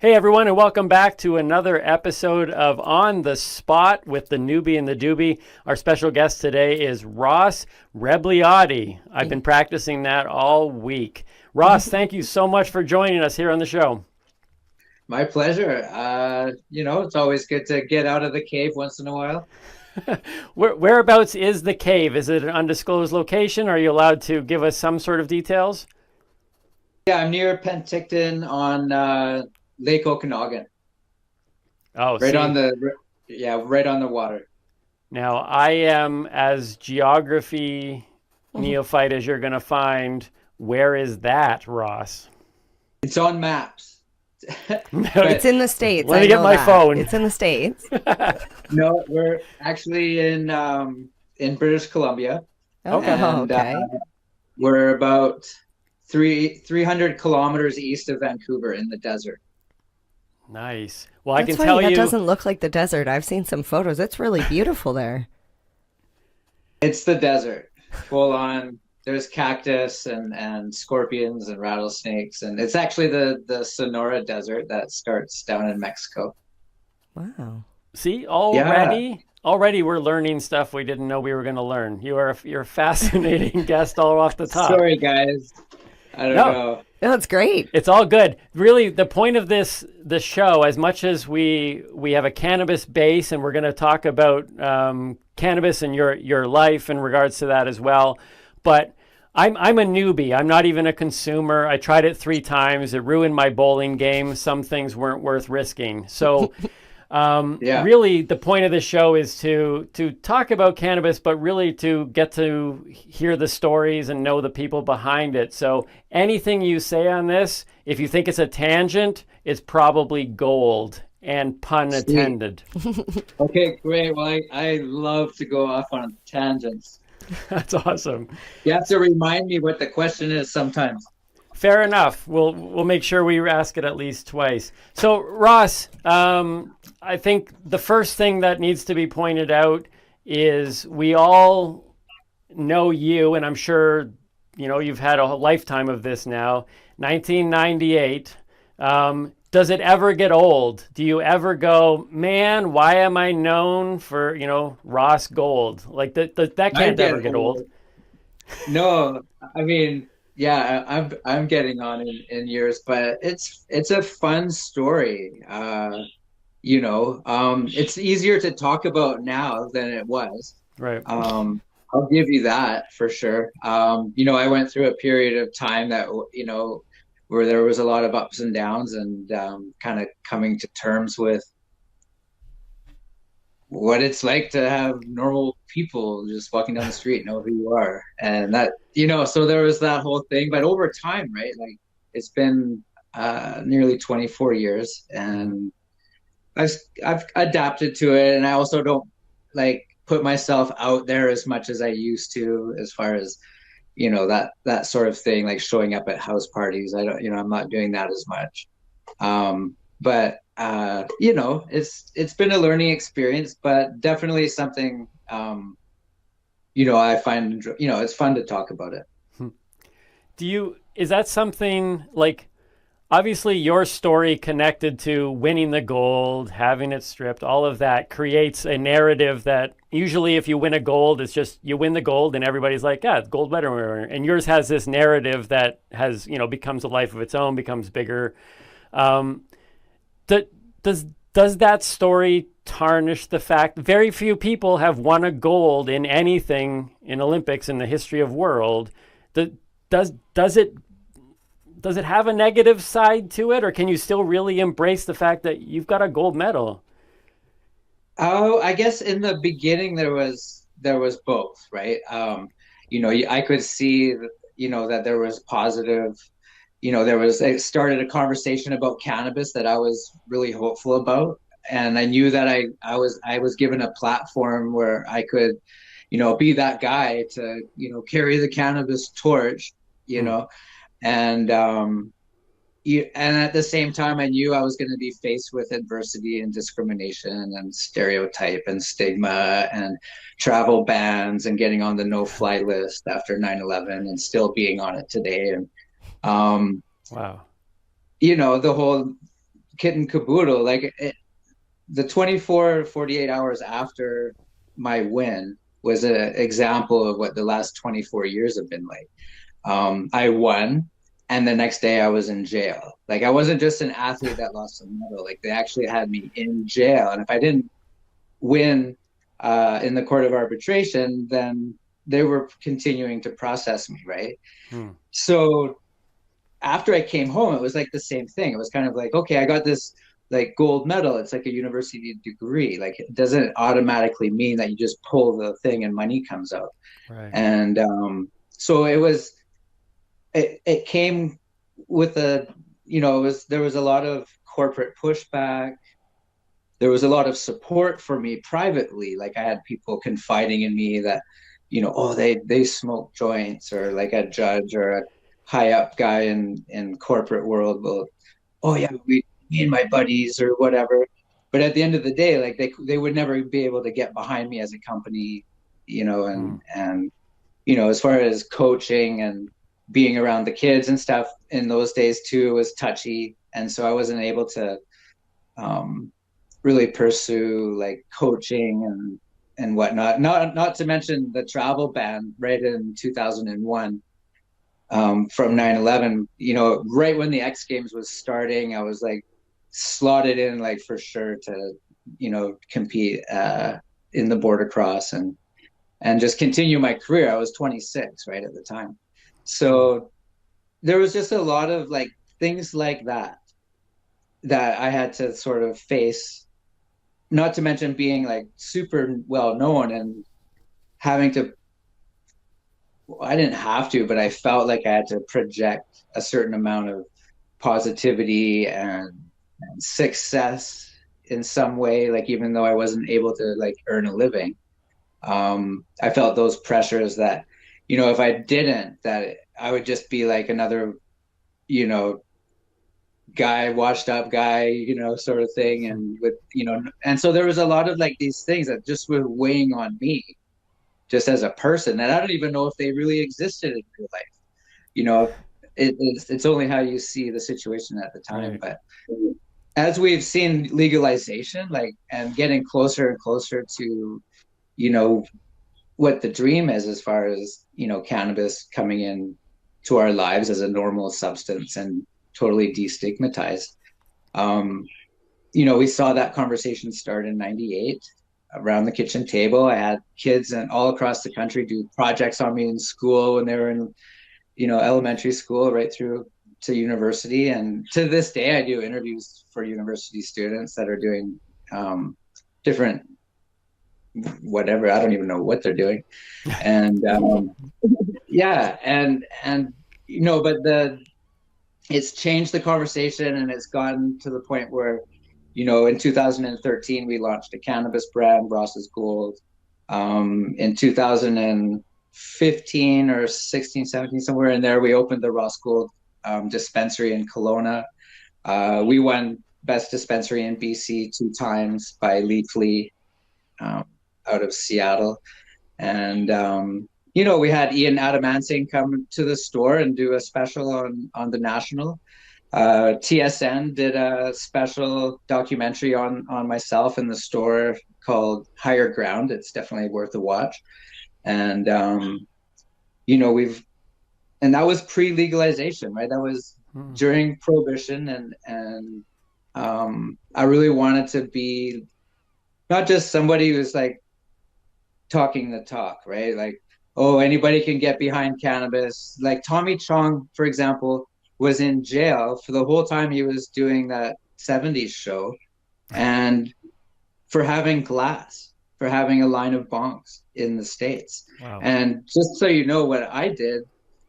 Hey everyone, and welcome back to another episode of On the Spot with the Newbie and the Doobie. Our special guest today is Ross Rebliati. I've been practicing that all week. Ross, thank you so much for joining us here on the show. My pleasure. It's always good to get out of the cave once in a while. Whereabouts is the cave? Is it an undisclosed location? Are you allowed to give us some sort of details? Yeah, I'm near Penticton on Lake Okanagan. Oh, right on the water. Now, I am as geography neophyte as you're going to find. Where is that, Ross? It's on maps. It's in the States. Let me get my phone. It's in the States. No, we're actually in British Columbia. Okay. We're about 300 kilometers east of Vancouver in the desert. Nice. Well, I can funny, tell you that doesn't look like the desert. I've seen some photos. It's really beautiful there. It's the desert, full on. There's cactus and scorpions and rattlesnakes, and it's actually the Sonora Desert that starts down in Mexico. Wow. See, already we're learning stuff we didn't know we were going to learn. You're a fascinating guest all off the top. Sorry, guys. I don't know. No, it's great. It's all good. Really, the point of this show, as much as we have a cannabis base, and we're going to talk about cannabis and your life in regards to that as well. But I'm a newbie. I'm not even a consumer. I tried it 3 times. It ruined my bowling game. Some things weren't worth risking. So really the point of the show is to talk about cannabis, but really to get to hear the stories and know the people behind it. So anything you say on this, if you think it's a tangent, it's probably gold, and pun intended. Okay, great. Well, I love to go off on tangents. That's awesome. You have to remind me what the question is sometimes. Fair enough. We'll make sure we ask it at least twice. So Ross, I think the first thing that needs to be pointed out is we all know you, and I'm sure, you've had a lifetime of this now, 1998. Does it ever get old? Do you ever go, man, why am I known for, Ross Gold? Like that can't ever get old. No, I mean, yeah, I'm getting on in years, but it's a fun story. It's easier to talk about now than it was. Right. I'll give you that for sure. I went through a period of time that, where there was a lot of ups and downs, and kind of coming to terms with what it's like to have normal people just walking down the street know who you are. And that, so there was that whole thing. But over time, right, like it's been nearly 24 years, and I've adapted to it, and I also don't like put myself out there as much as I used to, as far as that sort of thing, like showing up at house parties. I don't, I'm not doing that as much. But it's been a learning experience, but definitely something I find it's fun to talk about it. Is that something like, obviously your story connected to winning the gold, having it stripped, all of that creates a narrative that usually if you win a gold, it's just you win the gold and everybody's like, yeah, it's gold medal. And yours has this narrative that has, becomes a life of its own, becomes bigger. Does that story tarnish the fact very few people have won a gold in anything in Olympics in the history of world? Does it have a negative side to it, or can you still really embrace the fact that you've got a gold medal? Oh, I guess in the beginning there was both, right? I could see, that there was positive, it started a conversation about cannabis that I was really hopeful about. And I knew that I was given a platform where I could, be that guy to, carry the cannabis torch, and at the same time, I knew I was going to be faced with adversity and discrimination and stereotype and stigma and travel bans and getting on the no-fly list after 9/11 and still being on it today. And wow, the whole kit and caboodle, like the 24, 48 hours after my win was an example of what the last 24 years have been like. I won, and the next day I was in jail. Like I wasn't just an athlete that lost a medal. Like they actually had me in jail, and if I didn't win in the court of arbitration, then they were continuing to process me, right? So after I came home, it was like the same thing. It was kind of like, okay, I got this like gold medal. It's like a university degree. Like it doesn't automatically mean that you just pull the thing and money comes out. Right. And so it came with there was a lot of corporate pushback. There was a lot of support for me privately. Like I had people confiding in me that, they smoke joints, or like a judge or a high up guy in corporate world will, oh yeah, me and my buddies or whatever. But at the end of the day, like they would never be able to get behind me as a company, and as far as coaching and being around the kids and stuff in those days too, was touchy. And so I wasn't able to really pursue like coaching and whatnot. Not to mention the travel ban right in 2001 from 9/11. Right when the X Games was starting, I was like slotted in like for sure to compete in the border cross and just continue my career. I was 26 right at the time. So there was just a lot of like things like that I had to sort of face, not to mention being like super well known and having to, I didn't have to, but I felt like I had to project a certain amount of positivity and success in some way, like even though I wasn't able to like earn a living. I felt those pressures that, if I didn't, that I would just be like another, guy, washed up guy, sort of thing. And and so there was a lot of like these things that just were weighing on me just as a person. And I don't even know if they really existed in real life. It's only how you see the situation at the time. Right. But as we've seen legalization, like, and getting closer and closer to, what the dream is, as far as, cannabis coming in to our lives as a normal substance and totally destigmatized. We saw that conversation start in 98 around the kitchen table. I had kids and all across the country do projects on me in school when they were in, elementary school right through to university. And to this day, I do interviews for university students that are doing different whatever. I don't even know what they're doing. And yeah, but it's changed the conversation, and it's gotten to the point where, in 2013, we launched a cannabis brand, Ross's Gold. In 2015 or 16, 17, somewhere in there, we opened the Ross Gold dispensary in Kelowna. We won Best Dispensary in BC 2 times by Leafly out of Seattle. And, we had Ian Adamansing come to the store and do a special on the National. TSN did a special documentary on myself in the store called Higher Ground. It's definitely worth a watch. And, and that was pre-legalization, right? That was during Prohibition. And I really wanted to be not just somebody who's like talking the talk, right? Like, oh, anybody can get behind cannabis. Like Tommy Chong, for example, was in jail for the whole time he was doing that 70s show, and for having glass, for having a line of bongs in the States. Wow. And just so you know what I did,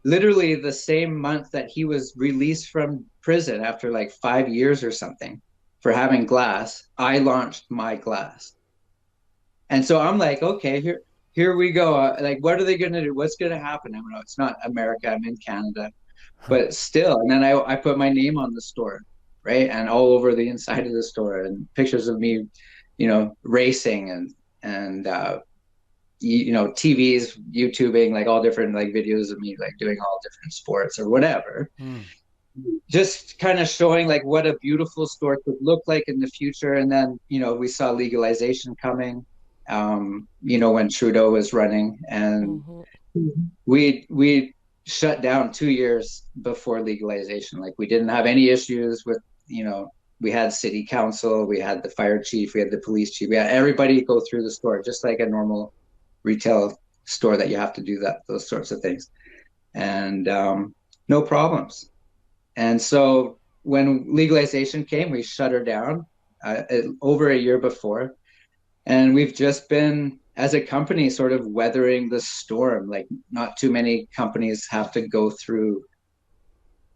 literally the same month that he was released from prison after like 5 years or something for having glass, I launched my glass. And so I'm like, okay, here we go. Like, what are they going to do? What's going to happen? I don't know. It's not America. I'm in Canada. But still, and then I put my name on the store, right? And all over the inside of the store, and pictures of me, racing and TVs, YouTubing, like all different like videos of me like doing all different sports or whatever. Just kind of showing like what a beautiful store could look like in the future. And then, we saw legalization coming, when Trudeau was running, and we shut down 2 years before legalization. Like, we didn't have any issues with, we had city council, we had the fire chief, we had the police chief, we had everybody go through the store, just like a normal retail store that you have to do those sorts of things. And no problems. And so when legalization came, we shut her down over a year before. And we've just been, as a company, sort of weathering the storm. Like, not too many companies have to go through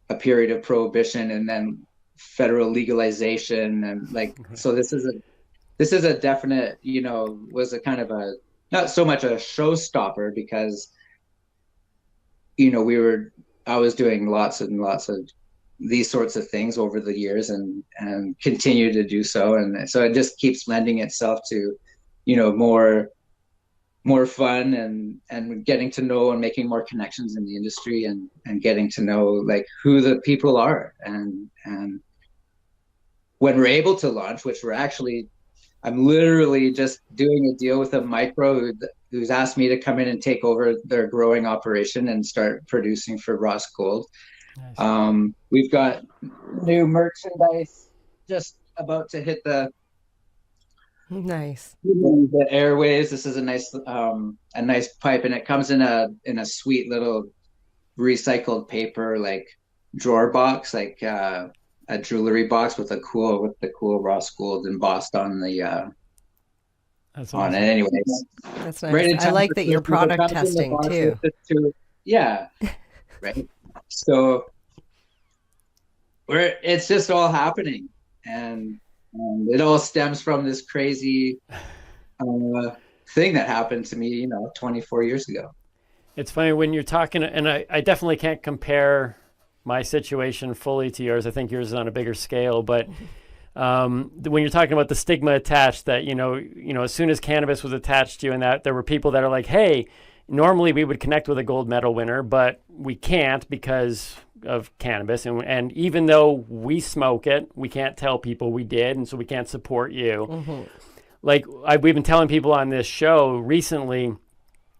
a period of prohibition and then federal legalization. And like, so this is a definite, was a kind of a, not so much a showstopper, because, I was doing lots and lots of these sorts of things over the years and continue to do so. And so it just keeps lending itself to, more fun and getting to know and making more connections in the industry and getting to know like who the people are. And when we're able to launch, which I'm literally just doing a deal with a micro who's asked me to come in and take over their growing operation and start producing for Ross Gold. Nice. We've got new merchandise just about to hit the airways. This is a nice pipe, and it comes in a sweet little recycled paper like drawer box, like a jewelry box with the cool Ross Gold embossed on the That's on awesome. it. Anyways, That's nice. I like that you're product testing too. Yeah, right. So it's just all happening, and it all stems from this crazy thing that happened to me, 24 years ago. It's funny when you're talking, and I definitely can't compare my situation fully to yours. I think yours is on a bigger scale, but when you're talking about the stigma attached, that as soon as cannabis was attached to you, and that there were people that are like, hey, normally we would connect with a gold medal winner, but we can't because of cannabis, and even though we smoke it, we can't tell people we did, and so we can't support you. Mm-hmm. Like we've been telling people on this show recently,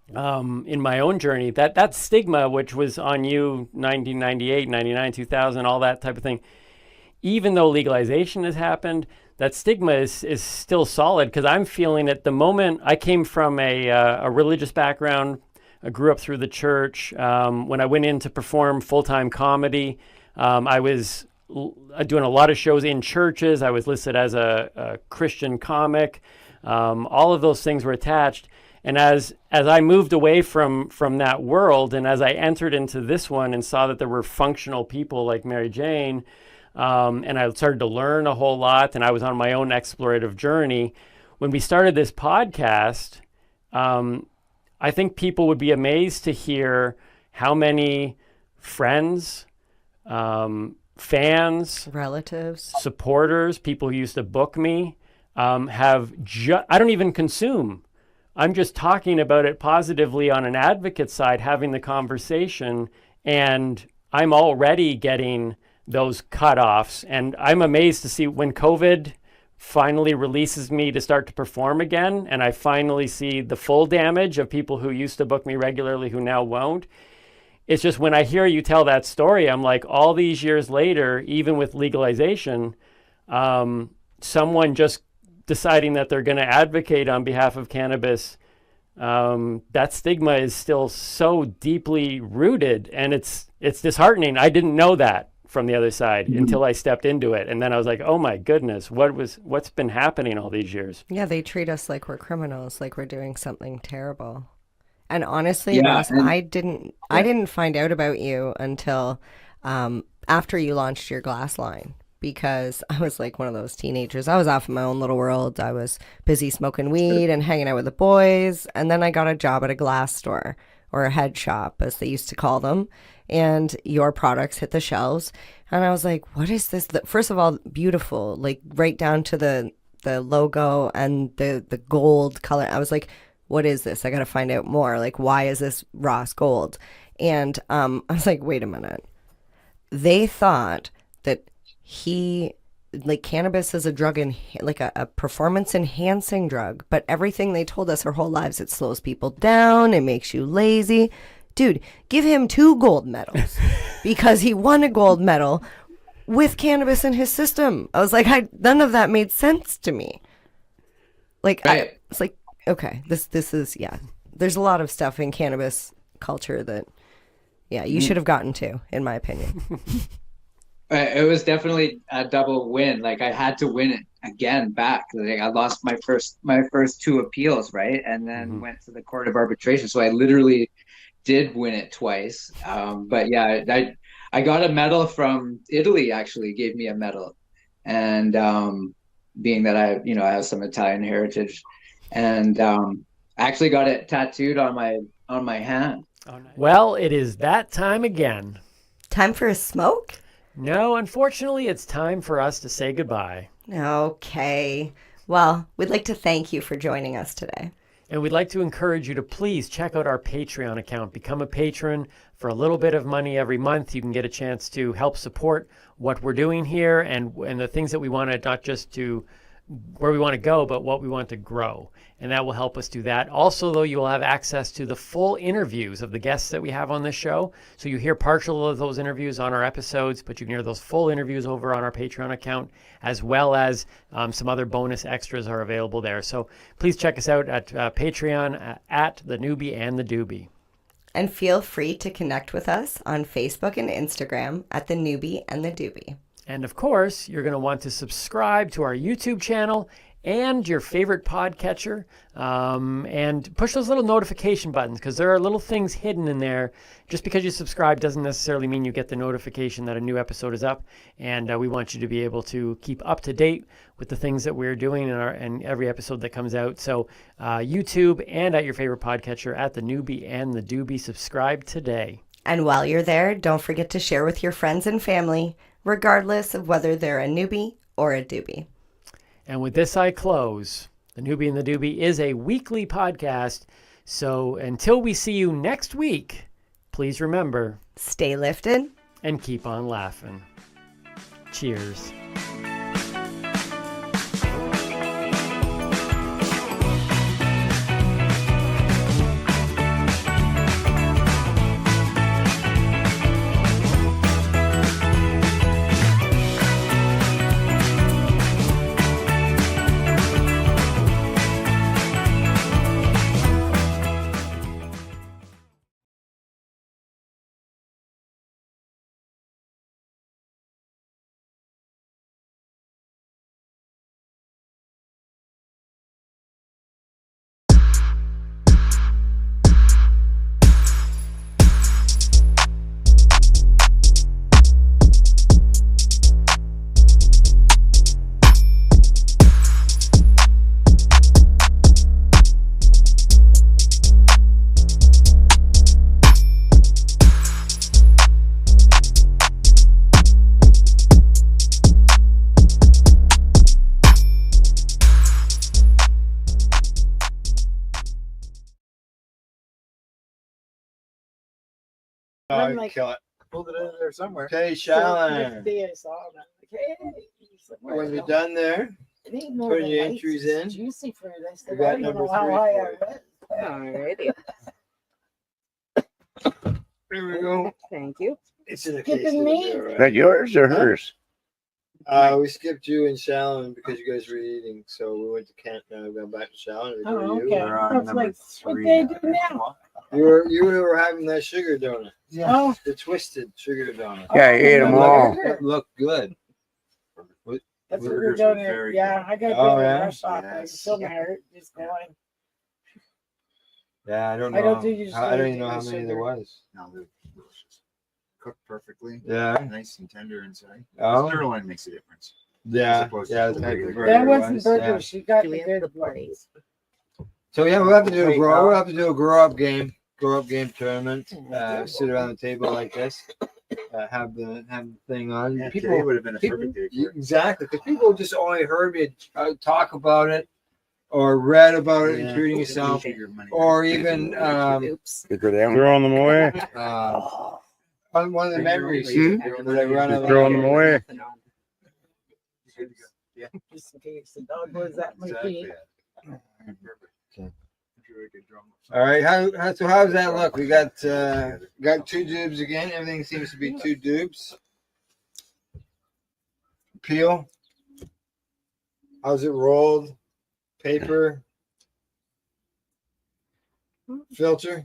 in my own journey, that stigma, which was on you 1998, 99, 2000, all that type of thing, even though legalization has happened, that stigma is still solid, because I'm feeling it the moment. I came from a religious background. I grew up through the church. When I went in to perform full-time comedy, I was doing a lot of shows in churches. I was listed as a Christian comic. All of those things were attached. And as I moved away from that world, and as I entered into this one and saw that there were functional people like Mary Jane, and I started to learn a whole lot, and I was on my own explorative journey. When we started this podcast, I think people would be amazed to hear how many friends, fans, relatives, supporters, people who used to book me, I don't even consume. I'm just talking about it positively on an advocate side, having the conversation, and I'm already getting those cutoffs. And I'm amazed to see when COVID finally releases me to start to perform again, and I finally see the full damage of people who used to book me regularly who now won't. It's just when I hear you tell that story, I'm like, all these years later, even with legalization, someone just deciding that they're going to advocate on behalf of cannabis, that stigma is still so deeply rooted, and it's disheartening. I didn't know that from the other side until I stepped into it, and then I was like, oh my goodness, what's been happening all these years? Yeah, they treat us like we're criminals, like we're doing something terrible. And honestly, Ross, I didn't find out about you until after you launched your glass line, because I was like one of those teenagers. I was off in my own little world. I was busy smoking weed and hanging out with the boys. And then I got a job at a glass store, or a head shop, as they used to call them. And your products hit the shelves. And I was like, what is this? First of all, beautiful, like right down to the logo and the gold color. I was like, what is this? I got to find out more. Like, why is this Ross Gold? And I was like, wait a minute. They thought that cannabis is a drug, like a performance enhancing drug, but everything they told us our whole lives, it slows people down, it makes you lazy. Dude, give him 2 gold medals because he won a gold medal with cannabis in his system. I was like, none of that made sense to me. Like, right. It's like, okay, this is, yeah. There's a lot of stuff in cannabis culture that, yeah, you should have gotten to, in my opinion. It was definitely a double win. Like, I had to win it again back. Like, I lost my first 2 appeals, right? And then went to the court of arbitration. So I literally did win it twice. But yeah, I got a medal from Italy, actually gave me a medal. And being that I have some Italian heritage, and actually got it tattooed on my hand. Oh, nice. Well, it is that time again. Time for a smoke? No, unfortunately, it's time for us to say goodbye. Okay. Well, we'd like to thank you for joining us today. And we'd like to encourage you to please check out our Patreon account. Become a patron. For a little bit of money every month, you can get a chance to help support what we're doing here and the things that we want to, not just to where we want to go, but what we want to grow. And that will help us do that. Also, though, you will have access to the full interviews of the guests that we have on this show. So you hear partial of those interviews on our episodes, but you can hear those full interviews over on our Patreon account, as well as some other bonus extras are available there. So please check us out at Patreon at The Newbie and The Doobie. And feel free to connect with us on Facebook and Instagram at The Newbie and The Doobie. And of course, you're going to want to subscribe to our YouTube channel and your favorite podcatcher, and push those little notification buttons, because there are little things hidden in there. Just because you subscribe doesn't necessarily mean you get the notification that a new episode is up, and we want you to be able to keep up to date with the things that we're doing in every episode that comes out. So YouTube and at your favorite podcatcher at The Newbie and The Doobie. Subscribe today. And while you're there, don't forget to share with your friends and family, regardless of whether they're a newbie or a doobie. And with this, I close. The Newbie and the Doobie is a weekly podcast. So until we see you next week, please remember, stay lifted and keep on laughing. Cheers. I'm like, kill it. pulled it out of there somewhere. Okay, Shallon. I saw it. I'm like, hey. He's like, When you're done there, it ain't more put than your lights, entries it's in. Juicy fruit. I said, We got I don't number know how 3 high for I you. read. Alrighty. Here we go. Thank you. It's in a Skipping case. me? Is that yours or hers? We skipped you and Shallon because you guys were eating, so we went to Kent. Now we're going back to Shallon. Oh, You. okay. I was like, what they do now? You were having that sugar donut. Yeah. Oh. The twisted sugar donut. Yeah, I ate them all. That looked good. That's what we're doing here. Yeah, I got to Oh, go yeah? rush off. I still my heart just going. Yeah, I don't know. I don't think you should I don't even do know how the many sugar. there was. No, they're delicious. Cooked perfectly. Yeah. Nice and tender inside. Oh. Sirloin makes a difference. Yeah. As opposed to Yeah, the the type of regular burger That it wasn't was, burger. yeah. She got the good plates. So yeah, we'll have to do a grow up game tournament. Sit around the table like this. Have the thing on. Yeah, today would have been a perfect day for it. Exactly, because people just only heard me talk about it or read about it, including yourself, or even Throwing them away. on one of the memories that I run out. Throwing them away. Yeah, just in case the dog was that might be. All right, how's that look? We got 2 dubs again. Everything seems to be 2 dubs. Peel. How's it rolled? Paper. Filter.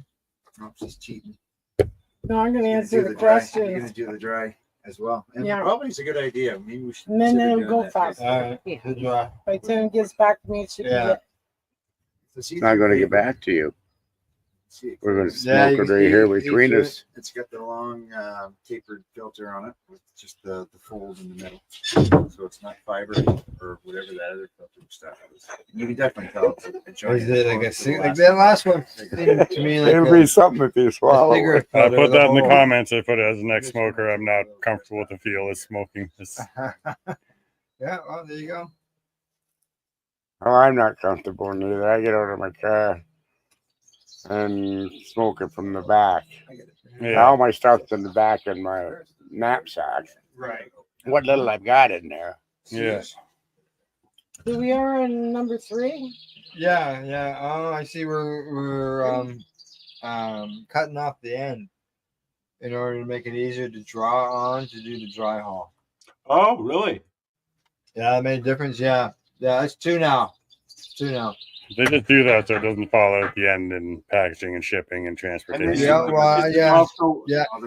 No, she's cheating. No, I'm going to answer the You're question. going to do the dry as well. And Yeah. probably it's a good idea. Maybe we should. And then consider it'll doing go that. faster. All right, good dry. By the time it gets back to me, it should be good. It's not going to get back to you. We're going to Yeah, smoke it right here between us. It's got the long tapered filter on it with just the fold in the middle. So it's not fiber or whatever that other filter stuff is. You can definitely tell it's a joint. Is it like that last one? Seemed to me like It'll be something if you swallow it. I put that in the comments. I put it as a next smoker. I'm not comfortable with the feel of smoking. Yeah, well, there you go. Oh, I'm not comfortable neither. I get out of my car and smoke it from the back. Yeah. All my stuff's in the back of my knapsack. Right. What little I've got in there. Yeah. So we are on number 3. Yeah. Oh, I see. We're cutting off the end in order to make it easier to draw on to do the dry haul. Oh, really? Yeah, that made a difference. Yeah, it's 2 now. 2 now. They just do that so it doesn't fall out at the end in packaging and shipping and transportation. Yeah, well, yeah.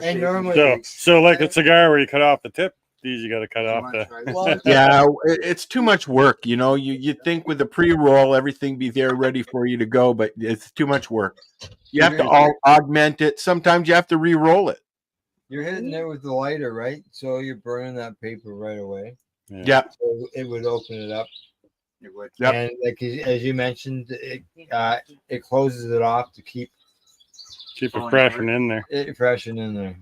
And normally, So like a cigar where you cut off the tip, these you got to cut off the. Yeah, it's too much work. You know, you think with the pre-roll everything be there ready for you to go, but it's too much work. You have to augment it. Sometimes you have to re-roll it. You're hitting it with the lighter, right? So you're burning that paper right away. Yeah. So it would open it up. It would. Yep. And like as you mentioned, it closes it off to keep Keep it fresh and in there. Fresh and in there.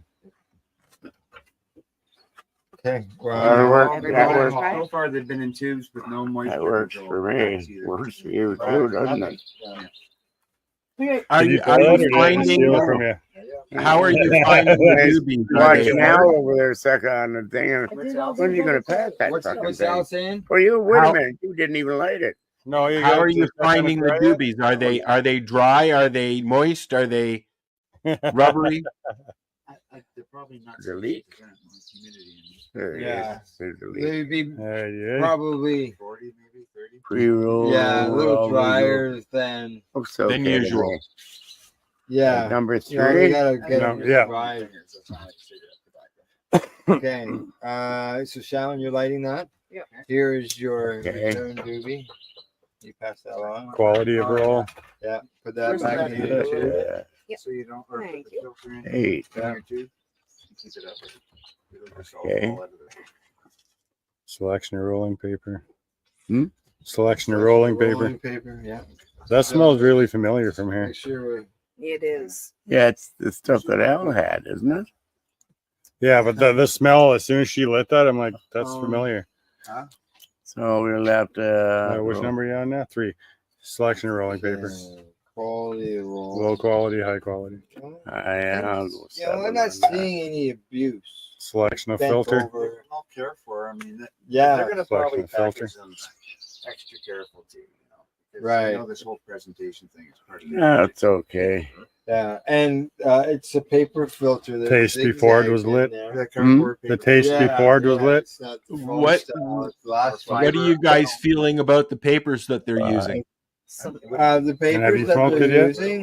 Okay. That works. So far, they've been in tubes with no moisture. That works control. for me. Works for you too, doesn't it? Are Did you, you are tell you it or did it finding? steal it from you? How are you finding the newbies? Are Watch they now hard? over there, sucker on the thing. When are you going to pass that fucking What's thing? Al saying? Well, you wait How- a minute. You didn't even light it. No, you How got are you just not gonna finding the try it? doobies? Are they dry? Are they moist? Are they rubbery? They're probably not. The leak. There it Yeah. is. There's the leak. They'd be Yeah. probably 40, maybe 30. Pre-roll. a little all drier than usual. Than usual. yeah. Number You know, they 3. gotta get No, them yeah. dry. Okay. So Sharon, you're lighting that. Yeah. Here is your Okay. return doobie. You pass that along. Quality of roll. Yeah. Put that Where's back the in the tube. Yeah. Yep. So you don't or Thank put the you. filter in. 8. in your tube. Keep it up. It'll just all Okay. fall out of there. Selection of rolling paper. Hmm? Selection of rolling Rolling paper. paper. Yeah. That smells really familiar from here. Make sure It is. Yeah, it's the stuff that Al had, isn't it? Yeah, but the smell, as soon as she lit that, I'm like, that's familiar. So we'll have to. Which number are you on now? 3. Selection of rolling paper. quality of roll. Low quality, high quality. I'll go Yeah, I'm 7 not on that. seeing any abuse. Selection of Bent filter. over. I'll care for. I mean, Yeah. they're gonna Selection probably of filter. package them extra careful too. Because Right. You know, this whole presentation thing is part of it. That's okay. Yeah, and it's a paper filter. That Taste before it was zigzags in lit. there. The cardboard The paper. taste before it was lit. It's not the foam What- style, it's glass What are fiber. you guys feeling about the papers that they're using? The papers you that smoked they're it yet? using.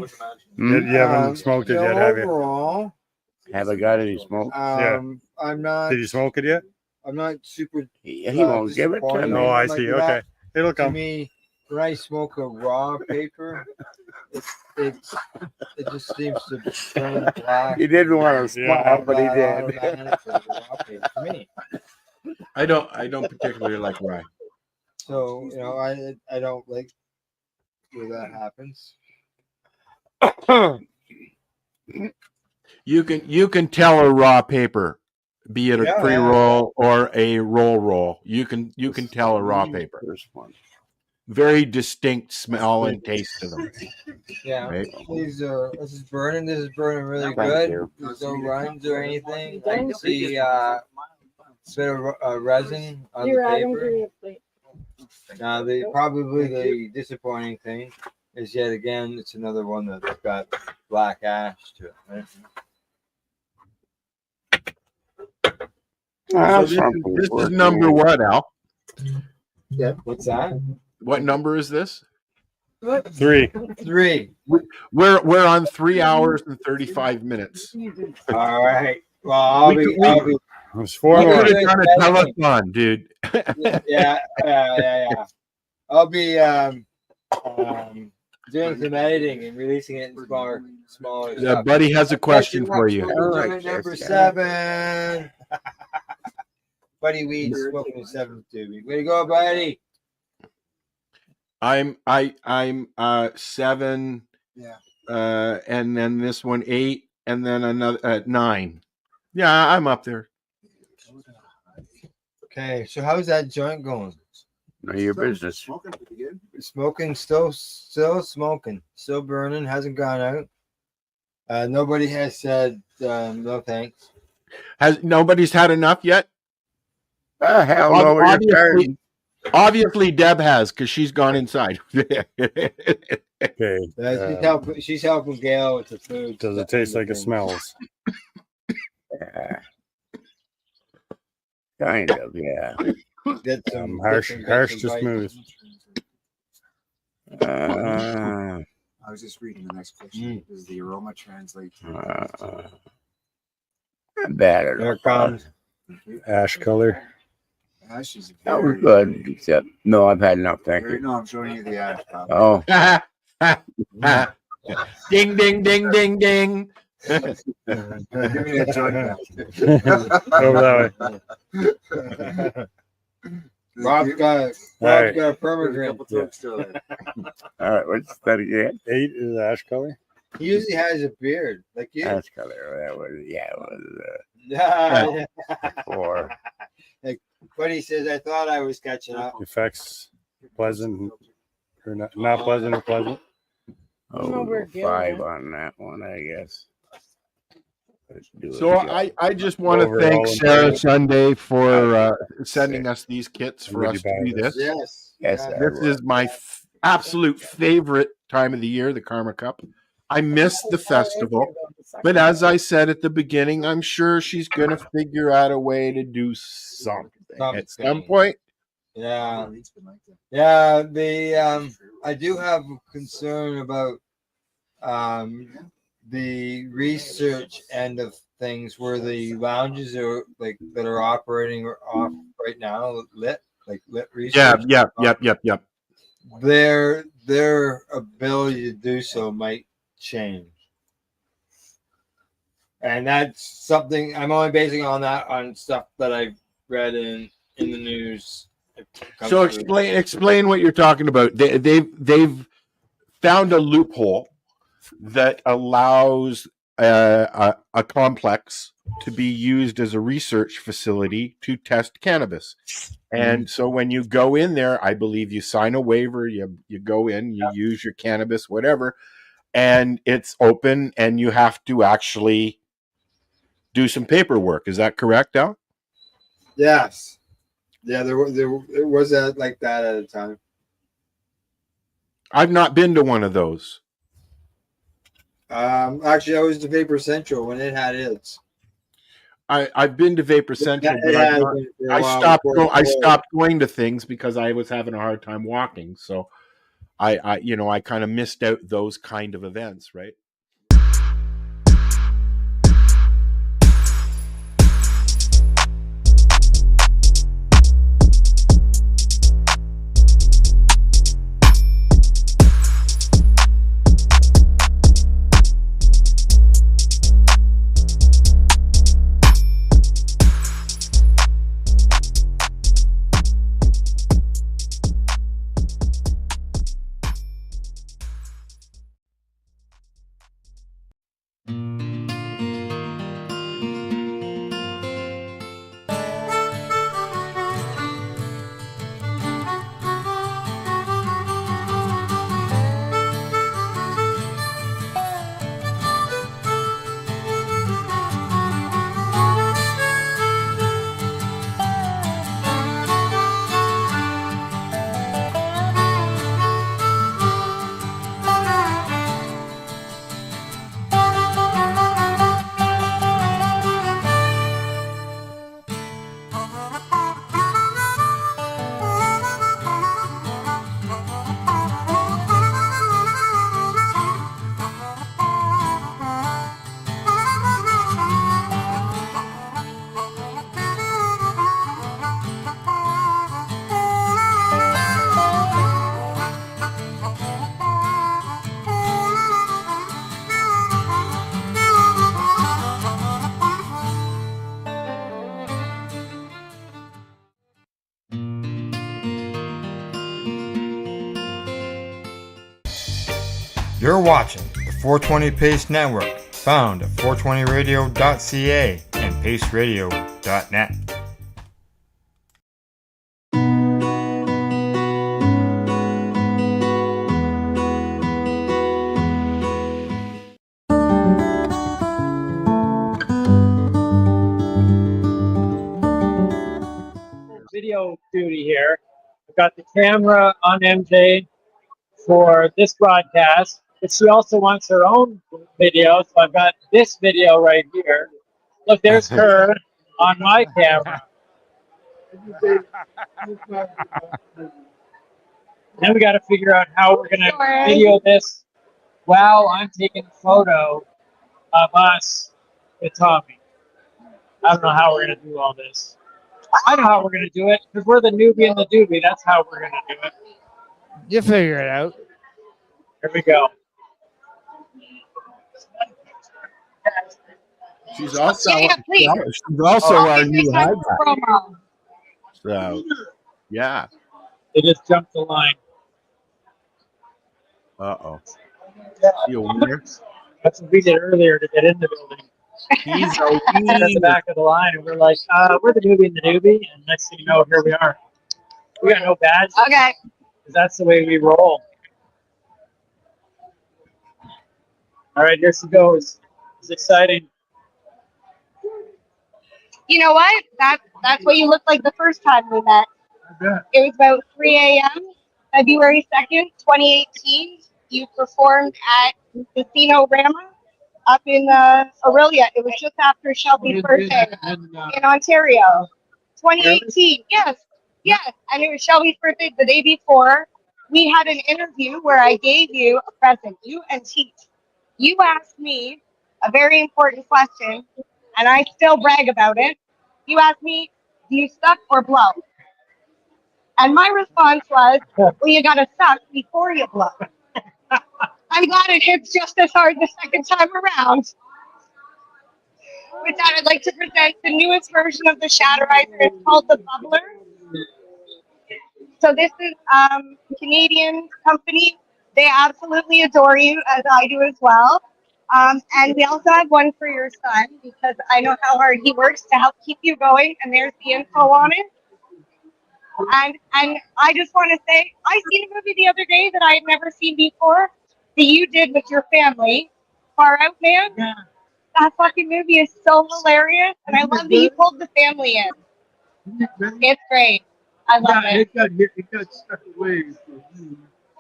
You haven't smoked it you yet, know, have you? overall, Have I got any smoke? I'm not. Did you smoke it yet? I'm not super. He won't give it to disappointed me. No, I like see. that. Okay. It'll To come. me, when I smoke a raw paper, it just seems to burn black. He didn't want to Yeah. smile, but he That did. automatically, raw paper to me. I don't particularly like rye. So I don't like where that happens. You can tell a raw paper, be it a Yeah. pre-roll or a roll. You can tell a raw paper. First one. Very distinct smell and taste to them. Yeah, Right. this is burning. This is burning really Thank good. you. There's no runs or anything. I can see a bit of resin on the paper. Now, probably the disappointing thing is yet again, it's another one that's got black ash to it. Right? So this is number what, Al? Yeah. What's that? What number is this? 3. 3. We're on 3 hours and 35 minutes. All right. Well, I'll be. It was 4 We more. could have done a telethon, dude. Yeah. I'll be doing some editing and releasing it in smaller. stuff. Buddy has a question for you. Number 7. Buddy Weed smoking 7th doobie. Way to go, buddy. I'm 7. Yeah. And then this one 8, and then another 9. Yeah, I'm up there. Okay, so how's that joint going? None of your business. Smoking pretty good. Smoking, still smoking, still burning, hasn't gone out. Nobody has said no thanks. Has nobody's had enough yet? Hell no, Obviously, Deb has because she's gone inside. Okay. She's helping Gail with the food. Does it taste like it smells? Yeah. Kind of, yeah. Get some Harsh get to some smooth. I was just reading the next question. Does the aroma translate to Not bad at all. There it comes. Ash color. ash? Is That was good, except no, I've had enough. Thank you. No, I'm showing you the ash. Bob. Oh, Ding, ding, ding, ding, ding. Give me a joint now. Over that way. Rob's got a perma drink. all right, what's that again? 8 is ash color. He usually has a beard, like you. That's color. That was it was Yeah. before. Like Buddy says, I thought I was catching up. Effects pleasant or not pleasant or pleasant. Oh, we'll go 5 on that one, I guess. Let's do So it. I just want to thank Sarah Sunday for sending us these kits for us to do this. Yes. Yes, This is my absolute favorite time of the year, the Karma Cup. I miss the festival, but as I said at the beginning, I'm sure she's going to figure out a way to do something at some point. Yeah. Yeah. I do have a concern about the research end of things where the lounges are like that are operating or off right now, lit research. Yep. Their ability to do so might change. And that's something I'm only basing on stuff that I've read in the news. So explain what you're talking about. They've found a loophole that allows a complex to be used as a research facility to test cannabis. And so when you go in there, I believe you sign a waiver, you go in, you use your cannabis, whatever, and it's open and you have to actually do some paperwork. Is that correct, Al? Yes. Yeah, there was like that at a time. I've not been to one of those. Actually, I was to Vapor Central when it had its. I've been to Vapor Central, but I stopped going to things because I was having a hard time walking. So I kind of missed out those kind of events, right? You're watching the 420 Pace Network, found at 420radio.ca and paceradio.net. Video duty here. I've got the camera on MJ for this broadcast, but she also wants her own video, so I've got this video right here. Look, there's her on my camera. Then we got to figure out how we're going to video this while I'm taking a photo of us with Tommy. I don't know how we're going to do all this. I know how we're going to do it, because we're the newbie and the doobie. That's how we're going to do it. You figure it out. Here we go. She's also our new highlight. So, yeah. They just jumped the line. Uh-oh. You a winner? That's what we did earlier to get in the building. He's at the back of the line, and we're like, we're the newbie and the newbie, and next thing you know, here we are. We got no badge. Okay. Because that's the way we roll. All right, here she goes. It's exciting. You know what? That's what you looked like the first time we met. It was about 3 a.m., February 2nd, 2018. You performed at Casino Rama up in Aurelia. It was just after Shelby's birthday in Ontario. 2018, yes. And it was Shelby's birthday the day before. We had an interview where I gave you a present, you and Teach. You asked me a very important question, and I still brag about it. You asked me, do you suck or blow? And my response was, well, you gotta suck before you blow. I'm glad it hits just as hard the second time around. With that, I'd like to present the newest version of the Shatterizer. It's called the Bubbler. So this is a Canadian company. They absolutely adore you, as I do as well. And we also have one for your son, because I know how hard he works to help keep you going. And there's the info on it. And I just want to say, I seen a movie the other day that I had never seen before that you did with your family. Far Out Man. Yeah. That fucking movie is so hilarious, and I love that you pulled the family in. It's great. I love it. It got stuck away.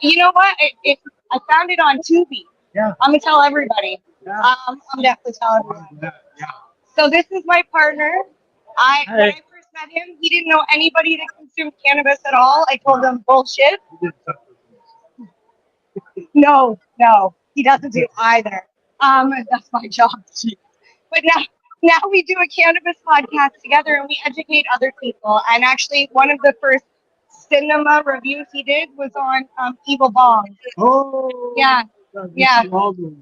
You know what? I found it on Tubi. Yeah. I'm gonna tell everybody. Yeah. I'm definitely telling everyone. Yeah. So this is my partner. When I first met him, he didn't know anybody that consumed cannabis at all. I told him bullshit. No, he doesn't do either. That's my job. But now we do a cannabis podcast together, and we educate other people. And actually, one of the first cinema reviews he did was on Evil Bong. Oh, yeah.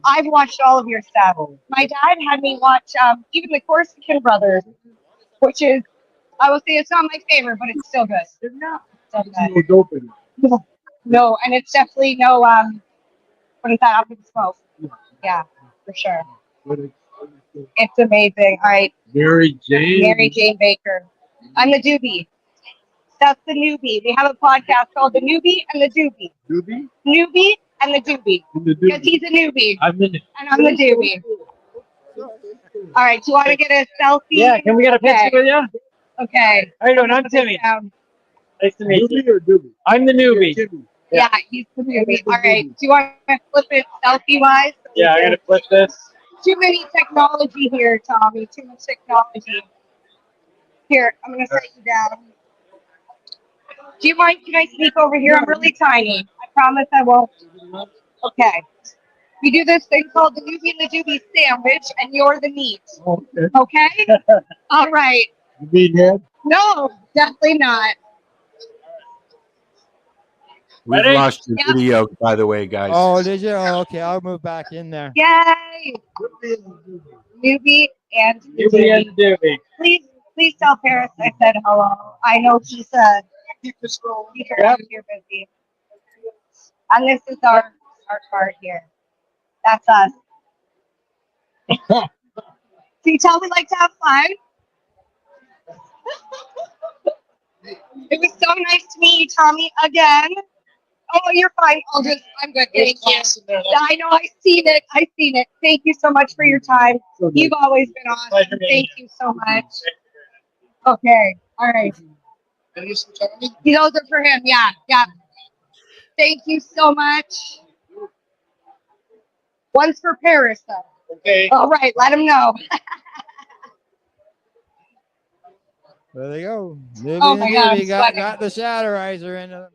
I've watched all of your stuff. My dad had me watch even the Corsican Brothers, which is, I will say, it's not my favorite, but it's still good. It's still good. No, and it's definitely no what is that, after the smoke? Yeah, for sure. It's amazing. All right. Mary Jane Baker. I'm the doobie. That's the newbie. We have a podcast called The Newbie and the Doobie. Doobie? Newbie and the Doobie. Because he's a newbie. I'm the and I'm the doobie. All right. Do you want to get a selfie? Yeah. Can we get a picture with you? Okay. How you doing? I'm Timmy. Nice to meet you. Or doobie? I'm the newbie. Yeah, he's the newbie. All right. Do you want to flip it selfie-wise? Yeah, I'm going to flip this. Too many technology here, Tommy. Too much technology. Here, I'm going to set you down. Do you mind? Can I sneak over here? I'm really tiny. I promise I won't. Okay. We do this thing called the newbie and the doobie sandwich, and you're the meat. Okay? All right. You mean head? No, definitely not. We've lost your video, by the way, guys. Oh, did you? Oh, okay, I'll move back in there. Yay! Newbie and doobie. Please tell Paris I said hello. I know he's around here busy. And this is our card here. That's us. Can you tell we like to have fun? It was so nice to meet you, Tommy, again. Oh, you're fine. I'm good. Thank you. I know. I've seen it. Thank you so much for your time. You've always been awesome. Thank you so much. Okay. All right. Those are for him. Yeah. Thank you so much. One's for Paris, though. Okay. All right. Let him know. There they go. Oh my God, I'm got the Shatterizer in it.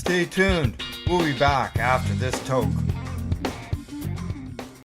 Stay tuned. We'll be back after this toke.